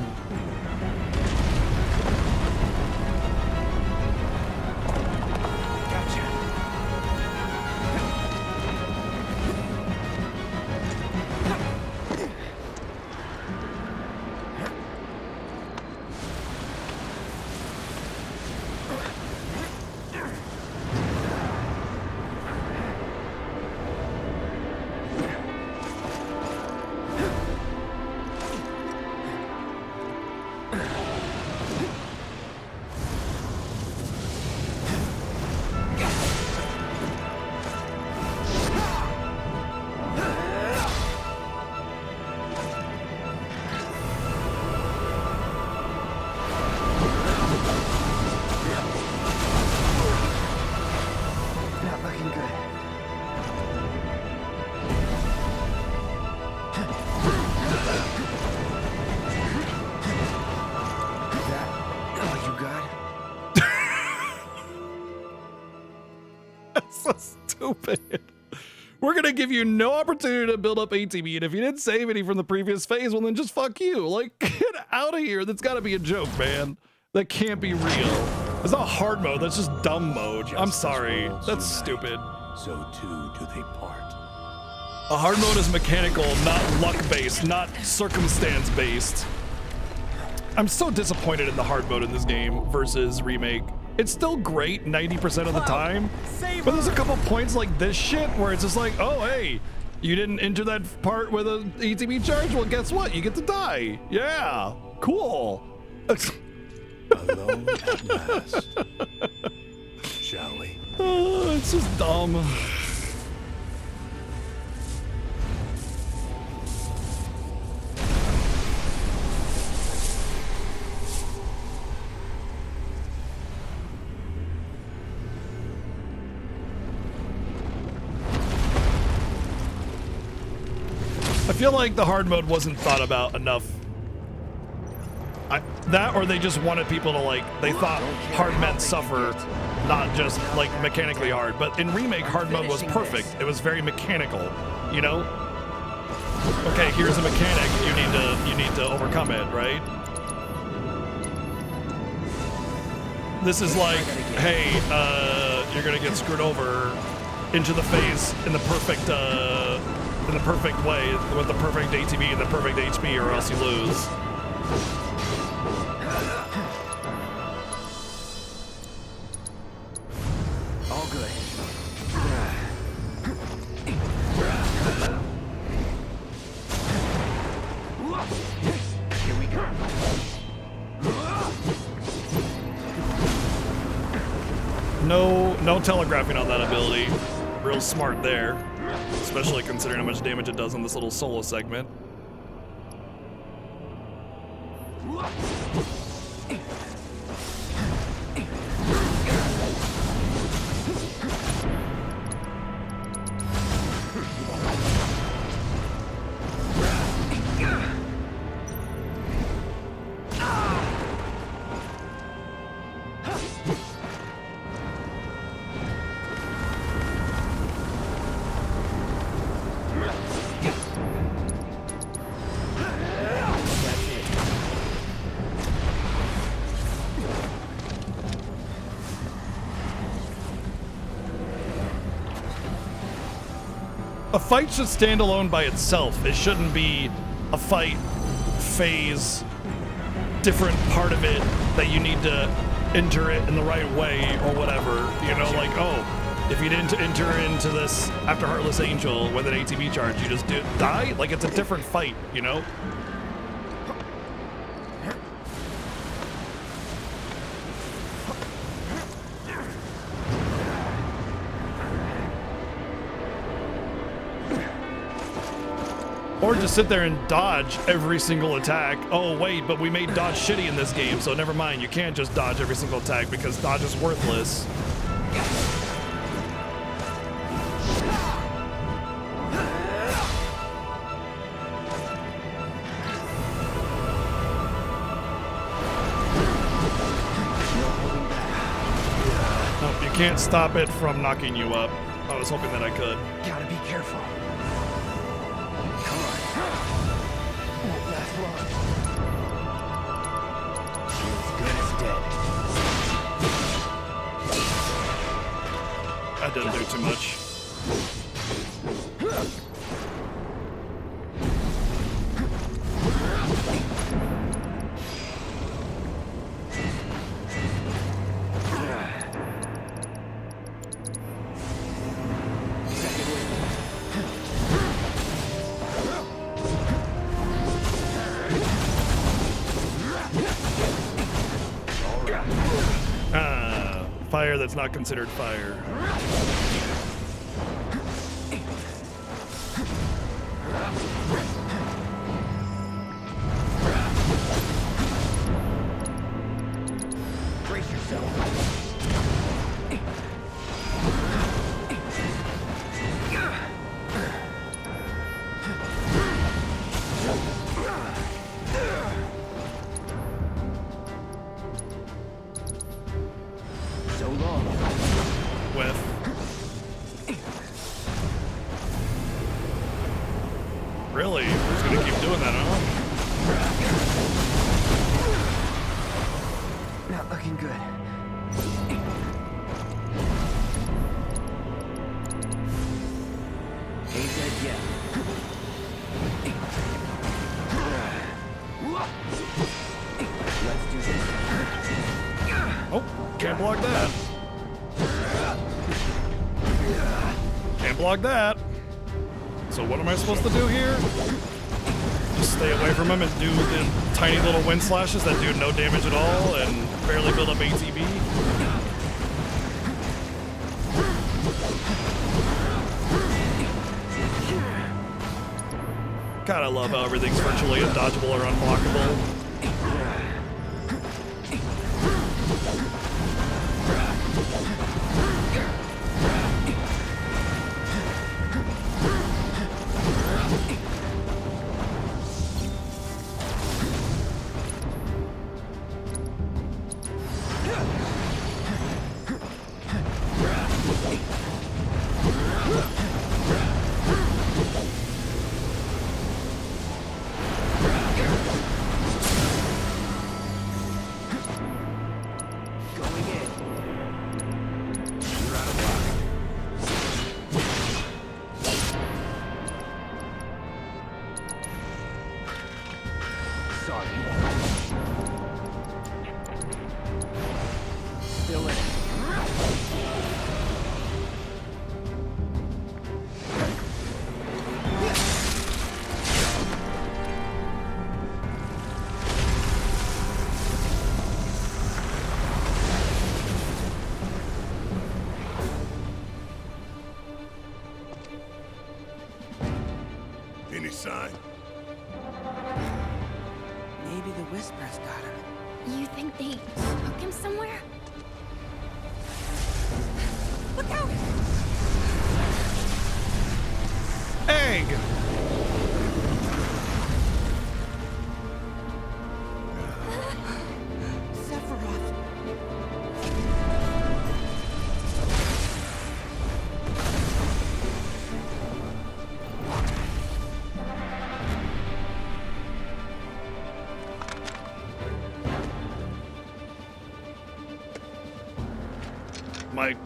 Stupid. We're gonna give you no opportunity to build up ATB, and if you didn't save any from the previous phase, well then just fuck you. Like, get out of here. That's gotta be a joke, man. That can't be real. It's not hard mode, that's just dumb mode. I'm sorry. That's stupid. So too do they part. A hard mode is mechanical, not luck-based, not circumstance-based. I'm so disappointed in the hard mode in this game versus Remake. It's still great 90% of the time, but there's a couple points like this shit where it's just like, oh, hey, you didn't enter that part with an ATB charge? Well, guess what? You get to die. Yeah, cool. Alone at last. Shall we? Oh, it's just dumb. I feel like the hard mode wasn't thought about enough. That, or they just wanted people to like, they thought hard meant suffer, not just like mechanically hard. But in Remake, hard mode was perfect. It was very mechanical, you know? Okay, here's a mechanic, you need to overcome it, right? This is like, hey, you're gonna get screwed over into the face in the perfect way, with the perfect ATB and the perfect HP, or else you lose. All good. Here we go. No telegraphing on that ability. Real smart there, especially considering how much damage it does on this little solo segment. A fight should stand alone by itself. It shouldn't be a fight phase, different part of it that you need to enter it in the right way or whatever. You know, like, oh, if you didn't enter into this after Heartless Angel with an ATB charge, you just die? Like, it's a different fight, you know? Or just sit there and dodge every single attack. Oh, wait, but we made dodge shitty in this game, so never mind. You can't just dodge every single attack because dodge is worthless. Nope, you can't stop it from knocking you up. I was hoping that I could. Gotta be careful. Come on. Won't last long. As good as dead. That didn't do too much. Fire that's not considered fire. Brace yourself. So long. With. Really? We're just gonna keep doing that, huh? Not looking good. Ain't dead yet. Let's do this. Oh, can't block that. Can't block that. So what am I supposed to do here? Just stay away from him and do the tiny little wind slashes that do no damage at all and barely build up ATB? God, I love how everything's virtually undodgeable or unblockable. Anytime. Maybe the Whispers got him. You think they took him somewhere? Look out! Egg! Sephiroth!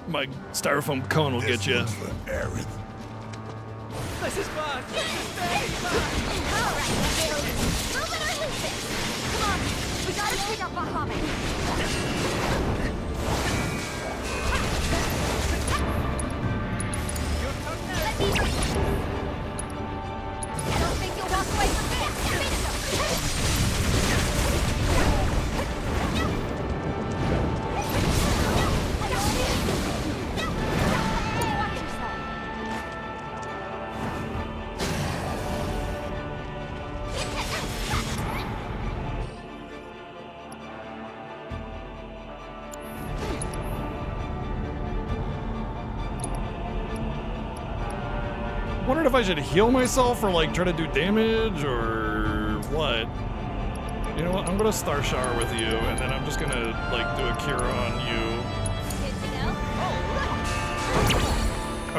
My styrofoam cone will get you. For Aerith. This is fun! This is very fun! Alright, move it or lose it! Come on, we gotta take out Bahamut! I don't think you'll walk away from Wondered if I should heal myself or like try to do damage or what. You know what? I'm gonna Star Shower with you, and then I'm just gonna like do a cure on you.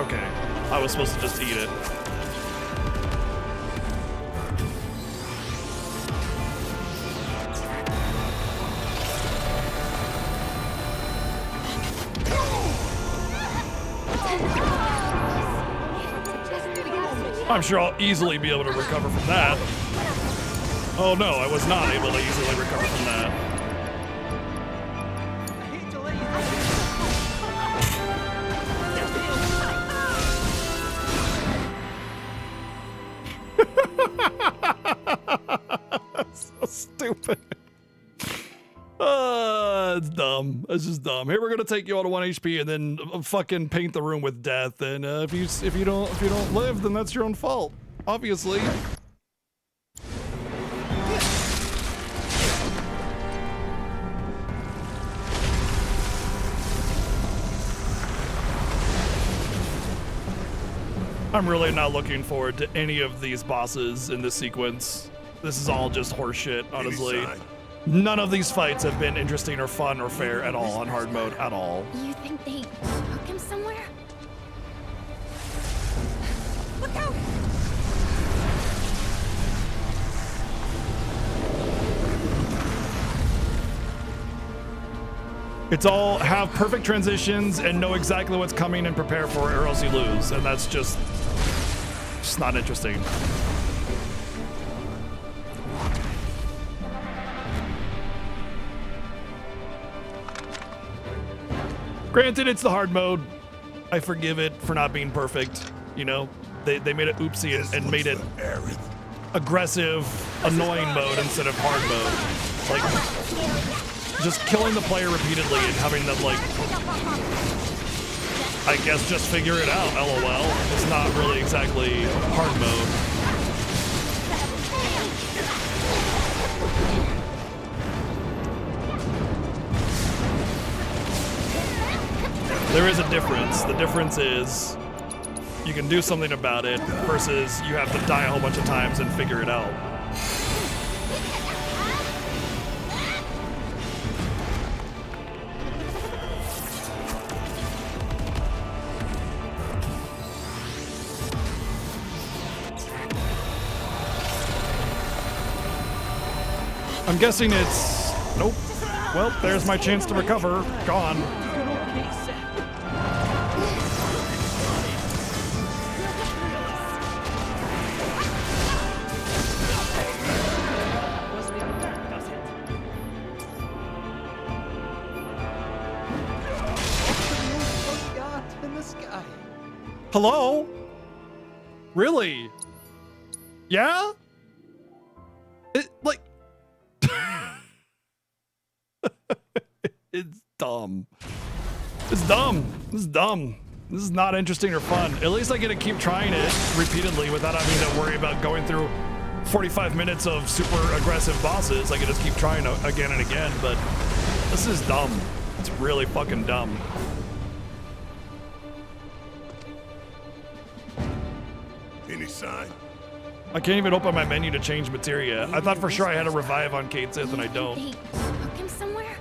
Okay, I was supposed to just eat it. I'm sure I'll easily be able to recover from that. Oh no, I was not able to easily recover from that. So stupid. It's dumb. It's just dumb. Here we're gonna take you all to 1 HP and then fucking paint the room with death. And if you don't live, then that's your own fault. Obviously. I'm really not looking forward to any of these bosses in this sequence. This is all just horseshit, honestly. None of these fights have been interesting or fun or fair at all on hard mode at all. You think they took him somewhere? Look out! It's all have perfect transitions and know exactly what's coming and prepare for it or else you lose. And that's just not interesting. Granted, it's the hard mode. I forgive it for not being perfect. You know, they made it oopsie and made it aggressive, annoying mode instead of hard mode. Like, just killing the player repeatedly and having them, like, I guess just figure it out, LOL. It's not really exactly hard mode. There is a difference. The difference is you can do something about it versus you have to die a whole bunch of times and figure it out. I'm guessing it's... Nope. Well, there's my chance to recover. Gone. Hello? Really? Yeah? Like... It's dumb. It's dumb. It's dumb. This is not interesting or fun. At least I get to keep trying it repeatedly without having to worry about going through 45 minutes of super aggressive bosses. I can just keep trying again and again, but this is dumb. It's really fucking dumb. Any sign? I can't even open my menu to change materia. I thought for sure I had a revive on Kate Sith and I don't. They took him somewhere?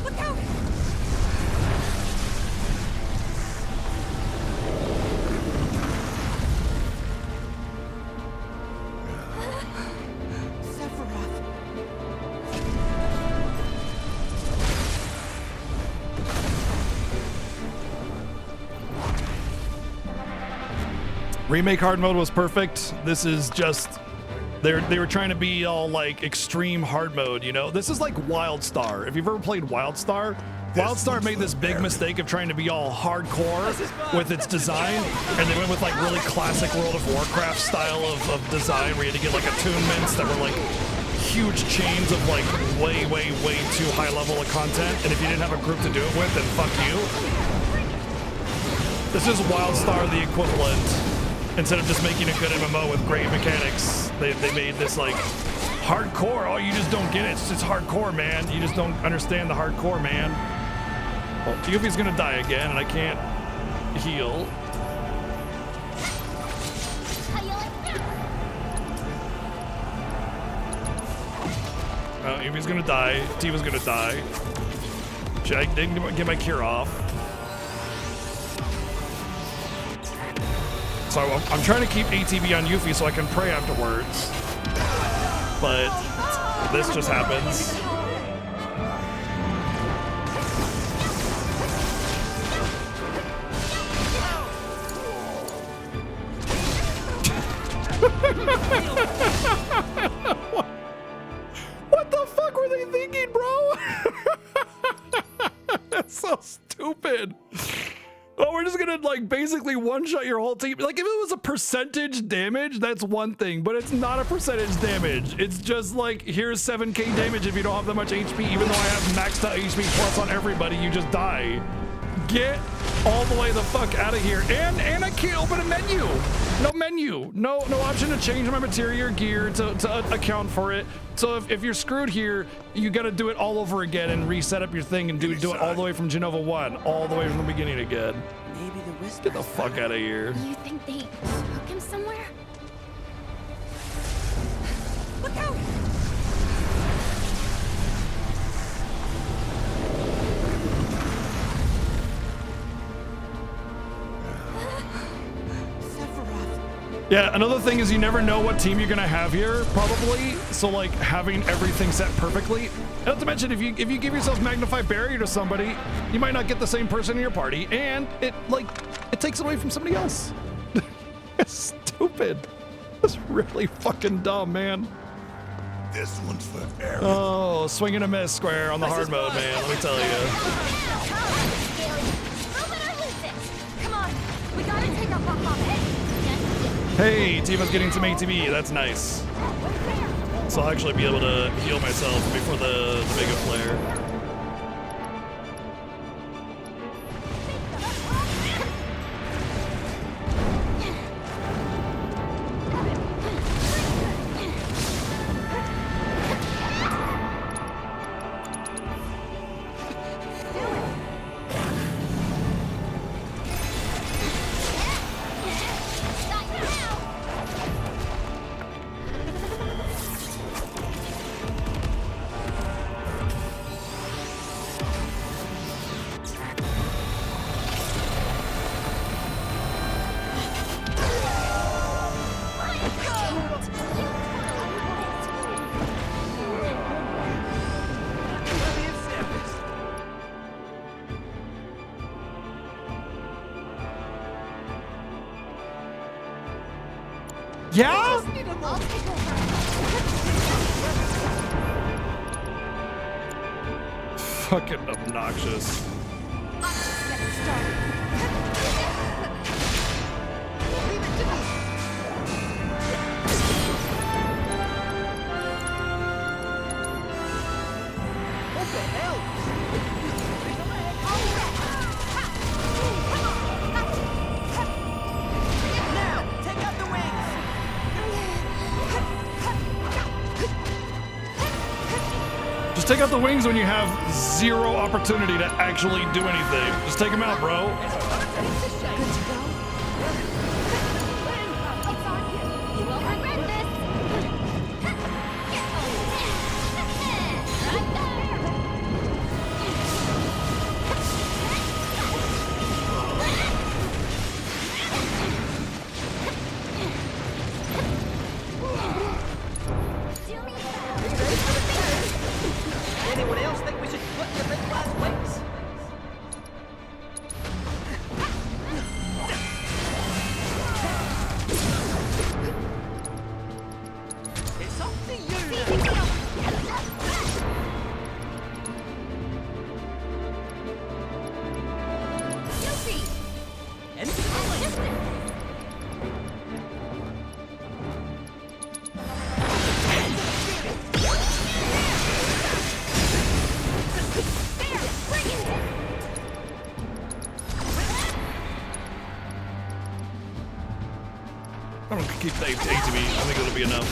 Look out! Remake hard mode was perfect. This is just they were trying to be all like extreme hard mode, you know? This is like WildStar. If you've ever played WildStar, WildStar made this big mistake of trying to be all hardcore with its design, and they went with like really classic World of Warcraft style of design where you had to get like attunements that were like huge chains of like way too high level of content, and if you didn't have a group to do it with, then fuck you. This is WildStar the equivalent. Instead of just making a good MMO with great mechanics, they made this like hardcore. Oh, you just don't get it. It's just hardcore, man. You just don't understand the hardcore, man. Well, Yuffie's gonna die again, and I can't heal. Yuffie's gonna die. Tiva's gonna die. Should I get my cure off? So I'm trying to keep ATB on Yuffie so I can pray afterwards. But this just happens. What the fuck were they thinking, bro? That's so stupid. Oh, we're just gonna like basically one-shot your whole team. Like if it was a percentage damage, that's one thing, but it's not a percentage damage. It's just like, here's 7k damage if you don't have that much HP, even though I have maxed out HP plus on everybody, you just die. Get all the way the fuck out of here. And I can't open a menu. No menu. No option to change my materia or gear to account for it. So if you're screwed here, you gotta do it all over again and reset up your thing and do it all the way from Genova 1, all the way from the beginning again. Maybe the whisper. Get the fuck out of here. You think they took him somewhere? Look out! Yeah, another thing is you never know what team you're gonna have here, probably. So like having everything set perfectly. Not to mention if you give yourself Magnify Barrier to somebody, you might not get the same person in your party, and it takes away from somebody else. It's stupid. It's really fucking dumb, man. This one's for Eric. Oh, swing and a miss square on the hard mode, man. Let me tell you. Come on, we gotta take our buck off it. Hey, Tiva's getting some ATB. That's nice. So I'll actually be able to heal myself before the Mega Flare. Yeah? Fucking obnoxious. Just take out the wings when you have zero opportunity to actually do anything. Just take them out, bro. You won't regret this. Anyone else think we should clip the big lad's wings? It's up to you now. I don't keep the ATV. I think it'll be enough.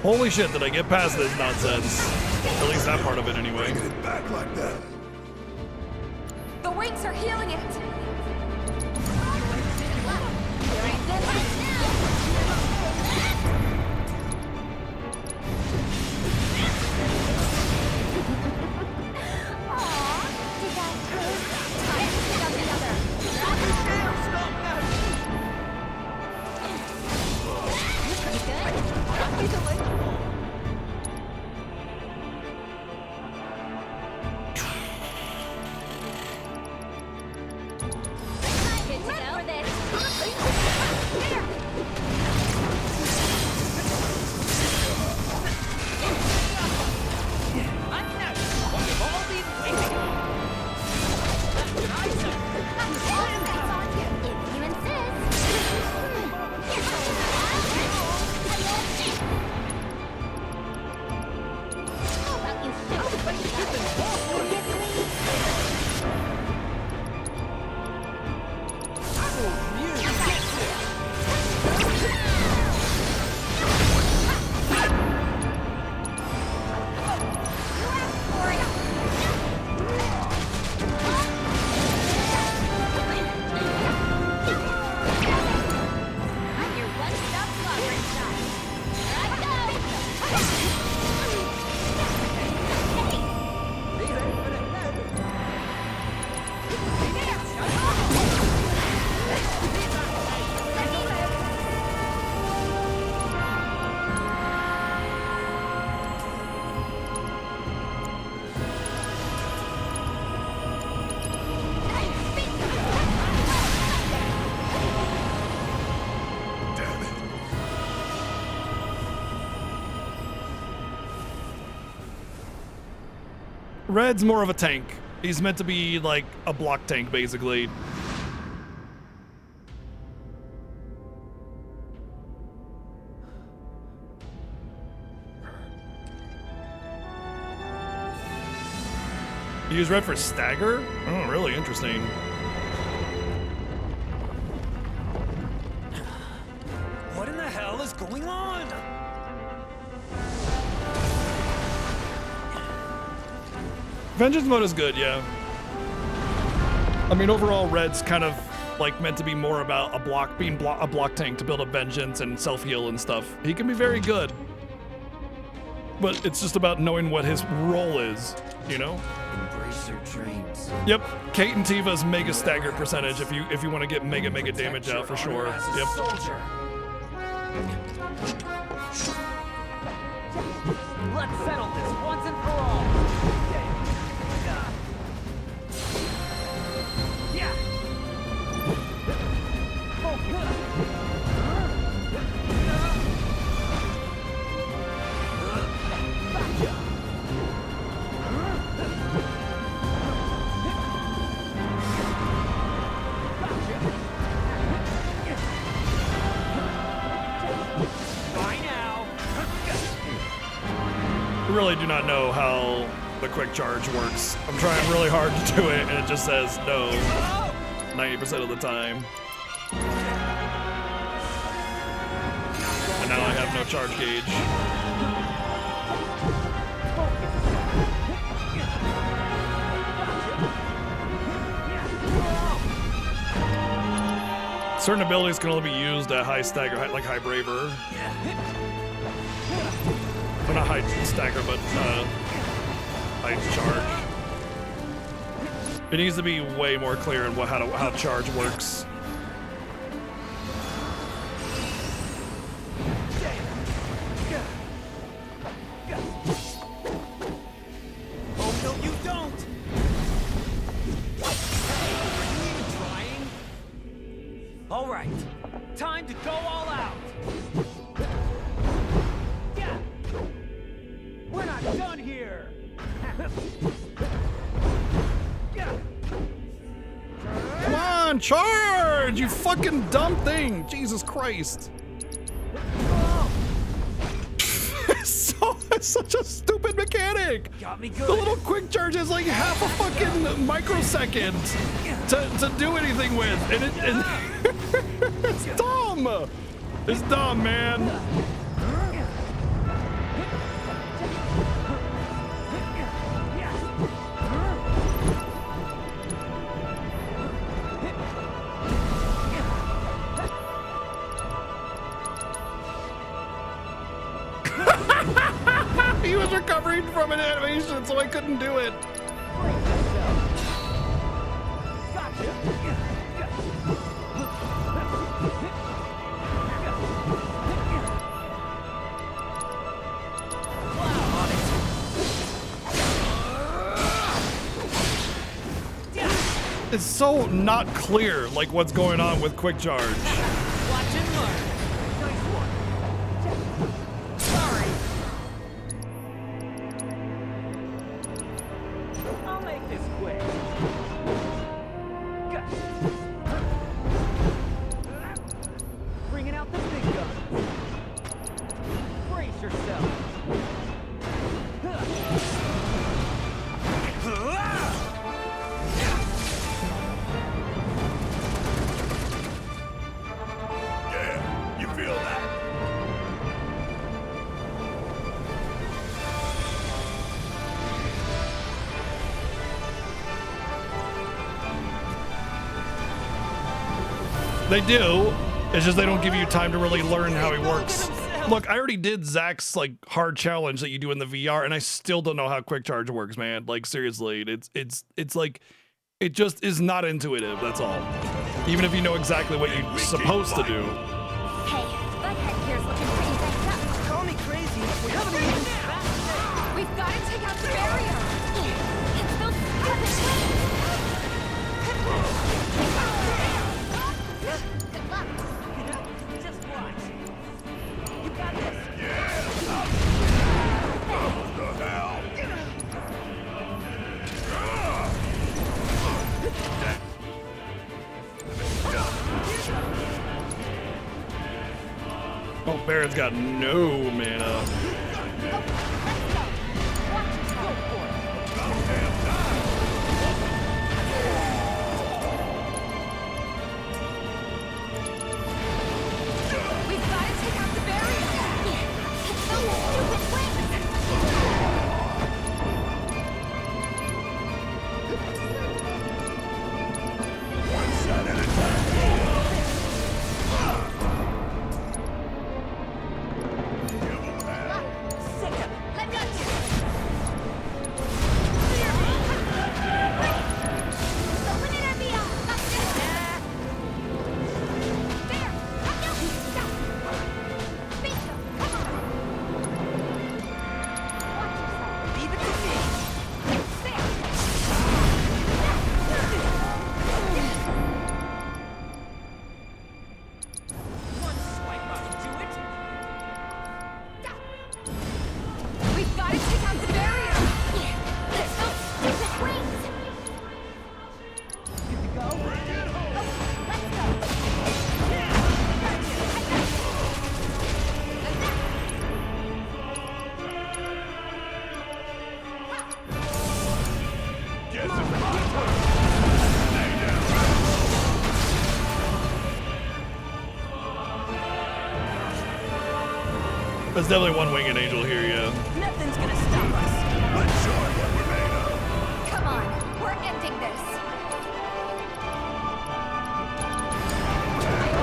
Holy shit, did I get past this nonsense? At least that part of it anyway. Bringing it back like that. The wings are healing it. Red's more of a tank. He's meant to be like a block tank, basically. You use Red for stagger? Oh, really interesting. What in the hell is going on? Vengeance mode is good, yeah. I mean, overall, Red's kind of like meant to be more about a block, a block tank to build up vengeance and self-heal and stuff. He can be very good, but it's just about knowing what his role is, you know? Embrace your dreams. Yep, Kate and Tiva's mega stagger percentage if you want to get mega damage out for sure. Yep. Let's settle this once and for all. Yeah. I really do not know how the quick charge works. I'm trying really hard to do it, and it just says no 90% of the time. And now I have no charge gauge. Certain abilities can only be used at high stagger, like high braver. Well, not high stagger, but high charge. It needs to be way more clear on how charge works. Oh no, you don't! All right, time to go all out. We're not done here. Come on, charge! You fucking dumb thing! Jesus Christ! It's such a stupid mechanic. Got me good. The little quick charge is like half a fucking microsecond to do anything with, and it's dumb. It's dumb, man. He was recovering from an animation, so I couldn't do it. It's so not clear, like what's going on with quick charge. Watch and learn. Nice one. Sorry. I'll make this quick. Bringing out the big guns. Brace yourself. You feel that? They do. It's just they don't give you time to really learn how he works. Look, I already did Zach's like hard challenge that you do in the VR, and I still don't know how quick charge works, man. Like seriously, it's like it just is not intuitive. That's all. Even if you know exactly what you're supposed to do. Hey, Bughead here's looking pretty backed up. Call me crazy. We haven't even We've got to take out the barrier. It's those stupid wings. Good luck. Just watch. You got this. Oh, Barrett's got no mana. We've got to take out the barrier. It's those stupid wings. One shot at a time. We've got to take out the barrier. It's those stupid wings. Good to go? Let's go. There's definitely one winged angel here, yeah. Nothing's gonna stop us. Let's show him what we're made of. Come on, we're ending this. I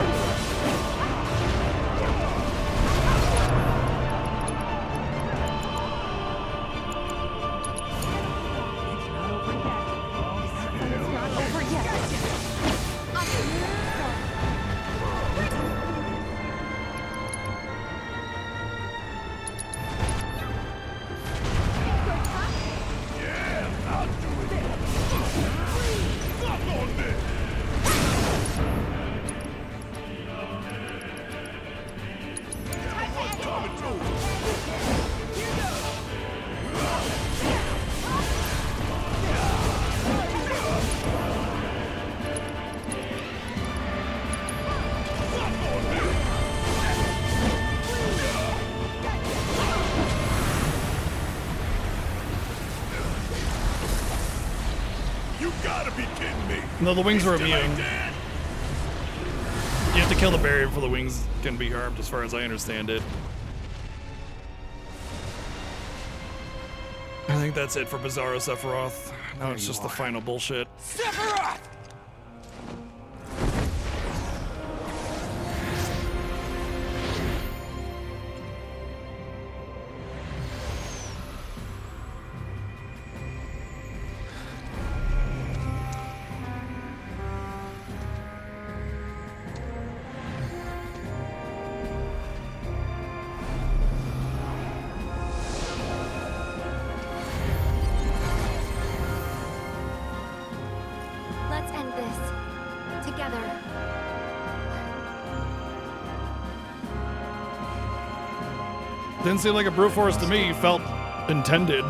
You gotta be kidding me! No, the wings He's were still immune. ain't dead? You have to kill the barrier before the wings can be harmed, as far as I understand it. I think that's it for Bizarro Sephiroth. Now it's just the final bullshit. Sephiroth! Let's end this. Together. Didn't seem like a brute force to me. Felt intended.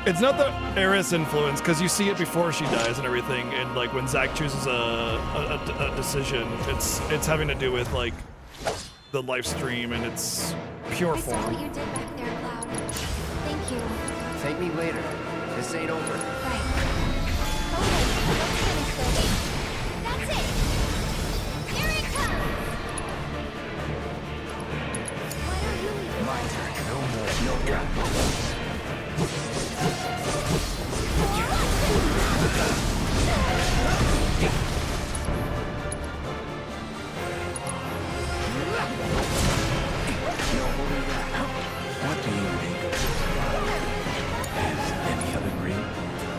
It's not the Eris influence, because you see it before she dies and everything, and like when Zack chooses a decision, it's having to do with like the live stream and its pure I saw what form. you did back there, Cloud. Thank you. Take me later. This ain't over. Right. Okay, let's finish this. That's it! Here it comes! Why don't you leave? My turn. No more. No gap. What do you make of this? Is any other dream?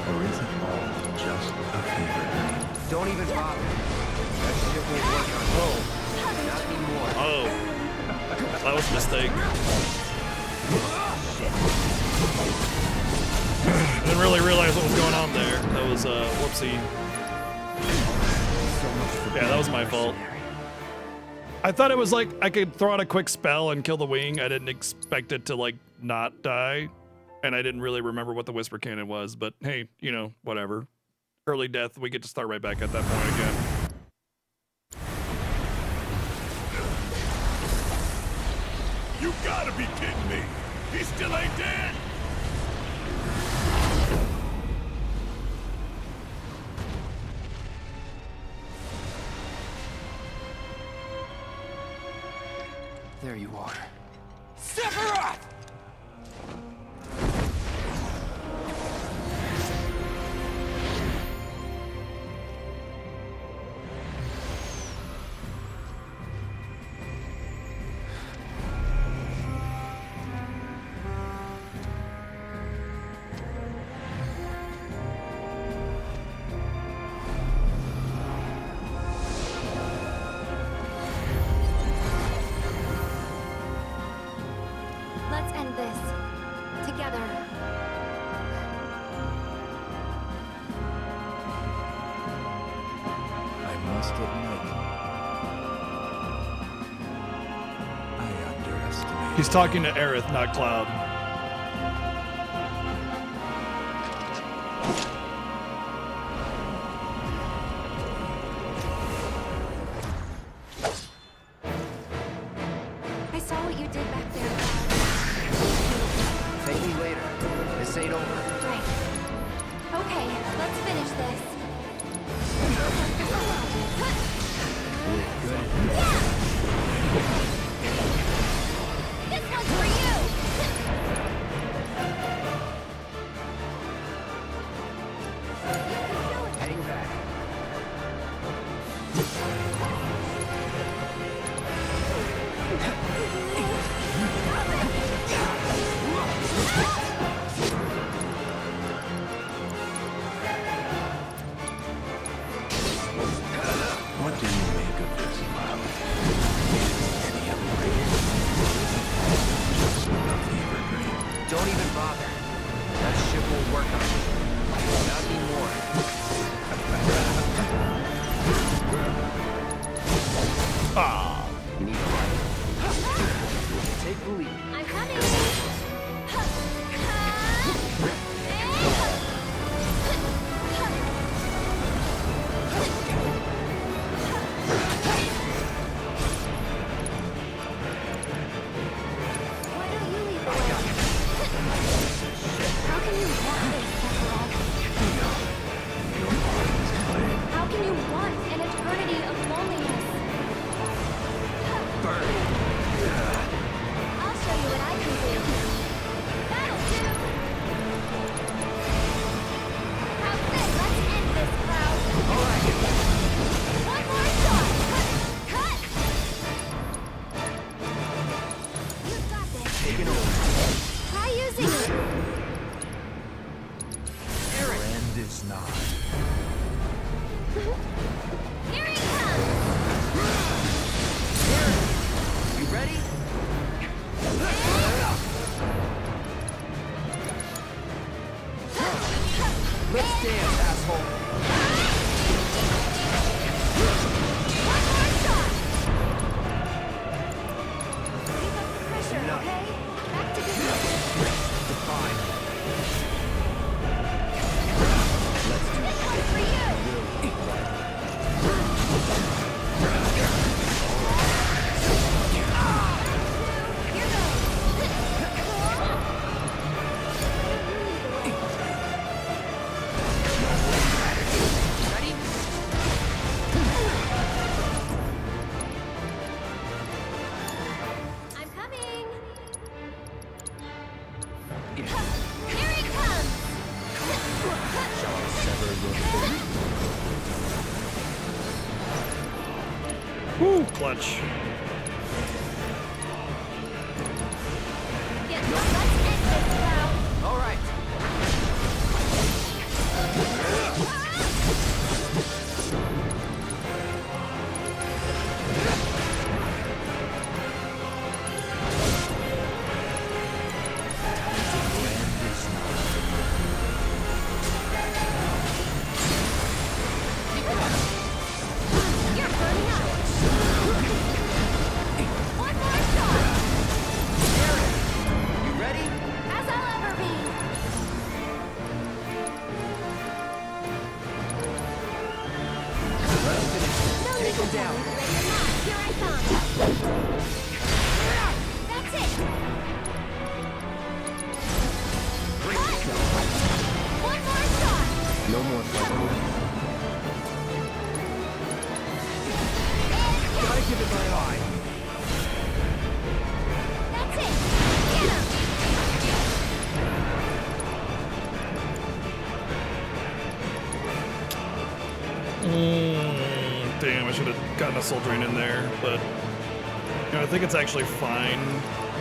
Or is it all just a fever dream? Don't even bother. That shit won't work on home. Not anymore. Oh, that was a mistake. Didn't really realize what was going on there. That was whoopsie. Yeah, that was my fault. I thought it was like I could throw out a quick spell and kill the wing. I didn't expect it to like not die, and I didn't really remember what the whisper cannon was. But hey, you know, whatever. Early death. We get to start right back at that point again. You gotta be kidding me! He still ain't dead! There you are. Sephiroth! Let's end this. Together. I must admit, I underestimated. He's talking to Aerith, not Cloud. I saw what you did back there, Cloud. Take me later. This ain't over. Right. Okay, let's finish this. This one's for you! Heading back. What do you make of this, Cloud? Is any other dream? Just a fever dream. Don't even bother. That shit won't work on me. Not anymore. Ah. You need a light. is nigh. Here he comes! You ready? Let's dance, asshole. One more shot! Keep up the pressure, Enough. okay? Back to business. Fine. This one's for you! Here Ready? I'm coming! Here he comes! Shall I sever your throat? Woo, clutch. Let's end this, Cloud! All right. You're burning up! One more shot! You ready? As I'll ever be! Let's finish this. No Take need him to down. tell me. Ready or not, here I come! That's it! One more shot! No more fighting. Gotta give it my eye. That's it! Get him! Damn, I should have gotten a soul drain in there, but you know, I think it's actually fine.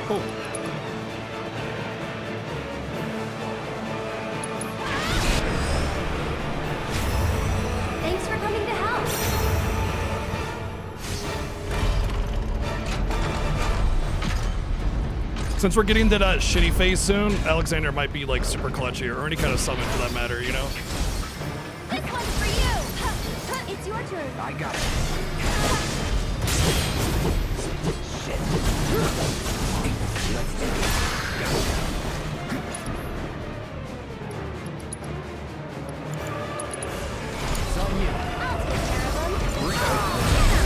Oh. Thanks for coming to help! Since we're getting to that shitty phase soon, Alexander might be like super clutch here, or any kind of summon for that matter, you know? This one's for you! It's your turn! I got it. Shit. Let's do this. It's on you. I'll take care of him!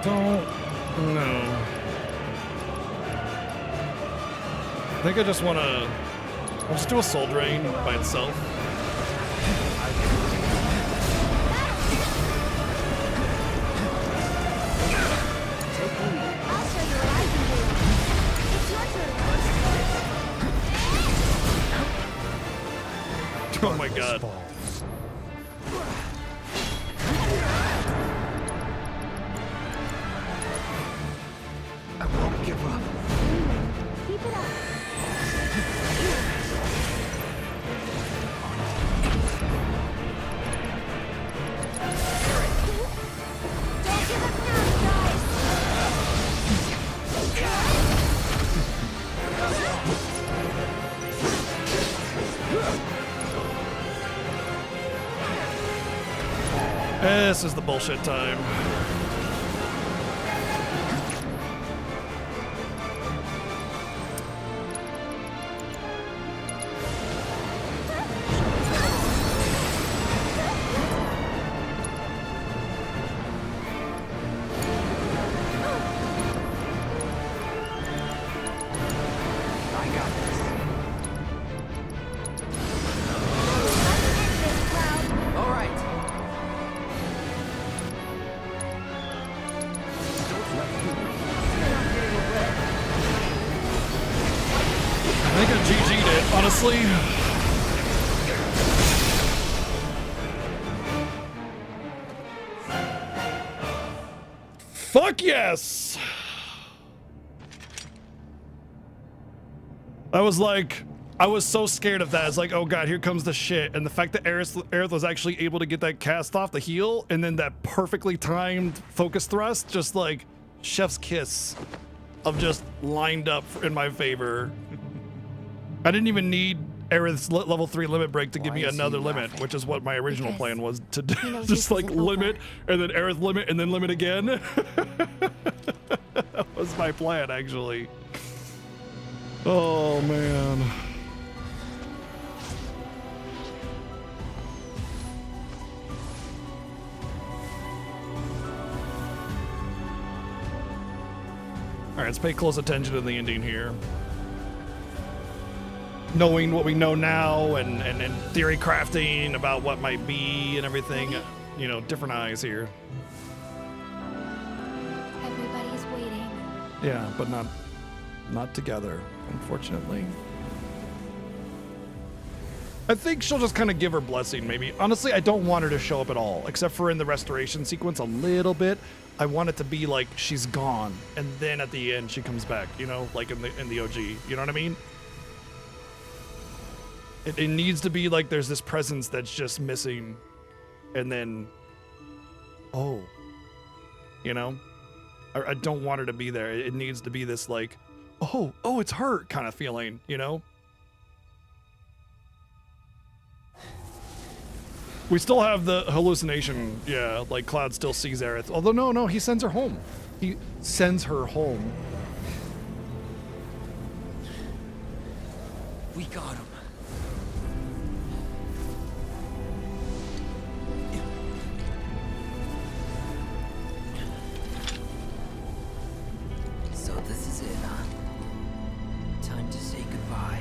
Don't. No. I think I just want to. I'll just do a soul drain by itself. I'll show you what I can do! It's your turn! Oh my god. I won't give up. Keep it up! Don't give up now, guys! This is the bullshit time. I got this. All right. Don't let you. You're not getting away. I think I GG'd it, honestly. Fuck yes! I was like, I was so scared of that. It's like, oh god, here comes the shit. And the fact that Aerith was actually able to get that cast off the heal, and then that perfectly timed focus thrust, just like chef's kiss of just lined up in my favor. I didn't even need Aerith's level 3 limit break to give me another limit, which is what my original plan was to do. Just like limit, and then Aerith limit, and then limit again. That was my plan, actually. Oh, man. All right, let's pay close attention to the ending here. Knowing what we know now and theory crafting about what might be and everything, you know, different eyes here. Everybody's waiting. Yeah, but not together, unfortunately. I think she'll just kind of give her blessing, maybe. Honestly, I don't want her to show up at all, except for in the restoration sequence a little bit. I want it to be like she's gone, and then at the end she comes back, you know, like in the OG. You know what I mean? It needs to be like there's this presence that's just missing, and then, oh, you know? I don't want her to be there. It needs to be this like, oh, it's her kind of feeling, you know? We still have the hallucination, yeah, like Cloud still sees Aerith. Although, no, he sends her home. He sends her home. We got him. So this is it, huh? Time to say goodbye.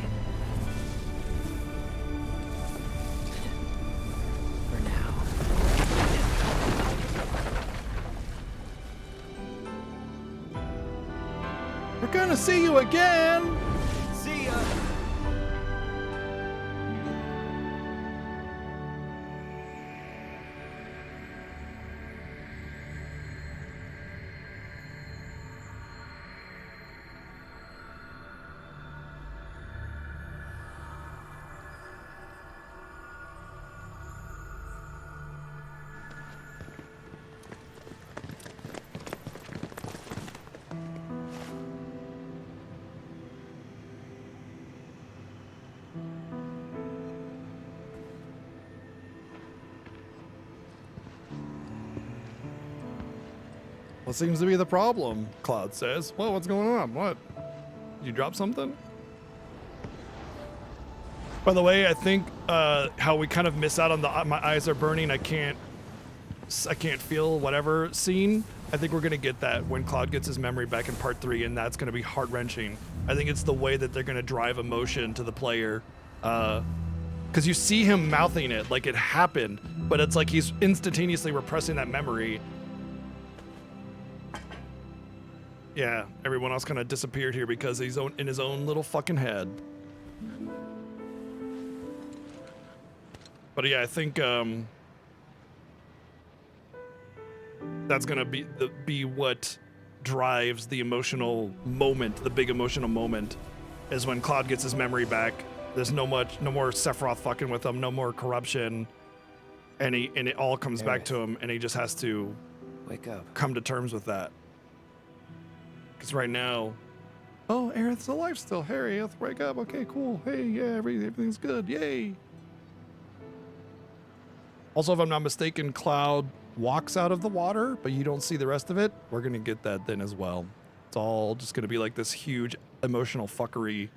For now. We're gonna see you again! See ya! What seems to be the problem? Cloud says. Well, what's going on? What? You drop something? By the way, I think how we kind of miss out on the my eyes are burning, I can't feel whatever scene. I think we're gonna get that when Cloud gets his memory back in part 3, and that's gonna be heart-wrenching. I think it's the way that they're gonna drive emotion to the player. Because you see him mouthing it like it happened, but it's like he's instantaneously repressing that memory. Yeah, everyone else kind of disappeared here because he's in his own little fucking head. But yeah, I think that's gonna be what drives the emotional moment, the big emotional moment, is when Cloud gets his memory back. There's no more Sephiroth fucking with him, no more corruption, and it all comes back to him, and he just has to wake up, come to terms with that. Because right now, oh, Aerith's alive still. Hey, Aerith, wake up. Okay, cool. Hey, yeah, everything's good. Yay. Also, if I'm not mistaken, Cloud walks out of the water, but you don't see the rest of it. We're going to get that then as well. It's all just going to be like this huge emotional fuckery.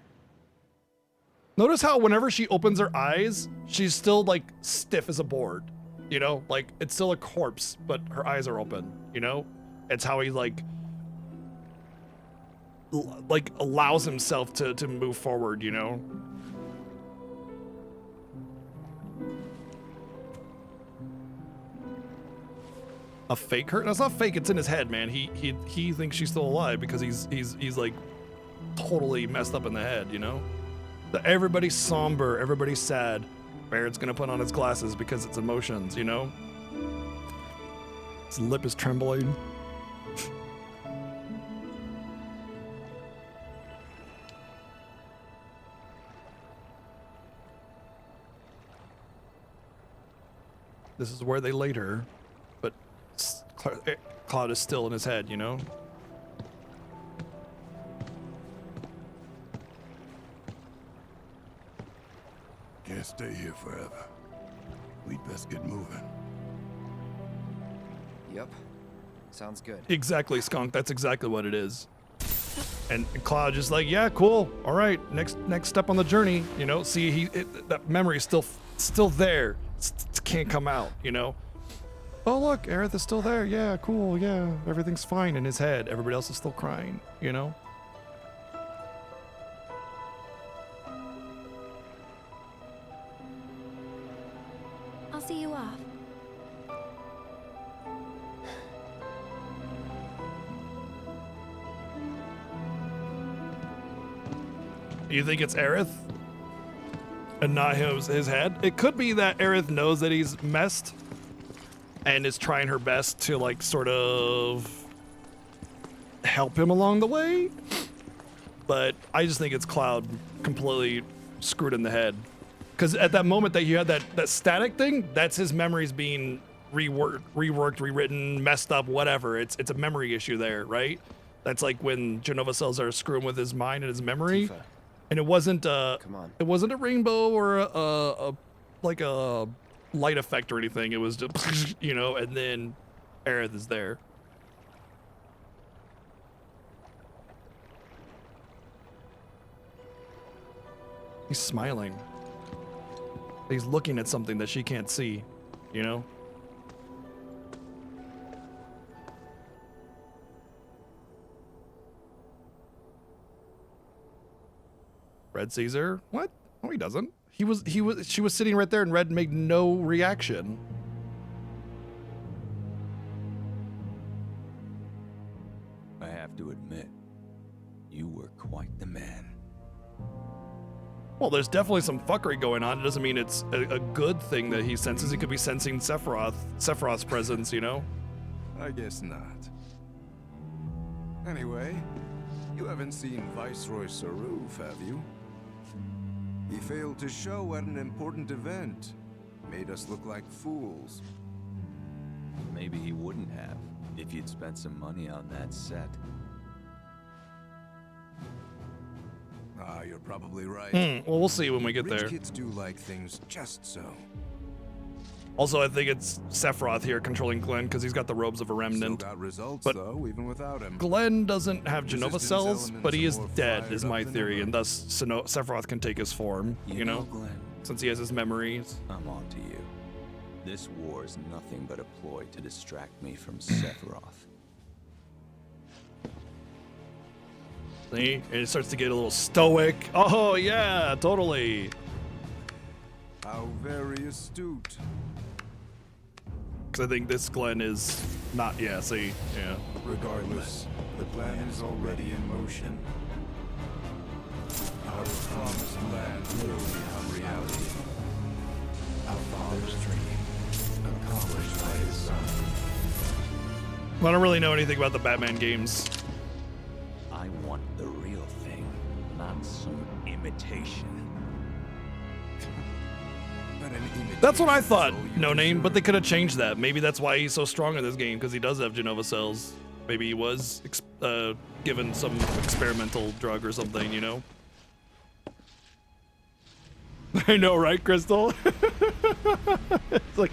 Notice how whenever she opens her eyes, she's still like stiff as a board. You know, like it's still a corpse, but her eyes are open, you know? It's how he like allows himself to move forward, you know? A fake hurt? That's not fake, it's in his head, man. He thinks she's still alive because he's like totally messed up in the head, you know? Everybody's somber, everybody's sad. Barrett's gonna put on his glasses because it's emotions, you know? His lip is trembling. This is where they laid her, but Cloud is still in his head, you know? Can't stay here forever. We'd best get moving. Yep. Sounds good. Exactly, Skunk. That's exactly what it is. And Cloud just like, yeah, cool. All right, next step on the journey. You know, see, that memory is still there. It can't come out. You know. Oh look, Aerith is still there. Yeah, cool. Yeah, everything's fine in his head. Everybody else is still crying. You know. I'll see you off. You think it's Aerith and not his head? It could be that Aerith knows that he's messed and is trying her best to like sort of help him along the way. But I just think it's Cloud completely screwed in the head. Because at that moment that you had that static thing, that's his memories being reworked, rewritten, messed up, whatever. It's a memory issue there, right? That's like when Genova cells are screwing with his mind and his memory. Tifa. And it wasn't a rainbow or a light effect or anything. It was just, you know, and then Aerith is there. He's smiling. He's looking at something that she can't see, you know? Red Caesar? What? No, he doesn't. She was sitting right there and Red made no reaction. I have to admit, you were quite the man. Well, there's definitely some fuckery going on. It doesn't mean it's a good thing that he senses. He could be sensing Sephiroth's presence, you know? I guess not. Anyway, you haven't seen Viceroy Saruf, have you? He failed to show at an important event. Made us look like fools. Maybe he wouldn't have, if you'd spent some money on that set. Ah, you're probably right. Well, we'll see when we get there. Rich kids do like things just so. Also, I think it's Sephiroth here controlling Glenn because he's got the robes of a remnant. Still got results, but though, even without him. Glenn doesn't have Genova cells, but he is dead, is my theory, and thus Sephiroth can take his form, you know? Glenn, since he has his memories. I'm on to you. This war is nothing but a ploy to distract me from Sephiroth. See? And it starts to get a little stoic. Oh, yeah, totally. How very astute. Because I think this Glenn is not, yeah, see, yeah. Regardless, the plan is already in motion. Our promised land will become reality. Our father's dream, accomplished by his son. Well, I don't really know anything about the Batman games. I want the real thing, not some imitation. That's what I thought, No Name, but they could have changed that. Maybe that's why he's so strong in this game, because he does have Genova cells. Maybe he was given some experimental drug or something, you know? I know, right, Crystal? It's like,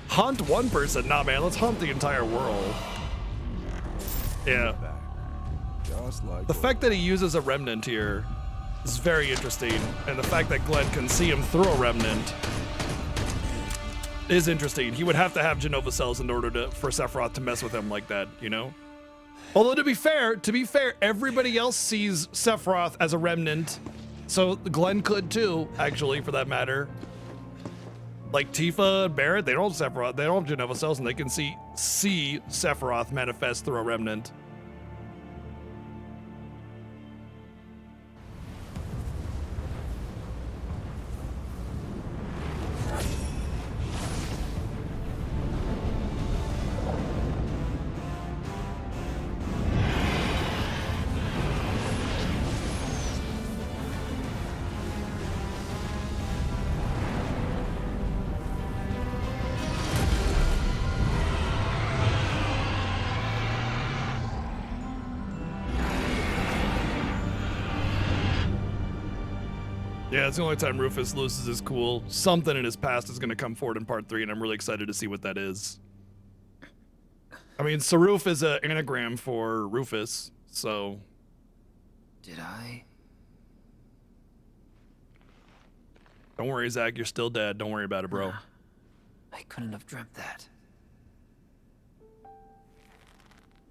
hunt one person. Nah, man, let's hunt the entire world. Yeah. The fact that he uses a remnant here is very interesting, and the fact that Glenn can see him through a remnant is interesting. He would have to have Genova cells in order for Sephiroth to mess with him like that, you know? Although to be fair, everybody else sees Sephiroth as a remnant, so Glenn could too, actually, for that matter. Like Tifa and Barret, they don't have Sephiroth, they don't have Genova cells, and they can see Sephiroth manifest through a remnant. Yeah, it's the only time Rufus loses his cool. Something in his past is going to come forward in part 3, and I'm really excited to see what that is. I mean, Saruf is an anagram for Rufus, so... Did I? Don't worry, Zach, you're still dead. Don't worry about it, bro. I couldn't have dreamt that.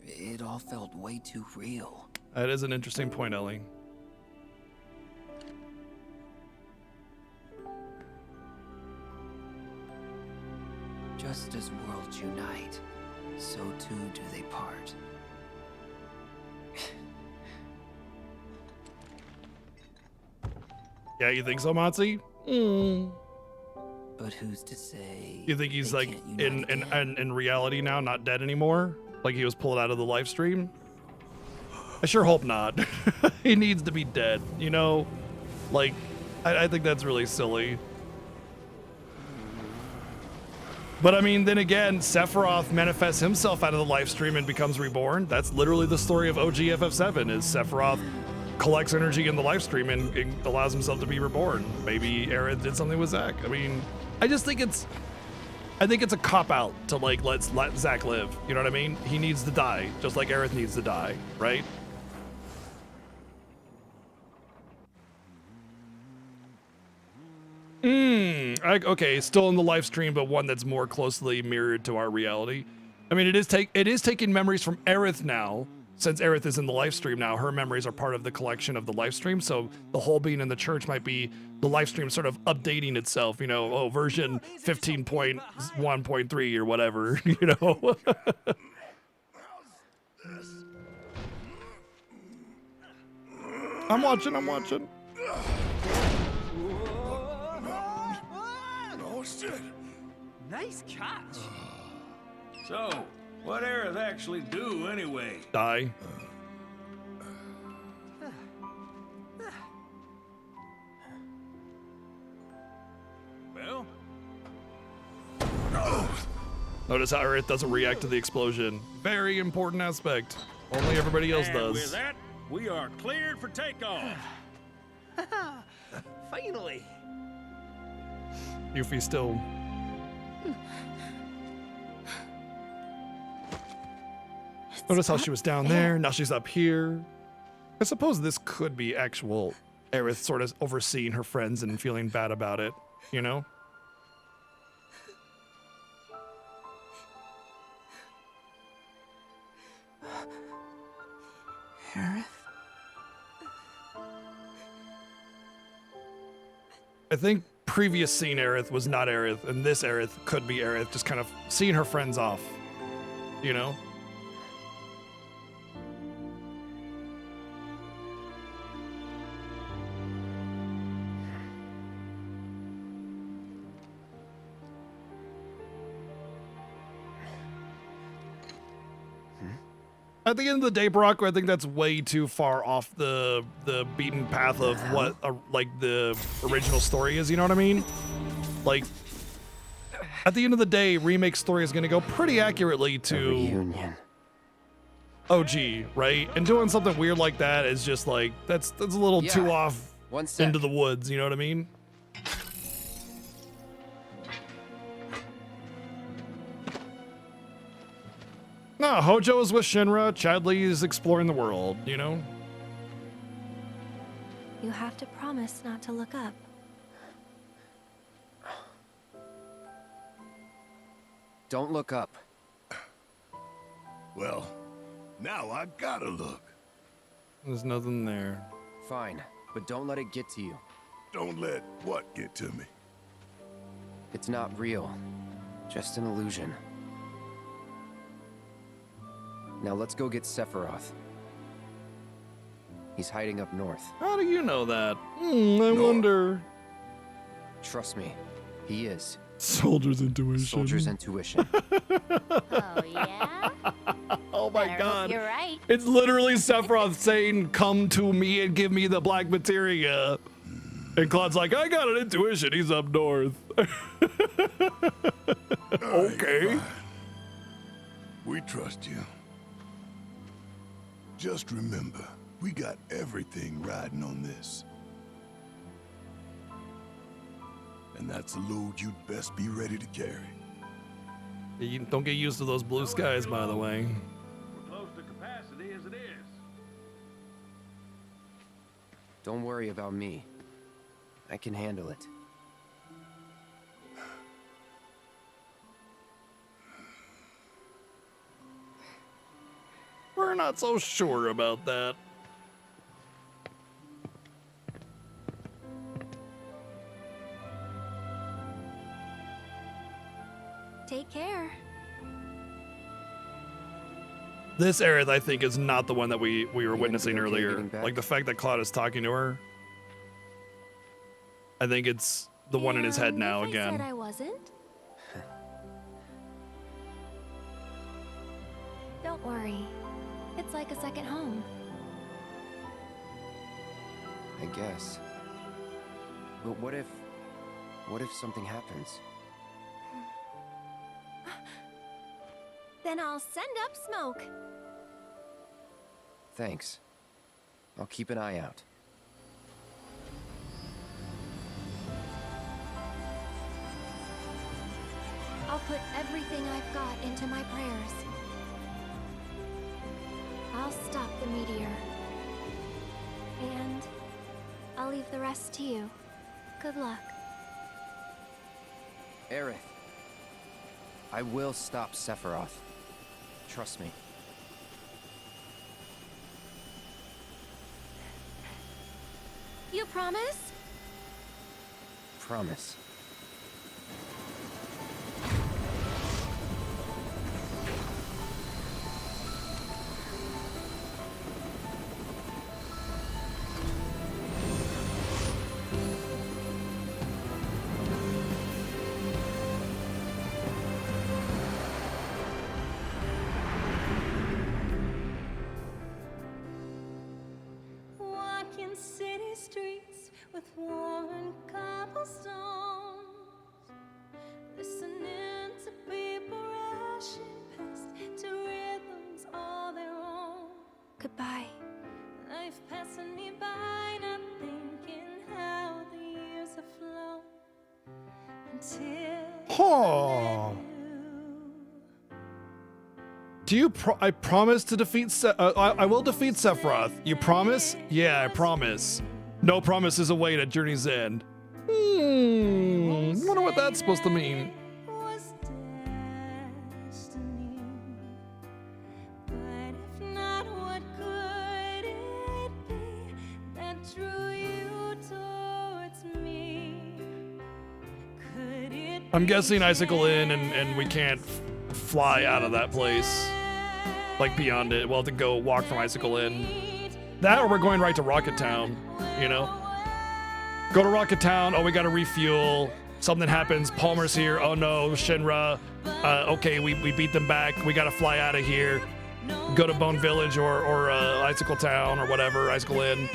It all felt way too real. That is an interesting point, Ellie. Just as worlds unite, so too do they part. Yeah, you think so, Matzi? But who's to say? You think he's like in reality now, not dead anymore? Like he was pulled out of the live stream? I sure hope not. He needs to be dead, you know? Like, I think that's really silly. But I mean, then again, Sephiroth manifests himself out of the live stream and becomes reborn. That's literally the story of OG FF7, is Sephiroth collects energy in the live stream and allows himself to be reborn. Maybe Aerith did something with Zack. I mean, I think it's a cop-out to like let Zack live. You know what I mean? He needs to die, just like Aerith needs to die, right? Okay, still in the live stream, but one that's more closely mirrored to our reality. I mean, it is taking memories from Aerith now. Since Aerith is in the live stream now, her memories are part of the collection of the live stream. So the whole being in the church might be the live stream sort of updating itself, you know, oh, version 15.1.3 or whatever, you know. I'm watching. Oh, shit. Nice catch. So, what Aerith actually do anyway? Die. Well? Notice how Aerith doesn't react to the explosion. Very important aspect. Only everybody else And does. with that, we are cleared for takeoff. Finally. Yuffie still. Notice how she was down there, now she's up here. I suppose this could be actual Aerith sort of overseeing her friends and feeling bad about it, you know? Aerith? I think previous scene Aerith was not Aerith, and this Aerith could be Aerith, just kind of seeing her friends off, you know? At the end of the day, Barako, I think that's way too far off the beaten path of what like the original story is. You know what I mean? Like, at the end of the day, remake story is going to go pretty accurately to OG, right? And doing something weird like that is just like that's a little too off into the woods. You know what I mean? No, Hojo is with Shinra, Chadley is exploring the world, you know? You have to promise not to look up. Don't look up. Well, now I gotta look. There's nothing there. Fine, but don't let it get to you. Don't let what get to me? It's not real. Just an illusion. Now let's go get Sephiroth. He's hiding up north. How do you know that? I wonder. Trust me, he is. Soldier's intuition. Soldier's intuition. Oh, yeah? Oh my Better hope god. you're right. It's literally Sephiroth saying, "Come to me and give me the black materia." And Claude's like, "I got an intuition, he's up north." Okay. We trust you. Just remember, we got everything riding on this. And that's a load you'd best be ready to carry. You don't get used to those blue skies, by the way. We're close to capacity as it is. Don't worry about me. I can handle it. We're not so sure about that. Take care. This Aerith, I think, is not the one that we were You witnessing gonna be okay earlier. getting back? Like the fact that Cloud is talking to her. I think it's the one in his head now I again. said I wasn't. Don't worry. It's like a second home. I guess. But what if something happens? Then I'll send up smoke. Thanks. I'll keep an eye out. I'll put everything I've got into my prayers. I'll stop the meteor. And I'll leave the rest to you. Good luck. Aerith. I will stop Sephiroth. Trust me. You promise? Promise. Walking city streets with worn cobblestones, listening to people rushing past to rhythms all their own. Goodbye. Life passing me by, not thinking how the years have flown until Do you I promise to defeat I will defeat Sephiroth. You promise? Yeah, I promise. No promise is a way to journey's end. Wonder what that's supposed to mean. was destiny. But if not, what could it be that drew you towards me? Could it I'm guessing Icicle Inn and we can't fly out of that place. Like beyond it. We'll have to go walk from Icicle Inn. That or we're going right to Rocket Town, you know? Go to Rocket Town, oh, we gotta refuel. Something happens, Palmer's here, oh no, Shinra. Okay, we beat them back, we gotta fly out of here. Go to Bone Village or Icicle Town or whatever, Icicle Inn.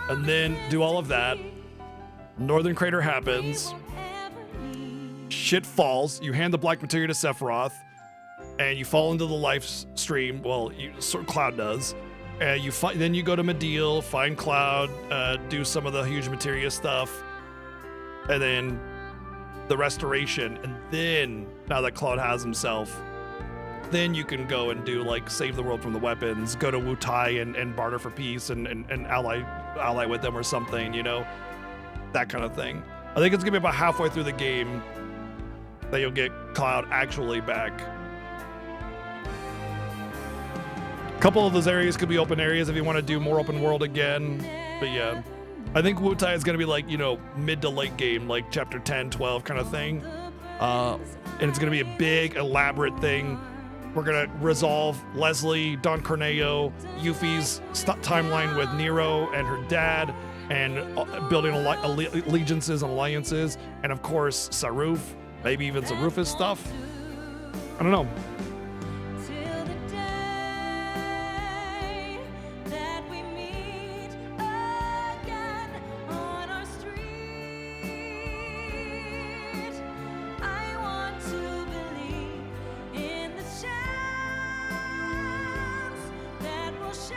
And then do all of that. Northern Crater happens. Shit falls, you hand the black materia to Sephiroth. And you fall into the life stream. Well, Cloud does. And then you go to Mediel, find Cloud, do some of the huge materia stuff, and then the restoration. And then, now that Cloud has himself, then you can go and do like save the world from the weapons, go to Wutai and barter for peace and ally with them or something, you know, that kind of thing. I think it's gonna be about halfway through the game that you'll get Cloud actually back. A couple of those areas could be open areas if you want to do more open world again. But yeah, I think Wutai is going to be like, you know, mid to late game, like chapter 10, 12 kind of thing. And it's going to be a big, elaborate thing. We're going to resolve Leslie, Don Corneo, Yuffie's timeline with Nero and her dad, and building allegiances and alliances. And of course, Saruf, maybe even some Rufus stuff. I don't know. till the day that we meet again on our street? I want to believe in the chance that we'll share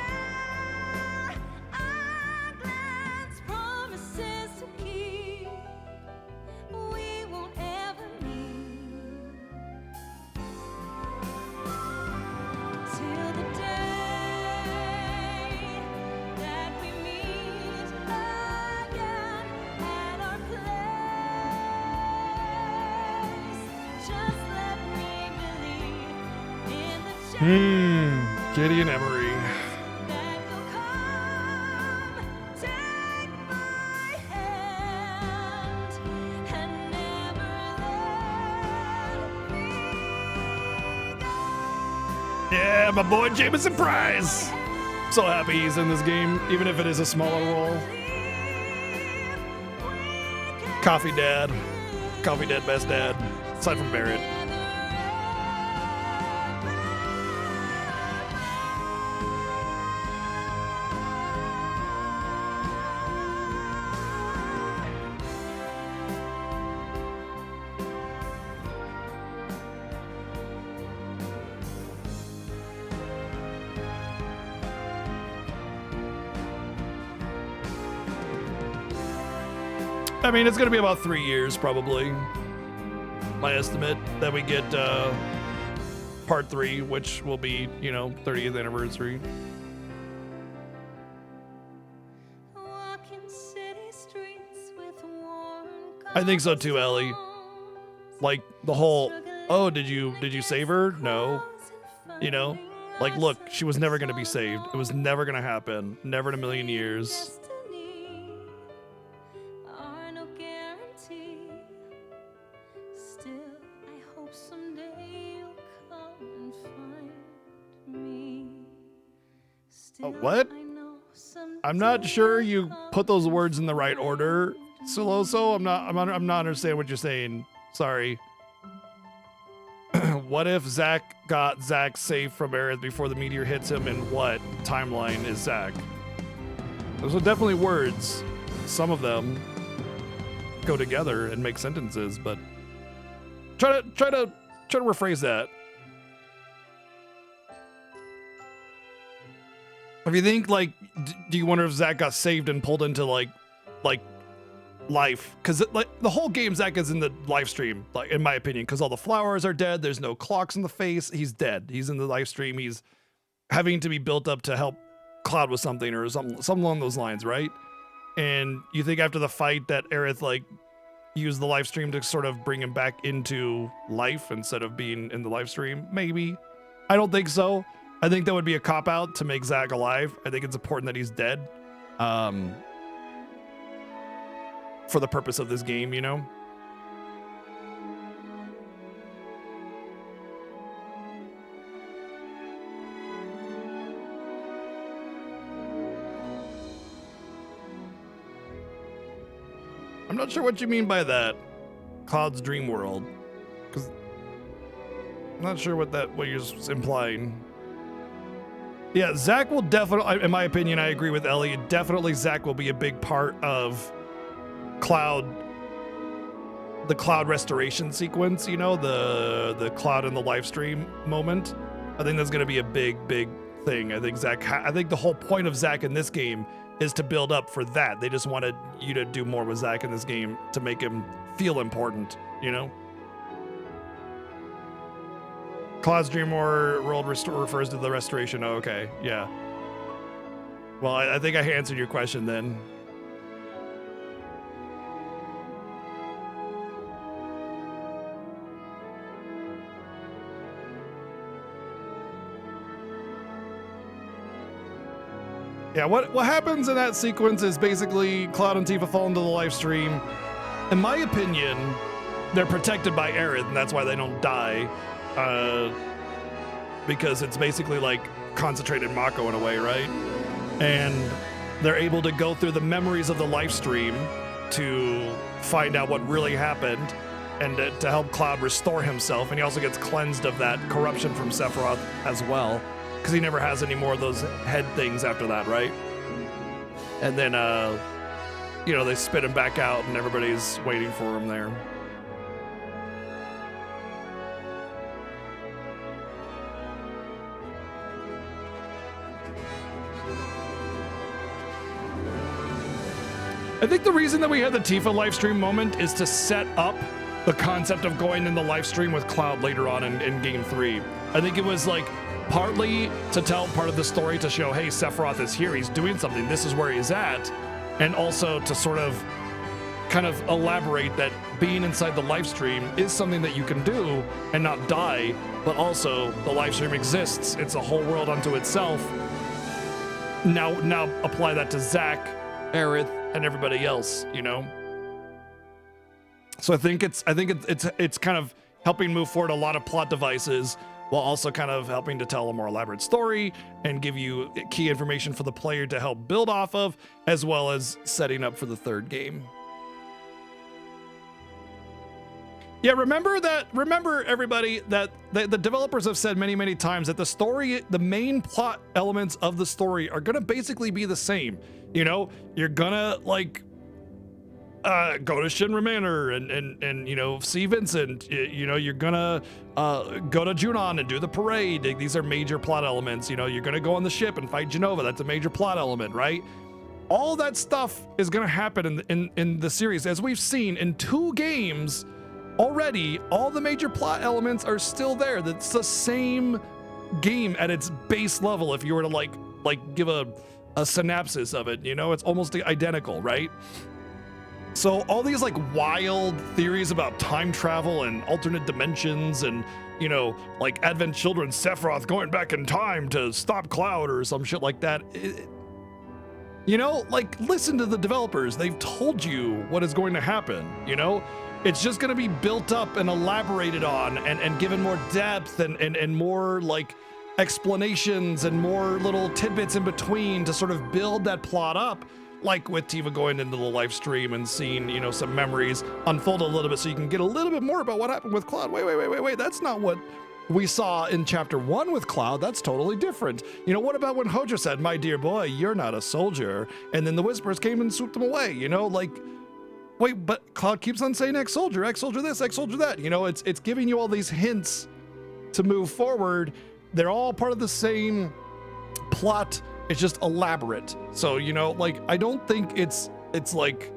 our glance, promises to keep. We Gideon Emery. Yeah, my boy Jameson Prize. So happy he's in this game, even if it is a smaller role. Coffee Dad. Coffee Dad, best dad. Aside from Barrett. I mean, it's going to be about 3 years, probably. My estimate that we get part 3, which will be, 30th anniversary. I think so too, Ellie. Like the whole, oh, did you save her? No. Like, look, she was never going to be saved. It was never going to happen. Never in a million years. What? I'm not sure you put those words in the right order, Siloso. I'm not understanding what you're saying. Sorry. What if Zack got Zack saved from Aerith before the meteor hits him, and what timeline is Zack? Those are definitely words. Some of them go together and make sentences, but try to rephrase that. If you think, like, do you wonder if Zack got saved and pulled into like life? Because like the whole game, Zack is in the live stream, like in my opinion, because all the flowers are dead. There's no clocks in the face. He's dead. He's in the live stream. He's having to be built up to help Cloud with something or something along those lines, right? And you think after the fight that Aerith like used the live stream to sort of bring him back into life instead of being in the live stream? Maybe. I don't think so. I think that would be a cop-out to make Zack alive. I think it's important that he's dead. For the purpose of this game, I'm not sure what you mean by that. Cloud's dream world. Because I'm not sure what you're implying. Yeah, Zack will definitely, in my opinion, I agree with Ellie. Definitely Zack will be a big part of the Cloud restoration sequence, the Cloud in the live stream moment. I think that's going to be a big thing. I think the whole point of Zack in this game is to build up for that. They just wanted you to do more with Zack in this game to make him feel important, Cloud's dream world refers to the restoration. Oh, okay, yeah. Well, I think I answered your question then. Yeah, what happens in that sequence is basically Cloud and Tifa fall into the live stream. In my opinion, they're protected by Aerith, and that's why they don't die. Because it's basically like concentrated Mako in a way, right? And they're able to go through the memories of the live stream to find out what really happened and to help Cloud restore himself. And he also gets cleansed of that corruption from Sephiroth as well, because he never has any more of those head things after that, right? And then, they spit him back out and everybody's waiting for him there. I think the reason that we had the Tifa live stream moment is to set up the concept of going in the live stream with Cloud later on in Game 3. I think it was like partly to tell part of the story to show, hey, Sephiroth is here, he's doing something, this is where he's at, and also to sort of kind of elaborate that being inside the live stream is something that you can do and not die, but also the live stream exists. It's a whole world unto itself. Now apply that to Zack, Aerith, and everybody else, you know? So I think it's kind of helping move forward a lot of plot devices while also kind of helping to tell a more elaborate story and give you key information for the player to help build off of, as well as setting up for the third game. Yeah, remember everybody, that the developers have said many, many times that the story, the main plot elements of the story are gonna basically be the same. You know, you're gonna like go to Shinra Manor and you know, see Vincent. You know, you're gonna go to Junon and do the parade. These are major plot elements. You know, you're gonna go on the ship and fight Genova. That's a major plot element, right? All that stuff is gonna happen in the series. As we've seen in 2 games already, all the major plot elements are still there. That's the same game at its base level. If you were to like give a synopsis of it, you know, it's almost identical, right? So all these like wild theories about time travel and alternate dimensions and, you know, like Advent Children, Sephiroth going back in time to stop Cloud or some shit like that. You know, like, listen to the developers. They've told you what is going to happen, you know? It's just going to be built up and elaborated on and given more depth and more like explanations and more little tidbits in between to sort of build that plot up. Like with Tifa going into the live stream and seeing, you know, some memories unfold a little bit so you can get a little bit more about what happened with Cloud. Wait. That's not what we saw in chapter 1 with Cloud. That's totally different. You know, what about when Hojo said, "My dear boy, you're not a soldier," and then the Whispers came and swooped him away, you know, like, wait, but Cloud keeps on saying ex-soldier this, ex-soldier that. You know, it's giving you all these hints to move forward. They're all part of the same plot. It's just elaborate. So, you know, like, I don't think it's like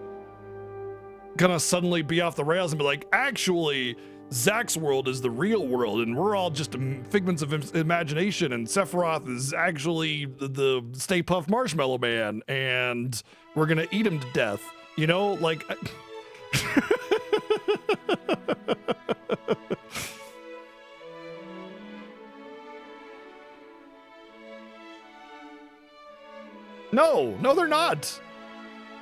gonna suddenly be off the rails and be like, actually, Zack's world is the real world and we're all just figments of imagination and Sephiroth is actually the Stay Puft Marshmallow Man and we're gonna eat him to death. You know, like... No, they're not.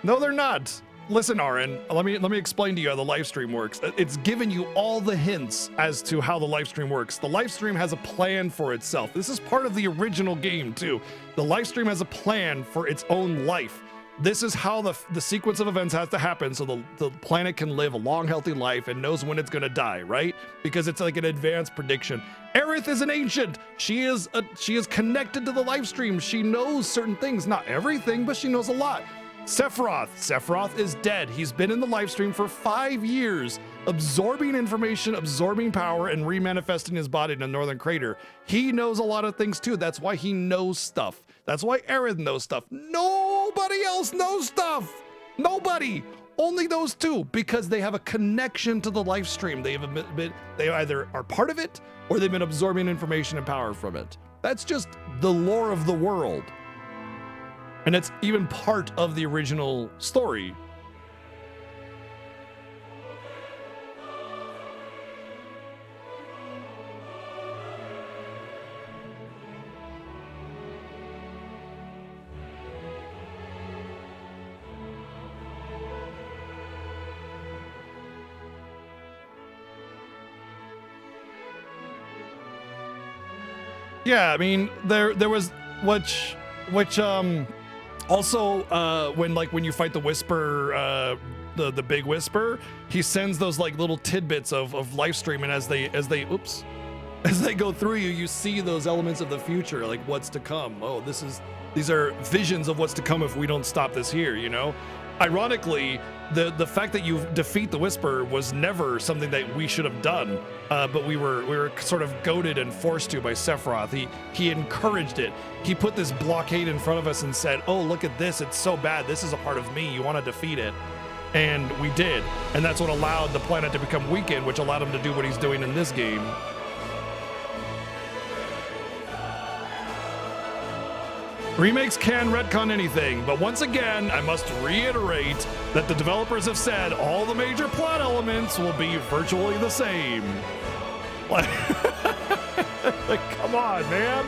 No, they're not. Listen, Aaron, let me explain to you how the live stream works. It's given you all the hints as to how the live stream works. The live stream has a plan for itself. This is part of the original game too. The live stream has a plan for its own life. This is how the sequence of events has to happen so the planet can live a long, healthy life and knows when it's gonna die, right? Because it's like an advanced prediction. Aerith is an ancient. She is connected to the live stream. She knows certain things, not everything, but she knows a lot. Sephiroth is dead. He's been in the live stream for 5 years, absorbing information, absorbing power, and remanifesting his body in the Northern Crater. He knows a lot of things too. That's why he knows stuff. That's why Aerith knows stuff. Nobody else knows stuff. Nobody. Only those two, because they have a connection to the live stream. They either are part of it or they've been absorbing information and power from it. That's just the lore of the world. And it's even part of the original story. Yeah, I mean, there was which also when you fight the Whisper, the big Whisper, he sends those like little tidbits of live stream, and as they go through you see those elements of the future, like what's to come. Oh, these are visions of what's to come if we don't stop this here, you know? Ironically, the fact that you defeat the Whisper was never something that we should have done, but we were sort of goaded and forced to by Sephiroth. He encouraged it. He put this blockade in front of us and said, "Oh, look at this! It's so bad. This is a part of me. You want to defeat it?" And we did, and that's what allowed the planet to become weakened, which allowed him to do what he's doing in this game. Remakes can retcon anything, but once again, I must reiterate that the developers have said all the major plot elements will be virtually the same. Like, come on, man.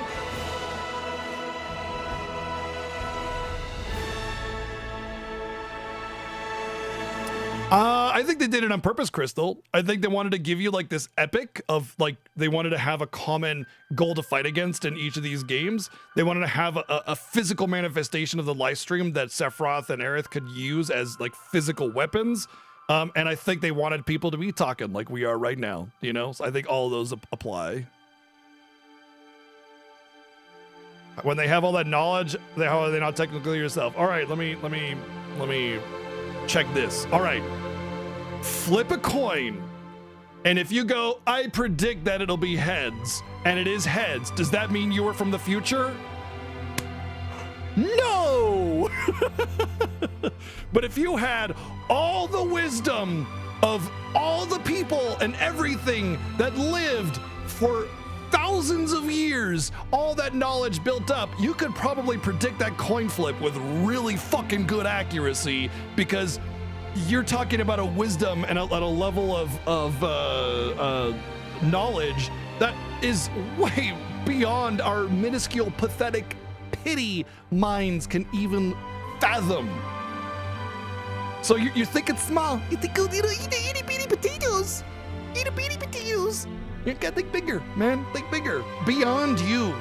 I think they did it on purpose, Crystal. I think they wanted to give you like this epic of like, they wanted to have a common goal to fight against in each of these games. They wanted to have a physical manifestation of the live stream that Sephiroth and Aerith could use as like physical weapons. And I think they wanted people to be talking like we are right now, you know? So I think all of those apply. When they have all that knowledge, how are they not technically yourself? All right, let me check this. All right, flip a coin. And if you go, I predict that it'll be heads, and it is heads, does that mean you were from the future? No! But if you had all the wisdom of all the people and everything that lived for thousands of years, all that knowledge built up, you could probably predict that coin flip with really fucking good accuracy, because you're talking about a wisdom and at a level of knowledge that is way beyond our minuscule, pathetic pity minds can even fathom. So you think it's small. You think, oh, itty bitty potatoes. Itty bitty potatoes. You gotta think bigger, man. Think bigger. Beyond you.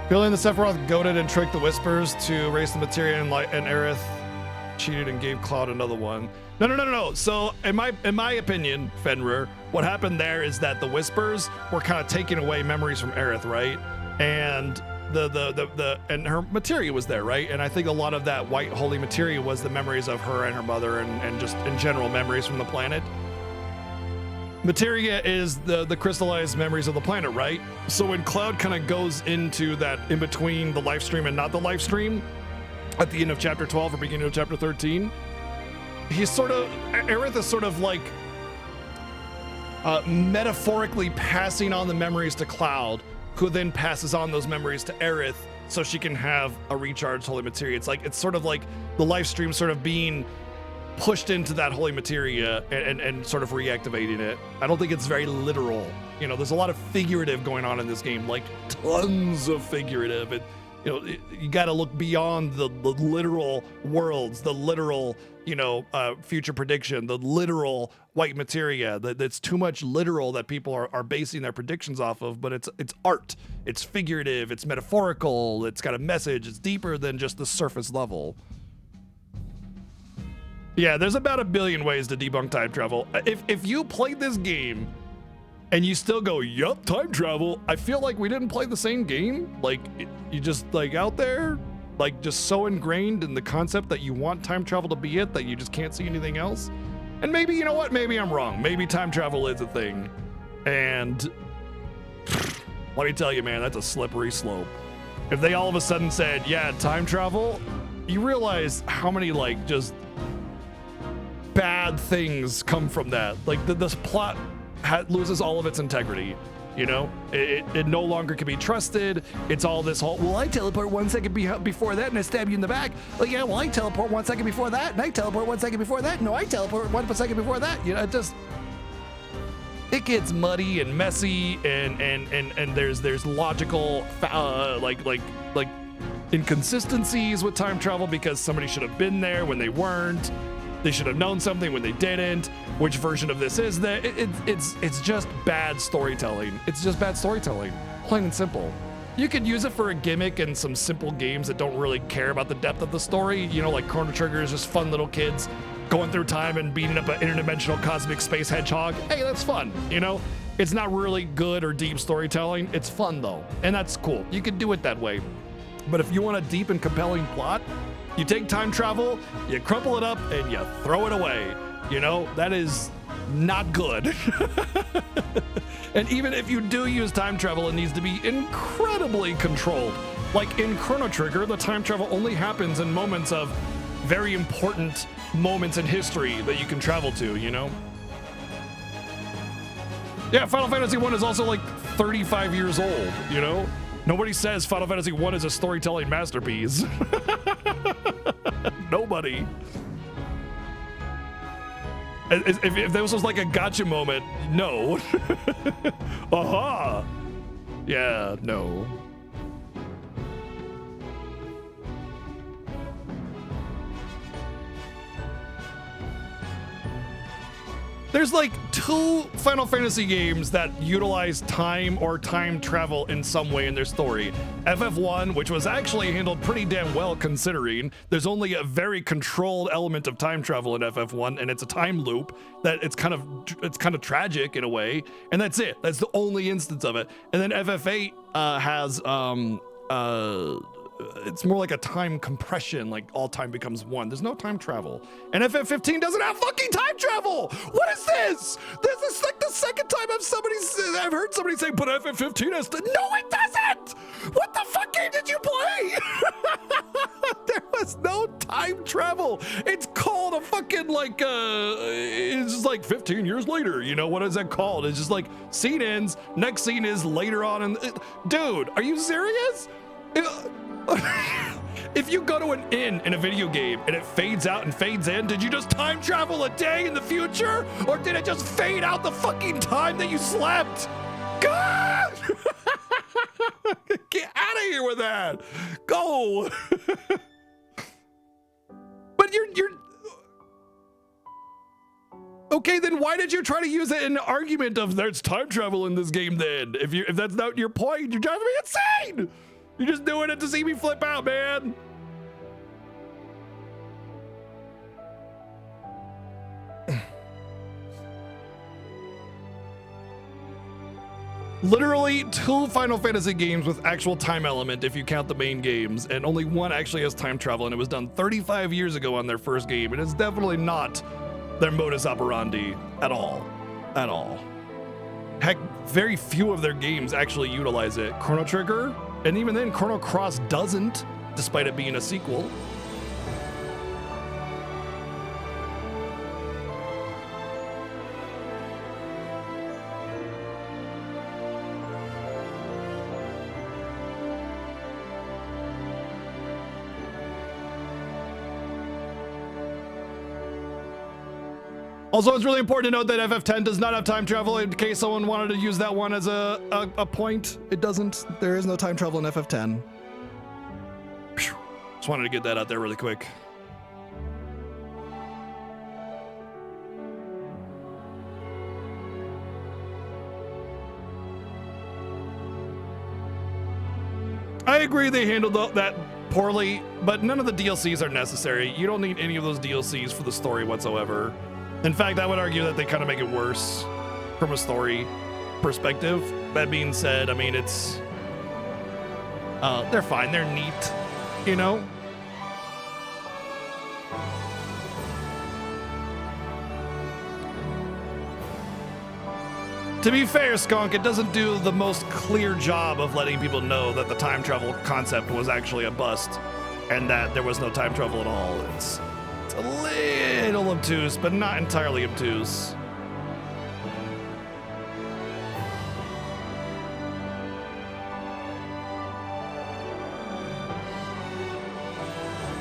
Feeling the Sephiroth goaded and tricked the Whispers to race the materia, and Aerith cheated and gave Cloud another one. No. So in my opinion, Fenrir, what happened there is that the Whispers were kind of taking away memories from Aerith, right? And and her materia was there, right? And I think a lot of that white holy materia was the memories of her and her mother, and just in general memories from the planet. Materia is the crystallized memories of the planet, right? So when Cloud kind of goes into that in between the live stream and not the live stream, at the end of chapter 12 or beginning of chapter 13, Aerith is sort of like metaphorically passing on the memories to Cloud, who then passes on those memories to Aerith so she can have a recharged holy materia. It's sort of like the live stream sort of being pushed into that holy materia and sort of reactivating it. I don't think it's very literal. You know, there's a lot of figurative going on in this game, like tons of figurative. You got to look beyond the literal worlds, the literal, future prediction, the literal white materia. That's too much literal that people are basing their predictions off of. But it's art, it's figurative, it's metaphorical, it's got a message, it's deeper than just the surface level. Yeah, there's about 1 billion ways to debunk time travel. If you played this game and you still go, yup, time travel, I feel like we didn't play the same game. Like, you just, like, out there, like, just so ingrained in the concept that you want time travel to be it that you just can't see anything else. And maybe, you know what, maybe I'm wrong. Maybe time travel is a thing. And let me tell you, man, that's a slippery slope. If they all of a sudden said, yeah, time travel, you realize how many, like, just bad things come from that. Like, this plot loses all of its integrity. It no longer can be trusted. It's all this whole, well, I teleport 1 second before that and I stab you in the back. Like, yeah, well, I teleport 1 second before that and I teleport 1 second before that. No, I teleport 1 second before that. It gets muddy and messy, and there's logical like inconsistencies with time travel, because somebody should have been there when they weren't. They should have known something when they didn't. Which version of this is that? It's just bad storytelling. It's just bad storytelling, plain and simple. You could use it for a gimmick in some simple games that don't really care about the depth of the story. Like Chrono Trigger is just fun little kids going through time and beating up an interdimensional cosmic space hedgehog. Hey, that's fun. It's not really good or deep storytelling. It's fun though, and that's cool. You could do it that way. But if you want a deep and compelling plot, you take time travel, you crumple it up, and you throw it away. That is not good. And even if you do use time travel, it needs to be incredibly controlled. Like in Chrono Trigger, the time travel only happens in moments of very important moments in history that you can travel to, you know? Yeah, Final Fantasy 1 is also like 35 years old, you know? Nobody says Final Fantasy 1 is a storytelling masterpiece. Nobody. If this was like a gotcha moment, no. Aha! Yeah, no. There's like 2 Final Fantasy games that utilize time or time travel in some way in their story. FF1, which was actually handled pretty damn well considering there's only a very controlled element of time travel in FF1, and it's a time loop that it's kind of tragic in a way, and that's it. That's the only instance of it. And then FF8 has it's more like a time compression, like all time becomes one. There's no time travel. And FF15 doesn't have fucking time travel! What is this? This is like the second time I've heard somebody say, but FF15 has to. No, it doesn't! What the fuck game did you play? There was no time travel. It's called a fucking like, it's just like 15 years later. You know, what is that called? It's just like scene ends, next scene is later on. And dude, are you serious? If you go to an inn in a video game and it fades out and fades in, did you just time travel a day in the future? Or did it just fade out the fucking time that you slept? God! Get out of here with that! Go! But you're... Okay, then why did you try to use it in an argument of there's time travel in this game then? If that's not your point, you're driving me insane! You're just doing it to see me flip out, man. Literally 2 Final Fantasy games with actual time element if you count the main games, and only 1 actually has time travel, and it was done 35 years ago on their first game, and it's definitely not their modus operandi at all. At all. Heck, very few of their games actually utilize it. Chrono Trigger, and even then, Chrono Cross doesn't, despite it being a sequel. Also, it's really important to note that FF10 does not have time travel in case someone wanted to use that one as a point. It doesn't. There is no time travel in FF10. Just wanted to get that out there really quick. I agree they handled that poorly, but none of the DLCs are necessary. You don't need any of those DLCs for the story whatsoever. In fact, I would argue that they kind of make it worse from a story perspective. That being said, I mean, it's... they're fine. They're neat, you know? To be fair, Skunk, it doesn't do the most clear job of letting people know that the time travel concept was actually a bust and that there was no time travel at all. It's a little obtuse, but not entirely obtuse.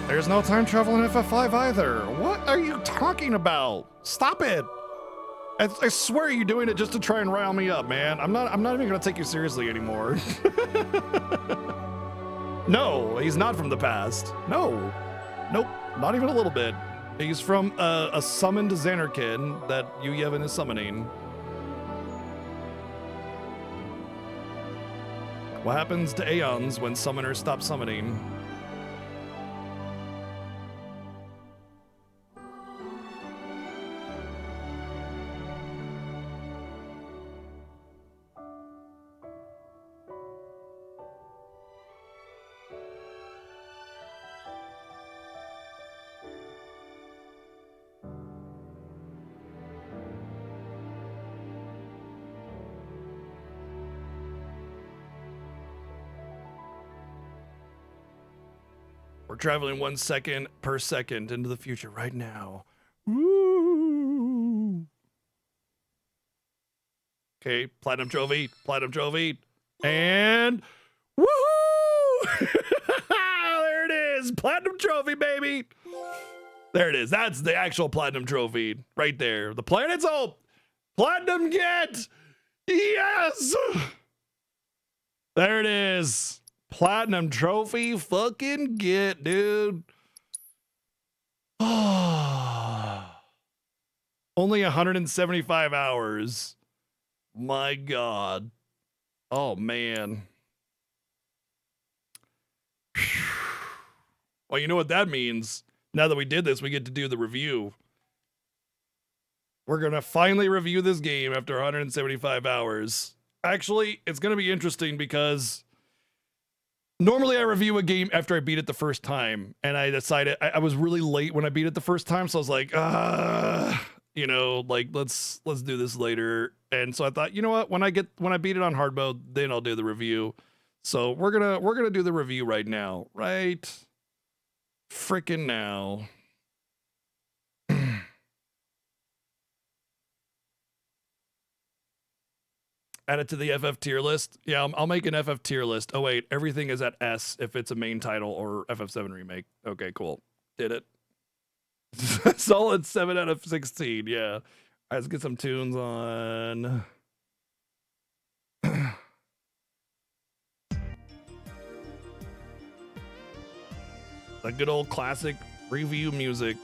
There's no time travel in FF5 either. What are you talking about? Stop it. I swear you're doing it just to try and rile me up, man. I'm not even gonna take you seriously anymore. No, he's not from the past. No. Nope, not even a little bit. He's from a summoned Xanarkid that Yu Yevon is summoning. What happens to Aeons when summoners stop summoning? We're traveling 1 second per second into the future right now. Woo! Okay, platinum trophy, and woohoo! There it is, platinum trophy, baby. There it is. That's the actual platinum trophy right there. The planet's hope. Platinum get. Yes. There it is. Platinum trophy fucking get, dude. Only 175 hours. My God. Oh, man. Well, you know what that means. Now that we did this, we get to do the review. We're going to finally review this game after 175 hours. Actually, it's going to be interesting because normally I review a game after I beat it the first time. And I decided I was really late when I beat it the first time. So I was like, you know, like let's do this later. And so I thought, you know what, when I beat it on hard mode, then I'll do the review. So we're going to do the review right now. Right freaking now. Add it to the FF tier list. Yeah, I'll make an FF tier list. Oh wait, everything is at S if it's a main title or FF7 remake. Okay, cool. Did it. Solid 7 out of 16. Yeah. All right, let's get some tunes on. The good old classic review music.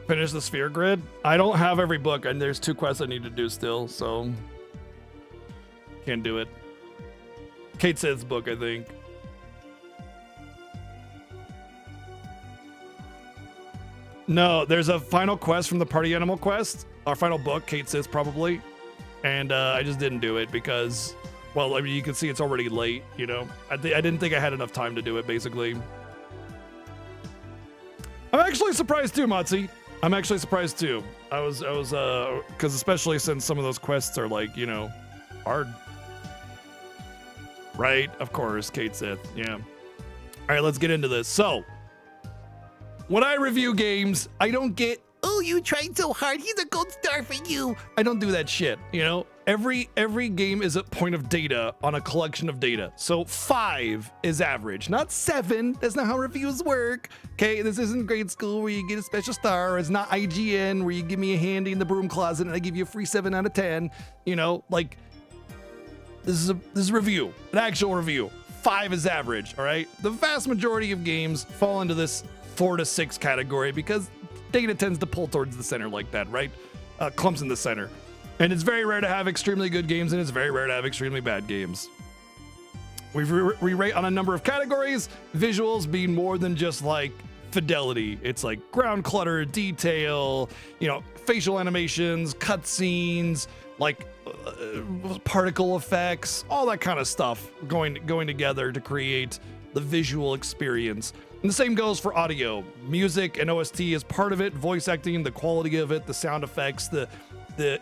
Finish the sphere grid. I don't have every book, and there's 2 quests I need to do still, so can't do it. Kate Sith's book, I think. No, there's a final quest from the Party Animal quest, our final book, Kate Sith probably, and I just didn't do it because, well, I mean, you can see it's already late, you know. I didn't think I had enough time to do it, basically. I'm actually surprised too, Motzi. I'm actually surprised too. I was, because especially since some of those quests are like, you know, hard. Right? Of course, Kate Sith. Yeah. All right, let's get into this. So, when I review games, I don't get, oh, you tried so hard. Here's a gold star for you. I don't do that shit, you know? Every game is a point of data on a collection of data. So 5 is average, not 7. That's not how reviews work. Okay, this isn't grade school where you get a special star. It's not IGN where you give me a handy in the broom closet and I give you a free 7 out of 10. You know, like this is a review, an actual review. 5 is average. All right, the vast majority of games fall into this 4 to 6 category because data tends to pull towards the center like that, right? Clumps in the center. And it's very rare to have extremely good games, and it's very rare to have extremely bad games. We rate on a number of categories, visuals being more than just like fidelity. It's like ground clutter, detail, you know, facial animations, cutscenes, like particle effects, all that kind of stuff going together to create the visual experience. And the same goes for audio. Music and OST is part of it, voice acting, the quality of it, the sound effects, the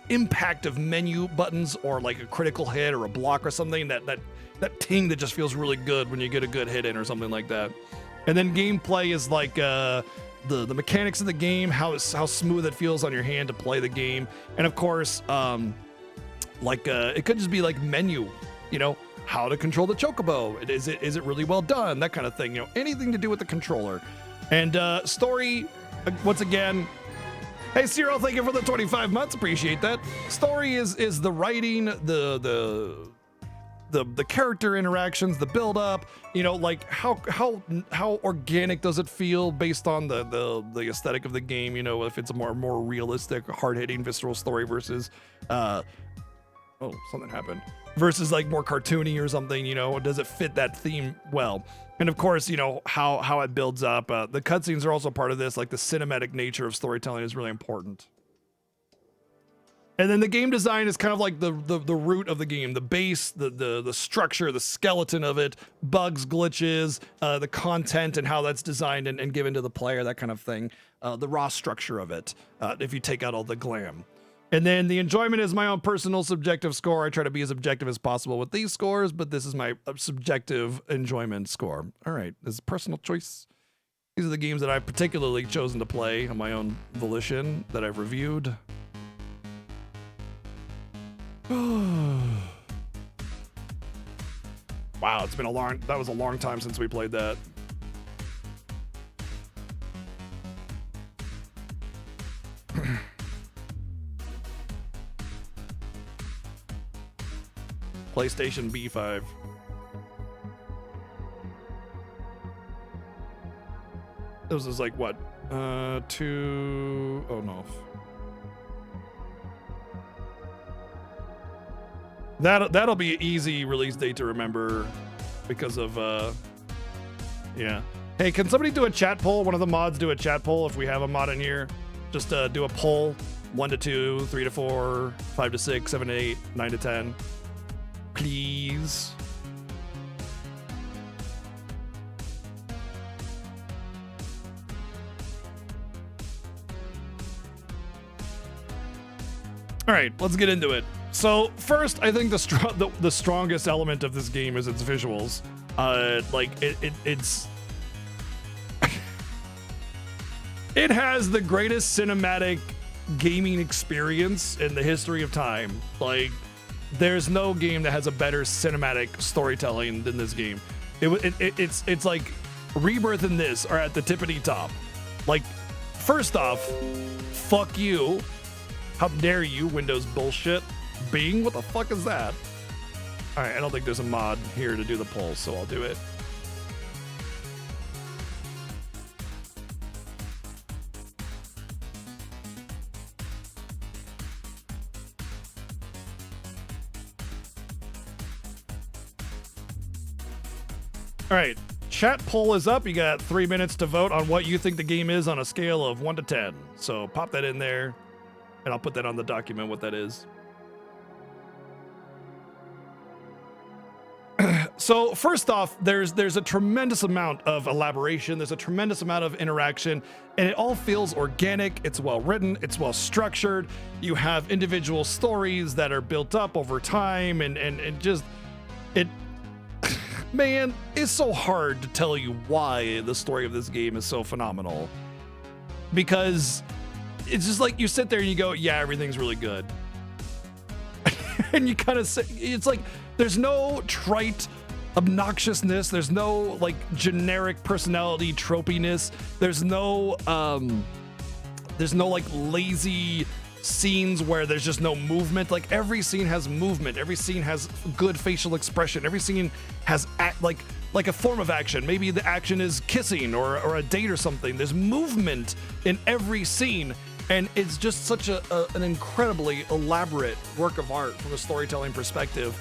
impact of menu buttons or like a critical hit or a block or something, that ting that just feels really good when you get a good hit in or something like that. And then gameplay is like the mechanics of the game, how smooth it feels on your hand to play the game. And of course, it could just be like menu, you know, how to control the chocobo. Is it really well done? That kind of thing, you know, anything to do with the controller. And story, once again, hey Cyril, thank you for the 25 months. Appreciate that. Story is the writing, the character interactions, the build up, you know, like how organic does it feel based on the aesthetic of the game, you know, if it's a more realistic, hard-hitting, visceral story versus oh, something happened. Versus like more cartoony or something, you know, does it fit that theme well? And of course, you know, how it builds up. The cutscenes are also part of this, like the cinematic nature of storytelling is really important. And then the game design is kind of like the root of the game, the base, the structure, the skeleton of it, bugs, glitches, the content and how that's designed and given to the player, that kind of thing. The raw structure of it, if you take out all the glam. And then the enjoyment is my own personal subjective score. I try to be as objective as possible with these scores, but this is my subjective enjoyment score. All right, this is personal choice. These are the games that I've particularly chosen to play on my own volition that I've reviewed. Wow, it's been that was a long time since we played that. PlayStation B5. This is like what? Oh no. That'll be an easy release date to remember because of yeah. Hey, can somebody do a chat poll? One of the mods do a chat poll if we have a mod in here. Just do a poll. 1 to 2, 3 to 4, 5 to 6, 7 to 8, 9 to 10. Please. All right, let's get into it. So first, I think the strongest element of this game is its visuals. It's it has the greatest cinematic gaming experience in the history of time. Like, there's no game that has a better cinematic storytelling than this game. It's like Rebirth and this are at the tippity top. Like, first off, fuck you. How dare you, Windows bullshit. Bing, what the fuck is that? All right, I don't think there's a mod here to do the poll, so I'll do it. All right, chat poll is up. You got 3 minutes to vote on what you think the game is on a scale of 1 to 10. So pop that in there, and I'll put that on the document, what that is. So first off, there's a tremendous amount of elaboration. There's a tremendous amount of interaction, and it all feels organic. It's well written. It's well structured. You have individual stories that are built up over time, and just it. Man, it's so hard to tell you why the story of this game is so phenomenal, because it's just like you sit there and you go, yeah, everything's really good. And you kind of say, it's like there's no trite obnoxiousness, there's no like generic personality tropiness, there's no like lazy scenes where there's just no movement. Like, every scene has movement, every scene has good facial expression, every scene has like a form of action. Maybe the action is kissing or a date or something. There's movement in every scene, and it's just such an incredibly elaborate work of art from a storytelling perspective,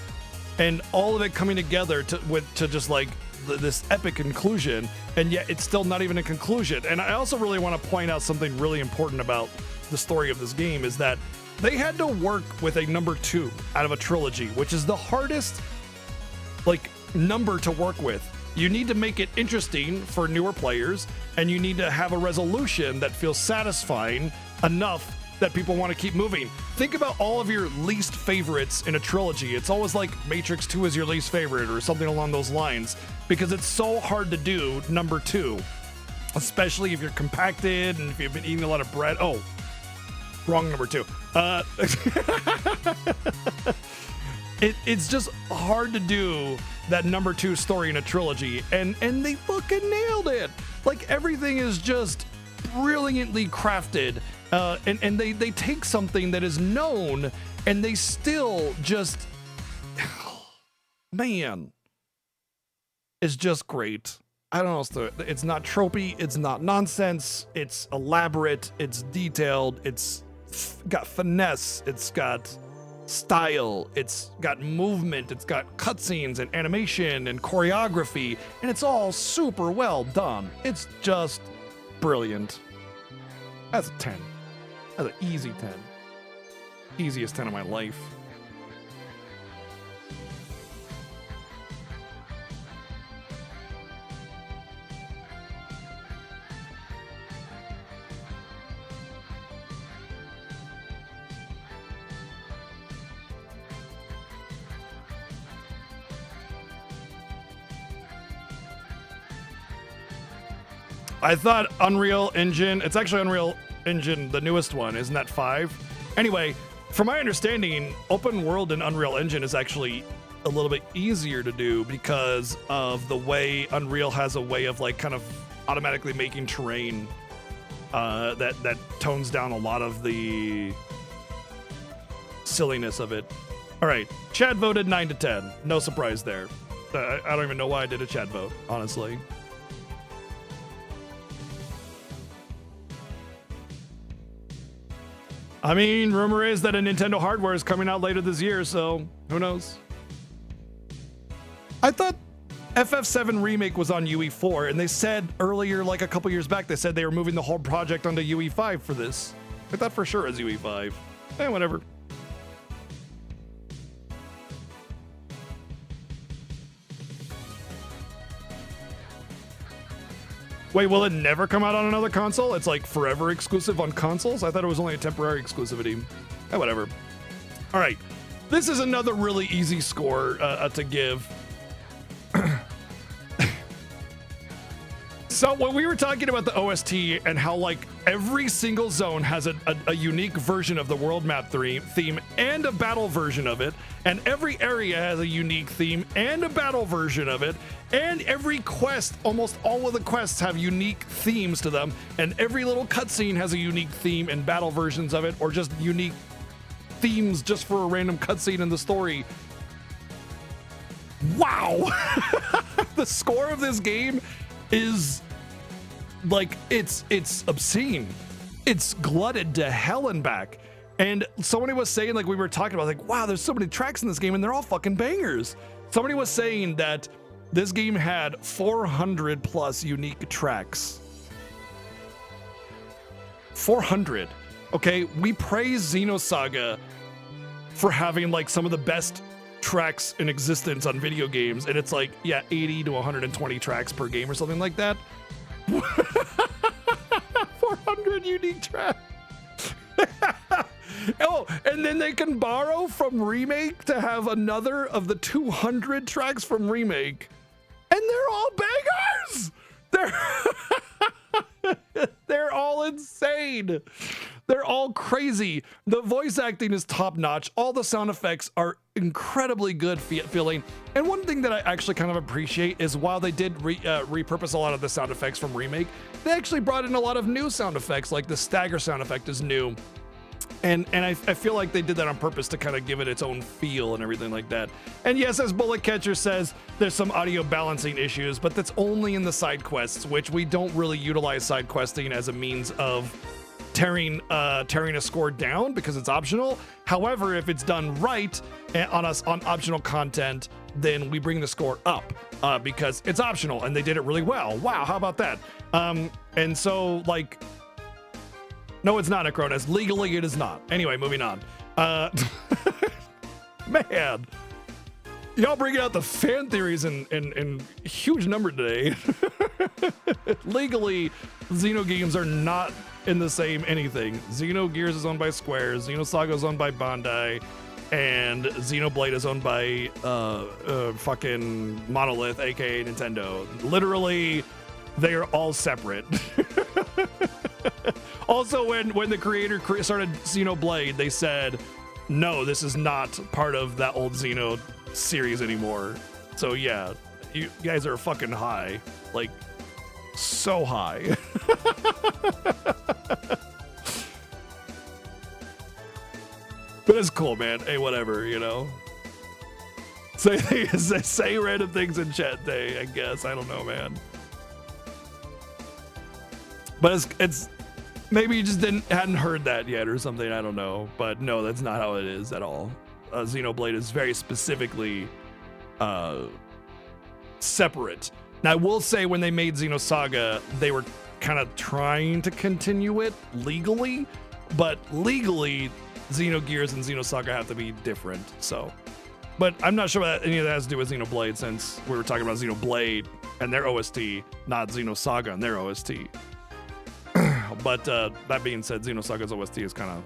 and all of it coming together to just like this epic conclusion, and yet it's still not even a conclusion. And I also really want to point out something really important about the story of this game, is that they had to work with a number 2 out of a trilogy, which is the hardest like number to work with. You need to make it interesting for newer players, and you need to have a resolution that feels satisfying enough that people want to keep moving. Think about all of your least favorites in a trilogy. It's always like Matrix 2 is your least favorite or something along those lines, because it's so hard to do number 2, especially if you're compacted and if you've been eating a lot of bread. Oh, wrong number 2. It's just hard to do that number 2 story in a trilogy, and they fucking nailed it. Like, everything is just brilliantly crafted, and they take something that is known and they still just, man, it's just great. I don't know what else to, it's not tropey, it's not nonsense, it's elaborate, it's detailed, it's got finesse, it's got style, it's got movement, it's got cutscenes and animation and choreography, and it's all super well done. It's just brilliant. That's a 10. That's an easy 10. easiest 10 of my life. I thought Unreal Engine, it's actually Unreal Engine, the newest one, isn't that 5? Anyway, from my understanding, open world in Unreal Engine is actually a little bit easier to do because of the way Unreal has a way of like kind of automatically making terrain that tones down a lot of the silliness of it. All right, Chad voted 9 to 10. No surprise there. I don't even know why I did a Chad vote, honestly. I mean, rumor is that a Nintendo hardware is coming out later this year, so who knows? I thought FF7 Remake was on UE4, and they said earlier, like a couple years back, they said they were moving the whole project onto UE5 for this. I thought for sure it was UE5. Whatever. Wait, will it never come out on another console? It's like forever exclusive on consoles? I thought it was only a temporary exclusivity. Whatever. All right. This is another really easy score to give. So when we were talking about the OST and how like every single zone has a unique version of the world map theme and a battle version of it, and every area has a unique theme and a battle version of it, and every quest, almost all of the quests have unique themes to them, and every little cutscene has a unique theme and battle versions of it, or just unique themes just for a random cutscene in the story. Wow! The score of this game is like it's obscene. It's glutted to hell and back. And somebody was saying, like we were talking about, like, wow, there's so many tracks in this game and they're all fucking bangers. Somebody was saying that this game had 400 plus unique tracks. 400. Okay, we praise Xenosaga for having like some of the best tracks in existence on video games, and it's like, yeah, 80 to 120 tracks per game or something like that. 400 unique tracks. Oh, and then they can borrow from Remake to have another of the 200 tracks from Remake, and they're all bangers. They're all insane. They're all crazy. The voice acting is top notch. All the sound effects are incredibly good feeling. And one thing that I actually kind of appreciate is while they did repurpose a lot of the sound effects from Remake, they actually brought in a lot of new sound effects, like the stagger sound effect is new. And I feel like they did that on purpose to kind of give it its own feel and everything like that. And yes, as Bullet Catcher says, there's some audio balancing issues, but that's only in the side quests, which we don't really utilize side questing as a means of tearing a score down because it's optional. However, if it's done right on optional content, then we bring the score up because it's optional and they did it really well. Wow, how about that? And so like, no, it's not, Acronis. Legally, it is not. Anyway, moving on. Man, y'all bringing out the fan theories in huge number today. Legally, Xenogames are not in the same anything. Xenogears is owned by Square, Xenosaga is owned by Bandai, and Xenoblade is owned by fucking Monolith, aka Nintendo. Literally, they are all separate. Also, when the creator started Xenoblade, they said, no, this is not part of that old Xeno series anymore. So yeah, you guys are fucking high. Like, so high. But it's cool, man. Hey, whatever, you know? Say random things in chat day, I guess. I don't know, man. But it's maybe you just hadn't heard that yet or something. I don't know. But no, that's not how it is at all. Xenoblade is very specifically separate. Now, I will say when they made Xenosaga, they were kind of trying to continue it legally, but legally Xenogears and Xenosaga have to be different. So, but I'm not sure what any of that has to do with Xenoblade, since we were talking about Xenoblade and their OST, not Xenosaga and their OST. But that being said, Xenosaga's OST is kind of...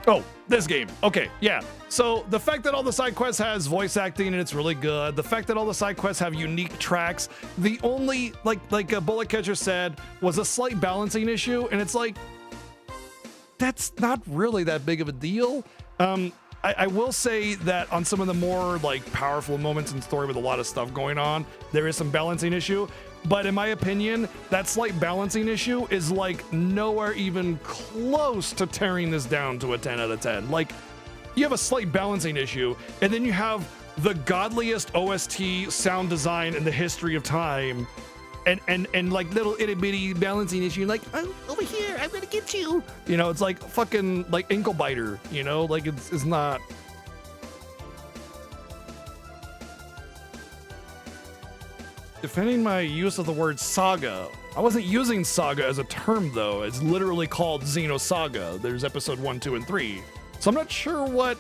Oh, this game. Okay, yeah. So the fact that all the side quests has voice acting and it's really good. The fact that all the side quests have unique tracks. The only, like Bullet Catcher said, was a slight balancing issue. And it's like, that's not really that big of a deal. I will say that on some of the more like powerful moments in story with a lot of stuff going on, there is some balancing issue. But in my opinion, that slight balancing issue is like nowhere even close to tearing this down to a 10 out of 10. Like, you have a slight balancing issue, and then you have the godliest OST sound design in the history of time, and like little itty bitty balancing issue, like, oh, over here, I'm gonna get you. You know, it's like fucking like ankle biter, you know, like it's not. Defending my use of the word saga. I wasn't using saga as a term though. It's literally called Xenosaga. There's episode 1, 2, and 3. So I'm not sure what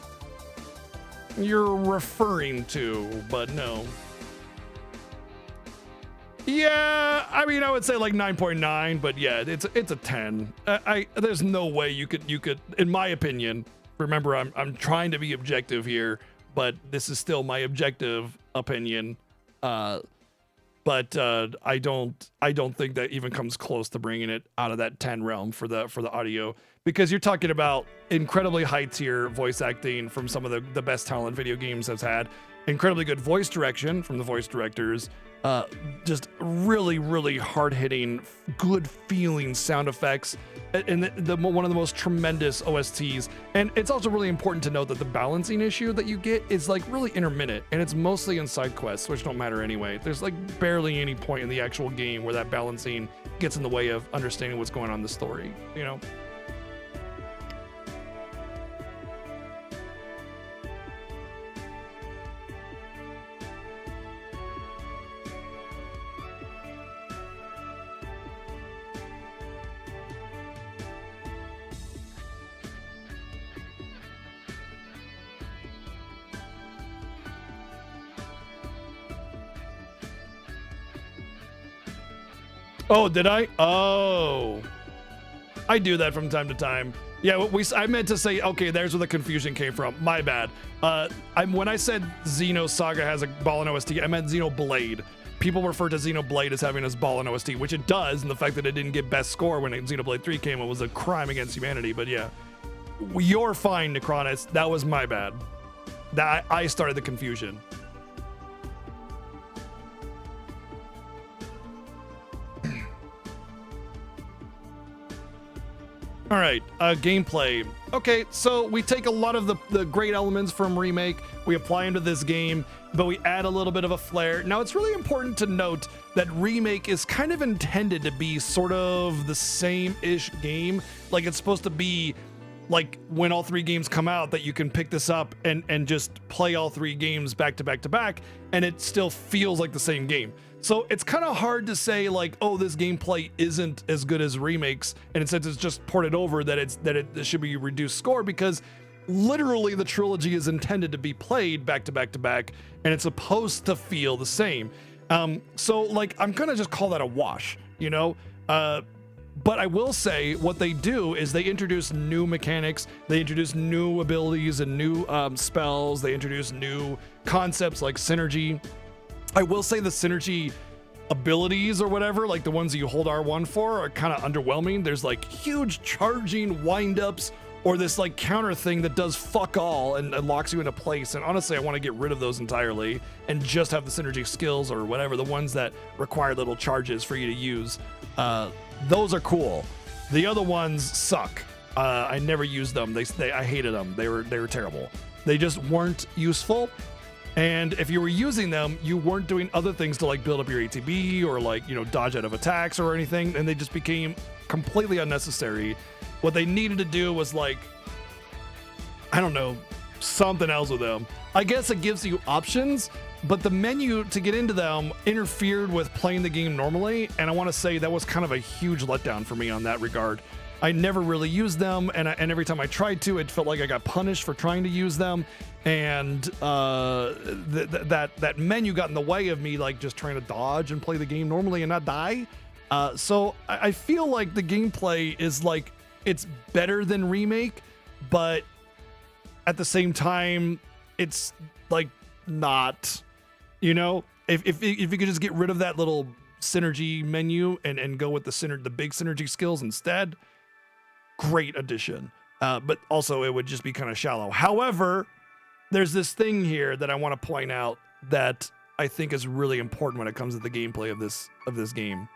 you're referring to, but no. Yeah, I mean, I would say like 9.9, but yeah, it's a 10. There's no way you could, in my opinion, remember I'm trying to be objective here, but this is still my objective opinion. But I don't think that even comes close to bringing it out of that 10 realm for the audio, because you're talking about incredibly high tier voice acting from some of the best talent video games has had, incredibly good voice direction from the voice directors, just really, really hard hitting, good feeling sound effects, and one of the most tremendous OSTs. And it's also really important to note that the balancing issue that you get is like really intermittent, and it's mostly in side quests, which don't matter anyway. There's like barely any point in the actual game where that balancing gets in the way of understanding what's going on in the story, you know? Oh, did I? Oh, I do that from time to time. Yeah, I meant to say, okay, there's where the confusion came from. My bad. When I said Xenosaga has a ballin' OST, I meant Xenoblade. People refer to Xenoblade as having a ballin' OST, which it does, and the fact that it didn't get best score when Xenoblade 3 came out was a crime against humanity. But yeah, you're fine, Necronis. That was my bad. I started the confusion. All right, gameplay. Okay, so we take a lot of the great elements from Remake, we apply them to this game, but we add a little bit of a flair. Now, it's really important to note that Remake is kind of intended to be sort of the same-ish game. Like, it's supposed to be like when all 3 games come out that you can pick this up and just play all 3 games back to back to back, and it still feels like the same game. So it's kind of hard to say like, oh, this gameplay isn't as good as Remakes, and since it's just ported over that it should be reduced score, because literally the trilogy is intended to be played back to back to back, and it's supposed to feel the same. So like, I'm gonna just call that a wash, you know? But I will say what they do is they introduce new mechanics, they introduce new abilities and new spells, they introduce new concepts like synergy. I will say the synergy abilities or whatever, like the ones that you hold R1 for, are kind of underwhelming. There's like huge charging wind-ups or this like counter thing that does fuck all and locks you into place. And honestly, I want to get rid of those entirely and just have the synergy skills or whatever, the ones that require little charges for you to use. Those are cool. The other ones suck. I never used them. I hated them. They were terrible. They just weren't useful. And if you were using them, you weren't doing other things to like build up your ATB or like, you know, dodge out of attacks or anything. And they just became completely unnecessary. What they needed to do was like, I don't know, something else with them. I guess it gives you options, but the menu to get into them interfered with playing the game normally. And I want to say that was kind of a huge letdown for me on that regard. I never really used them, and every time I tried to, it felt like I got punished for trying to use them, and that menu got in the way of me like just trying to dodge and play the game normally and not die. So I feel like the gameplay is like it's better than Remake, but at the same time, it's like not, you know, if you could just get rid of that little synergy menu and go with the big synergy skills instead, great addition. But also it would just be kind of shallow. However, there's this thing here that I want to point out that I think is really important when it comes to the gameplay of this game.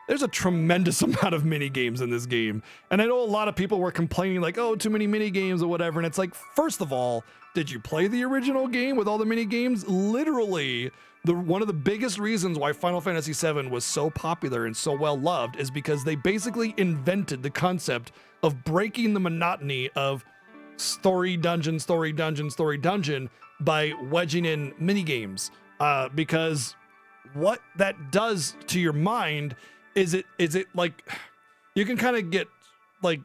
There's a tremendous amount of mini games in this game. And I know a lot of people were complaining like, oh, too many mini games or whatever. And it's like, first of all, did you play the original game with all the mini games? Literally, one of the biggest reasons why Final Fantasy VII was so popular and so well loved is because they basically invented the concept of breaking the monotony of story dungeon by wedging in mini games. Because what that does to your mind is it like you can kind of get like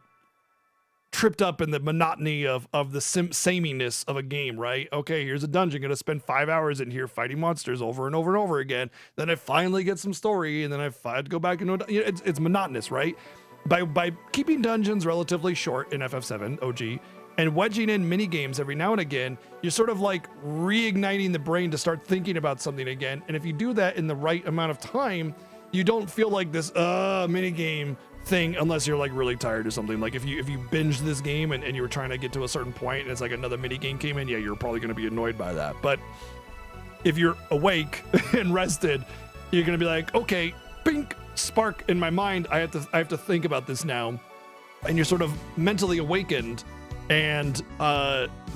tripped up in the monotony of the sameness of a game, right? Okay, here's a dungeon, gonna spend 5 hours in here fighting monsters over and over and over again. Then I finally get some story, and then I have to go back and it's monotonous, right? By keeping dungeons relatively short in FF7 OG and wedging in mini games every now and again, you're sort of like reigniting the brain to start thinking about something again. And if you do that in the right amount of time, you don't feel like this mini game thing unless you're like really tired or something. Like if you binged this game and you were trying to get to a certain point and it's like another mini game came in, yeah, you're probably going to be annoyed by that. But if you're awake and rested, you're going to be like, okay, bink, spark in my mind. I have to think about this now. And you're sort of mentally awakened. And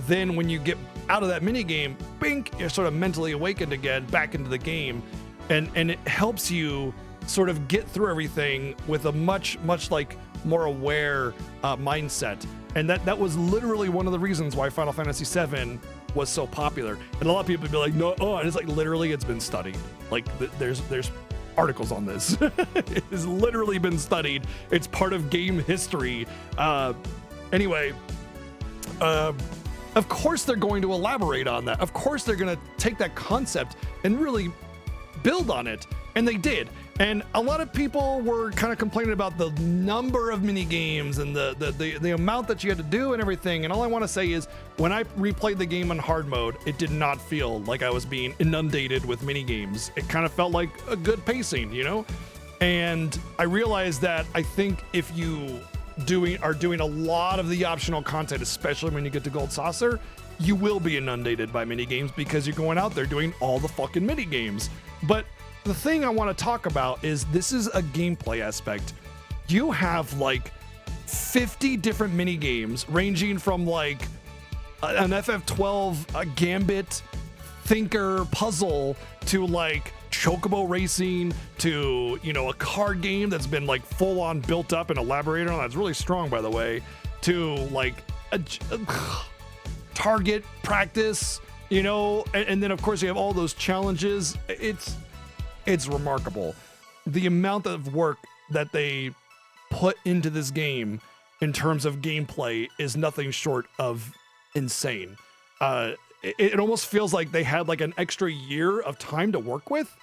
then when you get out of that mini game, bink, you're sort of mentally awakened again, back into the game. And it helps you sort of get through everything with a much like more aware mindset. And that was literally one of the reasons why Final Fantasy VII was so popular. And a lot of people would be like, no, and it's like literally it's been studied. Like there's articles on this. It has literally been studied. It's part of game history. Anyway, of course they're going to elaborate on that. Of course they're going to take that concept and really build on it. And they did. And a lot of people were kind of complaining about the number of mini games and the amount that you had to do and everything. And all I want to say is when I replayed the game on hard mode, it did not feel like I was being inundated with mini games. It kind of felt like a good pacing, you know? And I realized that I think if you are doing a lot of the optional content, especially when you get to Gold Saucer, you will be inundated by mini games because you're going out there doing all the fucking mini games. But the thing I want to talk about is this is a gameplay aspect. You have like 50 different mini games ranging from like an FF12 Gambit thinker puzzle to like chocobo racing to, you know, a card game that's been like full on built up and elaborated on. That's really strong, by the way, to like a target practice, you know, and then of course you have all those challenges. It's remarkable. The amount of work that they put into this game in terms of gameplay is nothing short of insane. It almost feels like they had like an extra year of time to work with,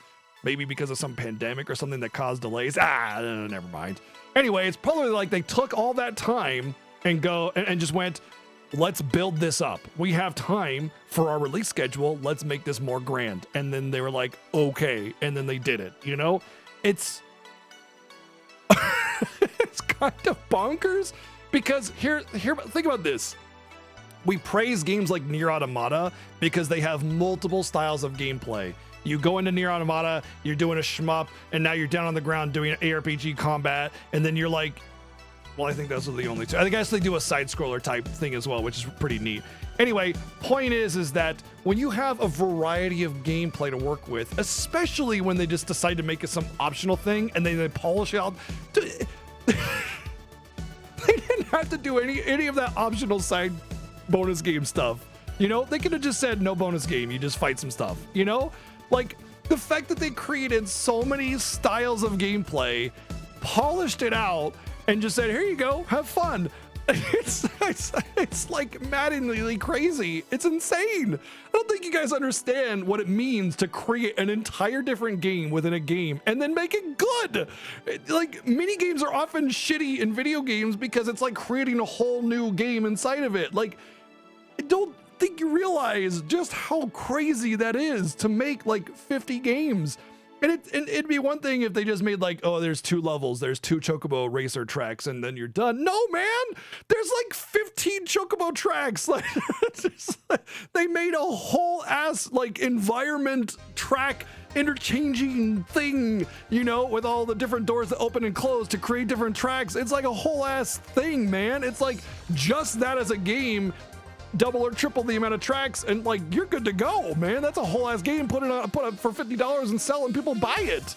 maybe because of some pandemic or something that caused delays. Never mind. Anyway, it's probably like they took all that time and just went, let's build this up. We have time for our release schedule. Let's make this more grand. And then they were like, okay. And then they did it, you know? It's it's kind of bonkers because here, think about this. We praise games like Nier Automata because they have multiple styles of gameplay. You go into Nier Automata, you're doing a shmup, and now you're down on the ground doing ARPG combat, and then you're like, well, I think those are the only two. I guess they do a side-scroller type thing as well, which is pretty neat. Anyway, point is that when you have a variety of gameplay to work with, especially when they just decide to make it some optional thing and then they polish it out, they didn't have to do any of that optional side bonus game stuff. You know, they could have just said no bonus game, you just fight some stuff, you know? Like, the fact that they created so many styles of gameplay, polished it out, and just said, here you go, have fun. It's like maddeningly crazy. It's insane. I don't think you guys understand what it means to create an entire different game within a game and then make it good. Like, mini games are often shitty in video games because it's like creating a whole new game inside of it. Like, I don't think you realize just how crazy that is to make like 50 games. And it'd be one thing if they just made like, oh, there's 2 levels, there's 2 Chocobo racer tracks, and then you're done. No, man, there's like 15 Chocobo tracks. Like, they made a whole ass like environment track interchanging thing, you know, with all the different doors that open and close to create different tracks. It's like a whole ass thing, man. It's like just that as a game, double or triple the amount of tracks, and like you're good to go, man. That's a whole ass game. Put up for $50 and sell, and people buy it.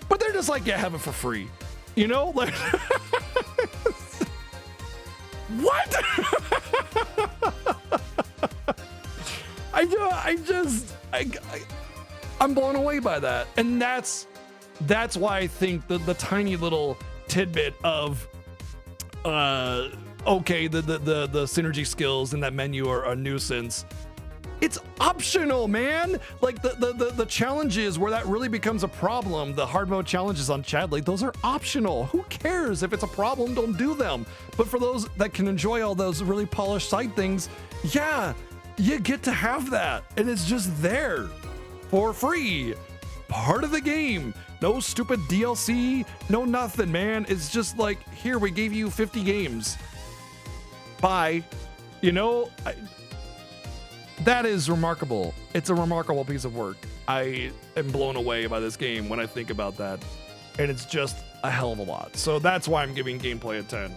But they're just like, yeah, have it for free, you know? Like, what? I'm blown away by that, and that's why I think the tiny little tidbit of okay, the synergy skills in that menu are a nuisance. It's optional, man. Like the challenges where that really becomes a problem, the hard mode challenges on Chadley, those are optional. Who cares? If it's a problem, don't do them. But for those that can enjoy all those really polished side things, yeah, you get to have that. And it's just there for free. Part of the game. No stupid DLC, no nothing, man. It's just like, here, we gave you 50 games. Bye. You know, that is remarkable. It's a remarkable piece of work. I am blown away by this game when I think about that. And it's just a hell of a lot. So that's why I'm giving gameplay a 10.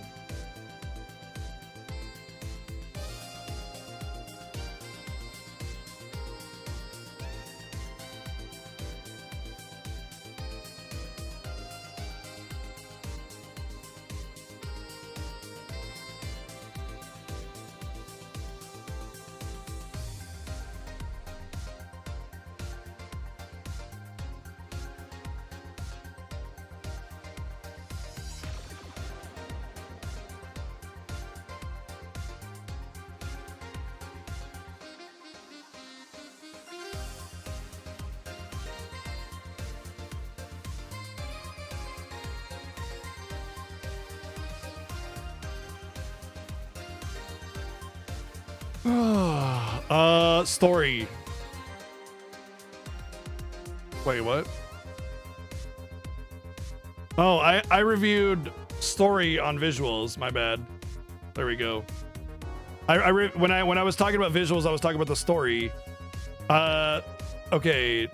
Story. Wait, what? Oh, I reviewed story on visuals. My bad. There we go. When I was talking about visuals, I was talking about the story. Okay.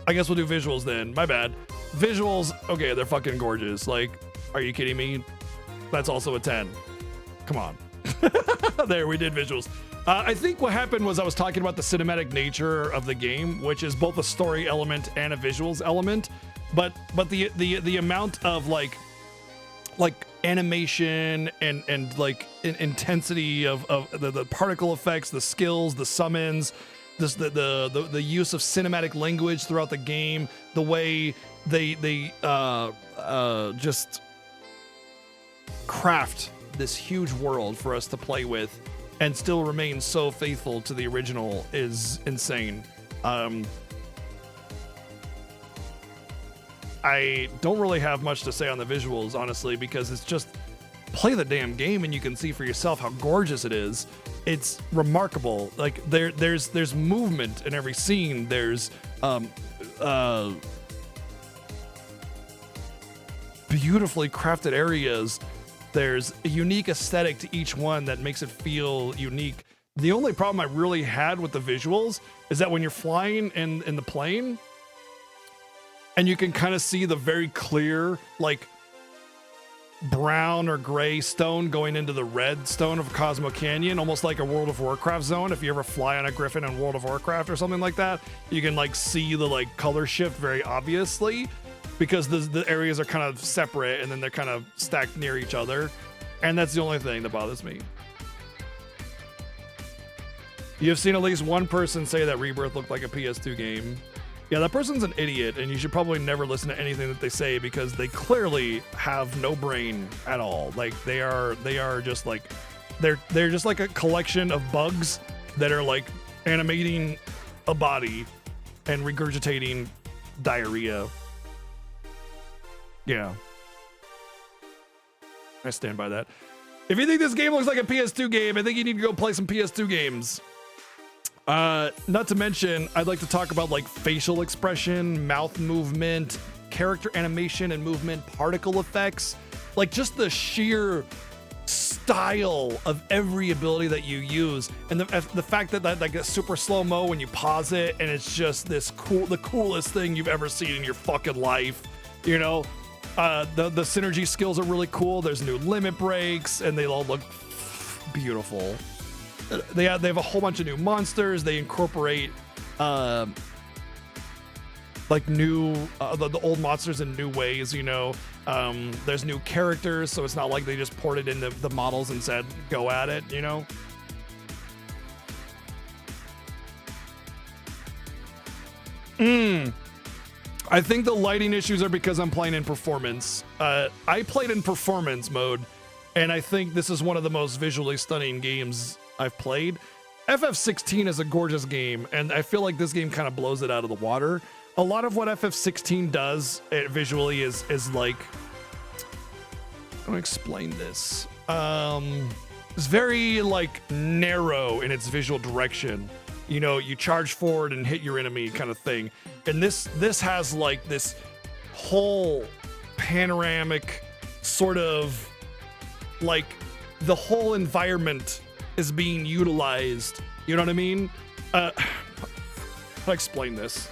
I guess we'll do visuals then. My bad. Visuals. Okay, they're fucking gorgeous. Like, are you kidding me? That's also a 10. Come on. There, we did visuals. I think what happened was I was talking about the cinematic nature of the game, which is both a story element and a visuals element, but the amount of like animation and like intensity of the particle effects, the skills, the summons, the use of cinematic language throughout the game, the way they just craft this huge world for us to play with and still remain so faithful to the original is insane. I don't really have much to say on the visuals, honestly, because it's just play the damn game and you can see for yourself how gorgeous it is. It's remarkable. Like there's movement in every scene. There's beautifully crafted areas. There's a unique aesthetic to each one that makes it feel unique. The only problem I really had with the visuals is that when you're flying in the plane and you can kind of see the very clear, like brown or gray stone going into the red stone of Cosmo Canyon, almost like a World of Warcraft zone. If you ever fly on a Griffin in World of Warcraft or something like that, you can like see the like color shift very obviously, because the areas are kind of separate and then they're kind of stacked near each other. And that's the only thing that bothers me. You've seen at least one person say that Rebirth looked like a PS2 game. Yeah, that person's an idiot, and you should probably never listen to anything that they say because they clearly have no brain at all. Like they are just like they're just like a collection of bugs that are like animating a body and regurgitating diarrhea. Yeah. I stand by that. If you think this game looks like a PS2 game, I think you need to go play some PS2 games. Not to mention, I'd like to talk about like facial expression, mouth movement, character animation and movement, particle effects, like just the sheer style of every ability that you use, and the fact that like a super slow-mo when you pause it, and it's just the coolest thing you've ever seen in your fucking life, you know. The synergy skills are really cool. There's new limit breaks, and they all look beautiful. They have a whole bunch of new monsters. They incorporate like new the old monsters in new ways, you know. There's new characters, so it's not like they just ported in the models and said go at it, you know. I think the lighting issues are because I'm playing in performance. I played in performance mode, and I think this is one of the most visually stunning games I've played. FF16 is a gorgeous game, and I feel like this game kind of blows it out of the water. A lot of what FF16 does visually is like, I'm gonna explain this. It's very like narrow in its visual direction. You know, you charge forward and hit your enemy kind of thing. And this has like this whole panoramic sort of like the whole environment is being utilized. You know what I mean? How do I explain this?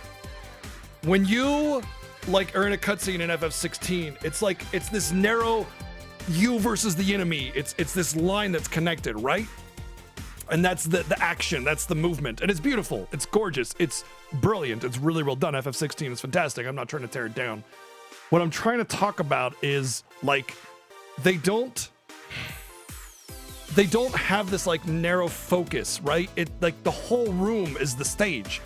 When you like are in a cutscene in FF16, it's this narrow you versus the enemy. It's this line that's connected, right? And that's the action, that's the movement, and it's beautiful, it's gorgeous, it's brilliant, it's really well done. FF16 is fantastic. I'm not trying to tear it down. What I'm trying to talk about is like they don't have this like narrow focus, right? It like the whole room is the stage,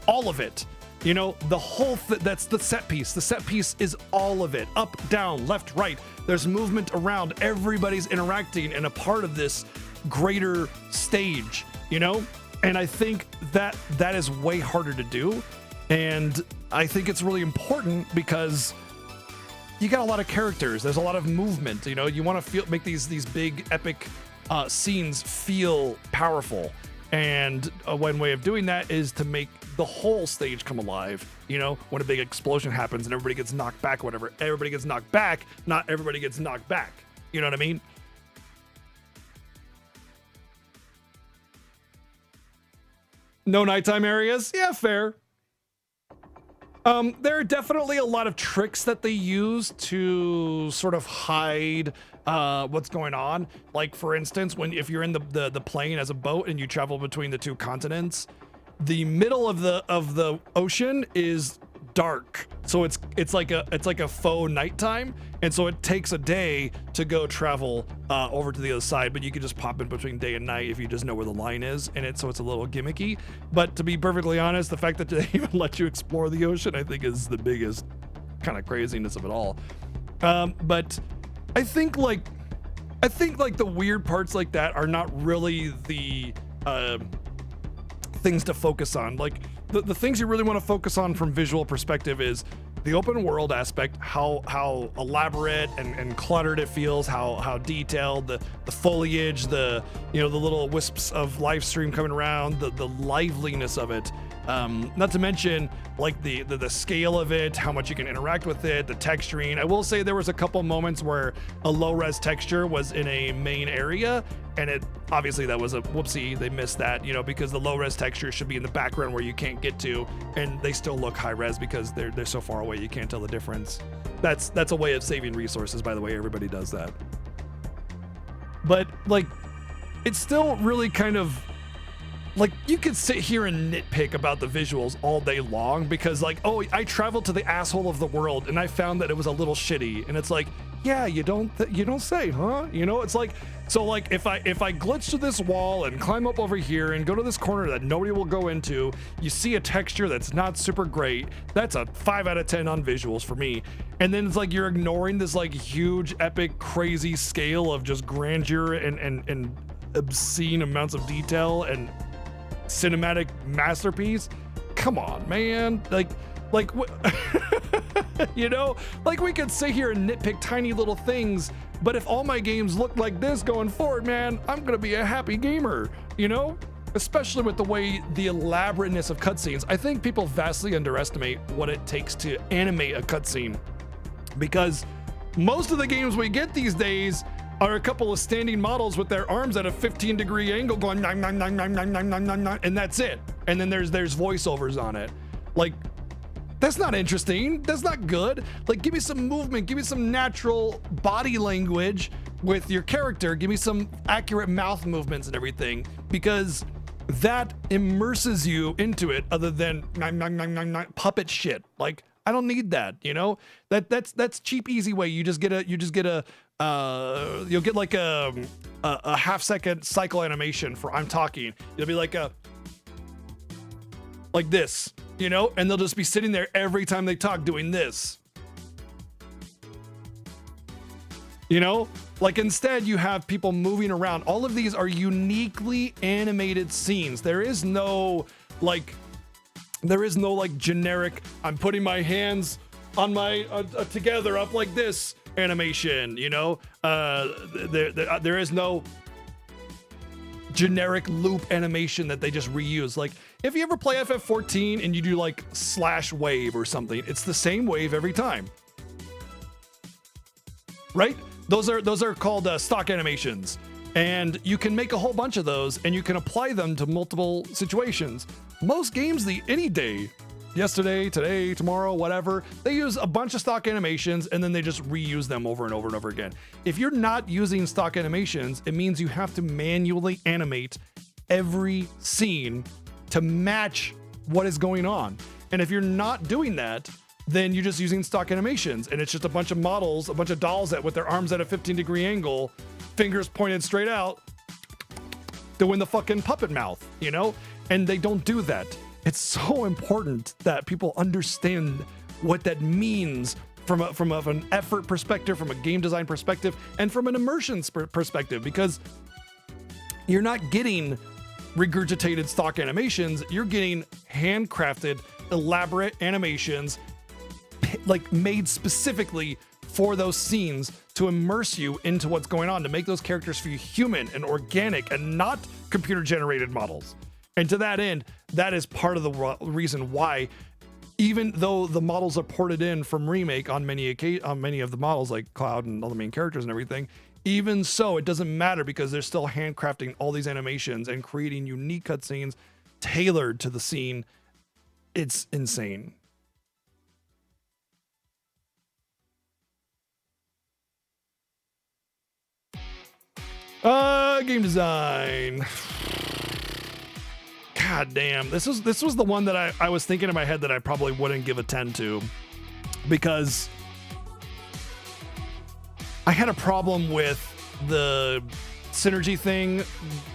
all of it. You know, the whole that's the set piece. The set piece is all of it, up, down, left, right. There's movement around. Everybody's interacting and a part of this greater stage, you know? And I think that is way harder to do. And I think it's really important because you got a lot of characters. There's a lot of movement, you know? You want to make these big epic scenes feel powerful. And one way of doing that is to make the whole stage come alive. You know, when a big explosion happens and everybody gets knocked back, whatever, everybody gets knocked back, not everybody gets knocked back. You know what I mean? No nighttime areas? Yeah, fair. There are definitely a lot of tricks that they use to sort of hide what's going on. Like, for instance, if you're in the plane as a boat and you travel between the two continents, the middle of the ocean is dark, so it's like a faux nighttime, and so it takes a day to go travel over to the other side, but you can just pop in between day and night if you just know where the line is, and so it's a little gimmicky. But to be perfectly honest, the fact that they even let you explore the ocean, I think, is the biggest kind of craziness of it all. But I think like the weird parts like that are not really the things to focus on. Like the things you really want to focus on from visual perspective is the open world aspect, how elaborate and cluttered it feels, how detailed the foliage, the little wisps of live stream coming around, the liveliness of it. Not to mention like the scale of it, how much you can interact with it, the texturing. I will say there was a couple moments where a low res texture was in a main area, and it obviously that was a whoopsie. They missed that, because the low res texture should be in the background where you can't get to, and they still look high res because they're so far away you can't tell the difference. That's a way of saving resources, by the way. Everybody does that. But like, it's still really kind of like, you could sit here and nitpick about the visuals all day long because like, oh, I traveled to the asshole of the world and I found that it was a little shitty. And it's like, Yeah, you don't say, huh? You know, it's like, so like if I glitch to this wall and climb up over here and go to this corner that nobody will go into, you see a texture that's not super great. That's a 5 out of 10 on visuals for me. And then it's like you're ignoring this like huge, epic, crazy scale of just grandeur and obscene amounts of detail and cinematic masterpiece. Come on, man. Like you know, like we could sit here and nitpick tiny little things, but if all my games look like this going forward, man, I'm gonna be a happy gamer, you know? Especially with the way the elaborateness of cutscenes. I think people vastly underestimate what it takes to animate a cutscene, because most of the games we get these days are a couple of standing models with their arms at a 15-degree angle going nine, nine, nine, nine, nine, nine, nine, nine, nine, and that's it. And then there's voiceovers on it. Like, that's not interesting. That's not good. Like, give me some movement. Give me some natural body language with your character. Give me some accurate mouth movements and everything, because that immerses you into it, other than puppet shit. Like, I don't need that, you know? That's cheap, easy way. You'll get like a half-second cycle animation for I'm talking. It'll be like this, you know, and they'll just be sitting there every time they talk doing this. You know, like instead you have people moving around. All of these are uniquely animated scenes. There is no like generic, I'm putting my hands on my together up like this animation, you know. There is no generic loop animation that they just reuse. Like if you ever play FF14 and you do like slash wave or something, it's the same wave every time, right? Those are called stock animations, and you can make a whole bunch of those and you can apply them to multiple situations. Most games, any day, yesterday, today, tomorrow, whatever, they use a bunch of stock animations and then they just reuse them over and over and over again. If you're not using stock animations, it means you have to manually animate every scene to match what is going on. And if you're not doing that, then you're just using stock animations, and it's just a bunch of models, a bunch of dolls that with their arms at a 15-degree angle, fingers pointed straight out, doing the fucking puppet mouth, you know? And they don't do that. It's so important that people understand what that means from an effort perspective, from a game design perspective, and from an immersion perspective, because you're not getting regurgitated stock animations, you're getting handcrafted, elaborate animations like made specifically for those scenes to immerse you into what's going on, to make those characters feel human and organic and not computer generated models. And to that end, that is part of the reason why, even though the models are ported in from Remake on many of the models, like Cloud and all the main characters and everything, even so, it doesn't matter, because they're still handcrafting all these animations and creating unique cutscenes tailored to the scene. It's insane. Game design. God damn, this was the one that I was thinking in my head that I probably wouldn't give a 10 to, because I had a problem with the synergy thing,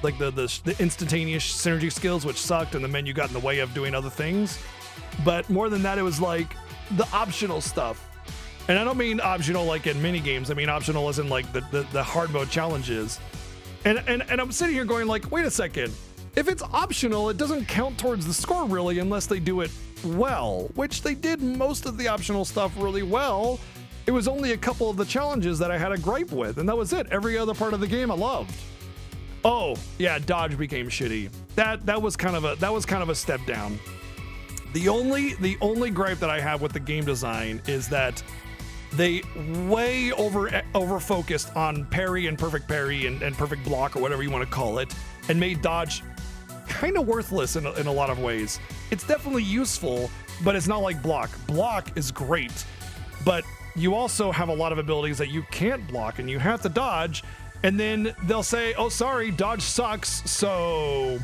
like the instantaneous synergy skills, which sucked, and the menu got in the way of doing other things. But more than that, it was like the optional stuff. And I don't mean optional like in mini games. I mean optional as in like the hard mode challenges. And I'm sitting here going like, wait a second. If it's optional, it doesn't count towards the score really, unless they do it well, which they did most of the optional stuff really well. It was only a couple of the challenges that I had a gripe with, and that was it. Every other part of the game I loved. Oh yeah, dodge became shitty. That was kind of a step down. The only gripe that I have with the game design is that they way over focused on parry and perfect block, or whatever you want to call it, and made dodge kind of worthless in a lot of ways. It's definitely useful, but it's not like block. Block is great, but you also have a lot of abilities that you can't block and you have to dodge, and then they'll say, oh sorry, dodge sucks, so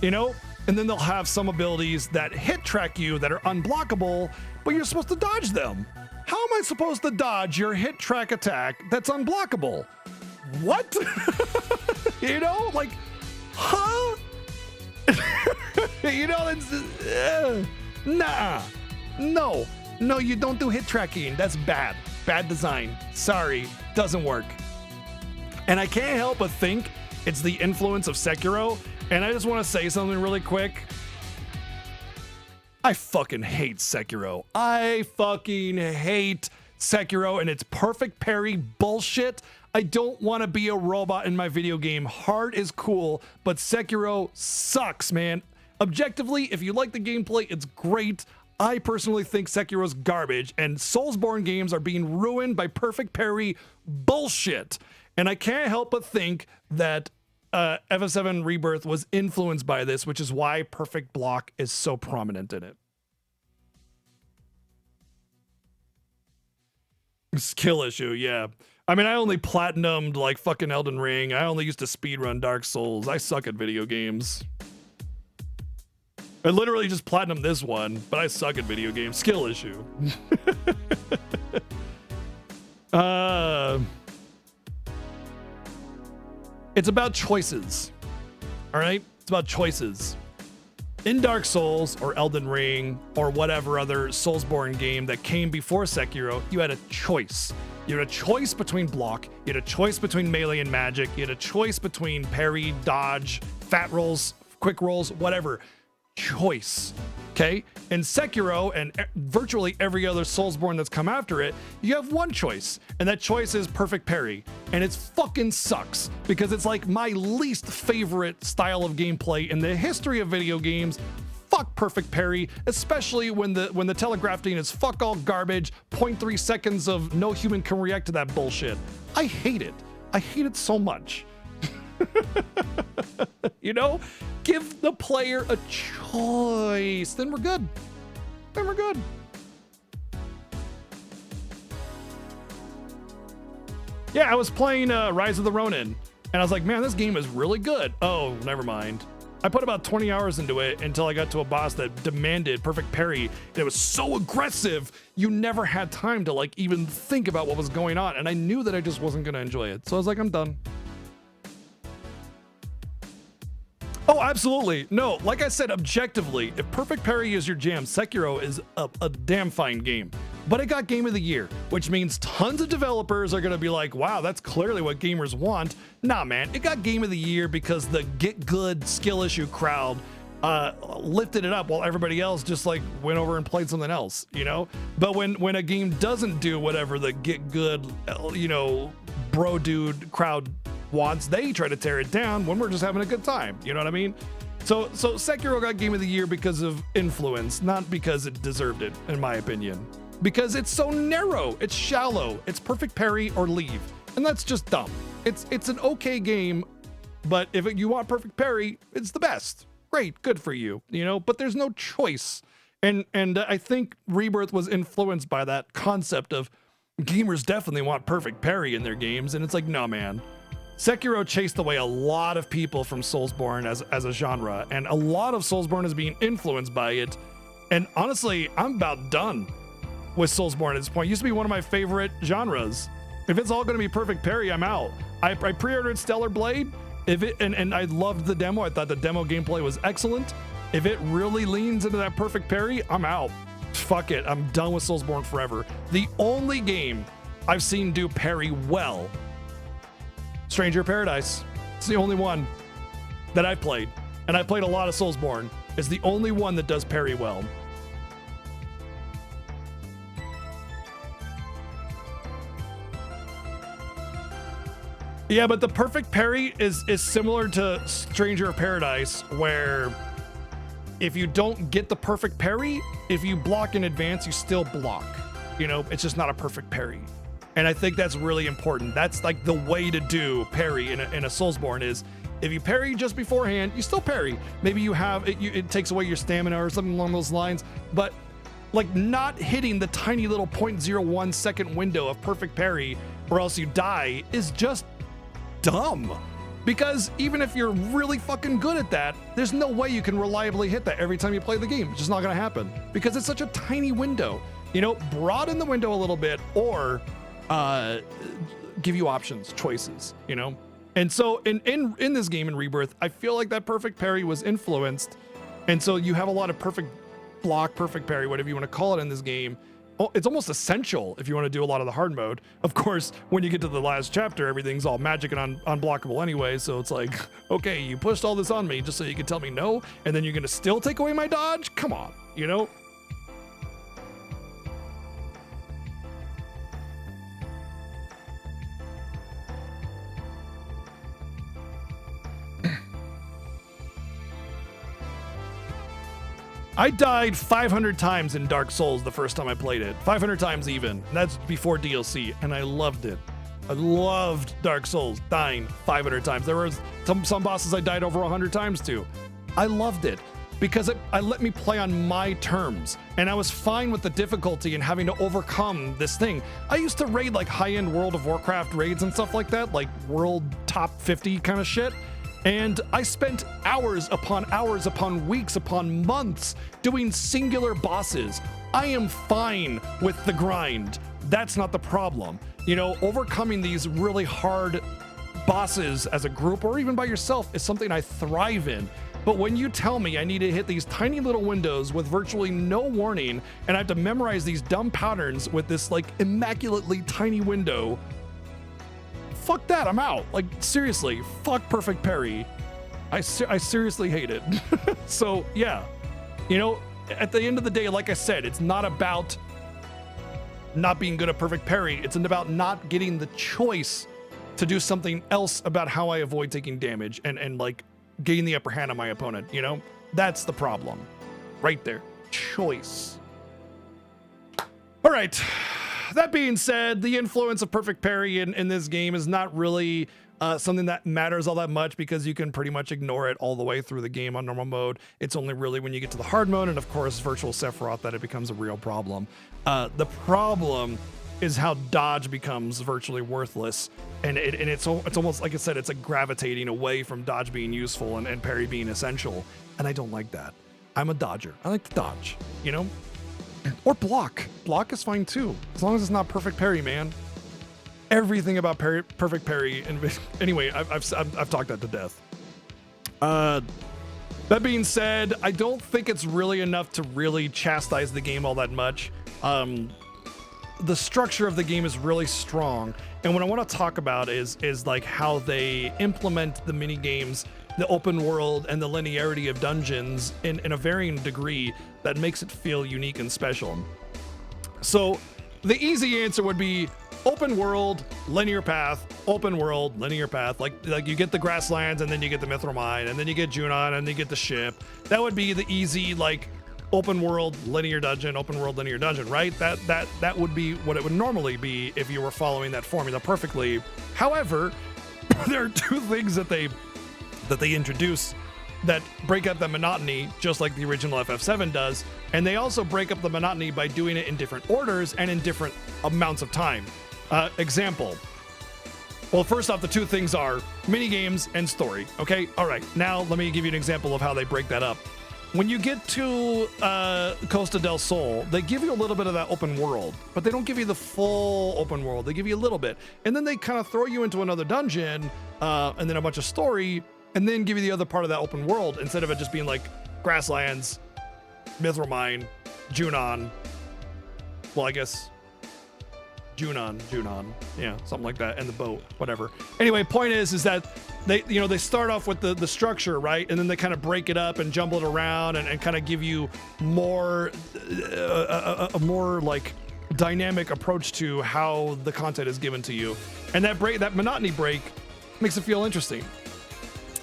you know. And then they'll have some abilities that hit track you that are unblockable, but you're supposed to dodge them. How am am I supposed to dodge your hit track attack that's unblockable? What? You know, like, huh? You know, it's nah. No, you don't do hit tracking. That's bad. Bad design. Sorry, doesn't work. And I can't help but think it's the influence of Sekiro. And I just want to say something really quick. I fucking hate Sekiro. I fucking hate Sekiro and its perfect parry bullshit. I don't want to be a robot in my video game. Hard is cool, but Sekiro sucks, man. Objectively, if you like the gameplay, it's great. I personally think Sekiro's garbage, and Soulsborne games are being ruined by perfect parry bullshit. And I can't help but think that VII Rebirth was influenced by this, which is why perfect block is so prominent in it. Skill issue, yeah. I mean, I only platinumed like fucking Elden Ring. I only used to speedrun Dark Souls. I suck at video games. I literally just platinumed this one, but I suck at video games. Skill issue. It's about choices. All right? It's about choices. In Dark Souls or Elden Ring or whatever other Soulsborne game that came before Sekiro, you had a choice. You had a choice between block, you had a choice between melee and magic, you had a choice between parry, dodge, fat rolls, quick rolls, whatever. Choice. Okay? In Sekiro and virtually every other Soulsborne that's come after it, you have one choice, and that choice is perfect parry. And it fucking sucks because it's like my least favorite style of gameplay in the history of video games. Fuck perfect parry, especially when the telegraphing is fuck all garbage, 0.3 seconds of no human can react to that bullshit. I hate it. I hate it so much. You know, give the player a choice, then we're good. Then we're good. Yeah, I was playing Rise of the Ronin, and I was like, man, this game is really good. Oh, never mind. I put about 20 hours into it until I got to a boss that demanded perfect parry. And it was so aggressive, you never had time to like even think about what was going on. And I knew that I just wasn't gonna enjoy it. So I was like, I'm done. Oh, absolutely. No, like I said, objectively, if perfect parry is your jam, Sekiro is a damn fine game. But it got Game of the Year, which means tons of developers are going to be like, wow, that's clearly what gamers want. Nah, man, it got Game of the Year because the get good skill issue crowd lifted it up while everybody else just like went over and played something else, you know? But when a game doesn't do whatever the get good, you know, bro dude crowd wants, they try to tear it down when we're just having a good time. You know what I mean? So Sekiro got Game of the Year because of influence, not because it deserved it, in my opinion. Because it's so narrow, it's shallow, it's perfect parry or leave, and that's just dumb. It's an okay game, but if you want perfect parry, it's the best. Great, good for you, you know. But there's no choice, and I think Rebirth was influenced by that concept of gamers definitely want perfect parry in their games, and it's like, no, man. Sekiro chased away a lot of people from Soulsborne as a genre, and a lot of Soulsborne is being influenced by it. And honestly, I'm about done with Soulsborne at this point. It used to be one of my favorite genres. If it's all going to be perfect parry, I'm out. I pre-ordered Stellar Blade. And I loved the demo. I thought the demo gameplay was excellent. If it really leans into that perfect parry, I'm out. Fuck it. I'm done with Soulsborne forever. The only game I've seen do parry well, Stranger of Paradise. It's the only one that I've played. And I played a lot of Soulsborne. It's the only one that does parry well. Yeah, but the perfect parry is similar to Stranger of Paradise, where if you don't get the perfect parry, if you block in advance, you still block. You know, it's just not a perfect parry. And I think that's really important. That's like the way to do parry in a Soulsborne is if you parry just beforehand, you still parry. Maybe you have it takes away your stamina or something along those lines, but like not hitting the tiny little 0.01 second window of perfect parry or else you die is just dumb. Because even if you're really fucking good at that, there's no way you can reliably hit that every time you play the game. It's just not gonna happen because it's such a tiny window. You know, broaden the window a little bit, or give you options, choices, you know? And so in this game, in Rebirth, I feel like that perfect parry was influenced. And so you have a lot of perfect block, perfect parry, whatever you want to call it in this game. Oh, it's almost essential if you want to do a lot of the hard mode. Of course, when you get to the last chapter, everything's all magic and unblockable anyway. So it's like, okay, you pushed all this on me just so you can tell me no, and then you're going to still take away my dodge? Come on, you know? I died 500 times in Dark Souls the first time I played it. 500 times even. That's before DLC, and I loved it. I loved Dark Souls, dying 500 times. There were some bosses I died over 100 times to. I loved it because I let me play on my terms, and I was fine with the difficulty and having to overcome this thing. I used to raid like high-end World of Warcraft raids and stuff like that, like world top 50 kind of shit. And I spent hours upon weeks upon months doing singular bosses. I am fine with the grind. That's not the problem. You know, overcoming these really hard bosses as a group or even by yourself is something I thrive in. But when you tell me I need to hit these tiny little windows with virtually no warning, and I have to memorize these dumb patterns with this like immaculately tiny window, fuck that, I'm out. Like, seriously, fuck perfect parry. I seriously hate it. So, yeah. You know, at the end of the day, like I said, it's not about not being good at perfect parry. It's about not getting the choice to do something else about how I avoid taking damage and like, getting the upper hand on my opponent, you know? That's the problem. Right there. Choice. All right. That being said, the influence of perfect parry in this game is not really something that matters all that much because you can pretty much ignore it all the way through the game on normal mode. It's only really when you get to the hard mode and of course virtual Sephiroth that it becomes a real problem. The problem is how dodge becomes virtually worthless, and it's almost like I said, it's like gravitating away from dodge being useful and parry being essential, and I don't like that. I'm a dodger. I like to dodge, you know? Or block. Block is fine too, as long as it's not perfect parry, man. Everything about perfect parry. And anyway, I've talked that to death. That being said, I don't think it's really enough to really chastise the game all that much. The structure of the game is really strong, and what I want to talk about is like how they implement the mini games, the open world, and the linearity of dungeons in a varying degree that makes it feel unique and special. So the easy answer would be open world, linear path, open world, linear path. Like you get the grasslands, and then you get the Mithril Mine, and then you get Junon, and then you get the ship. That would be the easy, like, open world, linear dungeon, open world, linear dungeon, right? That would be what it would normally be if you were following that formula perfectly. However, there are two things that they introduce that break up the monotony, just like the original FF7 does, and they also break up the monotony by doing it in different orders and in different amounts of time. Example. Well, first off, the two things are minigames and story, okay? All right, now let me give you an example of how they break that up. When you get to Costa del Sol, they give you a little bit of that open world, but they don't give you the full open world. They give you a little bit, and then they kind of throw you into another dungeon, and then a bunch of story, and then give you the other part of that open world instead of it just being like grasslands, Mithril Mine, Junon. Well, I guess Junon, yeah, something like that, and the boat, whatever. Anyway, point is that they start off with the structure, right, and then they kind of break it up and jumble it around and kind of give you more a more like dynamic approach to how the content is given to you, and that monotony break makes it feel interesting.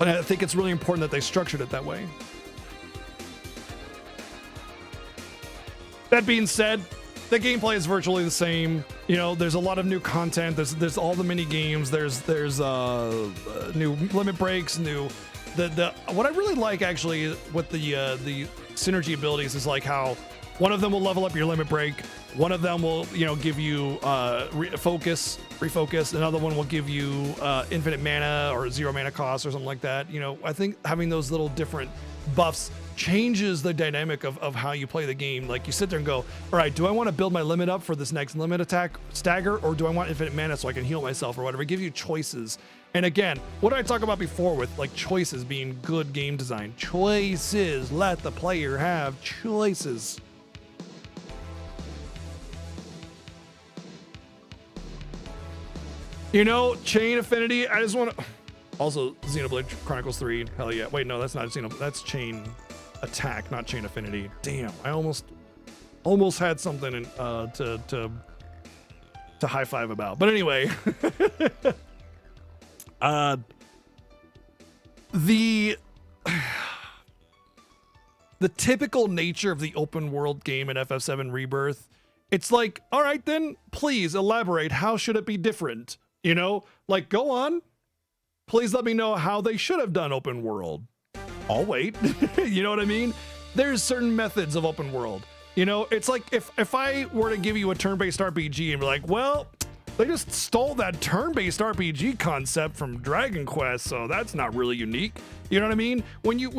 And I think it's really important that they structured it that way. That being said, the gameplay is virtually the same. You know, there's a lot of new content. There's all the mini games. There's new limit breaks. What I really like actually with the synergy abilities is like how One of them will level up your limit break. One of them will, you know, give you refocus. Another one will give you infinite mana or 0 mana cost or something like that. You know, I think having those little different buffs changes the dynamic of how you play the game. Like you sit there and go, all right, do I want to build my limit up for this next limit attack stagger, or do I want infinite mana so I can heal myself or whatever? Give you choices. And again, what did I talk about before with like choices being good game design? Choices. Let the player have choices. You know, Chain Affinity, I just want to... Also, Xenoblade Chronicles 3, hell yeah. Wait, no, that's not that's Chain Attack, not Chain Affinity. Damn, I almost had something in, to high five about. But anyway, the typical nature of the open world game in FF7 Rebirth, it's like, all right then, please elaborate. How should it be different? You know, like, go on. Please let me know how they should have done open world. I'll wait. You know what I mean? There's certain methods of open world. You know, it's like if I were to give you a turn-based RPG and be like, well, they just stole that turn-based RPG concept from Dragon Quest, so that's not really unique. You know what I mean? When you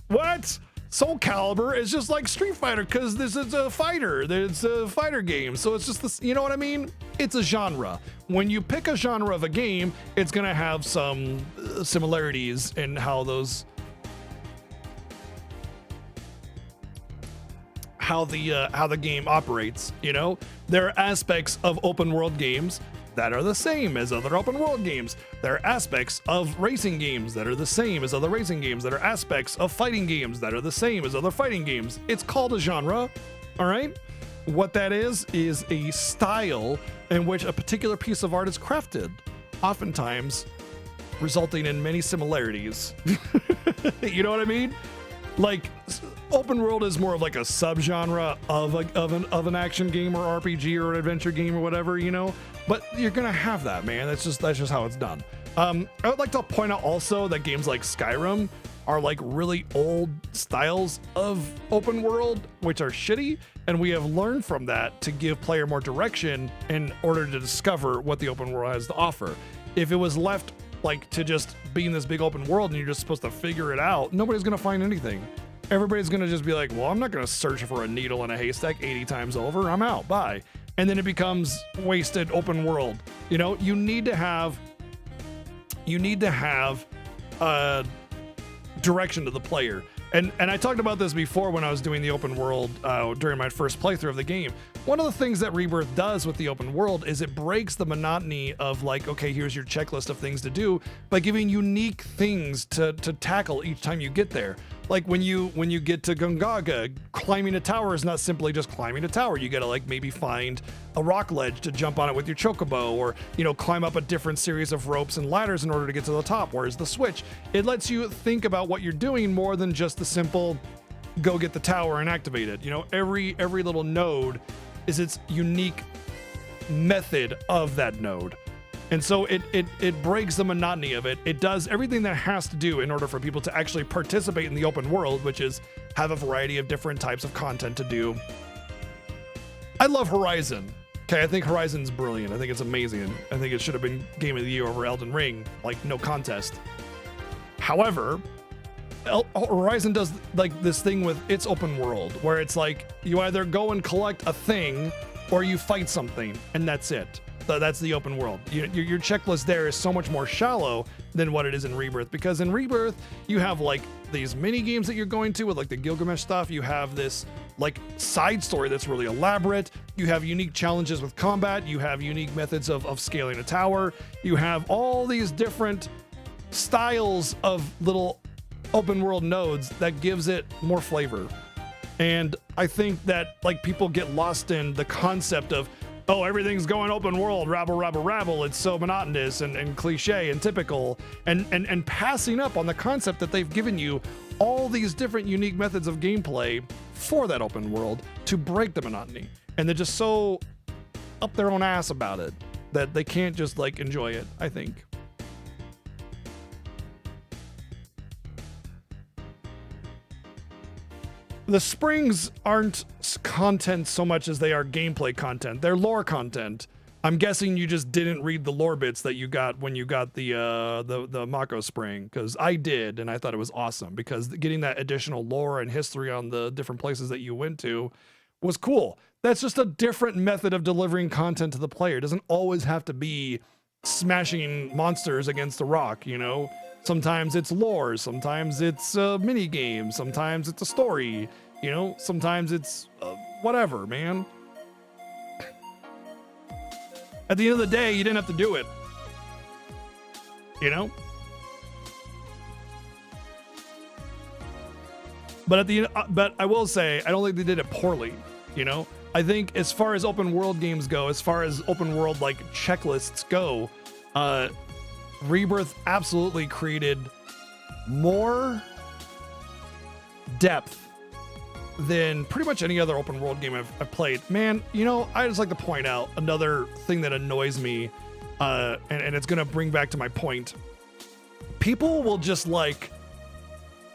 what? Soul Calibur is just like Street Fighter because this is a fighter. It's a fighter game. So it's just this, you know what I mean? It's a genre. When you pick a genre of a game, it's going to have some similarities in how those, how the game operates, you know? There are aspects of open world games that are the same as other open world games. There are aspects of racing games that are the same as other racing games. There are aspects of fighting games that are the same as other fighting games. It's called a genre, all right? What that is a style in which a particular piece of art is crafted, oftentimes resulting in many similarities. You know what I mean? Like, open world is more of like a subgenre of an action game or RPG or an adventure game or whatever, you know? But you're gonna have that, man. That's just how it's done. I would like to point out also that games like Skyrim are like really old styles of open world, which are shitty, and we have learned from that to give player more direction in order to discover what the open world has to offer. If it was left like to just be in this big open world and you're just supposed to figure it out, nobody's gonna find anything. Everybody's gonna just be like, well, I'm not gonna search for a needle in a haystack 80 times over. I'm out, bye. And then it becomes wasted open world. You know, you need to have direction to the player. And I talked about this before when I was doing the open world during my first playthrough of the game. One of the things that Rebirth does with the open world is it breaks the monotony of like, okay, here's your checklist of things to do by giving unique things to tackle each time you get there. Like when you get to Gongaga, climbing a tower is not simply just climbing a tower. You gotta like maybe find a rock ledge to jump on it with your chocobo, or, you know, climb up a different series of ropes and ladders in order to get to the top. Whereas the Switch, it lets you think about what you're doing more than just the simple go get the tower and activate it. You know, every little node is its unique method of that node. And so it breaks the monotony of it. It does everything that it has to do in order for people to actually participate in the open world, which is have a variety of different types of content to do. I love Horizon. Okay, I think Horizon's brilliant. I think it's amazing. I think it should have been Game of the Year over Elden Ring, like no contest. However, Horizon does like this thing with its open world where it's like you either go and collect a thing or you fight something, and that's it. That's the open world. Your checklist there is so much more shallow than what it is in Rebirth, because in Rebirth you have like these mini games that you're going to with like the Gilgamesh stuff. You have this like side story that's really elaborate. You have unique challenges with combat. You have unique methods of scaling a tower. You have all these different styles of little open world nodes that gives it more flavor. And I think that like people get lost in the concept of, oh, everything's going open world, rabble, rabble, rabble. It's so monotonous and cliche and typical, and passing up on the concept that they've given you all these different unique methods of gameplay for that open world to break the monotony. And they're just so up their own ass about it that they can't just like enjoy it, I think. the springs aren't content so much as they are gameplay content. They're lore content. I'm guessing you just didn't read the lore bits that you got when you got the Mako spring, because I did, and I thought it was awesome, because getting that additional lore and history on the different places that you went to was cool. That's just a different method of delivering content to the player. It doesn't always have to be smashing monsters against a rock, you know? Sometimes it's lore, sometimes it's a mini game, sometimes it's a story, you know? Sometimes it's whatever, man. At the end of the day, you didn't have to do it. You know? But at the but I will say, I don't think they did it poorly, you know? I think as far as open world games go, as far as open world like checklists go, Rebirth absolutely created more depth than pretty much any other open world game I've played. Man, you know, I just like to point out another thing that annoys me, and it's gonna bring back to my point. People will just like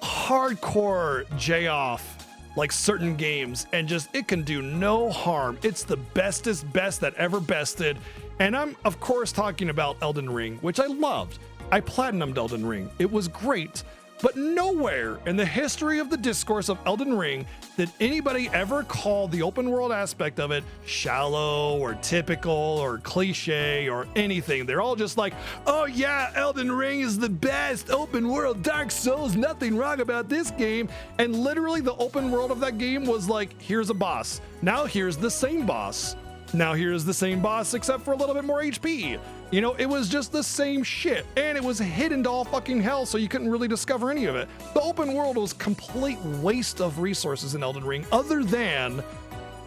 hardcore J off like certain games and just, it can do no harm. It's the bestest best that ever bested. And I'm of course talking about Elden Ring, which I loved. I platinumed Elden Ring. It was great. But nowhere in the history of the discourse of Elden Ring did anybody ever call the open world aspect of it shallow or typical or cliche or anything. They're all just like, oh yeah, Elden Ring is the best open world Dark Souls, nothing wrong about this game. And literally the open world of that game was like, here's a boss. Now here's the same boss. Now here's the same boss except for a little bit more HP. You know, it was just the same shit, and it was hidden to all fucking hell, so you couldn't really discover any of it. The open world was complete waste of resources in Elden Ring, other than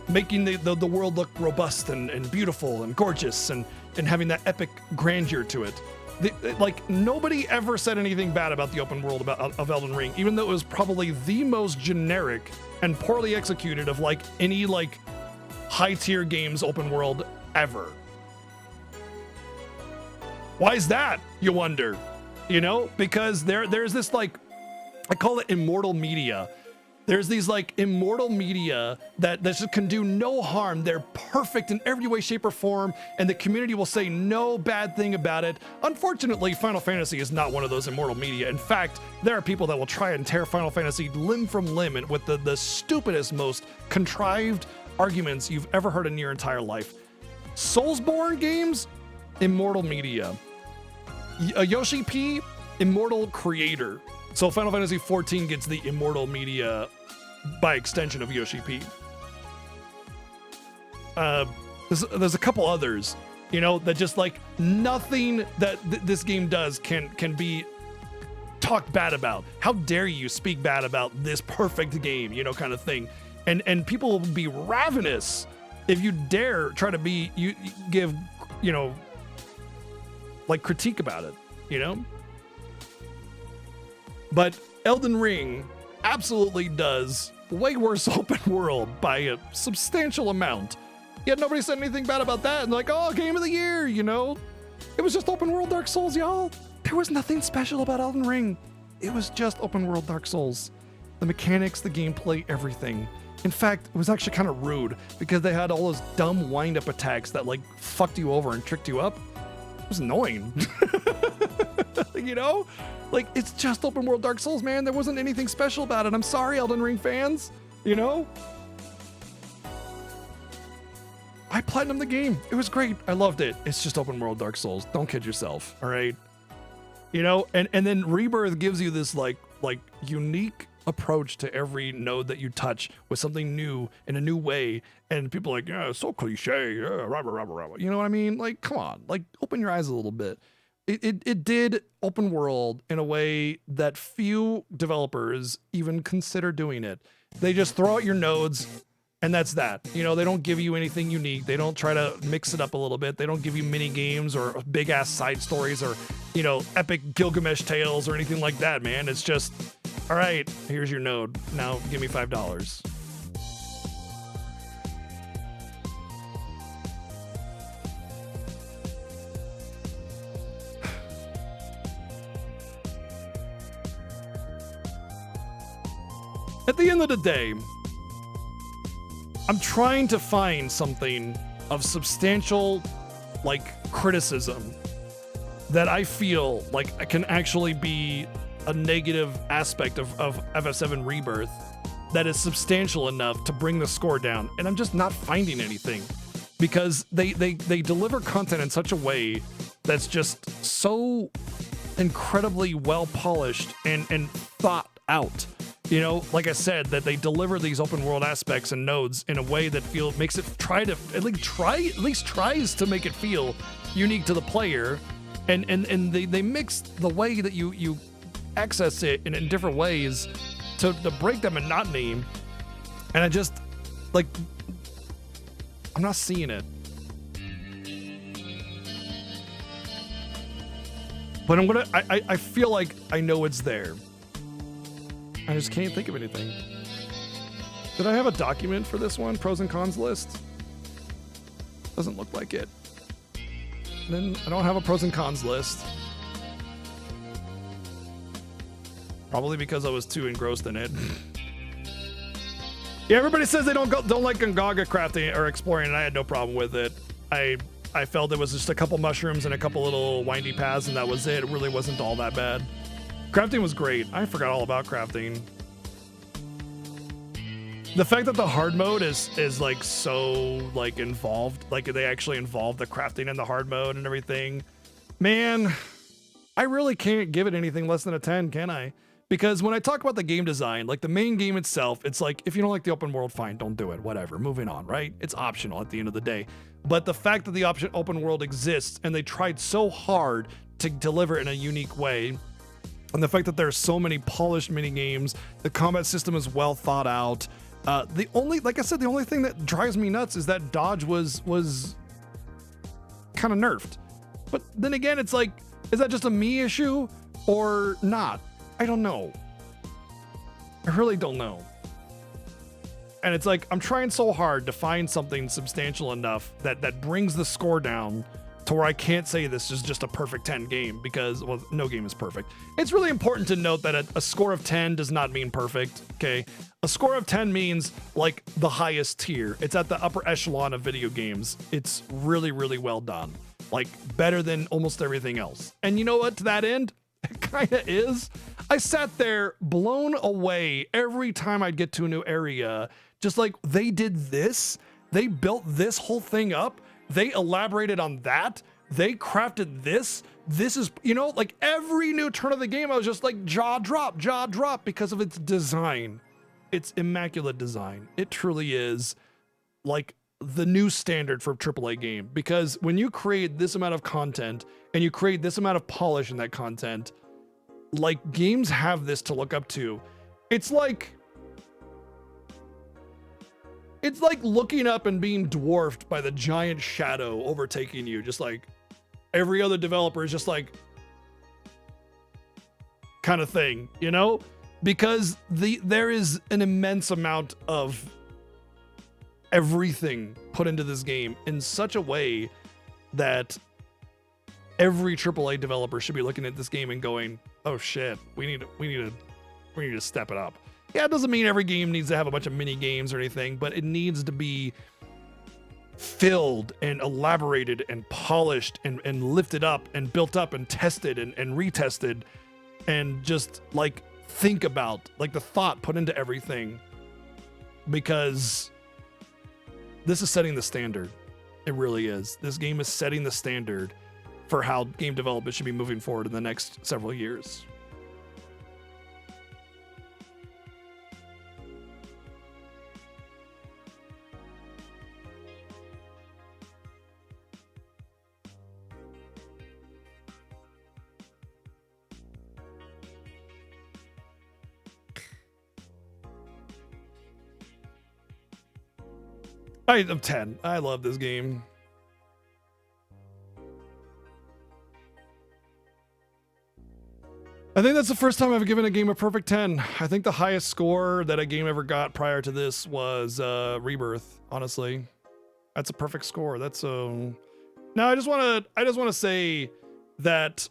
making the world look robust and beautiful and gorgeous and having that epic grandeur to it. Like, nobody ever said anything bad about the open world of Elden Ring, even though it was probably the most generic and poorly executed of like any like high tier games open world ever. Why is that, you wonder? You know, because there's this like, I call it immortal media. There's these like immortal media that just can do no harm. They're perfect in every way, shape, or form, and the community will say no bad thing about it. Unfortunately, Final Fantasy is not one of those immortal media. In fact, there are people that will try and tear Final Fantasy limb from limb and with the stupidest, most contrived arguments you've ever heard in your entire life. Soulsborne games, immortal media. Yoshi P, immortal creator. So Final Fantasy XIV gets the immortal media by extension of Yoshi P. There's a couple others, you know, that just like nothing that this game does can be talked bad about. How dare you speak bad about this perfect game, you know, kind of thing. And people will be ravenous if you dare try to give, you know, like critique about it, you know? But Elden Ring absolutely does way worse open world by a substantial amount. Yet nobody said anything bad about that. And like, oh, game of the year, you know? It was just open world Dark Souls, y'all. There was nothing special about Elden Ring. It was just open world Dark Souls. The mechanics, the gameplay, everything. In fact, it was actually kind of rude because they had all those dumb wind-up attacks that like fucked you over and tricked you up. It was annoying. You know? Like, it's just open world Dark Souls, man. There wasn't anything special about it. I'm sorry, Elden Ring fans. You know? I platinumed the game. It was great. I loved it. It's just open world Dark Souls. Don't kid yourself. All right? You know? And then Rebirth gives you this like unique approach to every node that you touch with something new in a new way, and people are like, yeah, it's so cliche, yeah, rah. You know what I mean? Like, come on, like, open your eyes a little bit. It did open world in a way that few developers even consider doing it. They just throw out your nodes and that's that. You know, they don't give you anything unique. They don't try to mix it up a little bit. They don't give you mini games or big ass side stories or, you know, epic Gilgamesh tales or anything like that, man. It's just, all right, here's your node. Now give me $5. At the end of the day, I'm trying to find something of substantial, like, criticism that I feel like can actually be a negative aspect of FF7 Rebirth that is substantial enough to bring the score down, and I'm just not finding anything, because they deliver content in such a way that's just so incredibly well polished and thought out. You know, like I said, that they deliver these open world aspects and nodes in a way that makes it at least tries to make it feel unique to the player, and they mix the way that you access it in different ways to break that monotony. And I just, like, I'm not seeing it. But I feel like I know it's there. I just can't think of anything. Did I have a document for this one? Pros and cons list? Doesn't look like it. Then I don't have a pros and cons list. Probably because I was too engrossed in it. Yeah, everybody says they don't like Gongaga crafting or exploring, and I had no problem with it. I felt it was just a couple mushrooms and a couple little windy paths, and that was it. It really wasn't all that bad. Crafting was great. I forgot all about crafting. The fact that the hard mode is like so like involved, like they actually involve the crafting in the hard mode and everything. Man, I really can't give it anything less than a 10, can I? Because when I talk about the game design, like the main game itself, it's like, if you don't like the open world, fine, don't do it, whatever, moving on, right? It's optional at the end of the day. But the fact that the open world exists and they tried so hard to deliver it in a unique way, and the fact that there's so many polished mini games, the combat system is well thought out. Like I said, the only thing that drives me nuts is that dodge was kind of nerfed. But then again, it's like, is that just a me issue or not? I don't know. I really don't know. And it's like, I'm trying so hard to find something substantial enough that brings the score down to where I can't say this is just a perfect 10 game, because, well, no game is perfect. It's really important to note that a score of 10 does not mean perfect, okay? A score of 10 means like the highest tier. It's at the upper echelon of video games. It's really, really well done. Like, better than almost everything else. And you know what, to that end, it kind of is. I sat there blown away every time I'd get to a new area. Just like, they did this, they built this whole thing up, they elaborated on that, they crafted this. This is, you know, like every new turn of the game, I was just like jaw drop because of its design. It's immaculate design. It truly is like the new standard for a AAA game, because when you create this amount of content and you create this amount of polish in that content, like, games have this to look up to. It's like looking up and being dwarfed by the giant shadow overtaking you. Just like every other developer is just like kind of thing, you know? Because there is an immense amount of everything put into this game in such a way that every AAA developer should be looking at this game and going, oh shit, we need to step it up. Yeah, it doesn't mean every game needs to have a bunch of mini games or anything, but it needs to be filled and elaborated and polished and lifted up and built up and tested and retested, and just like think about like the thought put into everything, because this is setting the standard. It really is. This game is setting the standard for how game development should be moving forward in the next several years. I'm 10. I love this game. I think that's the first time I've given a game a perfect 10. I think the highest score that a game ever got prior to this was Rebirth, honestly. That's a perfect score. That's now I just want to say that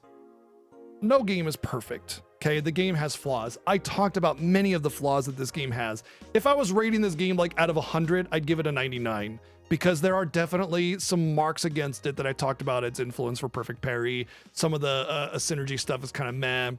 no game is perfect. Okay, the game has flaws. I talked about many of the flaws that this game has. If I was rating this game like out of 100, I'd give it a 99 because there are definitely some marks against it that I talked about. Its influence for perfect parry. Some of the synergy stuff is kind of meh,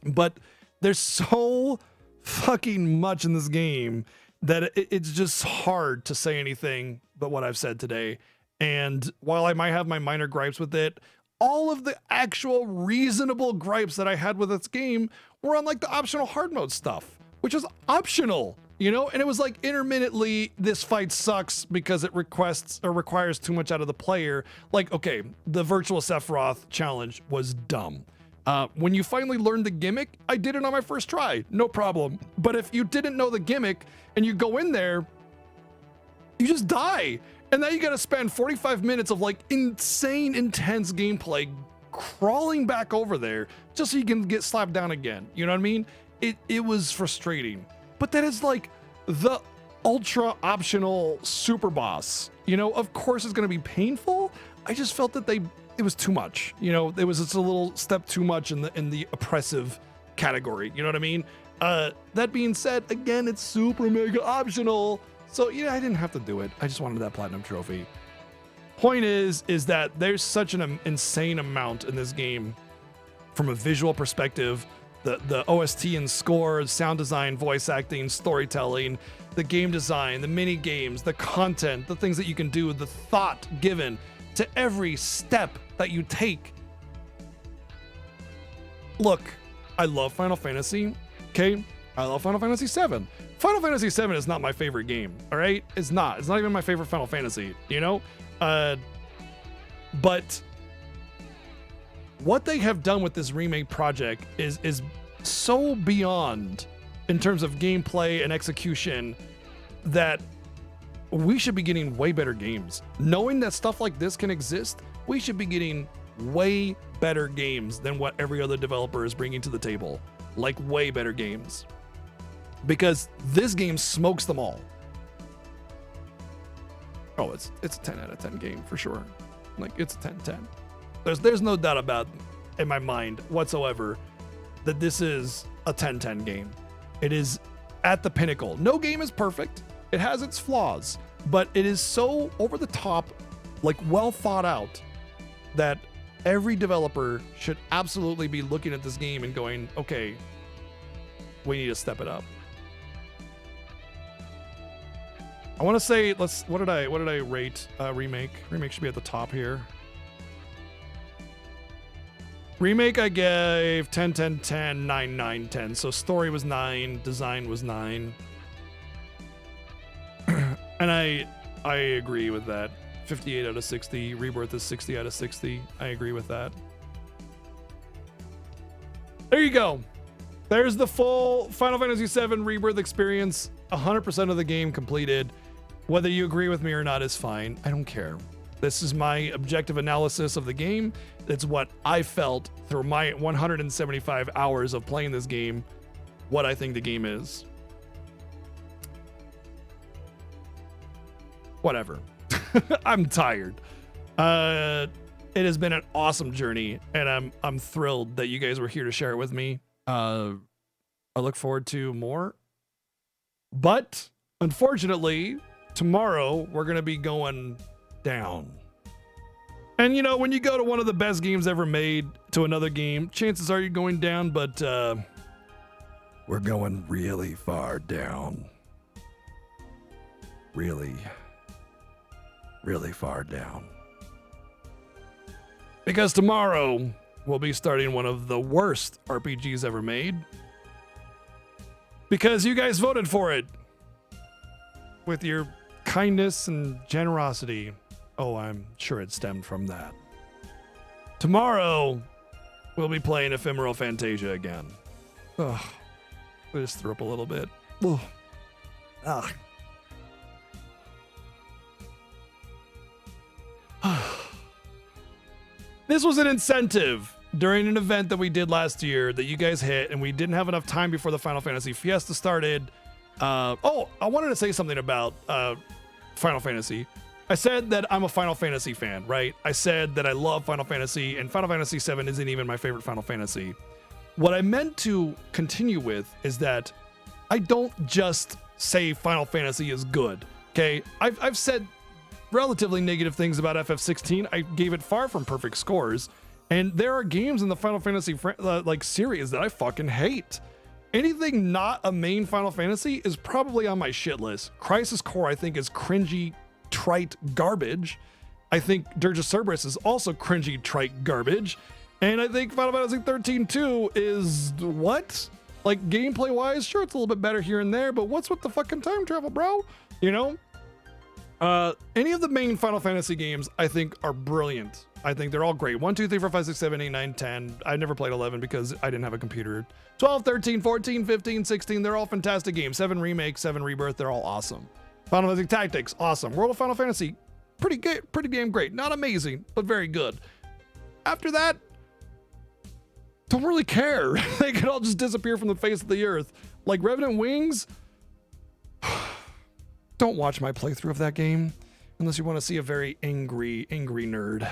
but there's so fucking much in this game that it's just hard to say anything but what I've said today. And while I might have my minor gripes with it, all of the actual reasonable gripes that I had with this game were on like the optional hard mode stuff, which is optional, you know? And it was like intermittently, this fight sucks because it requires too much out of the player. Like, okay, the virtual Sephiroth challenge was dumb. When you finally learned the gimmick, I did it on my first try, no problem. But if you didn't know the gimmick and you go in there, you just die. And now you gotta spend 45 minutes of like insane, intense gameplay crawling back over there just so you can get slapped down again. You know what I mean? It was frustrating. But that is like the ultra optional super boss. You know, of course it's gonna be painful. I just felt that it was too much. You know, it was just a little step too much in the oppressive category. You know what I mean? That being said, again, it's super mega optional. So, yeah, I didn't have to do it. I just wanted that platinum trophy. Point is that there's such an insane amount in this game from a visual perspective, the OST and score, sound design, voice acting, storytelling, the game design, the mini games, the content, the things that you can do, the thought given to every step that you take. Look, I love Final Fantasy, okay? I love Final Fantasy VII. Final Fantasy VII is not my favorite game, all right? It's not. It's not even my favorite Final Fantasy, you know? But what they have done with this remake project is so beyond in terms of gameplay and execution that we should be getting way better games. Knowing that stuff like this can exist, we should be getting way better games than what every other developer is bringing to the table. Like way better games. Because this game smokes them all. Oh, it's a 10 out of 10 game for sure. Like it's a 10-10. There's no doubt about in my mind whatsoever that this is a 10-10 game. It is at the pinnacle. No game is perfect. It has its flaws, but it is so over the top, like well thought out, that every developer should absolutely be looking at this game and going, okay, we need to step it up. I want to say, what did I rate remake? Remake should be at the top here. Remake I gave 10, 10, 10, 9, 9, 10. So story was 9, design was 9. And I agree with that. 58 out of 60. Rebirth is 60 out of 60. I agree with that. There you go. There's the full Final Fantasy VII Rebirth experience. 100% of the game completed. Whether you agree with me or not is fine. I don't care. This is my objective analysis of the game. It's what I felt through my 175 hours of playing this game, what I think the game is. Whatever. I'm tired. It has been an awesome journey, and I'm thrilled that you guys were here to share it with me. I look forward to more. But unfortunately, tomorrow we're going to be going down. And you know, when you go to one of the best games ever made to another game, chances are you're going down, but we're going really far down. Really, really far down. Because tomorrow we'll be starting one of the worst RPGs ever made. Because you guys voted for it. With your kindness and generosity. Oh, I'm sure it stemmed from that. Tomorrow, we'll be playing Ephemeral Fantasia again. Ugh. I just threw up a little bit. Ugh. Ugh. This was an incentive during an event that we did last year that you guys hit, and we didn't have enough time before the Final Fantasy Fiesta started. I wanted to say something about Final Fantasy. I said that I'm a Final Fantasy fan, right? I said that I love Final Fantasy, and Final Fantasy VII isn't even my favorite Final Fantasy. what I meant to continue with is that I don't just say Final Fantasy is good. Okay, I've said relatively negative things about FF16. I gave it far from perfect scores, and there are games in the Final Fantasy like series that I fucking hate. Anything not a main Final Fantasy is probably on my shit list. Crisis Core, I think, is cringy, trite garbage. I think Dirge of Cerberus is also cringy, trite garbage. And I think Final Fantasy 13-2 is what? Like, gameplay wise, sure, it's a little bit better here and there, but what's with the fucking time travel, bro? You know? Any of the main Final Fantasy games, I think, are brilliant. I think they're all great. 1, 2, 3, 4, 5, 6, 7, 8, 9, 10. I never played 11 because I didn't have a computer. 12, 13, 14, 15, 16, they're all fantastic games. 7 Remake, 7 Rebirth, they're all awesome. Final Fantasy Tactics, awesome. World of Final Fantasy, pretty good, pretty damn great. Not amazing, but very good. After that, don't really care. They could all just disappear from the face of the earth. Like Revenant Wings, don't watch my playthrough of that game unless you want to see a very angry nerd.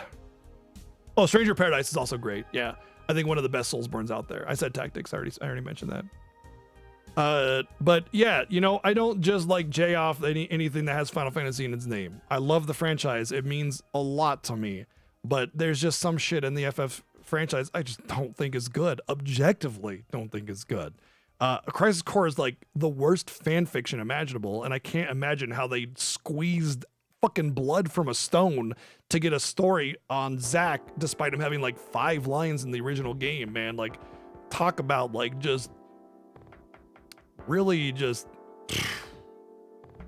Oh, Stranger Paradise is also great. Yeah, I think one of the best Soulsborns out there. I said Tactics. I already mentioned that. But yeah, you know, I don't just like jay off anything that has Final Fantasy in its name. I love the franchise. It means a lot to me. But there's just some shit in the FF franchise I just don't think is good. Objectively, don't think is good. Crisis Core is like the worst fan fiction imaginable, and I can't imagine how they squeezed fucking blood from a stone to get a story on Zack, despite him having like 5 lines in the original game, man. Like, talk about like just really just,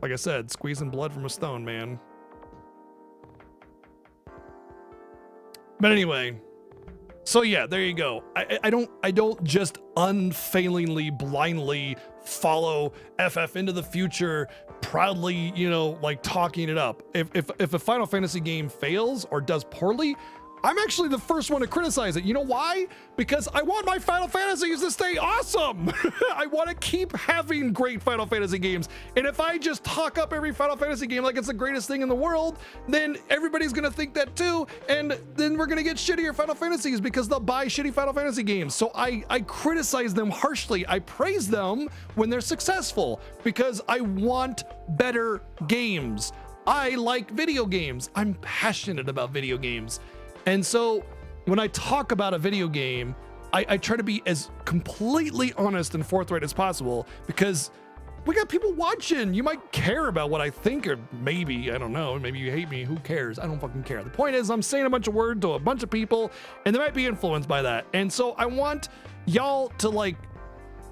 like I said, squeezing blood from a stone, man. But anyway, so yeah, there you go. I don't just unfailingly, blindly follow FF into the future, proudly, you know, like talking it up. If a Final Fantasy game fails or does poorly, I'm actually the first one to criticize it. You know why? Because I want my Final Fantasies to stay awesome. I want to keep having great Final Fantasy games. And if I just talk up every Final Fantasy game like it's the greatest thing in the world, then everybody's going to think that too. And then we're going to get shittier Final Fantasies because they'll buy shitty Final Fantasy games. So I criticize them harshly. I praise them when they're successful because I want better games. I like video games. I'm passionate about video games. And so when I talk about a video game, I try to be as completely honest and forthright as possible because we got people watching. You might care about what I think, or maybe, I don't know, maybe you hate me. Who cares? I don't fucking care. The point is I'm saying a bunch of words to a bunch of people and they might be influenced by that. And so I want y'all to like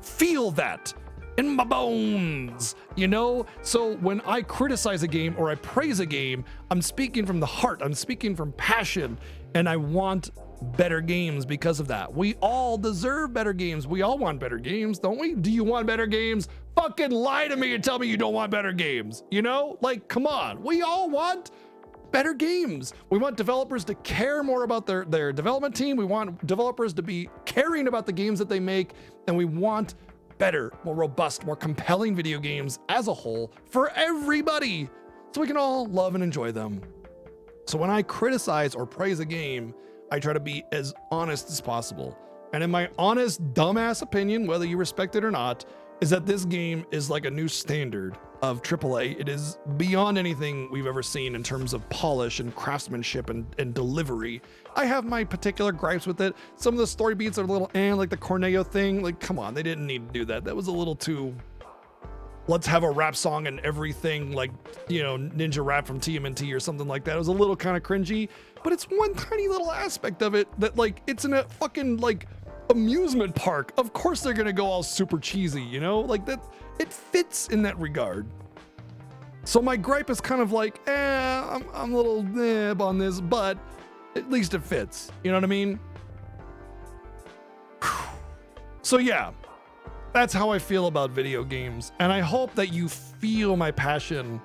feel that in my bones, you know? So when I criticize a game or I praise a game, I'm speaking from the heart, I'm speaking from passion, and I want better games because of that. We all deserve better games. We all want better games, don't we? Do you want better games? Fucking lie to me and tell me you don't want better games, you know? Like, come on, we all want better games. We want developers to care more about their development team. We want developers to be caring about the games that they make, and we want better, more robust, more compelling video games as a whole for everybody so we can all love and enjoy them. So when I criticize or praise a game, I try to be as honest as possible. And in my honest, dumbass opinion, whether you respect it or not, is that this game is like a new standard of AAA. It is beyond anything we've ever seen in terms of polish and craftsmanship and delivery. I have my particular gripes with it. Some of the story beats are a little like the Corneo thing. Like, come on, they didn't need to do that. That was a little too, let's have a rap song and everything, like, you know, Ninja Rap from TMNT or something like that. It was a little kind of cringy, but it's one tiny little aspect of it that, like, it's in a fucking, like, amusement park. Of course they're gonna go all super cheesy, you know? Like, that, it fits in that regard. So my gripe is kind of like, I'm a little nib on this, but at least it fits. You know what I mean? So yeah, that's how I feel about video games. And I hope that you feel my passion,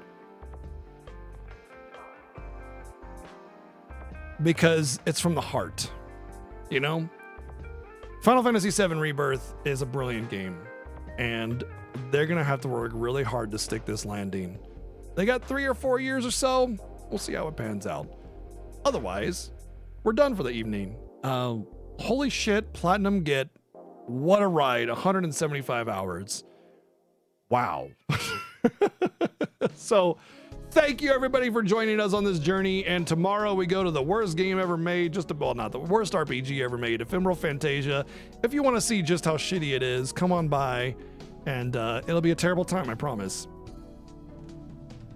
because it's from the heart, you know? Final Fantasy VII Rebirth is a brilliant game, and they're gonna have to work really hard to stick this landing. They got 3 or 4 years or so. We'll see how it pans out. Otherwise, we're done for the evening. Holy shit, Platinum get What a ride. 175 hours. Wow. So thank you everybody for joining us on this journey. And tomorrow we go to the worst game ever made, well, not the worst RPG ever made, Ephemeral Fantasia. If you want to see just how shitty it is, come on by, and it'll be a terrible time, I promise.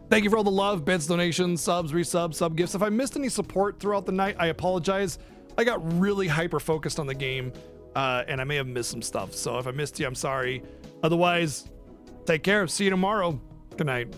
Thank you for all the love, bits, donations, subs, resubs, sub gifts. If I missed any support throughout the night, I apologize. I got really hyper focused on the game, and I may have missed some stuff. So if I missed you, I'm sorry. Otherwise, take care. See you tomorrow. Good night.